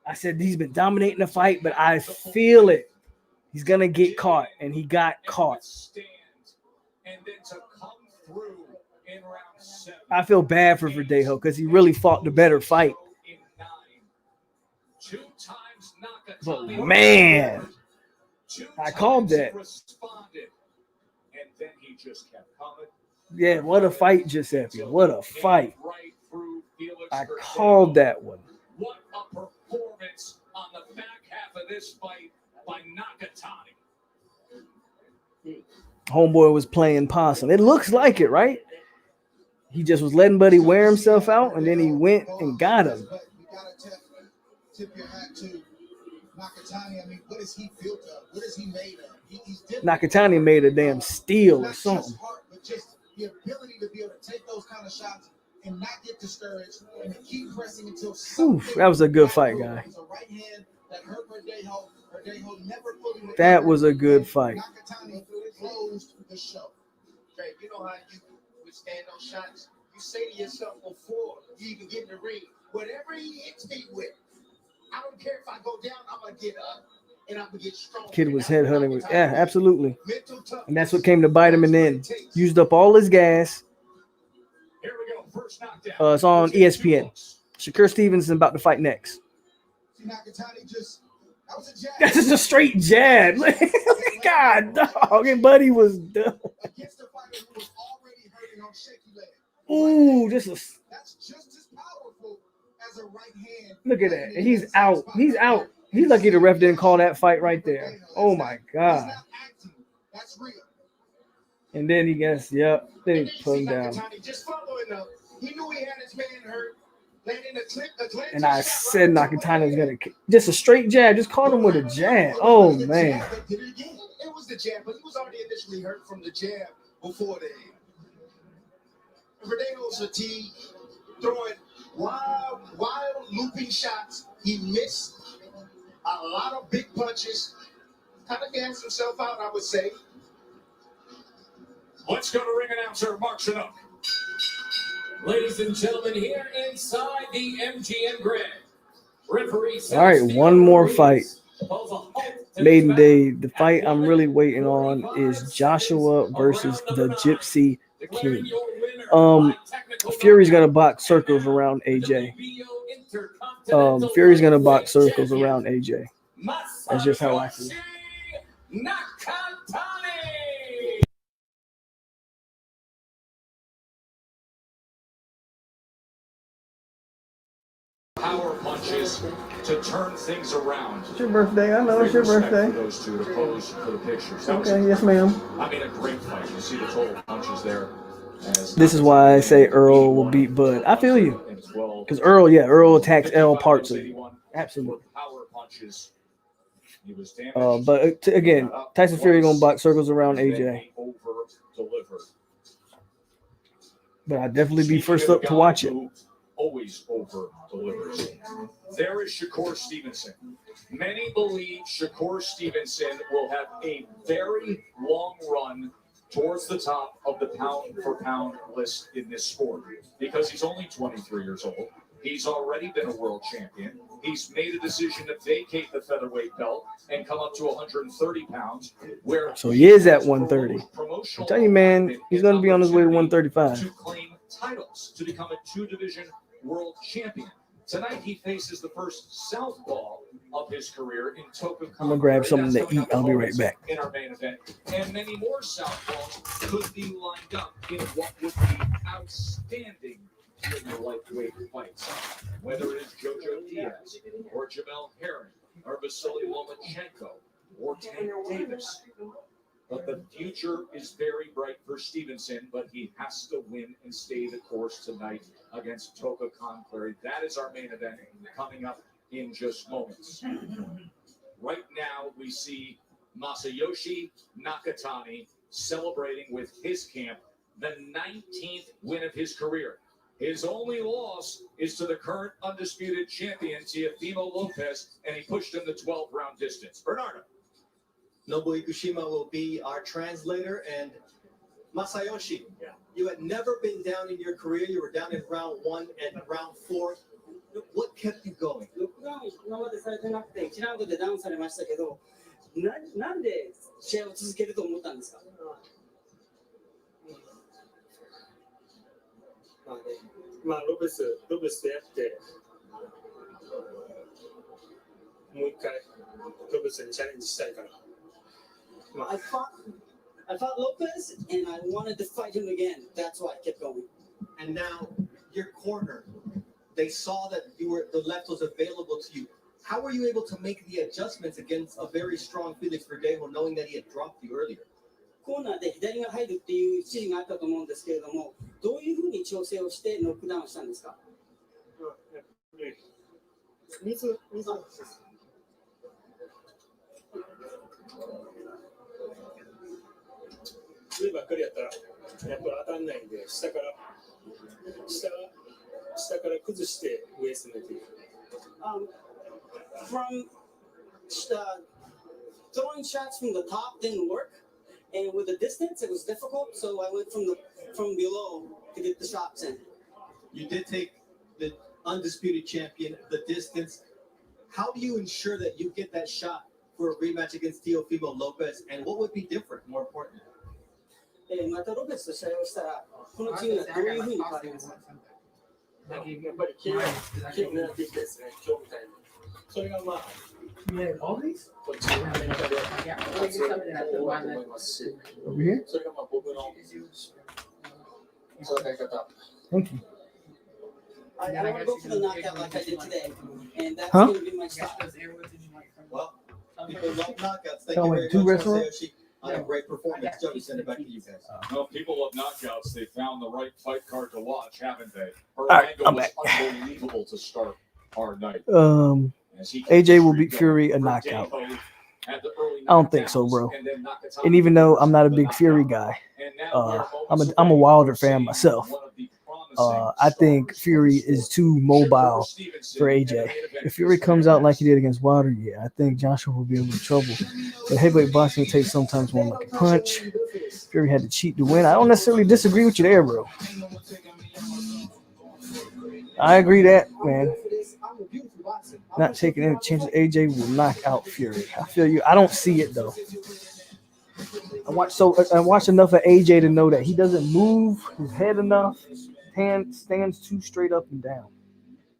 I said he's been dominating the fight, but I feel it. He's going to get caught, and he got caught. I feel bad for Verdejo because he really fought the better fight. But, man, I called that. Yeah, what a fight, Giuseppe. What a fight. I called that one. What a performance on the back half of this fight by Nakatani. Homeboy was playing possum. It looks like it, right? He just was letting Buddy wear himself out, and then he went and got him. But you gotta tip your hat to Nakatani. I mean, what is he built of? What is he made of? He's Nakatani made a damn steal or something. But just the ability to be able to take those kind of shots and not get discouraged and to keep pressing until That was a good fight, guy. That was a good fight. Nakatani closed the show. Jay, you know how you withstand those shots? You say to yourself before you even get in the ring, whatever he hits me with, I don't care if I go down, I'm going to get up and I'm going to get strong. Kid was headhunting with, yeah, absolutely. And that's what came to bite him in the end. Used up all his gas. It's on ESPN. Shakur Stevenson about to fight next. Nakatani just, that was a jab. That's just a straight jab. God, dog. And Buddy was done. Against a fighter who was already hurting on shaky leg. Ooh, this was. That's just as powerful. Look at that. He's out. He's out. He's lucky the ref didn't call that fight right there. Oh my God. That's real. And then he gets, yep. Then he put him down. Just following up. He knew he had his man hurt. Landing a And I said Nakatani was gonna kick. Just a straight jab. Just caught him with a jab. Oh man. It was the jab, but he was already initially hurt from the jab before the Verdejo's fatigue, throwing wild looping shots. He missed a lot of big punches. Kind of gassed himself out, I would say. Let's go to ring announcer Mark Chinook. Ladies and gentlemen, here inside the MGM Grand, referee. All right, one more fight. Maiden Day. The fight I'm really waiting on is Joshua versus the Gypsy King. Fury's gonna box circles around AJ. Fury's gonna box circles around AJ. That's just how I feel. Power punches to turn things around. It's your birthday. I know it's your birthday. For those two to pose for the pictures. Okay, yes, ma'am. I mean, a great fight. You see the total punches there. This is why I say Earl will beat Bud. I feel you. Because Earl attacks all parts of you. Absolutely. Power punches. He was but again, Tyson Fury gonna box circles around AJ. But I'd definitely be first up to watch it. Always over delivers. There is Shakur Stevenson. Many believe Shakur Stevenson will have a very long run towards the top of the pound-for-pound list in this sport because he's only 23 years old. He's already been a world champion. He's made a decision to vacate the featherweight belt and come up to 130 pounds. So he is at 130. I tell you, man, he's going to be on his way to 135. To claim titles, to become a two-division world champion. Tonight he faces the first southpaw of his career in Toka. I'm going to grab something to eat. I'll be right back. In our main event. And many more southpaws could be lined up in what would be outstanding in the lightweight fights. Whether it is Jojo Diaz or Jamel Herring or Vasily Lomachenko or Tank Davis. But the future is very bright for Stevenson, but he has to win and stay the course tonight against Toka Conclary. That is our main event coming up in just moments. Right now, we see Masayoshi Nakatani celebrating with his camp the 19th win of his career. His only loss is to the current undisputed champion, Teofimo Lopez, and he pushed him the 12-round distance. Bernardo. Nobu Ikushima will be our translator, and Masayoshi, you had never been down in your career. You were down in round 1 and round 4. What kept you going? 今までされてなくて1ラウンドでダウンされましたけど、なんで試合を続けると思ったんですか？まあロペスとやってもう一回ロペスにチャレンジしたいから。I fought Lopez and I wanted to fight him again. That's why I kept going. And now your corner, they saw that the left was available to you. How were you able to make the adjustments against a very strong Felix Verdejo, knowing that he had dropped you earlier? コーナーで左が入るっていう指示があったと思うんですけれども、どういうふうに調整をしてノックダウンしたんですか？水上ばっかりやったらやっぱり当たんないんで下から崩して上攻めていく。From throwing shots from the top didn't work, and with the distance it was difficult. So I went from below to get the shots in. You did take the undisputed champion the distance. How do you ensure that you get that shot for a rematch against Teofimo Lopez, and what would be different, more importantly? またロペスと試合をしたらこのチームはどういうふうに変わりますか？やっぱりキーを狙っていきたいですね、今日みたいに。それがまあ、こっちのアメリカで活躍を思いますし、それがまあ僕の戦い方。Thank you. I want to go for the knockout like I did today, and that's Huh? going to be my style. Well, people love knockouts. Thank Y'all you went very two much, restaurants? Masayoshi, on a great performance. Joey, send it back to you guys. Well, people love knockouts. They found the right fight card to watch, haven't they? Her right, angle I'm was back. unbelievable to start our night. As he AJ will kept the beat streak Fury a going. knockout. Verdejo had the early I don't think so, bro. knockdowns, and then Nakatani And even though I'm not a the big Fury knockout. guy, And now we are I'm moments a away Wilder from fan seeing myself. one of the promising I think stars Fury of the is sport. too mobile Stevenson for in the AJ. main event If Fury comes out like he did against Wilder, yeah, I think Joshua will be in trouble. But heavyweight boxing takes sometimes one lucky punch. Fury had to cheat to win. I don't necessarily disagree with you there, bro. I agree that, man. Not taking any chances. AJ will knock out Fury. I feel you. I don't see it though. I watched enough of AJ to know that he doesn't move his head enough. Hand stands too straight up and down.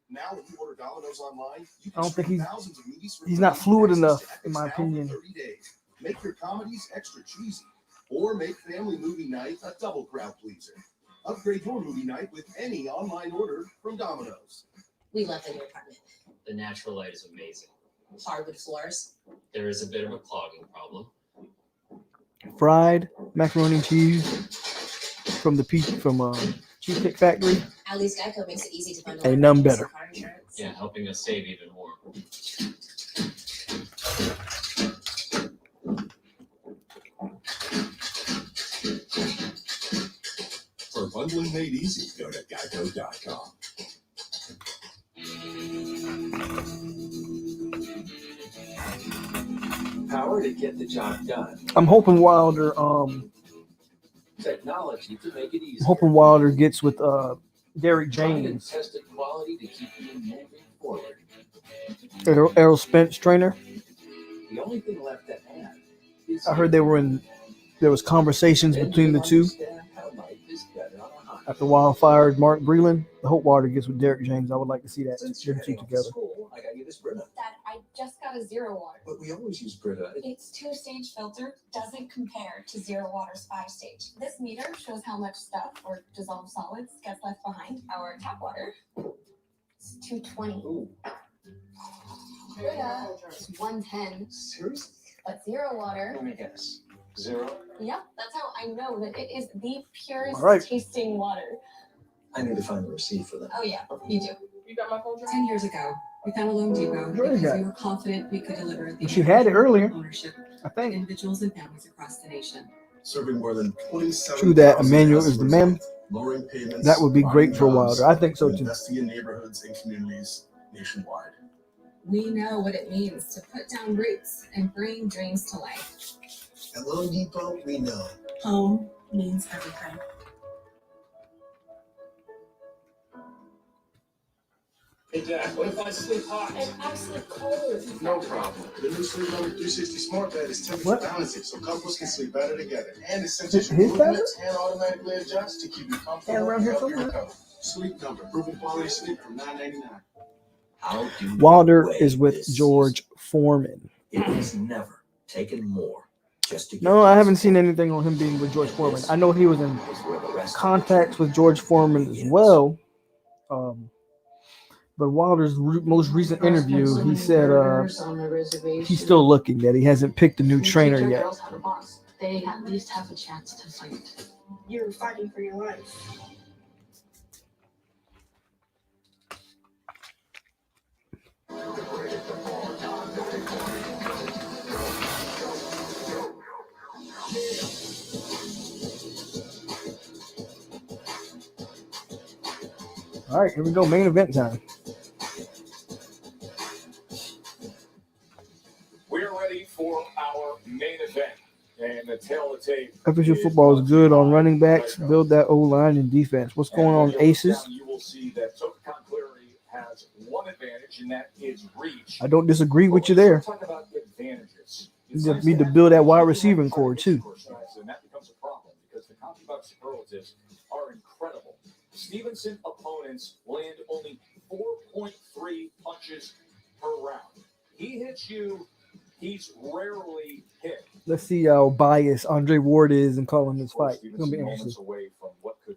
Now, when you order Domino's online, you I don't think stream thousands of movies for he's not free, fluid access enough, to in my Epix Now for opinion. 30 days. Make your comedies extra cheesy, or make family movie night a double crowd pleaser. Upgrade your movie night with any online order from Domino's. We love the new apartment. The natural light is amazing. Hardwood floors. There is a bit of a clogging problem. Fried macaroni and cheese from Cheesecake Factory. At least Geico makes it easy to bundle. Ain't none better. Car insurance. Yeah, helping us save even more. For bundling made easy, go to geico.com. Power to get the job done. I'm hoping Wilder Technology to make it easy. I'm hoping Wilder gets with Derek Tried and James, tested quality to keep you moving forward. Errol Spence trainer. The only thing left to add is I heard there was conversations between the two how life is better on a high. after Wilder fired Mark Breland. I hope Wilder gets with Derek James. I would like to see that Since them you're two heading off to together. school, I got you this Brita. Dad, I just got a zero water. But we always use Brita. Its 2-stage filter doesn't compare to zero water's 5-stage. This meter shows how much stuff or dissolved solids gets left behind. Our tap water is 220. Ooh. Brita is 110. Seriously? But zero water, Let me guess. 0? yep, that's how I know that it is the purest All right. tasting water. I need to find the receipt for that. Oh yeah, you do. You got my phone? 10 years ago, we found a Loan Depot Very because good. we were confident we could deliver the She had it earlier, ownership I to think. individuals and families across the nation. Serving more than 27. True that. Emmanuel is the man. Lowering payments. That would be great for jobs, Wilder. I think so too. Investing in neighborhoods and communities nationwide. We know what it means to put down roots and bring dreams to life. At Loan Depot, we know. Home means everything. Hey, Dad, what if I sleep hot? And I sleep cold. No problem. The new Sleep Number 360 Smart Bed is temperature What? balancing, so couples can sleep better together. And it's His temperature tablet? movements and automatically adjusts to keep you comfortable And around and here help you somewhere? recover. Sleep Number, proven quality sleep from $9.99. How do you Wilder weigh is with this George Foreman. It has never taken more just to get No, I this haven't seen anything on him being with George Foreman. I know he was in is where the rest of contacts with George Foreman as well. But Wilder's most recent interview, he said he's still looking, that he hasn't picked a new trainer yet. They at least have a chance to fight. You're fighting for your life. All right, here we go. Main event time. We're ready for our main event. And the tail of the tape. FSU football is good on running backs. Build that O-line and defense. What's going on, Aces? You will see that Toka Cleary has one advantage, and that is reach. I don't disagree with you there. Talk about advantages. You need to build that wide receiving core too. And that becomes a problem because the Concubus superlatives are incredible. Stevenson opponents land only 4.3 punches per round. He hits you, he's rarely hit. Let's see how biased Andre Ward is in calling this fight. It's gonna be interesting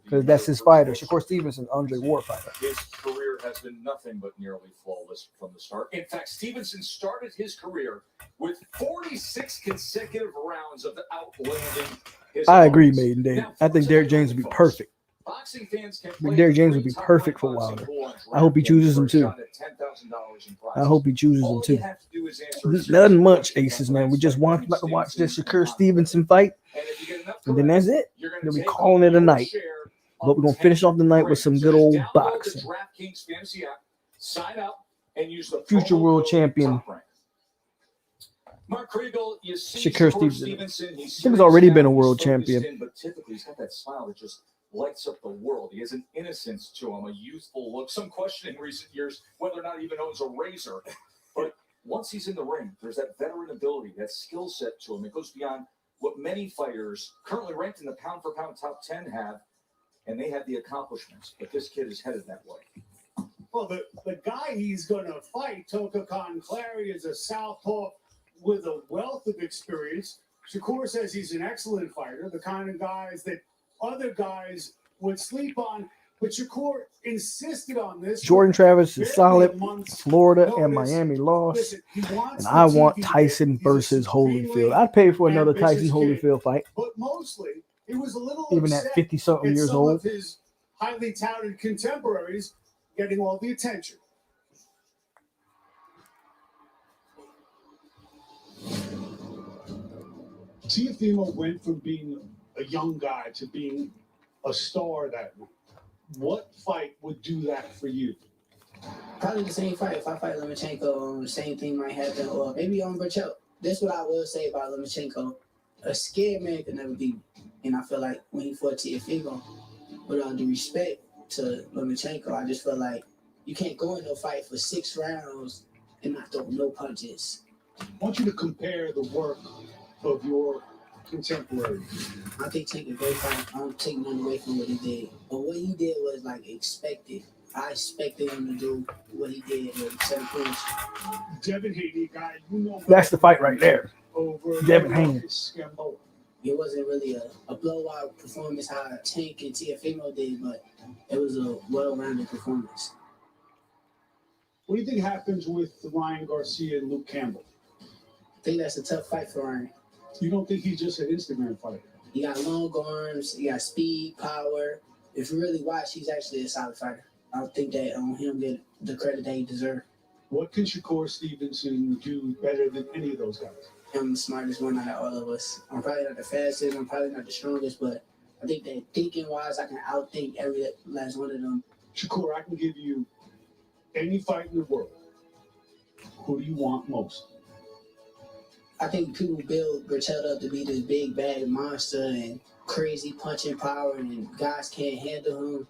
because that's his fighter. Shakur Stevenson, Andre Ward fighter. His career has been nothing but nearly flawless from the start. In fact, Stevenson started his career with 46 consecutive rounds of outlanding his I agree, opponents. Maiden Day. Now, I think Derrick James would be perfect. Boxing fans can I play think Derrick the James would be free perfect for top-ranked Wilder. boxing pool on I hope he DraftKings chooses for him a too. shot at $10,000 in prizes. I hope he chooses him All you too. have to do is answer a series Nothing of much, questions Aces, on man. We tonight's just fight about to watch this Stevenson Shakur and Stevenson fight, And if you get enough and then that's correct, it. you're going Then to we take calling it a your night. share But we're gonna of finish off the night with $10,000. some So good just old download boxing. the DraftKings Fantasy app, sign up, and use the Future promo world code champion TOPRANK. Mark Kriegel, you see Shakur Shakur Stevenson. Stevenson. He's He's already been a serious world now, he's focused champion. in, but typically he's got that smile that just lights up the world. He has an innocence to him, a youthful look. Some question in recent years whether or not he even owns a razor. But once he's in the ring, there's that veteran ability, that skill set to him. It goes beyond what many fighters currently ranked in the pound-for-pound top 10 have, and they have the accomplishments. But this kid is headed that way. Well, the guy he's going to fight, Toka Clary, is a southpaw with a wealth of experience. Shakur says he's an excellent fighter, the kind of guys that other guys would sleep on. But Shakur insisted on this. Jordan Travis is solid. Months Florida and notice. Miami lost. Listen, he wants And the I want TV Tyson hit. He's a versus Holyfield. supremely I'd pay for another ambitious Tyson Holyfield fight, But mostly, he was a little even at upset 50-something at years some old. of his highly touted contemporaries getting all the attention. Tiafimo went from being a young guy to being a star that week. What fight would do that for you? Probably the same fight. If I fight Lomachenko, the same thing might happen. Or maybe on Burchell. That's what I will say about Lomachenko. A scared man could never beat me. And I feel like when he fought Tiafimo, with all due respect to Lomachenko, I just feel like you can't go in no fight for 6 rounds and not throw no punches. I want you to compare the work of your contemporaries. I think Tank a great fight. I don't take nothing away from what he did. But what he did was like expected. I expected him to do what he did with 7 points. Devin Haney, guy, you know. That's the fight right there. Over Devin Haney. It wasn't really a blowout performance how Tank and Tiafimo did, but it was a well-rounded performance. What do you think happens with Ryan Garcia and Luke Campbell? I think that's a tough fight for Ryan. You don't think he's just an Instagram fighter? He got long arms, he got speed, power. If you really watch, he's actually a solid fighter. I don't think that on him get the credit that he deserves. What can Shakur Stevenson do better than any of those guys? I'm the smartest one out of all of us. I'm probably not the fastest, I'm probably not the strongest, but I think that thinking-wise, I can outthink every last one of them. Shakur, I can give you any fight in the world. Who do you want most? I think people build Berchelt up to be this big bad monster and crazy punching power, and guys can't handle him.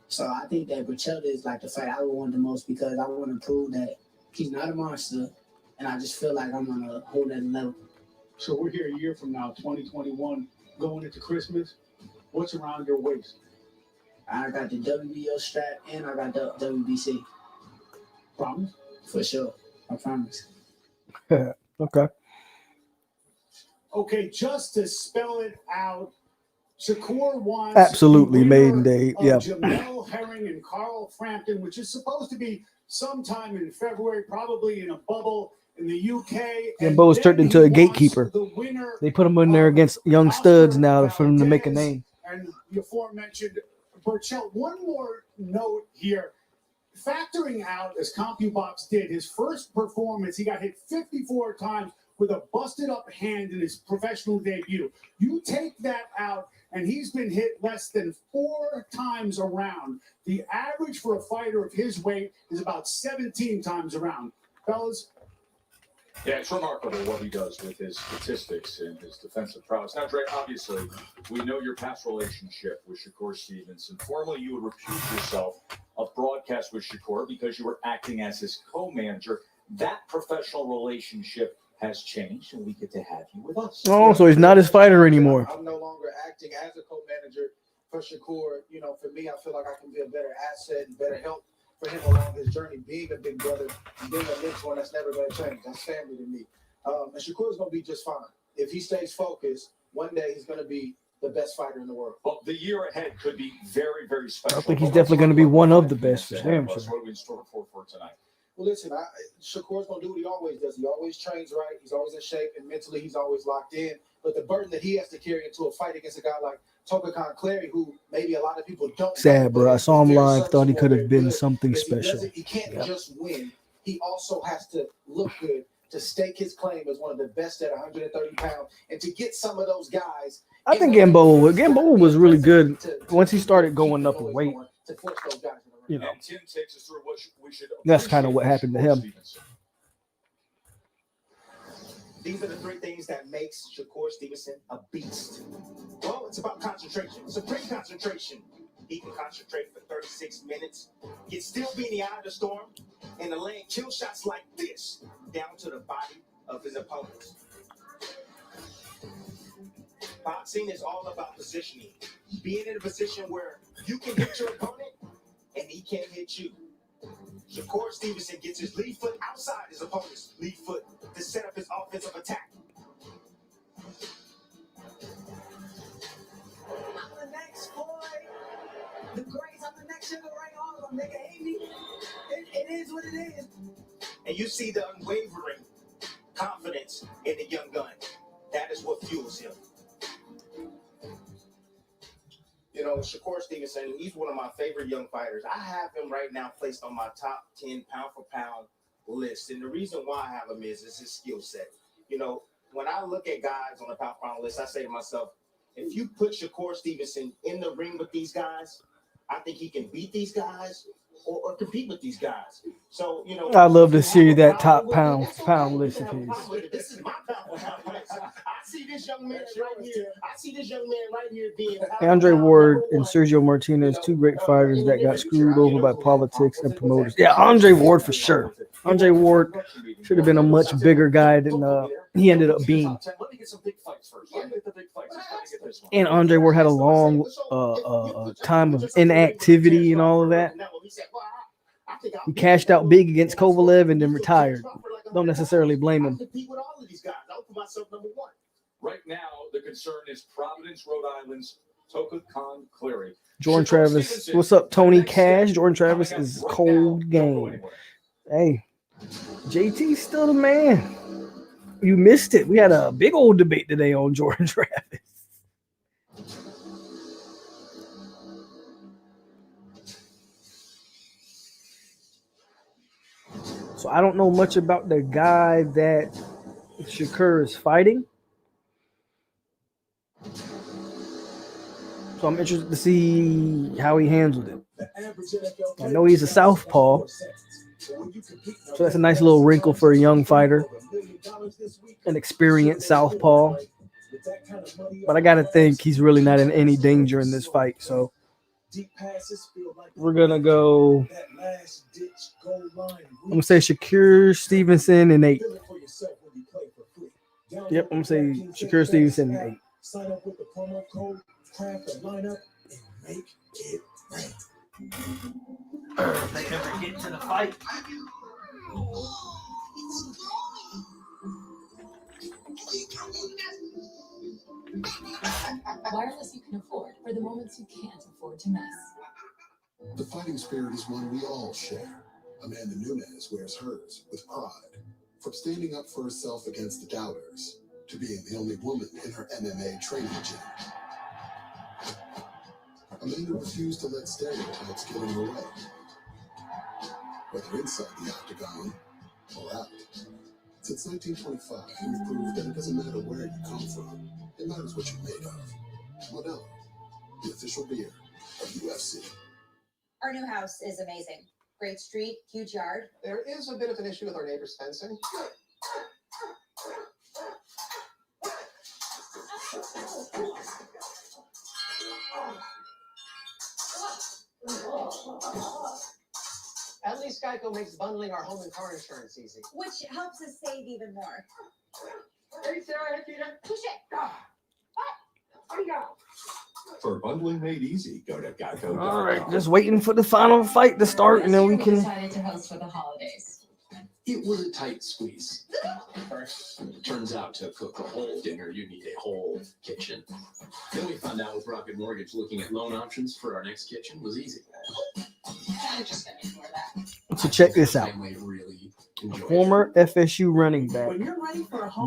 So I think that Berchelt is like the fight I would want the most because I want to prove that he's not a monster, and I just feel like I'm on a whole nother level. So we're here a year from now, 2021, going into Christmas. What's around your waist? I got the WBO strap and I got the WBC. Promise? For sure. I promise. Okay. Okay, just to spell it out, Shakur wants Absolutely, Maiden Day. of Yeah. Jamel Herring and Carl Frampton, which is supposed to be sometime in February, probably in a bubble in the UK. Them boys turned into a gatekeeper. They put them in there against young studs now for them to make a name. And the aforementioned Berchelt. One more note here. Factoring out, as CompuBox did, his first performance, he got hit 54 times with a busted up hand in his professional debut. You take that out, and he's been hit less than 4 times around. The average for a fighter of his weight is about 17 times around. Fellas? Yeah, it's remarkable what he does with his statistics and his defensive prowess. Now, Dre, obviously, we know your past relationship with Shakur Stevenson. Formerly, you would repute yourself of broadcast with Shakur because you were acting as his co-manager. That professional relationship has changed, and we get to have you with us. Oh, so he's not his fighter anymore. I'm no longer acting as a co-manager for Shakur. You know, for me, I feel like I can be a better asset and better help for him along his journey, being a big brother, being a mentor, that's never going to change. That's family to me. And Shakur's going to be just fine. If he stays focused, one day he's going to be the best fighter in the world. Well, the year ahead could be very, very special. I think he's definitely going to be one of the best for damn sure. What are we in store for tonight? Well, listen, Shakur's going to do what he always does. He always trains right. He's always in shape, and mentally he's always locked in. But the burden that he has to carry into a fight against a guy like Toka Clary, who maybe a lot of people don't. Sad, bro. I saw him live. Thought he could have been something special. He can't just win. He also has to look good to stake his claim as one of the best at 130 pounds, and to get some of those guys. I think Gamboa was really good once he started going up in weight. To force those guys. You know, Tim takes us through what we should. That's kind of what happened to him. These are the three things that makes Shakur Stevenson a beast. Well, it's about concentration, supreme concentration. He can concentrate for 36 minutes, yet still be in the eye of the storm, and land kill shots like this down to the body of his opponents. Boxing is all about positioning. Being in a position where you can hit your opponent and he can't hit you. Shakur Stevenson gets his lead foot outside his opponent's lead foot to set up his offensive attack. I'm the next boy. The greats, I'm the next Sugar Ray Harlem. Nigga, hate me. It is what it is. And you see the unwavering confidence in the young gun. That is what fuels him. You know, Shakur Stevenson, he's one of my favorite young fighters. I have him right now placed on my top 10 pound-for-pound list. And the reason why I have him is his skill set. You know, when I look at guys on the pound-for-pound list, I say to myself, if you put Shakur Stevenson in the ring with these guys, I think he can beat these guys or compete with these guys. So, you know, I love to see that top pound list of his. This is my pound-for-pound list. I see this young man right here. I see this young man right here being Andre Ward and Sergio Martinez, two great fighters that got screwed over by politics and promoters. Yeah, Andre Ward for sure. Andre Ward should have been a much bigger guy than he ended up being. And Andre Ward had a long time of inactivity and all of that. He cashed out big against Kovalev and then retired. Don't necessarily blame him. Right now, the concern is Providence, Rhode Island's Toka Clary. Jordan Travis. What's up, Tony Cash? Jordan Travis is cold game. Hey, JT's still the man. You missed it. We had a big old debate today on Jordan Travis. So I don't know much about the guy that Shakur is fighting. So I'm interested to see how he handled it. I know he's a southpaw, so that's a nice little wrinkle for a young fighter, an experienced southpaw. But I got to think he's really not in any danger in this fight. So we're going to go, I'm going to say Shakur Stevenson in 8. Yep, I'm going to say Shakur Stevenson in 8. Sign up with the promo code, craft the lineup, and make it rain. If they ever get to the fight. Wireless you can afford for the moments you can't afford to miss. The fighting spirit is one we all share. Amanda Nunes wears hers with pride. From standing up for herself against the doubters to being the only woman in her MMA training gym. Amanda refused to let stereotypes get in her way. Whether inside the octagon or out. Since 1925, we've proved that it doesn't matter where you come from. It matters what you're made of. Modelo, the official beer of UFC. Our new house is amazing. Great street, huge yard. There is a bit of an issue with our neighbor's fencing. At least Geico makes bundling our home and car insurance easy. Which helps us save even more. Hey, Sarah, Push it. For bundling made easy, go to Geico. All right, just waiting for the final fight to start, and then we can. Decided to host for the holidays. It was a tight squeeze. Turns out to cook a whole dinner, you need a whole kitchen. Then we found out with Rocket Mortgage, looking at loan options for our next kitchen was easy. I'm just gonna ignore that. So check this out. Really Former FSU running back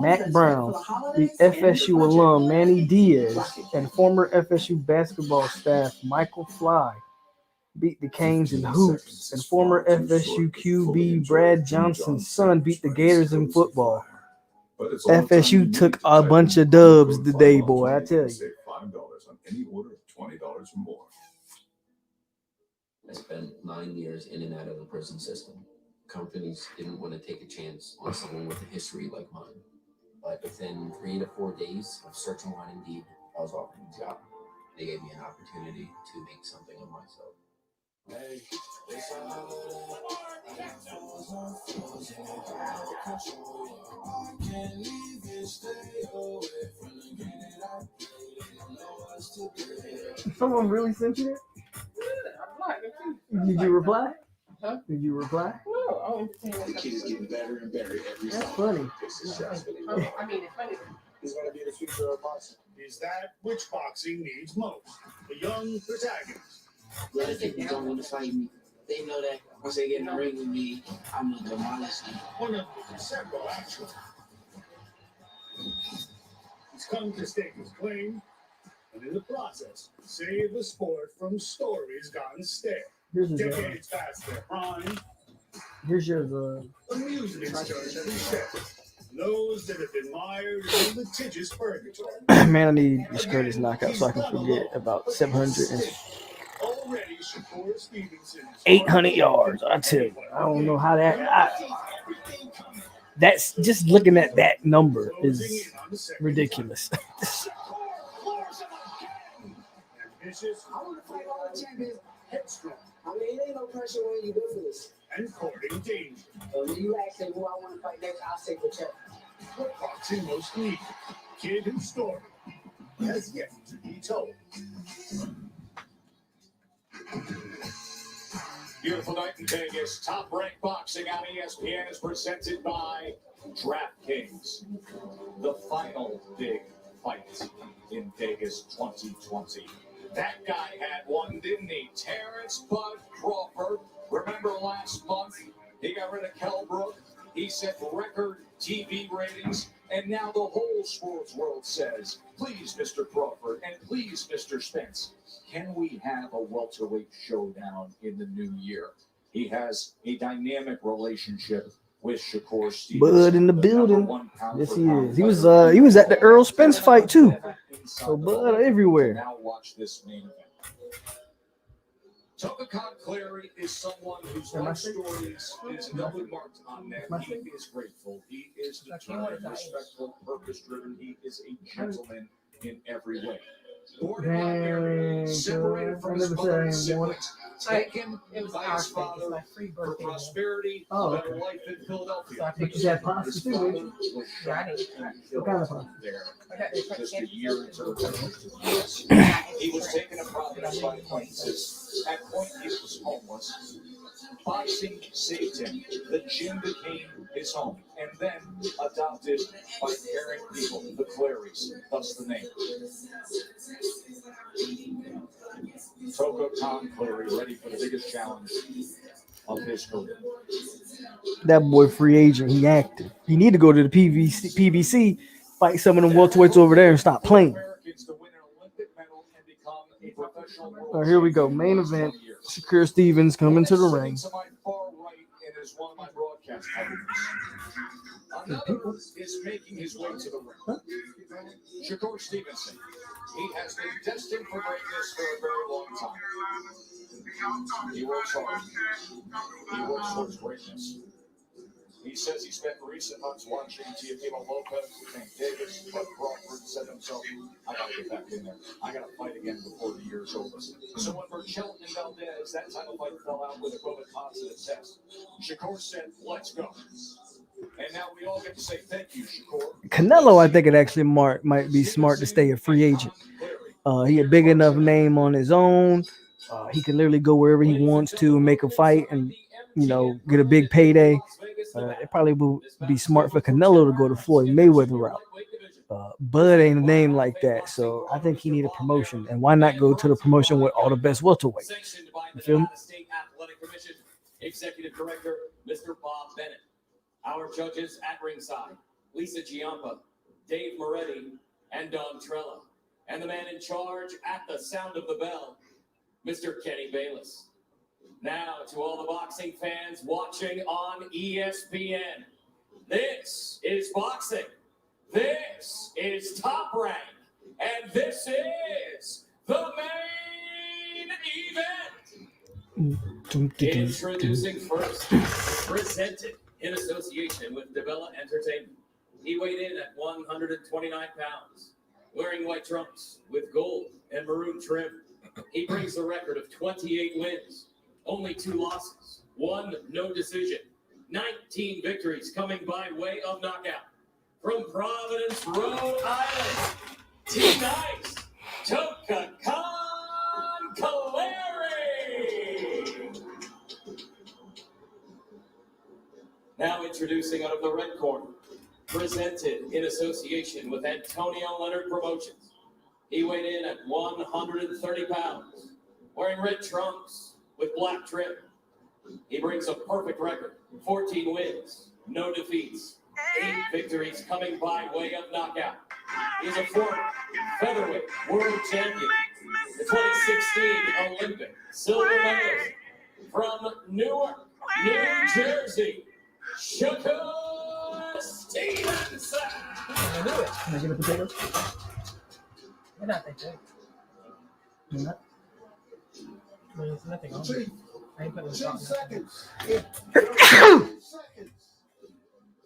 Mac Brown beat FSU alum Manny Diaz and former FSU basketball staff Michael Fly beat the Canes in hoops, and former FSU QB Brad Johnson's son beat the Gators in football. FSU took a bunch of dubs today, boy, I tell you. Save $5 on any order of $20 or more. I spent 9 years in and out of the prison system. Companies didn't want to take a chance on someone with a history like mine. But within 3 to 4 days of searching on Indeed, I was offered a job. They gave me an opportunity to make something of myself. Hey, Someone really sent you that? Did you reply? Huh? Did you reply? No, I'll entertain The it. kid is getting better and better every That's time. funny. I mean, it's funny. He's going to be the future of boxing. Is that which boxing needs most? The young protagonist. The other people don't want to fight me. They know that once they get in the ring with me, I'm going to demolish them. One of several, actually. He's come to stake his claim, and in the process, save the sport from stories gone stale. Here's his, Decades past their prime, here's your amusements judge every step. Those that have been mired in litigious purgatory. man, I need this Curtis knockout so I can forget about 700 and Already, Shakur Stevenson. 800 yards. I tell you, I don't know how that's just looking at that number is ridiculous. Ambitious, I want to fight all the champions. headstrong, I mean, it ain't no pressure when you do this. and courting danger. But when you ask me who I want to fight next, I'll say Pacheco. What boxing most needed, kid and story, has yet to be told. Beautiful night in Vegas. Top ranked boxing on ESPN is presented by DraftKings. The final big fight in Vegas 2020. That guy had one, didn't he? Terrence Bud Crawford. Remember last month, he got rid of Kell Brook. He set record TV ratings. And now the whole sports world says, please, Mr. Crawford, and please, Mr. Spence, can we have a welterweight showdown in the new year? He has a dynamic relationship with Shakur Stevenson. Bud in the building. Yes, he is. He was at the Earl Spence fight too. So Bud everywhere. Now watch this main event. Toka Clary is someone whose life stories is doubly marked on that. He is grateful. He is determined, respectful, purpose-driven. He is a gentleman in every way. Born in Liberia, separated from his mother and siblings, taken by his father for prosperity, a better life in Philadelphia. But you had pasta too, didn't you? What kind of pasta? Just a year into the he was taken to Providence by acquaintances. At point, he was homeless. Boxing saved him. The gym became his home, and then adopted by caring people, the Clarys, thus the name. Toka Clary, ready for the biggest challenge of his career. That boy free agent. He active. He need to go to the PBC, fight some of them welterweights over there and stop playing. Here we go. Main event. Shakur Stevens coming to the ring. Another is making his way to the ring. Shakur Stevenson. He has been destined for greatness for a very long time. He works hard. He works towards greatness. He says he spent recent months watching Teofimo Lopez, Tank Davis, Bud Crawford, said himself, I gotta get back in there. I gotta fight again before the year's over. So when Burchell and Valdez, that title fight fell out with a COVID positive test, Shakur said, let's go. And now we all get to say thank you, Shakur. Canelo, I think it actually might be smart to stay a free agent. He a big enough name on his own. He can literally go wherever he wants to and make a fight and, get a big payday. It probably would be smart for Canelo to go to Floyd Mayweather route. Bud ain't a name like that, so I think he need a promotion. And why not go to the promotion with all the best welterweights? Sanctioned by You the feel me? Nevada State Athletic Commission. Executive Director, Mr. Bob Bennett. Our judges at ringside, Lisa Giampa, Dave Moretti, and Don Trella. And the man in charge at the sound of the bell, Mr. Kenny Bayless. Now, to all the boxing fans watching on ESPN, this is boxing. This is Top Rank. And this is the main event. Introducing first, presented in association with DeBella Entertainment. He weighed in at 129 pounds, wearing white trunks with gold and maroon trim. He brings a record of 28 wins, only 2 losses, 1 no decision, 19 victories coming by way of knockout. From Providence, Rhode Island, T-Nice, Toka Khan Kaleri. Now introducing out of the red corner, presented in association with Antonio Leonard Promotions. He weighed in at 130 pounds, wearing red trunks with black trim. He brings a perfect record, 14 wins, no defeats, 8 victories coming by way of knockout. He's a former featherweight world champion, the 2016 Olympic silver medalist from Newark, New Jersey, Shakur Stevenson. Can I get a potato? They're not that good. Not? There's nothing on it. I ain't putting 10 salt in it. seconds. 10 seconds.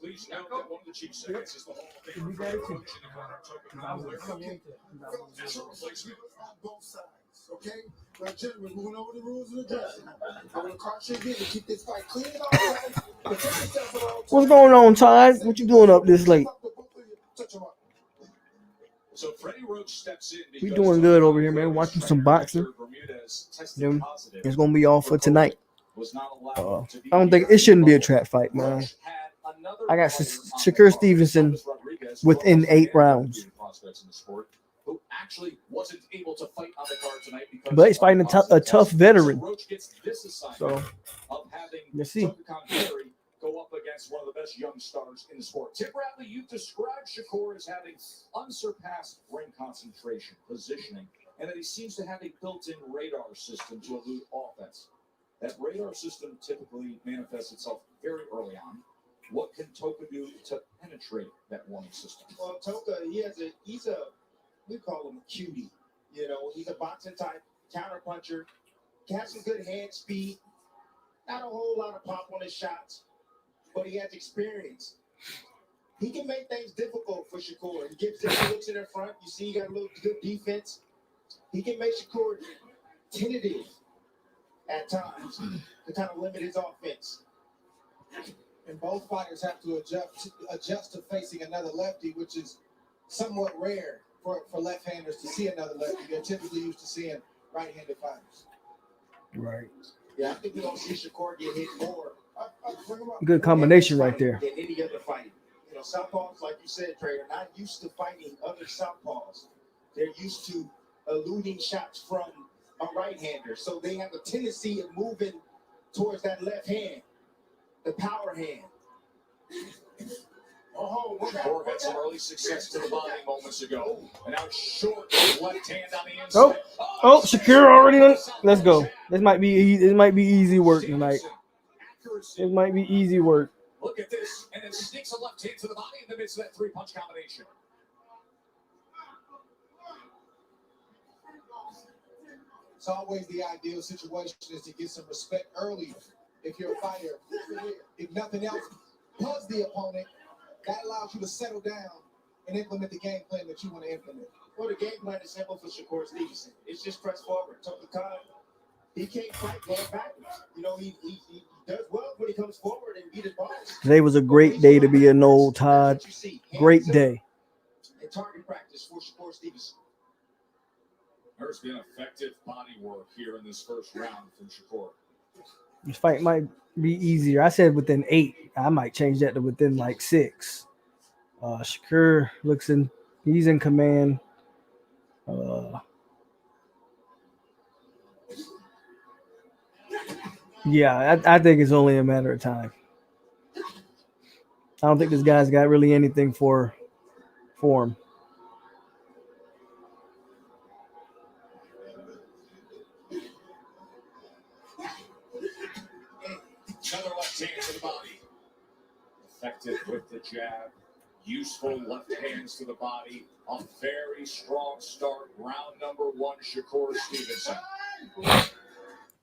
Please note that one of the chief seconds is the Hall of Fame for promotion of honor token. As a replacement. Both sides, okay? Now, gentlemen, moving over the rules of the dressing. I want to caution you again to keep this fight clean and outside. What's going on, Todd? What you doing up this late? So Freddie Roach steps in. We doing good over here, man. Watching some boxing. Then it's gonna be all for tonight. I don't think it shouldn't be a trap fight, man. I got Shakur Stevenson within 8 rounds. Who actually wasn't able to fight on the card tonight because But he's fighting a tough veteran. Roach gets this assignment So of having let's see. Toka Khan Kaleri go up against one of the best young stars in the sport. Tim Bradley, you described Shakur as having unsurpassed ring concentration, positioning, and that he seems to have a built-in radar system to elude offense. That radar system typically manifests itself very early on. What can Toka do to penetrate that warning system? Well, Toka, we call him a cutie. You know, he's a boxing type, counter puncher, has some good hand speed, not a whole lot of pop on his shots, but he has experience. He can make things difficult for Shakur. He gives him looks in the front. You see, he got a little good defense. He can make Shakur tentative at times to kind of limit his offense. And both fighters have to adjust to facing another lefty, which is somewhat rare for left-handers to see another lefty. They're typically used to seeing right-handed fighters. Right. Yeah, I think we're going to see Shakur get hit more. Good combination right there. Than any other fighting. You know, southpaws, like you said, Trey, are not used to fighting other southpaws. They're used to eluding shots from a right-hander. So they have a tendency of moving towards that left hand, the power hand. Shakur had some early success to the body moments ago, and now short left hand on the inside. Oh, Shakur already done. Let's go. This might be easy work tonight. It might be easy work. Look at this, and it sneaks a left hand to the body in the midst of that 3-punch combination. It's always the ideal situation is to get some respect early if you're a fighter. If nothing else, pause the opponent. That allows you to settle down and implement the game plan that you want to implement. Well, the game plan is simple for Shakur Stevenson. It's just press forward. Toka Khan, he can't fight going backwards. You know, he does well when he comes forward and beat his boss. Today was a great day to be an old Todd. Great day. And target practice for Shakur Stevenson. There's been effective body work here in this first round from Shakur. This fight might be easier. I said within 8. I might change that to within like 6. Shakur looks in. He's in command. Yeah, I think it's only a matter of time. I don't think this guy's got really anything for him. Another left hand to the body. Effective with the jab. Useful left hands to the body. A very strong start. Round number 1, Shakur Stevenson.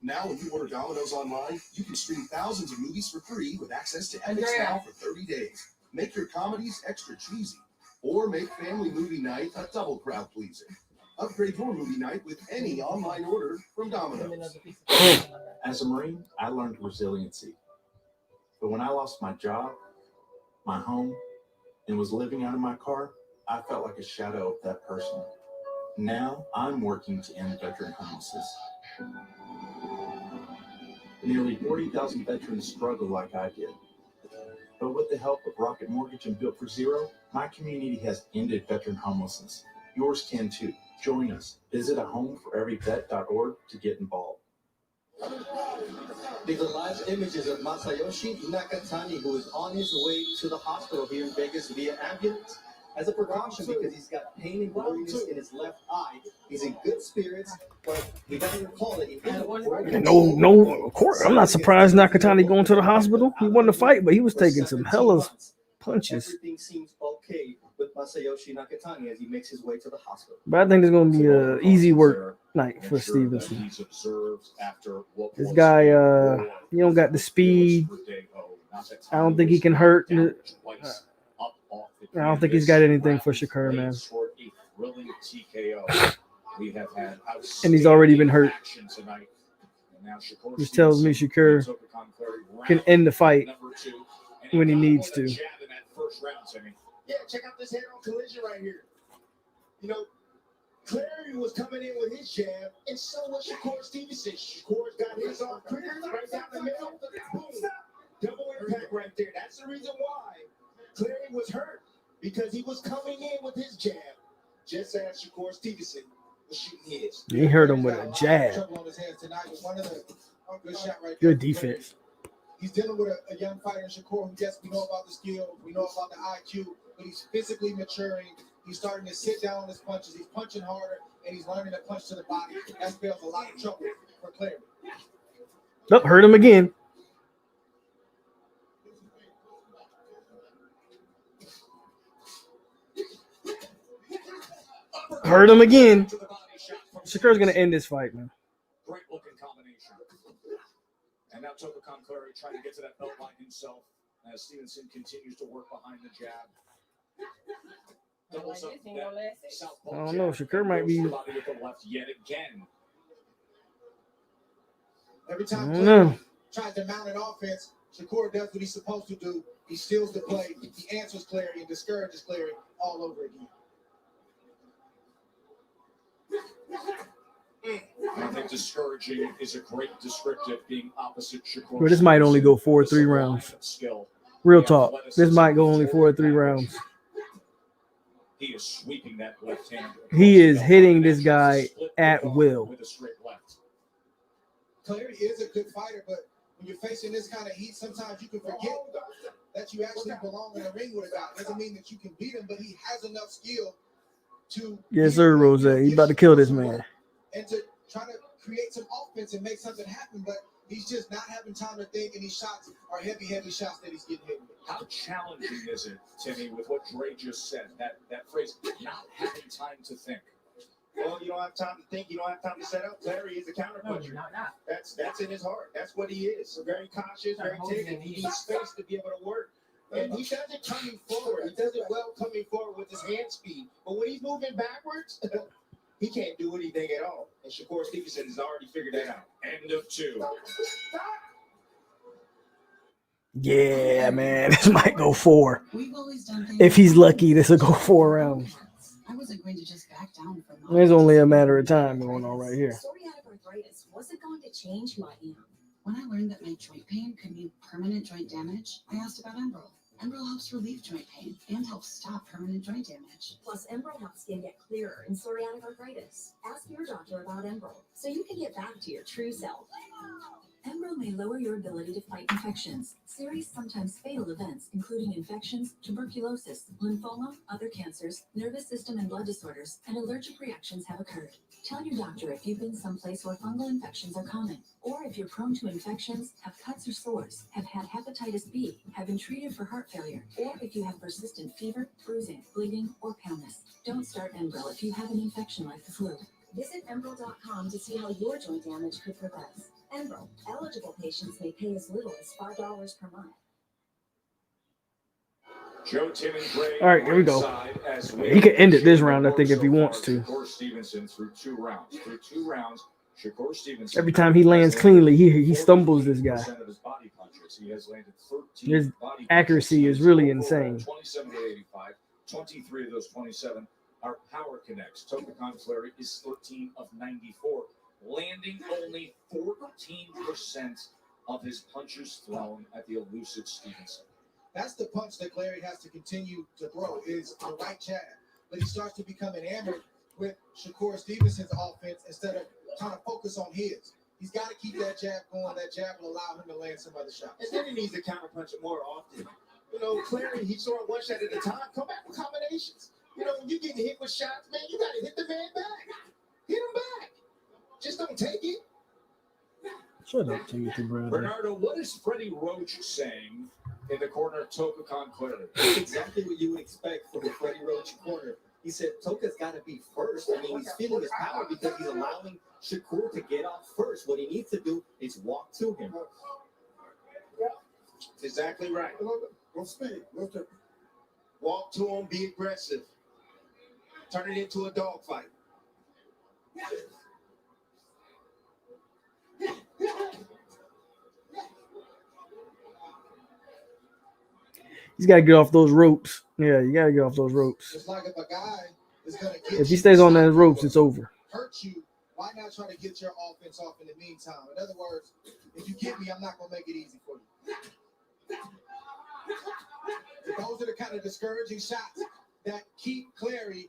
Now, when you order Domino's online, you can stream thousands of movies for free with access to Epix Now for 30 days. Make your comedies extra cheesy, or make family movie night a double crowd pleaser. Upgrade your movie night with any online order from Domino's. As a Marine, I learned resiliency. But when I lost my job, my home, and was living out of my car, I felt like a shadow of that person. Now, I'm working to end veteran homelessness. Nearly 40,000 veterans struggle like I did. But with the help of Rocket Mortgage and Built for Zero, my community has ended veteran homelessness. Yours can too. Join us. Visit ahomeforeveryvet.org to get involved. These are live images of Masayoshi Nakatani, who is on his way to the hospital here in Vegas via ambulance as a precaution because he's got pain and blurriness in his left eye. He's in good spirits, but we got to recall that he had No, of course. I'm not surprised Nakatani going to the hospital. He won the fight, but he was taking some hella punches. Everything seems okay with Masayoshi Nakatani as he makes his way to the hospital. But I think there's going to be an easy work night for Stevenson. This guy, he don't got the speed. I don't think he can hurt. I don't think he's got anything for Shakur, man. And he's already been hurt. This tells me Shakur can end the fight when he needs to. Yeah, check out this head-on collision right here. You know, Clary was coming in with his jab, and so was Shakur Stevenson. Shakur's got his off clear right down the middle. Boom. Double impact right there. That's the reason why Clary was hurt, because he was coming in with his jab, just as Shakur Stevenson was shooting his. He hurt him with a jab. Good defense. He's dealing with a young fighter in Shakur who, yes, we know about the skill, we know about the IQ, but he's physically maturing. He's starting to sit down on his punches. He's punching harder, and he's learning to punch to the body. That spells a lot of trouble for Clary. Oh, hurt him again. Hurt him again. Shakur's going to end this fight, man. Great looking combination. And now Tokakon Clary trying to get to that belt line himself as Stevenson continues to work behind the jab. Doubles up that southpaw I don't know. Shakur might be. with the left yet again. Every time Clary tries to mount an offense, Shakur does what he's supposed to do. He steals the play. He answers Clary and discourages Clary all over again. I think discouraging is a great descriptive, being opposite Shakur. Well, this might only go 4 or 3 rounds. Real talk. This might go only 4 or 3 rounds. He is sweeping that left hand. He is hitting this guy at will. With a straight left. Clary is a good fighter, but when you're facing this kind of heat, sometimes you can forget that you actually belong in a ring with a guy. Doesn't mean that you can beat him, but he has enough skill to. Yes, sir, Rose. He's about to kill this man. And to try to create some offense and make something happen, but he's just not having time to think, and these shots are heavy shots that he's getting hit with. How challenging is it, Timmy, with what Dre just said, that phrase, not having time to think? Well, you don't have time to think. You don't have time to set up. Clary is a counterpuncher. That's in his heart. That's what he is. Very cautious, very taken. He needs space to be able to work. And he does it coming forward. He does it well coming forward with his hand speed. But when he's moving backwards, he can't do anything at all. And Shakur Stevenson has already figured that out. End of 2. Yeah, man. This might go 4. If he's lucky, this will go 4 rounds. I wasn't going to just back down from There's only a matter of time going on right here. Psoriatic arthritis wasn't going to change my When I learned that my joint pain could mean permanent joint damage, I asked about Enbrel. Enbrel helps relieve joint pain and helps stop permanent joint damage. Plus, Enbrel helps skin get clearer in psoriatic arthritis. Ask your doctor about Enbrel so you can get back to your true self. Enbrel may lower your ability to fight infections. Serious, sometimes fatal events, including infections, tuberculosis, lymphoma, other cancers, nervous system and blood disorders, and allergic reactions have occurred. Tell your doctor if you've been someplace where fungal infections are common, or if you're prone to infections, have cuts or sores, have had hepatitis B, have been treated for heart failure, or if you have persistent fever, bruising, bleeding, or paleness. Don't start Enbrel if you have an infection like the flu. Visit Enbrel.com to see how your joint damage could progress. Enbrel. Eligible patients may pay as little as $5 per month. Joe, Tim, and Gray. All right, here we go. As He could end it this round, I think, if he wants to. Shakur Stevenson through two rounds. Shakur Stevenson. Every time he lands cleanly, he stumbles this guy. Of his body punches. He has landed 13 His body accuracy is really insane. 27 to 85. 23 of those 27 are power connects. Tokakon Clary is 13 of 94, landing only 14% of his punches thrown at the elusive Stevenson. That's the punch that Clary has to continue to throw, is the right jab. But he starts to become enamored with Shakur Stevenson's offense instead of trying to focus on his. He's got to keep that jab going. That jab will allow him to land some other shots. And then he needs to counterpunch it more often. You know, Clary, he's throwing one shot at a time. Come back with combinations. You know, when you get hit with shots, man, you got to hit the man back. Hit him back. Just don't take it. Shut up, Timothy Bradley. Bernardo, what is Freddie Roach saying in the corner of Tokakon Clary? Exactly what you would expect from the Freddie Roach corner. He said Toka's got to be first. I mean, he's feeling his power because he's allowing Shakur to get off first. What he needs to do is walk to him. Exactly right. Go speed. Walk to him, be aggressive. Turn it into a dogfight. He's got to get off those ropes. Yeah, you got to get off those ropes. It's like if a guy is going to get If he stays on those ropes, it's over. hurt you, why not try to get your offense off in the meantime? In other words, if you get me, I'm not going to make it easy for you. Those are the kind of discouraging shots that keep Clary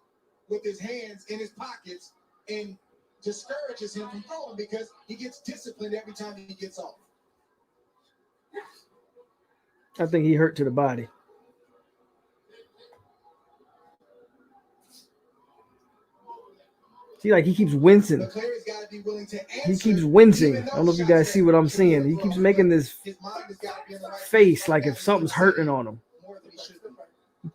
with his hands in his pockets and discourages him from throwing because he gets disciplined every time he gets off. I think he hurt to the body. See, like he keeps wincing. But Clary's got to be willing to answer. He keeps wincing. I don't know if you guys see what I'm seeing. He keeps making this face like if something's hurting on him. I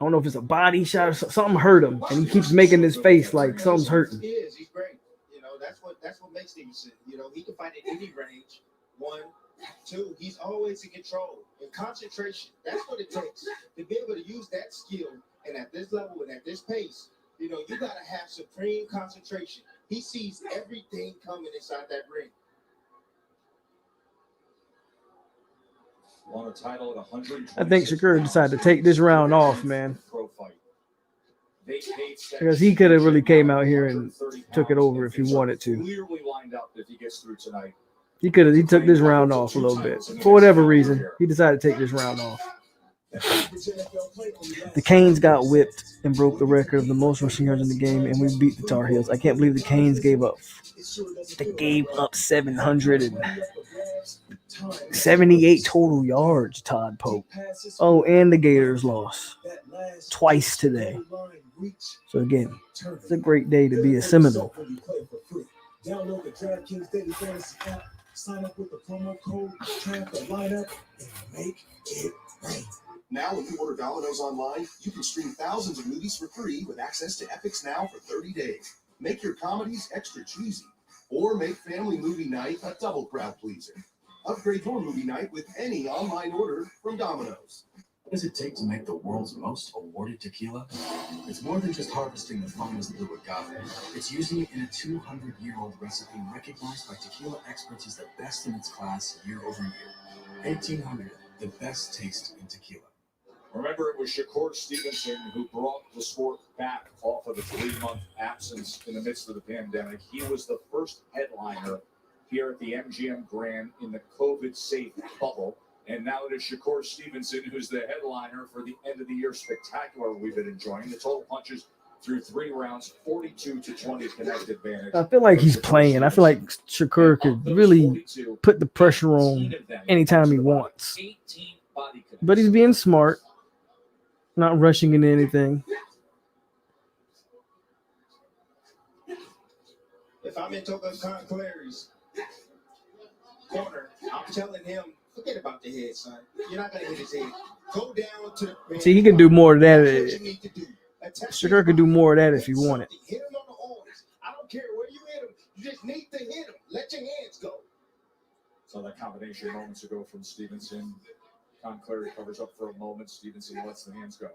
don't know if it's a body shot or something hurt him, and he keeps making this face like something's hurting. He is. He's great. You know, that's what makes Stevenson. You know, he can fight at any range. 1, 2, he's always in control. And concentration, that's what it takes to be able to use that skill. And at this level and at this pace, you know, you got to have supreme concentration. He sees everything coming inside that ring. Won a title at 126 I think Shakur decided to take this round off, man, because he could have really came out here and took it over if he wanted to. Clearly lined up if he gets through tonight. He could have. He took this round off a little bit for whatever reason. He decided to take this round off. The Canes got whipped and broke the record of the most rushing yards in the game, and we beat the Tar Heels. I can't believe the Canes gave up. They gave up 778 total yards, Todd Pope. Oh, and the Gators lost twice today. So, again, it's a great day to be a Seminole. Download the DraftKings Daily Fantasy app, sign up with the promo code, track the lineup, and make it right. Now, when you order Domino's online, you can stream thousands of movies for free with access to Epix Now for 30 days. Make your comedies extra cheesy, or make family movie night a double crowd pleaser. Upgrade your movie night with any online order from Domino's. What does it take to make the world's most awarded tequila? It's more than just harvesting the finest blue agave. It's using it in a 200-year-old recipe recognized by tequila experts as the best in its class year over year. 1800, the best taste in tequila. Remember, it was Shakur Stevenson who brought the sport back off of a 3-month absence in the midst of the pandemic. He was the first headliner here at the MGM Grand in the COVID-safe bubble. And now it is Shakur Stevenson, who's the headliner for the end of the year spectacular we've been enjoying. The total punches through 3 rounds, 42-20 connect advantage. I feel like he's playing. I feel like Shakur could really put the pressure on anytime he wants. But he's being smart, not rushing into anything. If I'm in Toka Clary's corner, I'm telling him, forget about the head, son. You're not going to hit his head. Go down to the... See, he can do more of that. That's what you need to do. Shakur could do more of that if he wanted. Hit him on the arms. I don't care where you hit him. You just need to hit him. Let your hands go. So that combination moments ago from Stevenson. Clary covers up for a moment. Stevenson lets the hands go.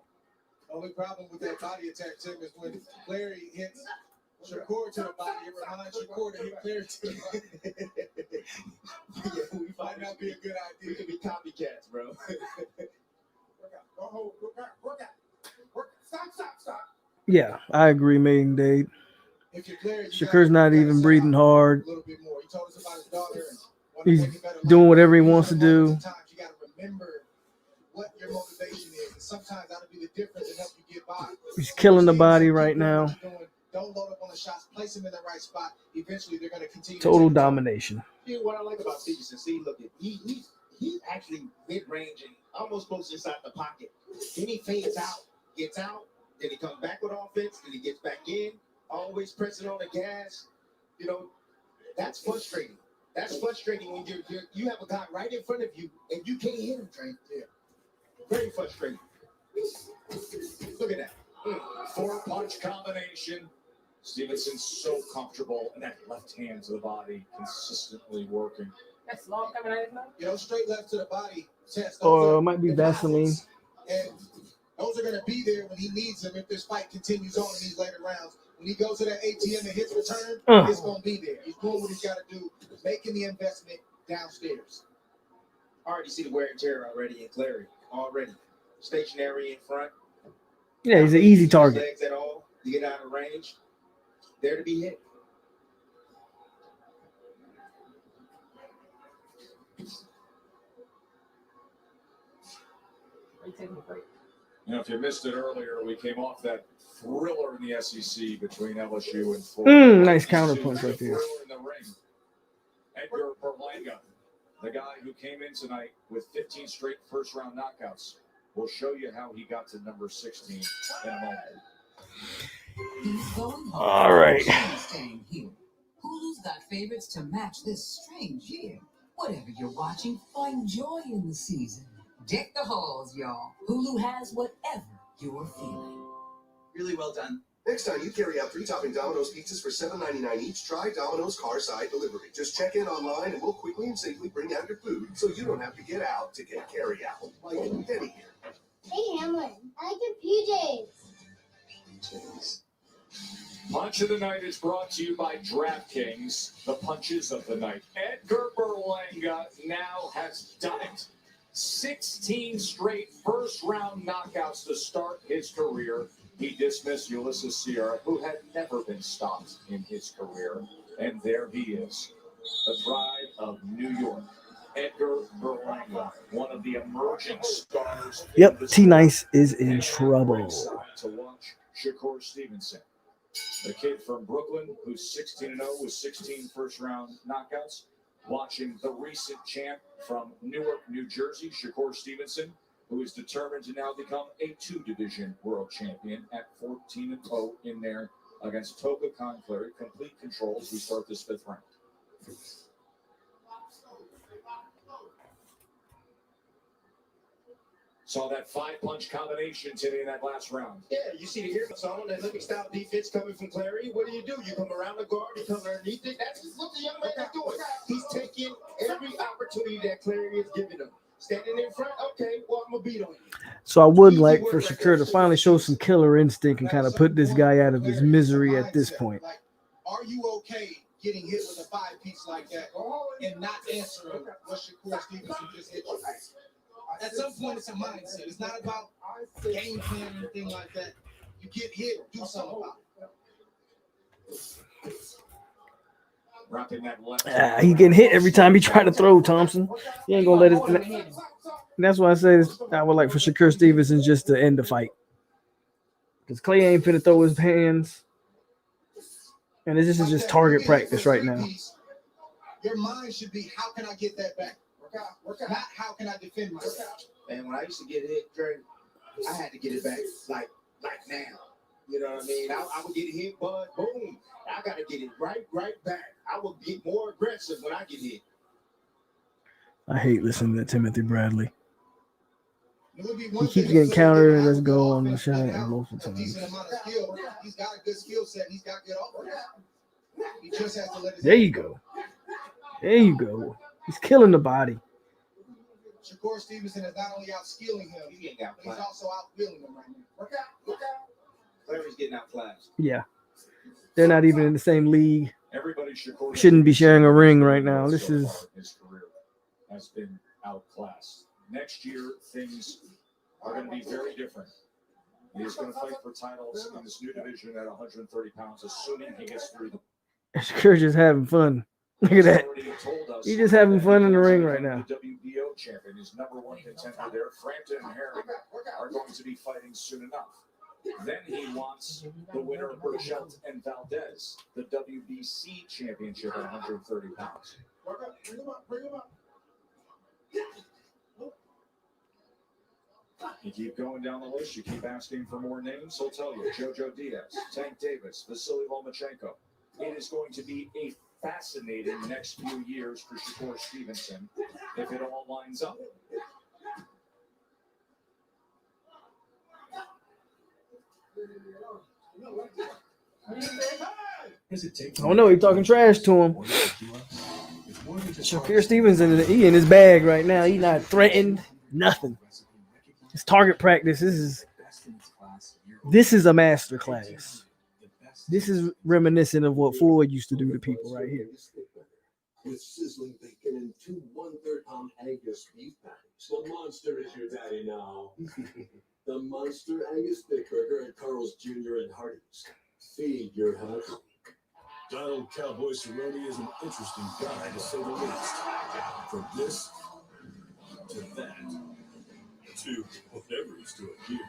Only problem with that body attack, Tim, is when Clary hits Shakur to the body, it reminds Shakur to hit Clary to the body. Yeah, we Might not be a good idea. We could be copycats, bro. Work out. Go hold. Work out. Stop. Yeah, I agree, Maiden Dade. If you're Clary, Shakur's not even breathing hard. a little bit more. He told us about his daughter. He's doing whatever he wants to do. Sometimes you got to remember what your motivation is. And sometimes that'll be the difference and help you get by. He's killing the body right now. Don't load up on the shots. Place them in the right spot. Eventually, they're going to continue. Total domination. See, what I like about Stevenson, look at he's actually mid-range and almost close inside the pocket. Then he fades out, gets out, then he comes back with offense, then he gets back in, always pressing on the gas. You know, that's frustrating. That's frustrating when you have a guy right in front of you and you can't hit him, Trey. Yeah. Very frustrating. Look at that. 4-punch combination. Stevenson's so comfortable, and that left hand to the body consistently working. That's long coming out of You know, straight left to the body. Test. Or it might be Vaseline. And those are going to be there when he needs them if this fight continues on in these later rounds. When he goes to that ATM and hits return, it's going to be there. He's doing what he's got to do, making the investment downstairs. I already see the wear and tear already in Clary. Already. Stationary in front. Yeah, he's an easy target. Legs at all. You get out of range. There to be hit. You know, if you missed it earlier, we came off that thriller in the SEC between LSU and Florida. Nice counterpunch right there. In the ring. Edgar Berlanga, the guy who came in tonight with 15 straight first-round knockouts, will show you how he got to number 16 in a moment. All right. Hulu's got favorites to match this strange year. Whatever you're watching, find joy in the season. Deck the halls, y'all. Hulu has whatever you're feeling. Really well done. Next time you carry out 3-topping Domino's pizzas for $7.99 each, try Domino's Carside Delivery. Just check in online and we'll quickly and safely bring out your food so you don't have to get out to get carry out. Like Denny here. Hey, Hamlin, I like your PJs. Punch of the Night is brought to you by DraftKings, the punches of the night. Edgar Berlanga now has done it. 16 straight first-round knockouts to start his career. He dismissed Ulysses Sierra, who had never been stopped in his career. And there he is, the pride of New York. Edgar Berlanga, one of the emerging stars. Yep, T-Nice is in trouble. To watch Shakur Stevenson, the kid from Brooklyn who's 16-0 with 16 first-round knockouts. Watching the recent champ from Newark, New Jersey, Shakur Stevenson, who is determined to now become a 2-division world champion at 14-0 in there against Toka Clary. Complete control as we start this 5th round. Saw that 5-punch combination today in that last round. Yeah, you see the earmuffs on, that living style defense coming from Clary. What do? You come around the guard, you come underneath it. That's what the young man is doing. He's taking every opportunity that Clary is giving him. Standing in front, okay, well, I'm going to beat on you. So I would like for Shakur to finally show some killer instinct and kind of put this guy out of his misery at this point. Are you okay getting hit with a 5-piece like that and not answering what Shakur Stevenson just hit you? At some point, it's a mindset. It's not about game plan or anything like that. You get hit, do something about it. Wrapping that left. He getting hit every time he try to throw, Thompson. He ain't going to let it. And that's why I say this, I would like for Shakur Stevenson just to end the fight. Because Clay ain't finna throw his hands. And this is just target practice right now. Your mind should be, how can I get that back? Not how can I defend myself? And when I used to get hit, Dre, I had to get it back like now. You know what I mean? I would get hit, but boom, I got to get it right back. I would get more aggressive when I get hit. I hate listening to Timothy Bradley. He keeps getting countered and let's go on the shot and multiple times. He's got a good skill set. He's got good offense. He just has to let his There you go. There you go. He's killing the body. Shakur Stevenson is not only out-skilling him, he's also out-wheeling him right now. Look out. Larry's getting outclassed. Yeah. They're not even in the same league. Shakur Shouldn't be sharing a ring right now. This is his career has been outclassed. Next year, things are going to be very different. He's going to fight for titles in this new division at 130 pounds, assuming he gets through the. Shakur just having fun. Look at that. He's just having fun in the ring right now. The WBO champion, his number one contender there, Frampton and Herring, are going to be fighting soon enough. Then he wants the winner of Burchelt and Valdez, the WBC championship at 130 pounds. Bring him up. You keep going down the list, you keep asking for more names, he'll tell you. Jojo Diaz, Tank Davis, Vasily Lomachenko. It is going to be a fascinating next few years for Shakur Stevenson if it all lines up. Oh no, he's talking trash to him. Shakur Stevenson, he in his bag right now. He's not threatened, nothing. It's target practice. This is a master class. This is reminiscent of what Floyd used to do to people right here. With sizzling bacon and 2 1/3-pound Angus beef patties. The monster is your daddy now. The Monster Angus Big Burger at Carl's Jr. and Hardee's. Feed your heart. Donald Cowboy Cerrone is an interesting guy, to say the least. From this to that to whatever he's doing here.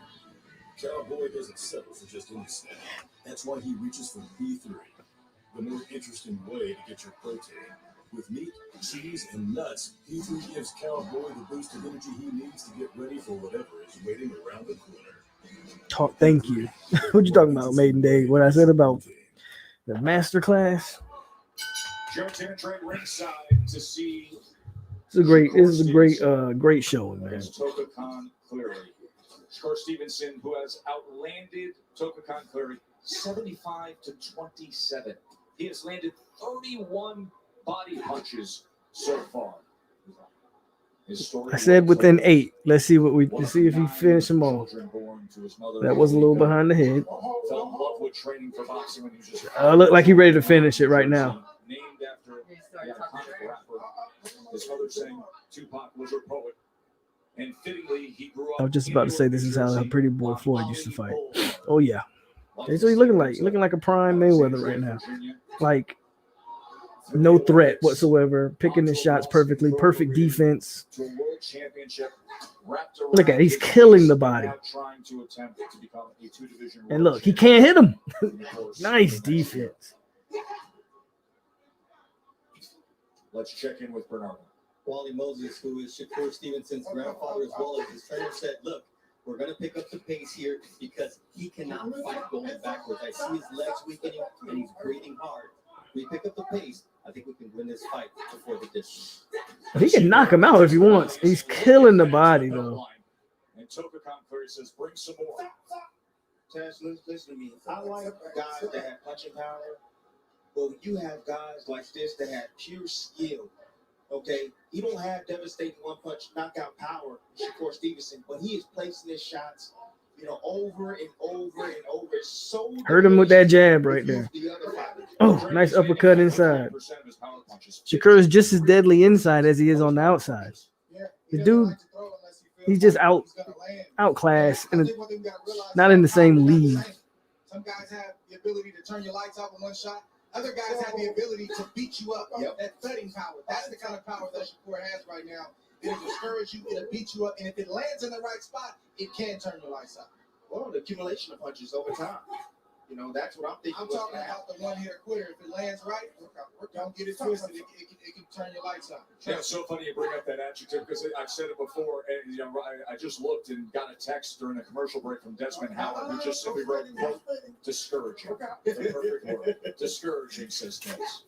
Cowboy doesn't settle for just any snack. That's why he reaches for B3, the more interesting way to get your protein. With meat, cheese, and nuts, B3 gives Cowboy the boost of energy he needs to get ready for whatever is waiting around the corner. Thank you. What you talking about, Maiden Day? What I said about the master class? Joe Tantrade ringside to see. This is a great show, man. Toka Khan Cleary. Shakur Stevenson, who has outlanded Toka Khan Cleary 75-27. He has landed 31 body punches so far. I said within 8. Let's see if he finishes them all. That was a little behind the head. Look like he's ready to finish it right now. Named after the iconic rapper. His father saying Tupac was a poet. And fittingly, he grew up. I was just about to say this is how a pretty boy Floyd used to fight. Oh yeah. That's what he's looking like. Looking like a prime Mayweather right now. Like no threat whatsoever. Picking his shots perfectly. Perfect defense. Look at it. He's killing the body. And look, he can't hit him. Nice defense. Let's check in with Bernardo. Wally Moses, who is Shakur Stevenson's grandfather as well as his trainer, said, look, we're going to pick up the pace here because he cannot fight going backwards. I see his legs weakening and he's breathing hard. We pick up the pace. I think we can win this fight before the distance. He can knock him out if he wants. He's killing the body, though. And Toka Khan Cleary says, bring some more. Taz, listen to me. I like guys that have punching power, but when you have guys like this that have pure skill, okay, he don't have devastating one-punch knockout power, Shakur Stevenson, but he is placing his shots, over and over and over. It's so hurt him with that jab right there. Oh, nice uppercut inside. Shakur is just as deadly inside as he is on the outside. The dude, he's just outclassed and not in the same league. Some guys have the ability to turn your lights off in one shot. Other guys have the ability to beat you up. That thudding power. That's the kind of power that Shakur has right now. It'll discourage you. It'll beat you up. And if it lands in the right spot, it can turn the lights out. Well, the accumulation of punches over time. You know, that's what I'm thinking. I'm talking about the one-hitter quitter. If it lands right, don't get it twisted. It can turn your lights out. Yeah, it's so funny you bring up that adjective because I've said it before, and you know, I just looked and got a text during a commercial break from Desmond Howard, who just simply wrote, quote, discouraging. The perfect word. Discouraging, says Dennis.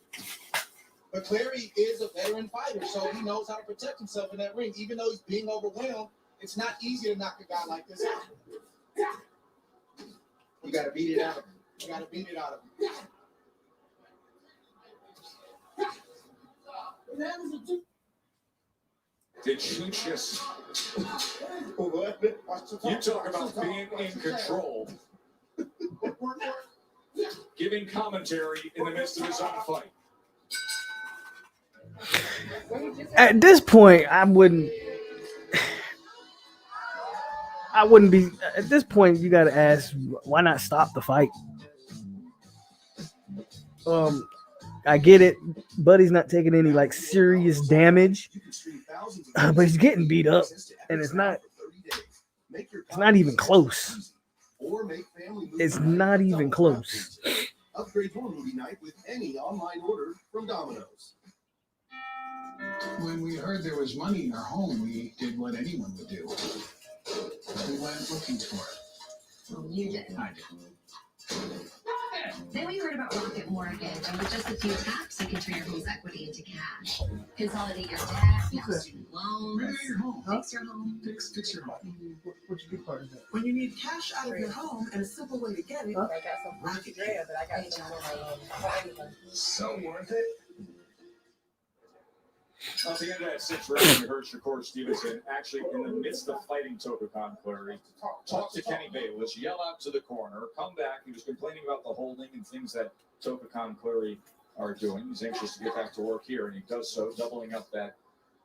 But Clary is a veteran fighter, so he knows how to protect himself in that ring. Even though he's being overwhelmed, it's not easy to knock a guy like this out. You got to beat it out of him. You got to beat it out of him. Did you just... You talk about being in control. Giving commentary in the midst of his own fight. At this point, I wouldn't be. At this point, you got to ask, why not stop the fight? I get it. Buddy's not taking any like serious damage, but he's getting beat up, and it's not even close. It's not even close. Upgrade your movie night with any online order from Domino's. When we heard there was money in our home, we did what anyone would do. We went looking for it. Well, you did. I did. Then we heard about Rocket Mortgage, and with just a few taps, you can turn your home's equity into cash. Consolidate your debt, pay off student loans, Renovate your home. fix your home. Fix your home. What's your big part of that? When you need cash out of your home and a simple way to get it, I got some Rocket Dread, but I got some So worth it. At the end of that sixth round, we heard Shakur Stevenson actually in the midst of fighting Tokukan Clary talk to Kenny Bayless, yell out to the corner, come back. He was complaining about the holding and things that Tokukan Clary are doing. He's anxious to get back to work here, and he does so, doubling up that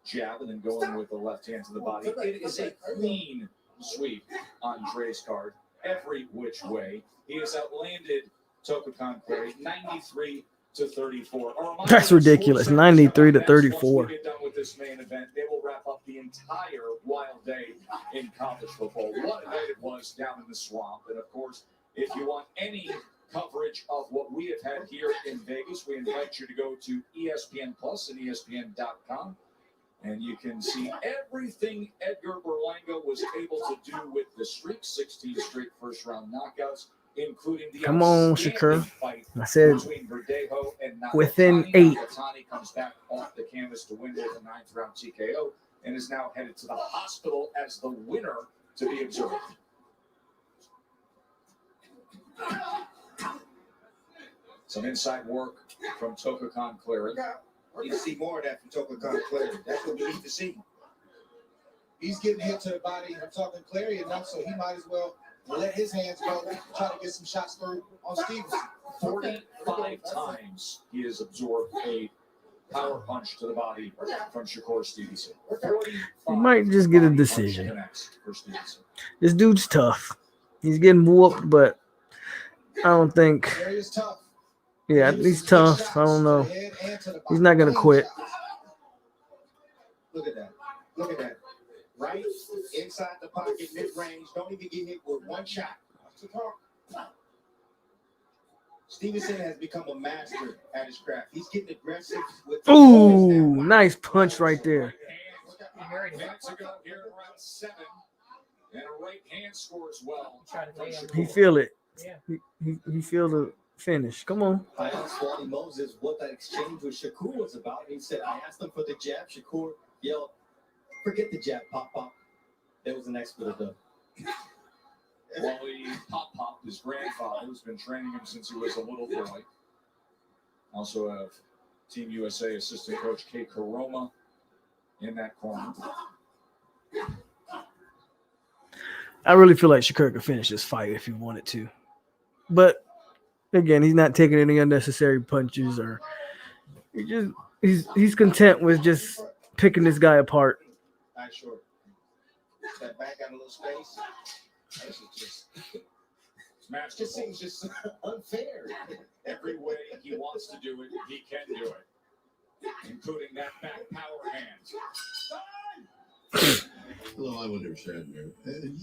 jab and then going with the left hand to the body. It is a clean sweep on Dre's card, every which way. He has outlanded Tokukan Clary 93 to 34. That's ridiculous. 93 to 34. Once we get done with this main event, they will wrap up the entire wild day in college football. What a night it was down in the swamp. And of course, if you want any coverage of what we have had here in Vegas, we invite you to go to ESPN Plus and ESPN.com. And you can see everything Edgar Berlanga was able to do with the streak, 16 straight first-round knockouts, including the Come on, Shakur. fight I said between Verdejo and Nakatani. within 8. Nakatani comes back off the canvas to win with a 9th-round TKO and is now headed to the hospital as the winner to be observed. Some inside work from Tokukan Clary. We need to see more of that from Tokukan Clary. That's what we need to see. He's getting hit to the body. I'm talking Clary enough, so he might as well let his hands go, try to get some shots through on Stevenson. 45 times he has absorbed a power punch to the body from Shakur Stevenson. He might just get a decision. This dude's tough. He's getting whooped, but I don't think. Clary is tough. Yeah, he's tough. I don't know. He's not going to quit. Look at that. Look at that. Right inside the pocket, mid-range. Don't even get hit with one shot. Stevenson has become a master at his craft. He's getting aggressive with. Ooh, nice punch right there. Minutes ago here at round 7, and a right hand scores well. He feel it. He feel the finish. Come on. I asked Wally Moses what that exchange with Shakur was about. And he said, I asked him for the jab. Shakur yelled, forget the jab, pop, pop. That was an expert of the. Wally Pop, his grandfather, who's been training him since he was a little boy. Also have Team USA assistant coach Kay Karoma in that corner. I really feel like Shakur could finish this fight if he wanted to. But again, he's not taking any unnecessary punches, or he's content with just picking this guy apart. Not sure. That back got a little space. This is just Match just seems just unfair. Every way he wants to do it, he can do it, including that back power hand. Hello, I'm Winter Sandner.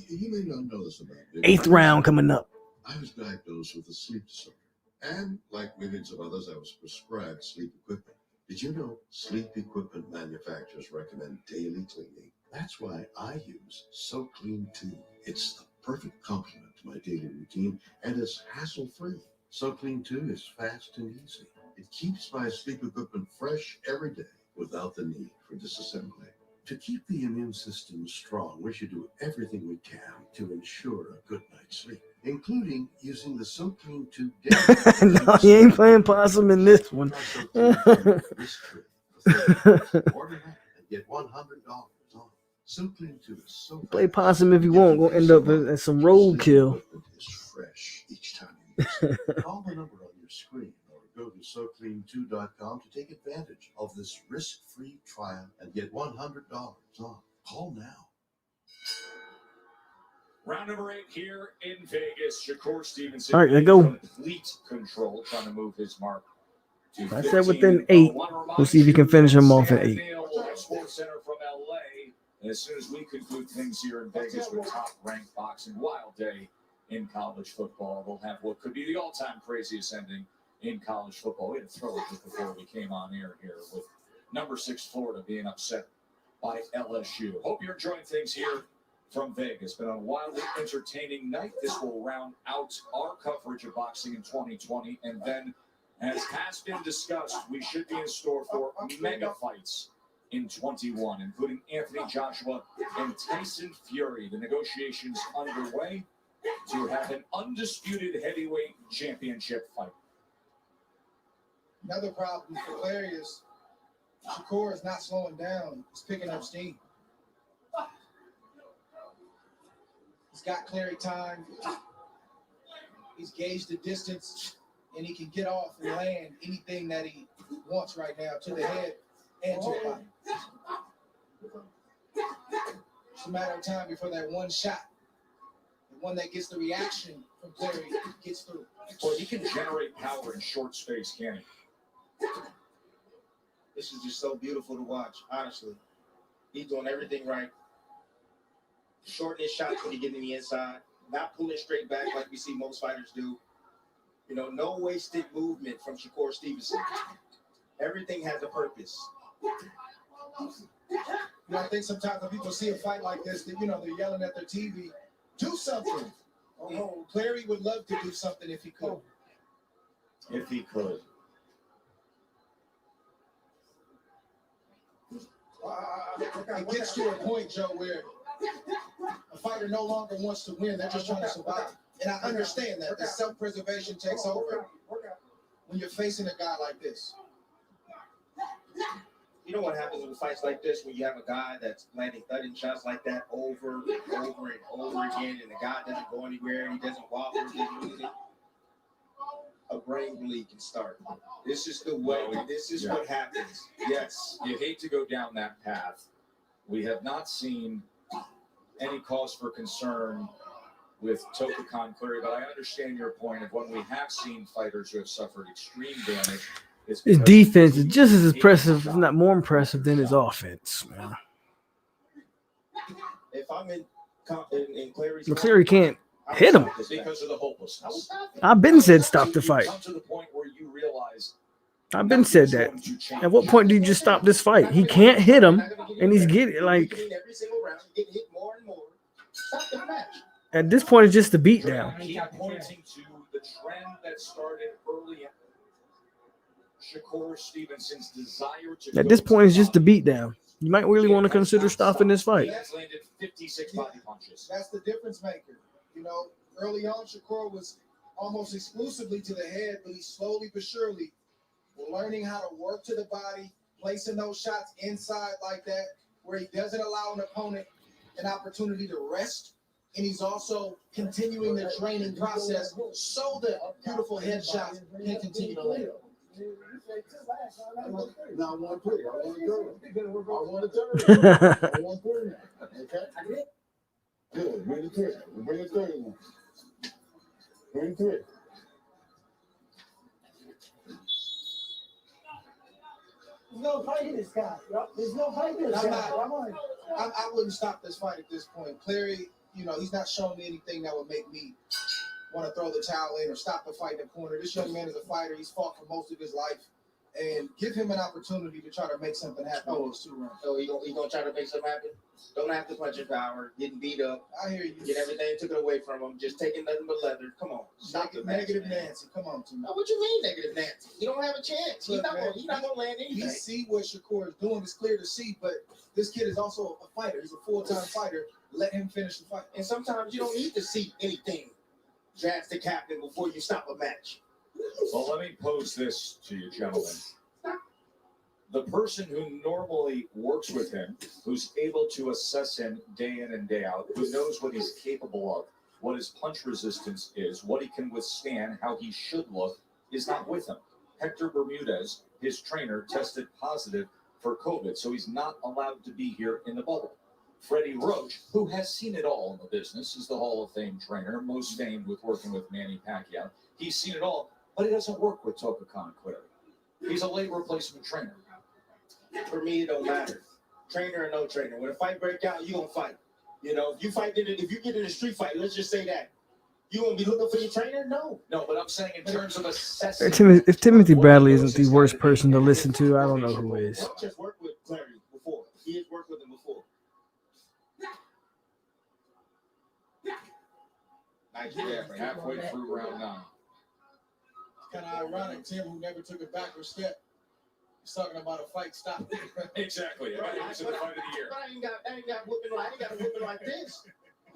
You may not know this about me. 8th round coming up. I was diagnosed with a sleep disorder. And like millions of others, I was prescribed sleep equipment. Did you know sleep equipment manufacturers recommend daily cleaning? That's why I use So Clean 2. It's the perfect complement to my daily routine and it's hassle-free. So Clean 2 is fast and easy. It keeps my sleep equipment fresh every day without the need for disassembly. To keep the immune system strong, we should do everything we can to ensure a good night's sleep, including using the So Clean 2 daily. No, he ain't playing possum in this one. Order now and get $100 off. So Clean 2 is so Play possum if you want. Gonna end up in some roadkill. It's fresh each time you use it. Call the number on your screen or go to SoClean2.com to take advantage of this risk-free trial and get $100 off. Call now. Round number 8 here in Vegas. Shakur Stevenson. All right, let's go. Complete control, trying to move his mark. I said within 8. We'll see if you can finish him off at 8. Sports Center from LA. And as soon as we conclude things here in Vegas with top-ranked boxing, wild day in college football. We'll have what could be the all-time craziest ending in college football. We had to throw it just before we came on air here with number 6 Florida being upset by LSU. Hope you're enjoying things here from Vegas. Been a wildly entertaining night. This will round out our coverage of boxing in 2020. And then, as has been discussed, we should be in store for mega fights in 21, including Anthony Joshua and Tyson Fury. The negotiations underway to have an undisputed heavyweight championship fight. Another problem for Clary is Shakur is not slowing down. He's picking up steam. He's got Clary time. He's gauged the distance, and he can get off and land anything that he wants right now to the head and to the body. It's a matter of time before that one shot, the one that gets the reaction from Clary, gets through. Well, he can generate power in short space, can he? This is just so beautiful to watch, honestly. He's doing everything right. Shortening his shots when he get in the inside, not pulling straight back like we see most fighters do. You know, no wasted movement from Shakur Stevenson. Everything has a purpose. You know, I think sometimes when people see a fight like this, that, you know, they're yelling at their TV, do something. Oh, Clary would love to do something if he could. If he could. It gets to a point, Joe, where a fighter no longer wants to win. They're just trying to survive. And I understand that. The self-preservation takes over when you're facing a guy like this. You know what happens in fights like this when you have a guy that's landing thudding shots like that over and over and over again, and the guy doesn't go anywhere, he doesn't wobble, he doesn't do anything. A brain bleed can start. This is the way. This is what happens. Yes, you hate to go down that path. We have not seen any cause for concern with Tokakan Clary, but I understand your point of when we have seen fighters who have suffered extreme damage. His defense is just as impressive, if not more impressive, than his offense, man. If I'm in Clary's, Clary can't hit him. Because of the hopelessness. I've been said stop the fight. Come to the point where you realize I've been said that. At what point do you just stop this fight? He can't hit him, and he's getting like. every single round, you get hit more and more. Stop the match. At this point, it's just a beatdown. Keep pointing to the trend that started early. Shakur Stevenson's desire to. At this point, it's just a beatdown. You might really want to consider stopping this fight. He has landed 56 body punches. That's the difference maker. You know, early on, Shakur was almost exclusively to the head, but he's slowly but surely learning how to work to the body, placing those shots inside like that, where he doesn't allow an opponent an opportunity to rest. And he's also continuing the training process so that beautiful headshots can continue to land. Now I want to play. I want to go. I want to turn. I want to turn. Okay? Good. Bring it through. Bring it through. 23. There's no fight in this guy. There's no fight in this guy. I wouldn't stop this fight at this point. Clary, he's not showing me anything that would make me want to throw the towel in or stop the fight in the corner. This young man is a fighter. He's fought for most of his life. And give him an opportunity to try to make something happen in those 2 rounds. So he gonna try to make something happen? Don't have to punch your power, getting beat up. I hear you. Get everything took it away from him, just taking nothing but leather. Come on. Stop the Negative match, man. Nancy. Come on, Tim. No, what you mean negative Nancy? He don't have a chance. Look, He's not gonna land anything. He see what Shakur is doing. It's clear to see, but this kid is also a fighter. He's a full-time fighter. Let him finish the fight. And sometimes you don't need to see anything. Draft the captain before you stop a match. Well, let me pose this to you, gentlemen. The person who normally works with him, who's able to assess him day in and day out, who knows what he's capable of, what his punch resistance is, what he can withstand, how he should look, is not with him. Hector Bermudez, his trainer, tested positive for COVID, so he's not allowed to be here in the bubble. Freddie Roach, who has seen it all in the business, is the Hall of Fame trainer, most famed with working with Manny Pacquiao. He's seen it all, but he doesn't work with Toka Clary. He's a leg replacement trainer. For me, it don't matter. Trainer or no trainer. When a fight break out, you gonna fight. If you get in a street fight, let's just say that. You gonna be looking for your trainer? No, but I'm saying in terms of assessing. If Timothy Bradley isn't the worst person to listen to, I don't know who is. Just worked with Clary before. He has worked with him before. Nice jab, halfway through round 9. Kind of ironic, Tim, who never took a backward step. He's talking about a fight stop. Exactly. But I ain't got a whooping like this.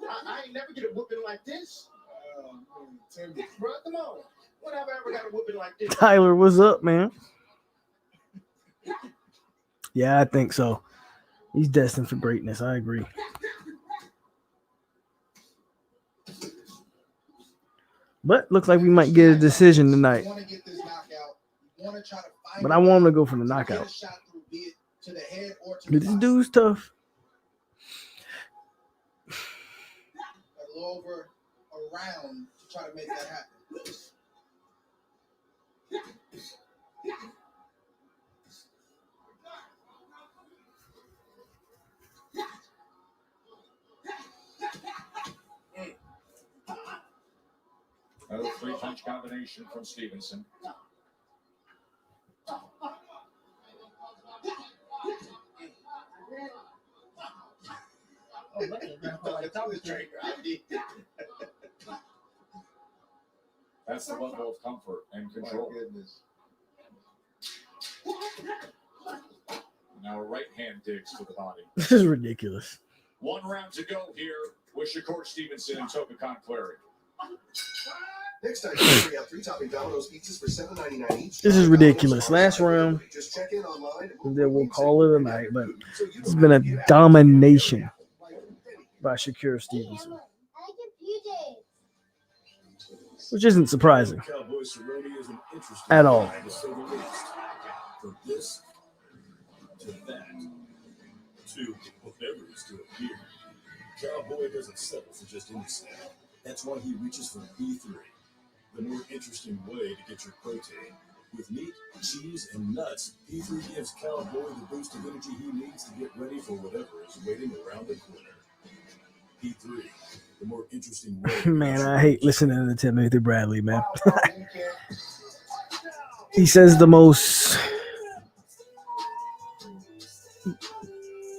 I ain't never get a whooping like this. Tim, bro, come on. When have I ever got a whooping like this? Tyler, what's up, man? Yeah, I think so. He's destined for greatness. I agree. But looks like we might get a decision tonight. But I want him to go for the knockout. This dude's tough. A little over a round to try to make that happen. Another 3-punch combination from Stevenson. That's the level of comfort and control. Now a right hand digs to the body. This is ridiculous. 1 round to go here with Shakur Stevenson and Toka Clary. Next time, carry out 3 topping Domino's pizzas for $7.99 each. This is ridiculous. Last round, Just check in online and then we'll call it a night. But it's been a domination by Shakur Stevenson, which isn't surprising at all. From this to that to whatever he's doing here, Cowboy doesn't settle for just any snack. That's why he reaches for B3, the more interesting way to get your protein. With meat, cheese, and nuts, B3 gives Cowboy the boost of energy he needs to get ready for whatever is waiting around the corner. B3, the more interesting way. Man, I hate listening to Timothy Bradley, man. He says the most.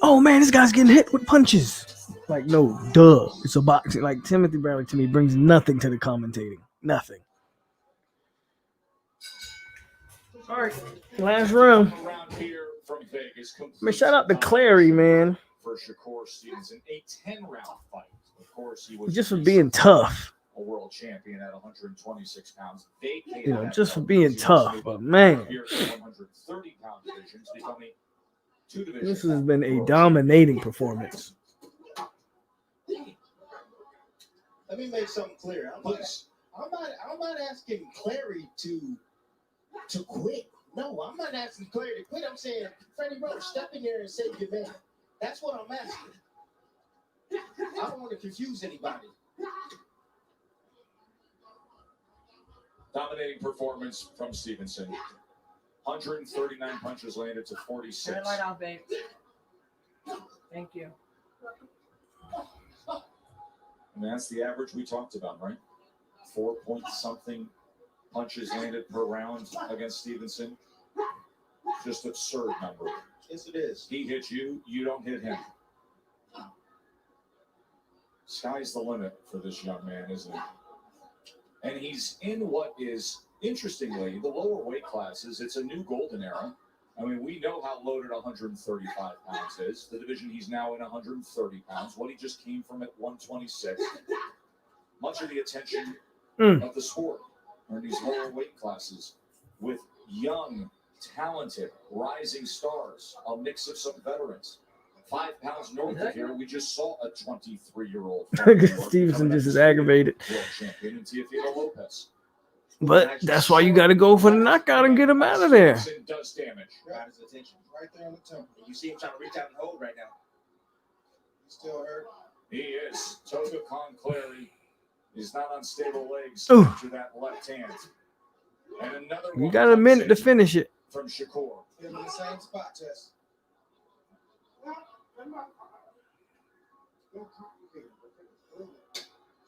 Oh man, this guy's getting hit with punches. Like, no, duh. It's a boxing. Like, Timothy Bradley to me brings nothing to the commentating. Nothing. All right, last round. Man, shout out to Clary, man. For Shakur Stevenson, a 10-round fight. Of course, he was Just for being tough. a world champion at 126 pounds. You know, just for being tough. But man, 130-pound divisions, becoming 2 divisions. this has been a dominating performance. Let me make something clear. I'm not asking Clary to quit. No, I'm not asking Clary to quit. I'm saying, Freddie Roach, step in there and save your man. That's what I'm asking. I don't want to confuse anybody. Dominating performance from Stevenson. 139 punches landed to 46. Turn the light off, babe. Thank you. And that's the average we talked about, right? 4-point-something punches landed per round against Stevenson. Just absurd number. Yes, it is. He hits you, you don't hit him. Sky's the limit for this young man, isn't it? And he's in what is, interestingly, the lower weight classes. It's a new golden era. I mean, we know how loaded 135 pounds is. The division he's now in 130 pounds. What he just came from at 126. Much of the attention of the sport are in these lower weight classes with young, talented, rising stars, a mix of some veterans. 5 pounds north of here, we just saw a 23-year-old. Stevenson just is aggravated. World champion in Teofimo Lopez. But that's why you got to go for the knockout and get him out of there. Does damage. Got his attention right there on the temple. You see him trying to reach out and hold right now. He's still hurt. He is. Toga Conclary is not on stable legs Ooh. to that left hand. And another You one got a comes minute to in finish it. from Shakur. Him in the same spot, Tess.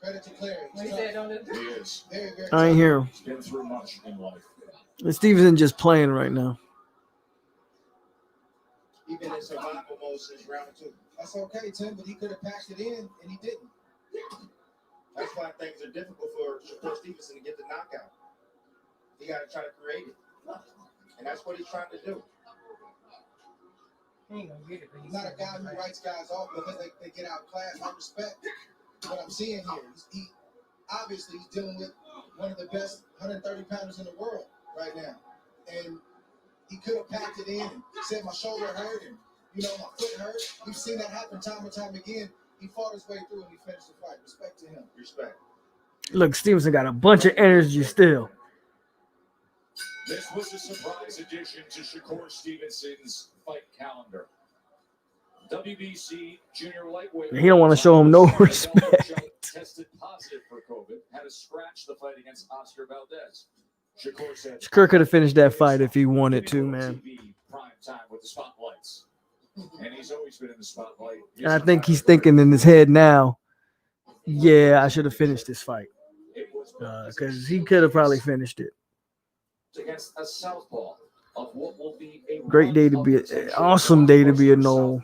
Credit to Clary. What he said, don't do He is. Very, very I ain't hear him. He's been through much in life. And Stevenson just playing right now. He's been in survival mode since round 2. That's okay, Tim, but he could have packed it in, and he didn't. That's why things are difficult for Shakur Stevenson to get the knockout. He got to try to create it. And that's what he's trying to do. He ain't gonna get it, but He's not a guy who writes guys off because they get outclassed. I respect what I'm seeing here. He obviously he's dealing with one of the best 130 pounders in the world right now. And he could have packed it in and said my shoulder hurt and my foot hurt. We've seen that happen time and time again. He fought his way through and he finished the fight. Respect to him. Respect. Look, Stevenson got a bunch of energy still. This was a surprise addition to Shakur Stevenson's fight calendar. WBC junior lightweight. He don't want to show him no respect. Tested positive for COVID. Had to scratch the fight against Oscar Valdez. Shakur said, Shakur could have finished that fight if he wanted to, man. TV prime time with the spotlights. And he's always been in the spotlight. And I think he's thinking in his head now, yeah, I should have finished this fight. Because he could have probably finished it. Against a southpaw of what will be a Great day to be, an awesome day to be a Knoll.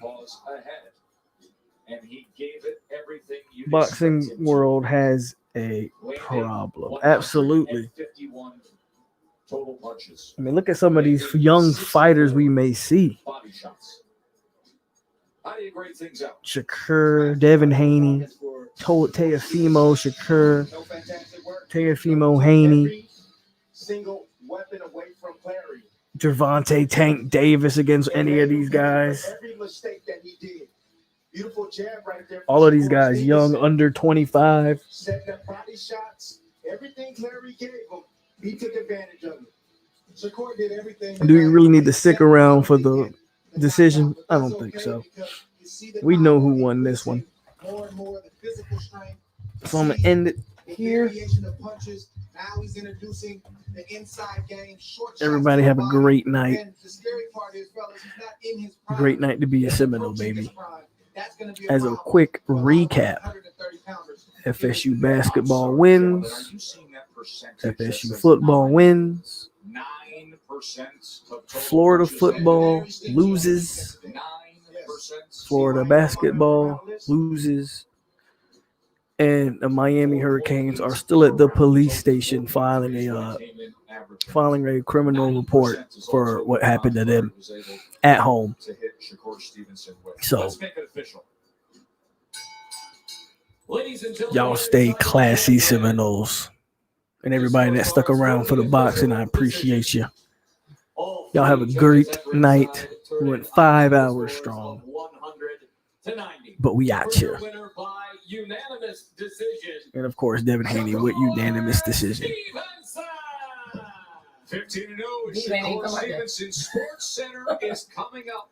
And he gave it everything you Boxing world has a problem. Absolutely. 51 total punches. I mean, look at some of these young fighters we may see. Body shots. How do you grade things out? Shakur, Devin Haney, Teofimo, Shakur, Teofimo, Haney, Single weapon away from Clary. Gervonta Tank Davis against any of these guys. Every mistake that he did. Beautiful jab right there. All of these guys young, under 25. Setting up body shots. Everything Clary gave him, he took advantage of it. Shakur did everything. Do you really need to stick around for the decision? I don't think so. We know who won this one. More and more the physical strength. So I'm going to end it here. Now he's introducing the inside game. Everybody have a great night. And the scary part is, fellas, he's not in his prime. Great night to be a Seminole, baby. As a quick recap, FSU basketball wins. FSU football wins. 9% Florida football loses. Florida basketball loses. And the Miami Hurricanes are still at the police station filing a criminal report for what happened to them at home. So y'all stay classy, Seminoles. And everybody that stuck around for the boxing, I appreciate you. Y'all have a great night. We went 5 hours strong. But we out here. Unanimous decision. And of course, Devin Haney with unanimous decision. 15-0 Shakur Stevenson Sports Center is coming up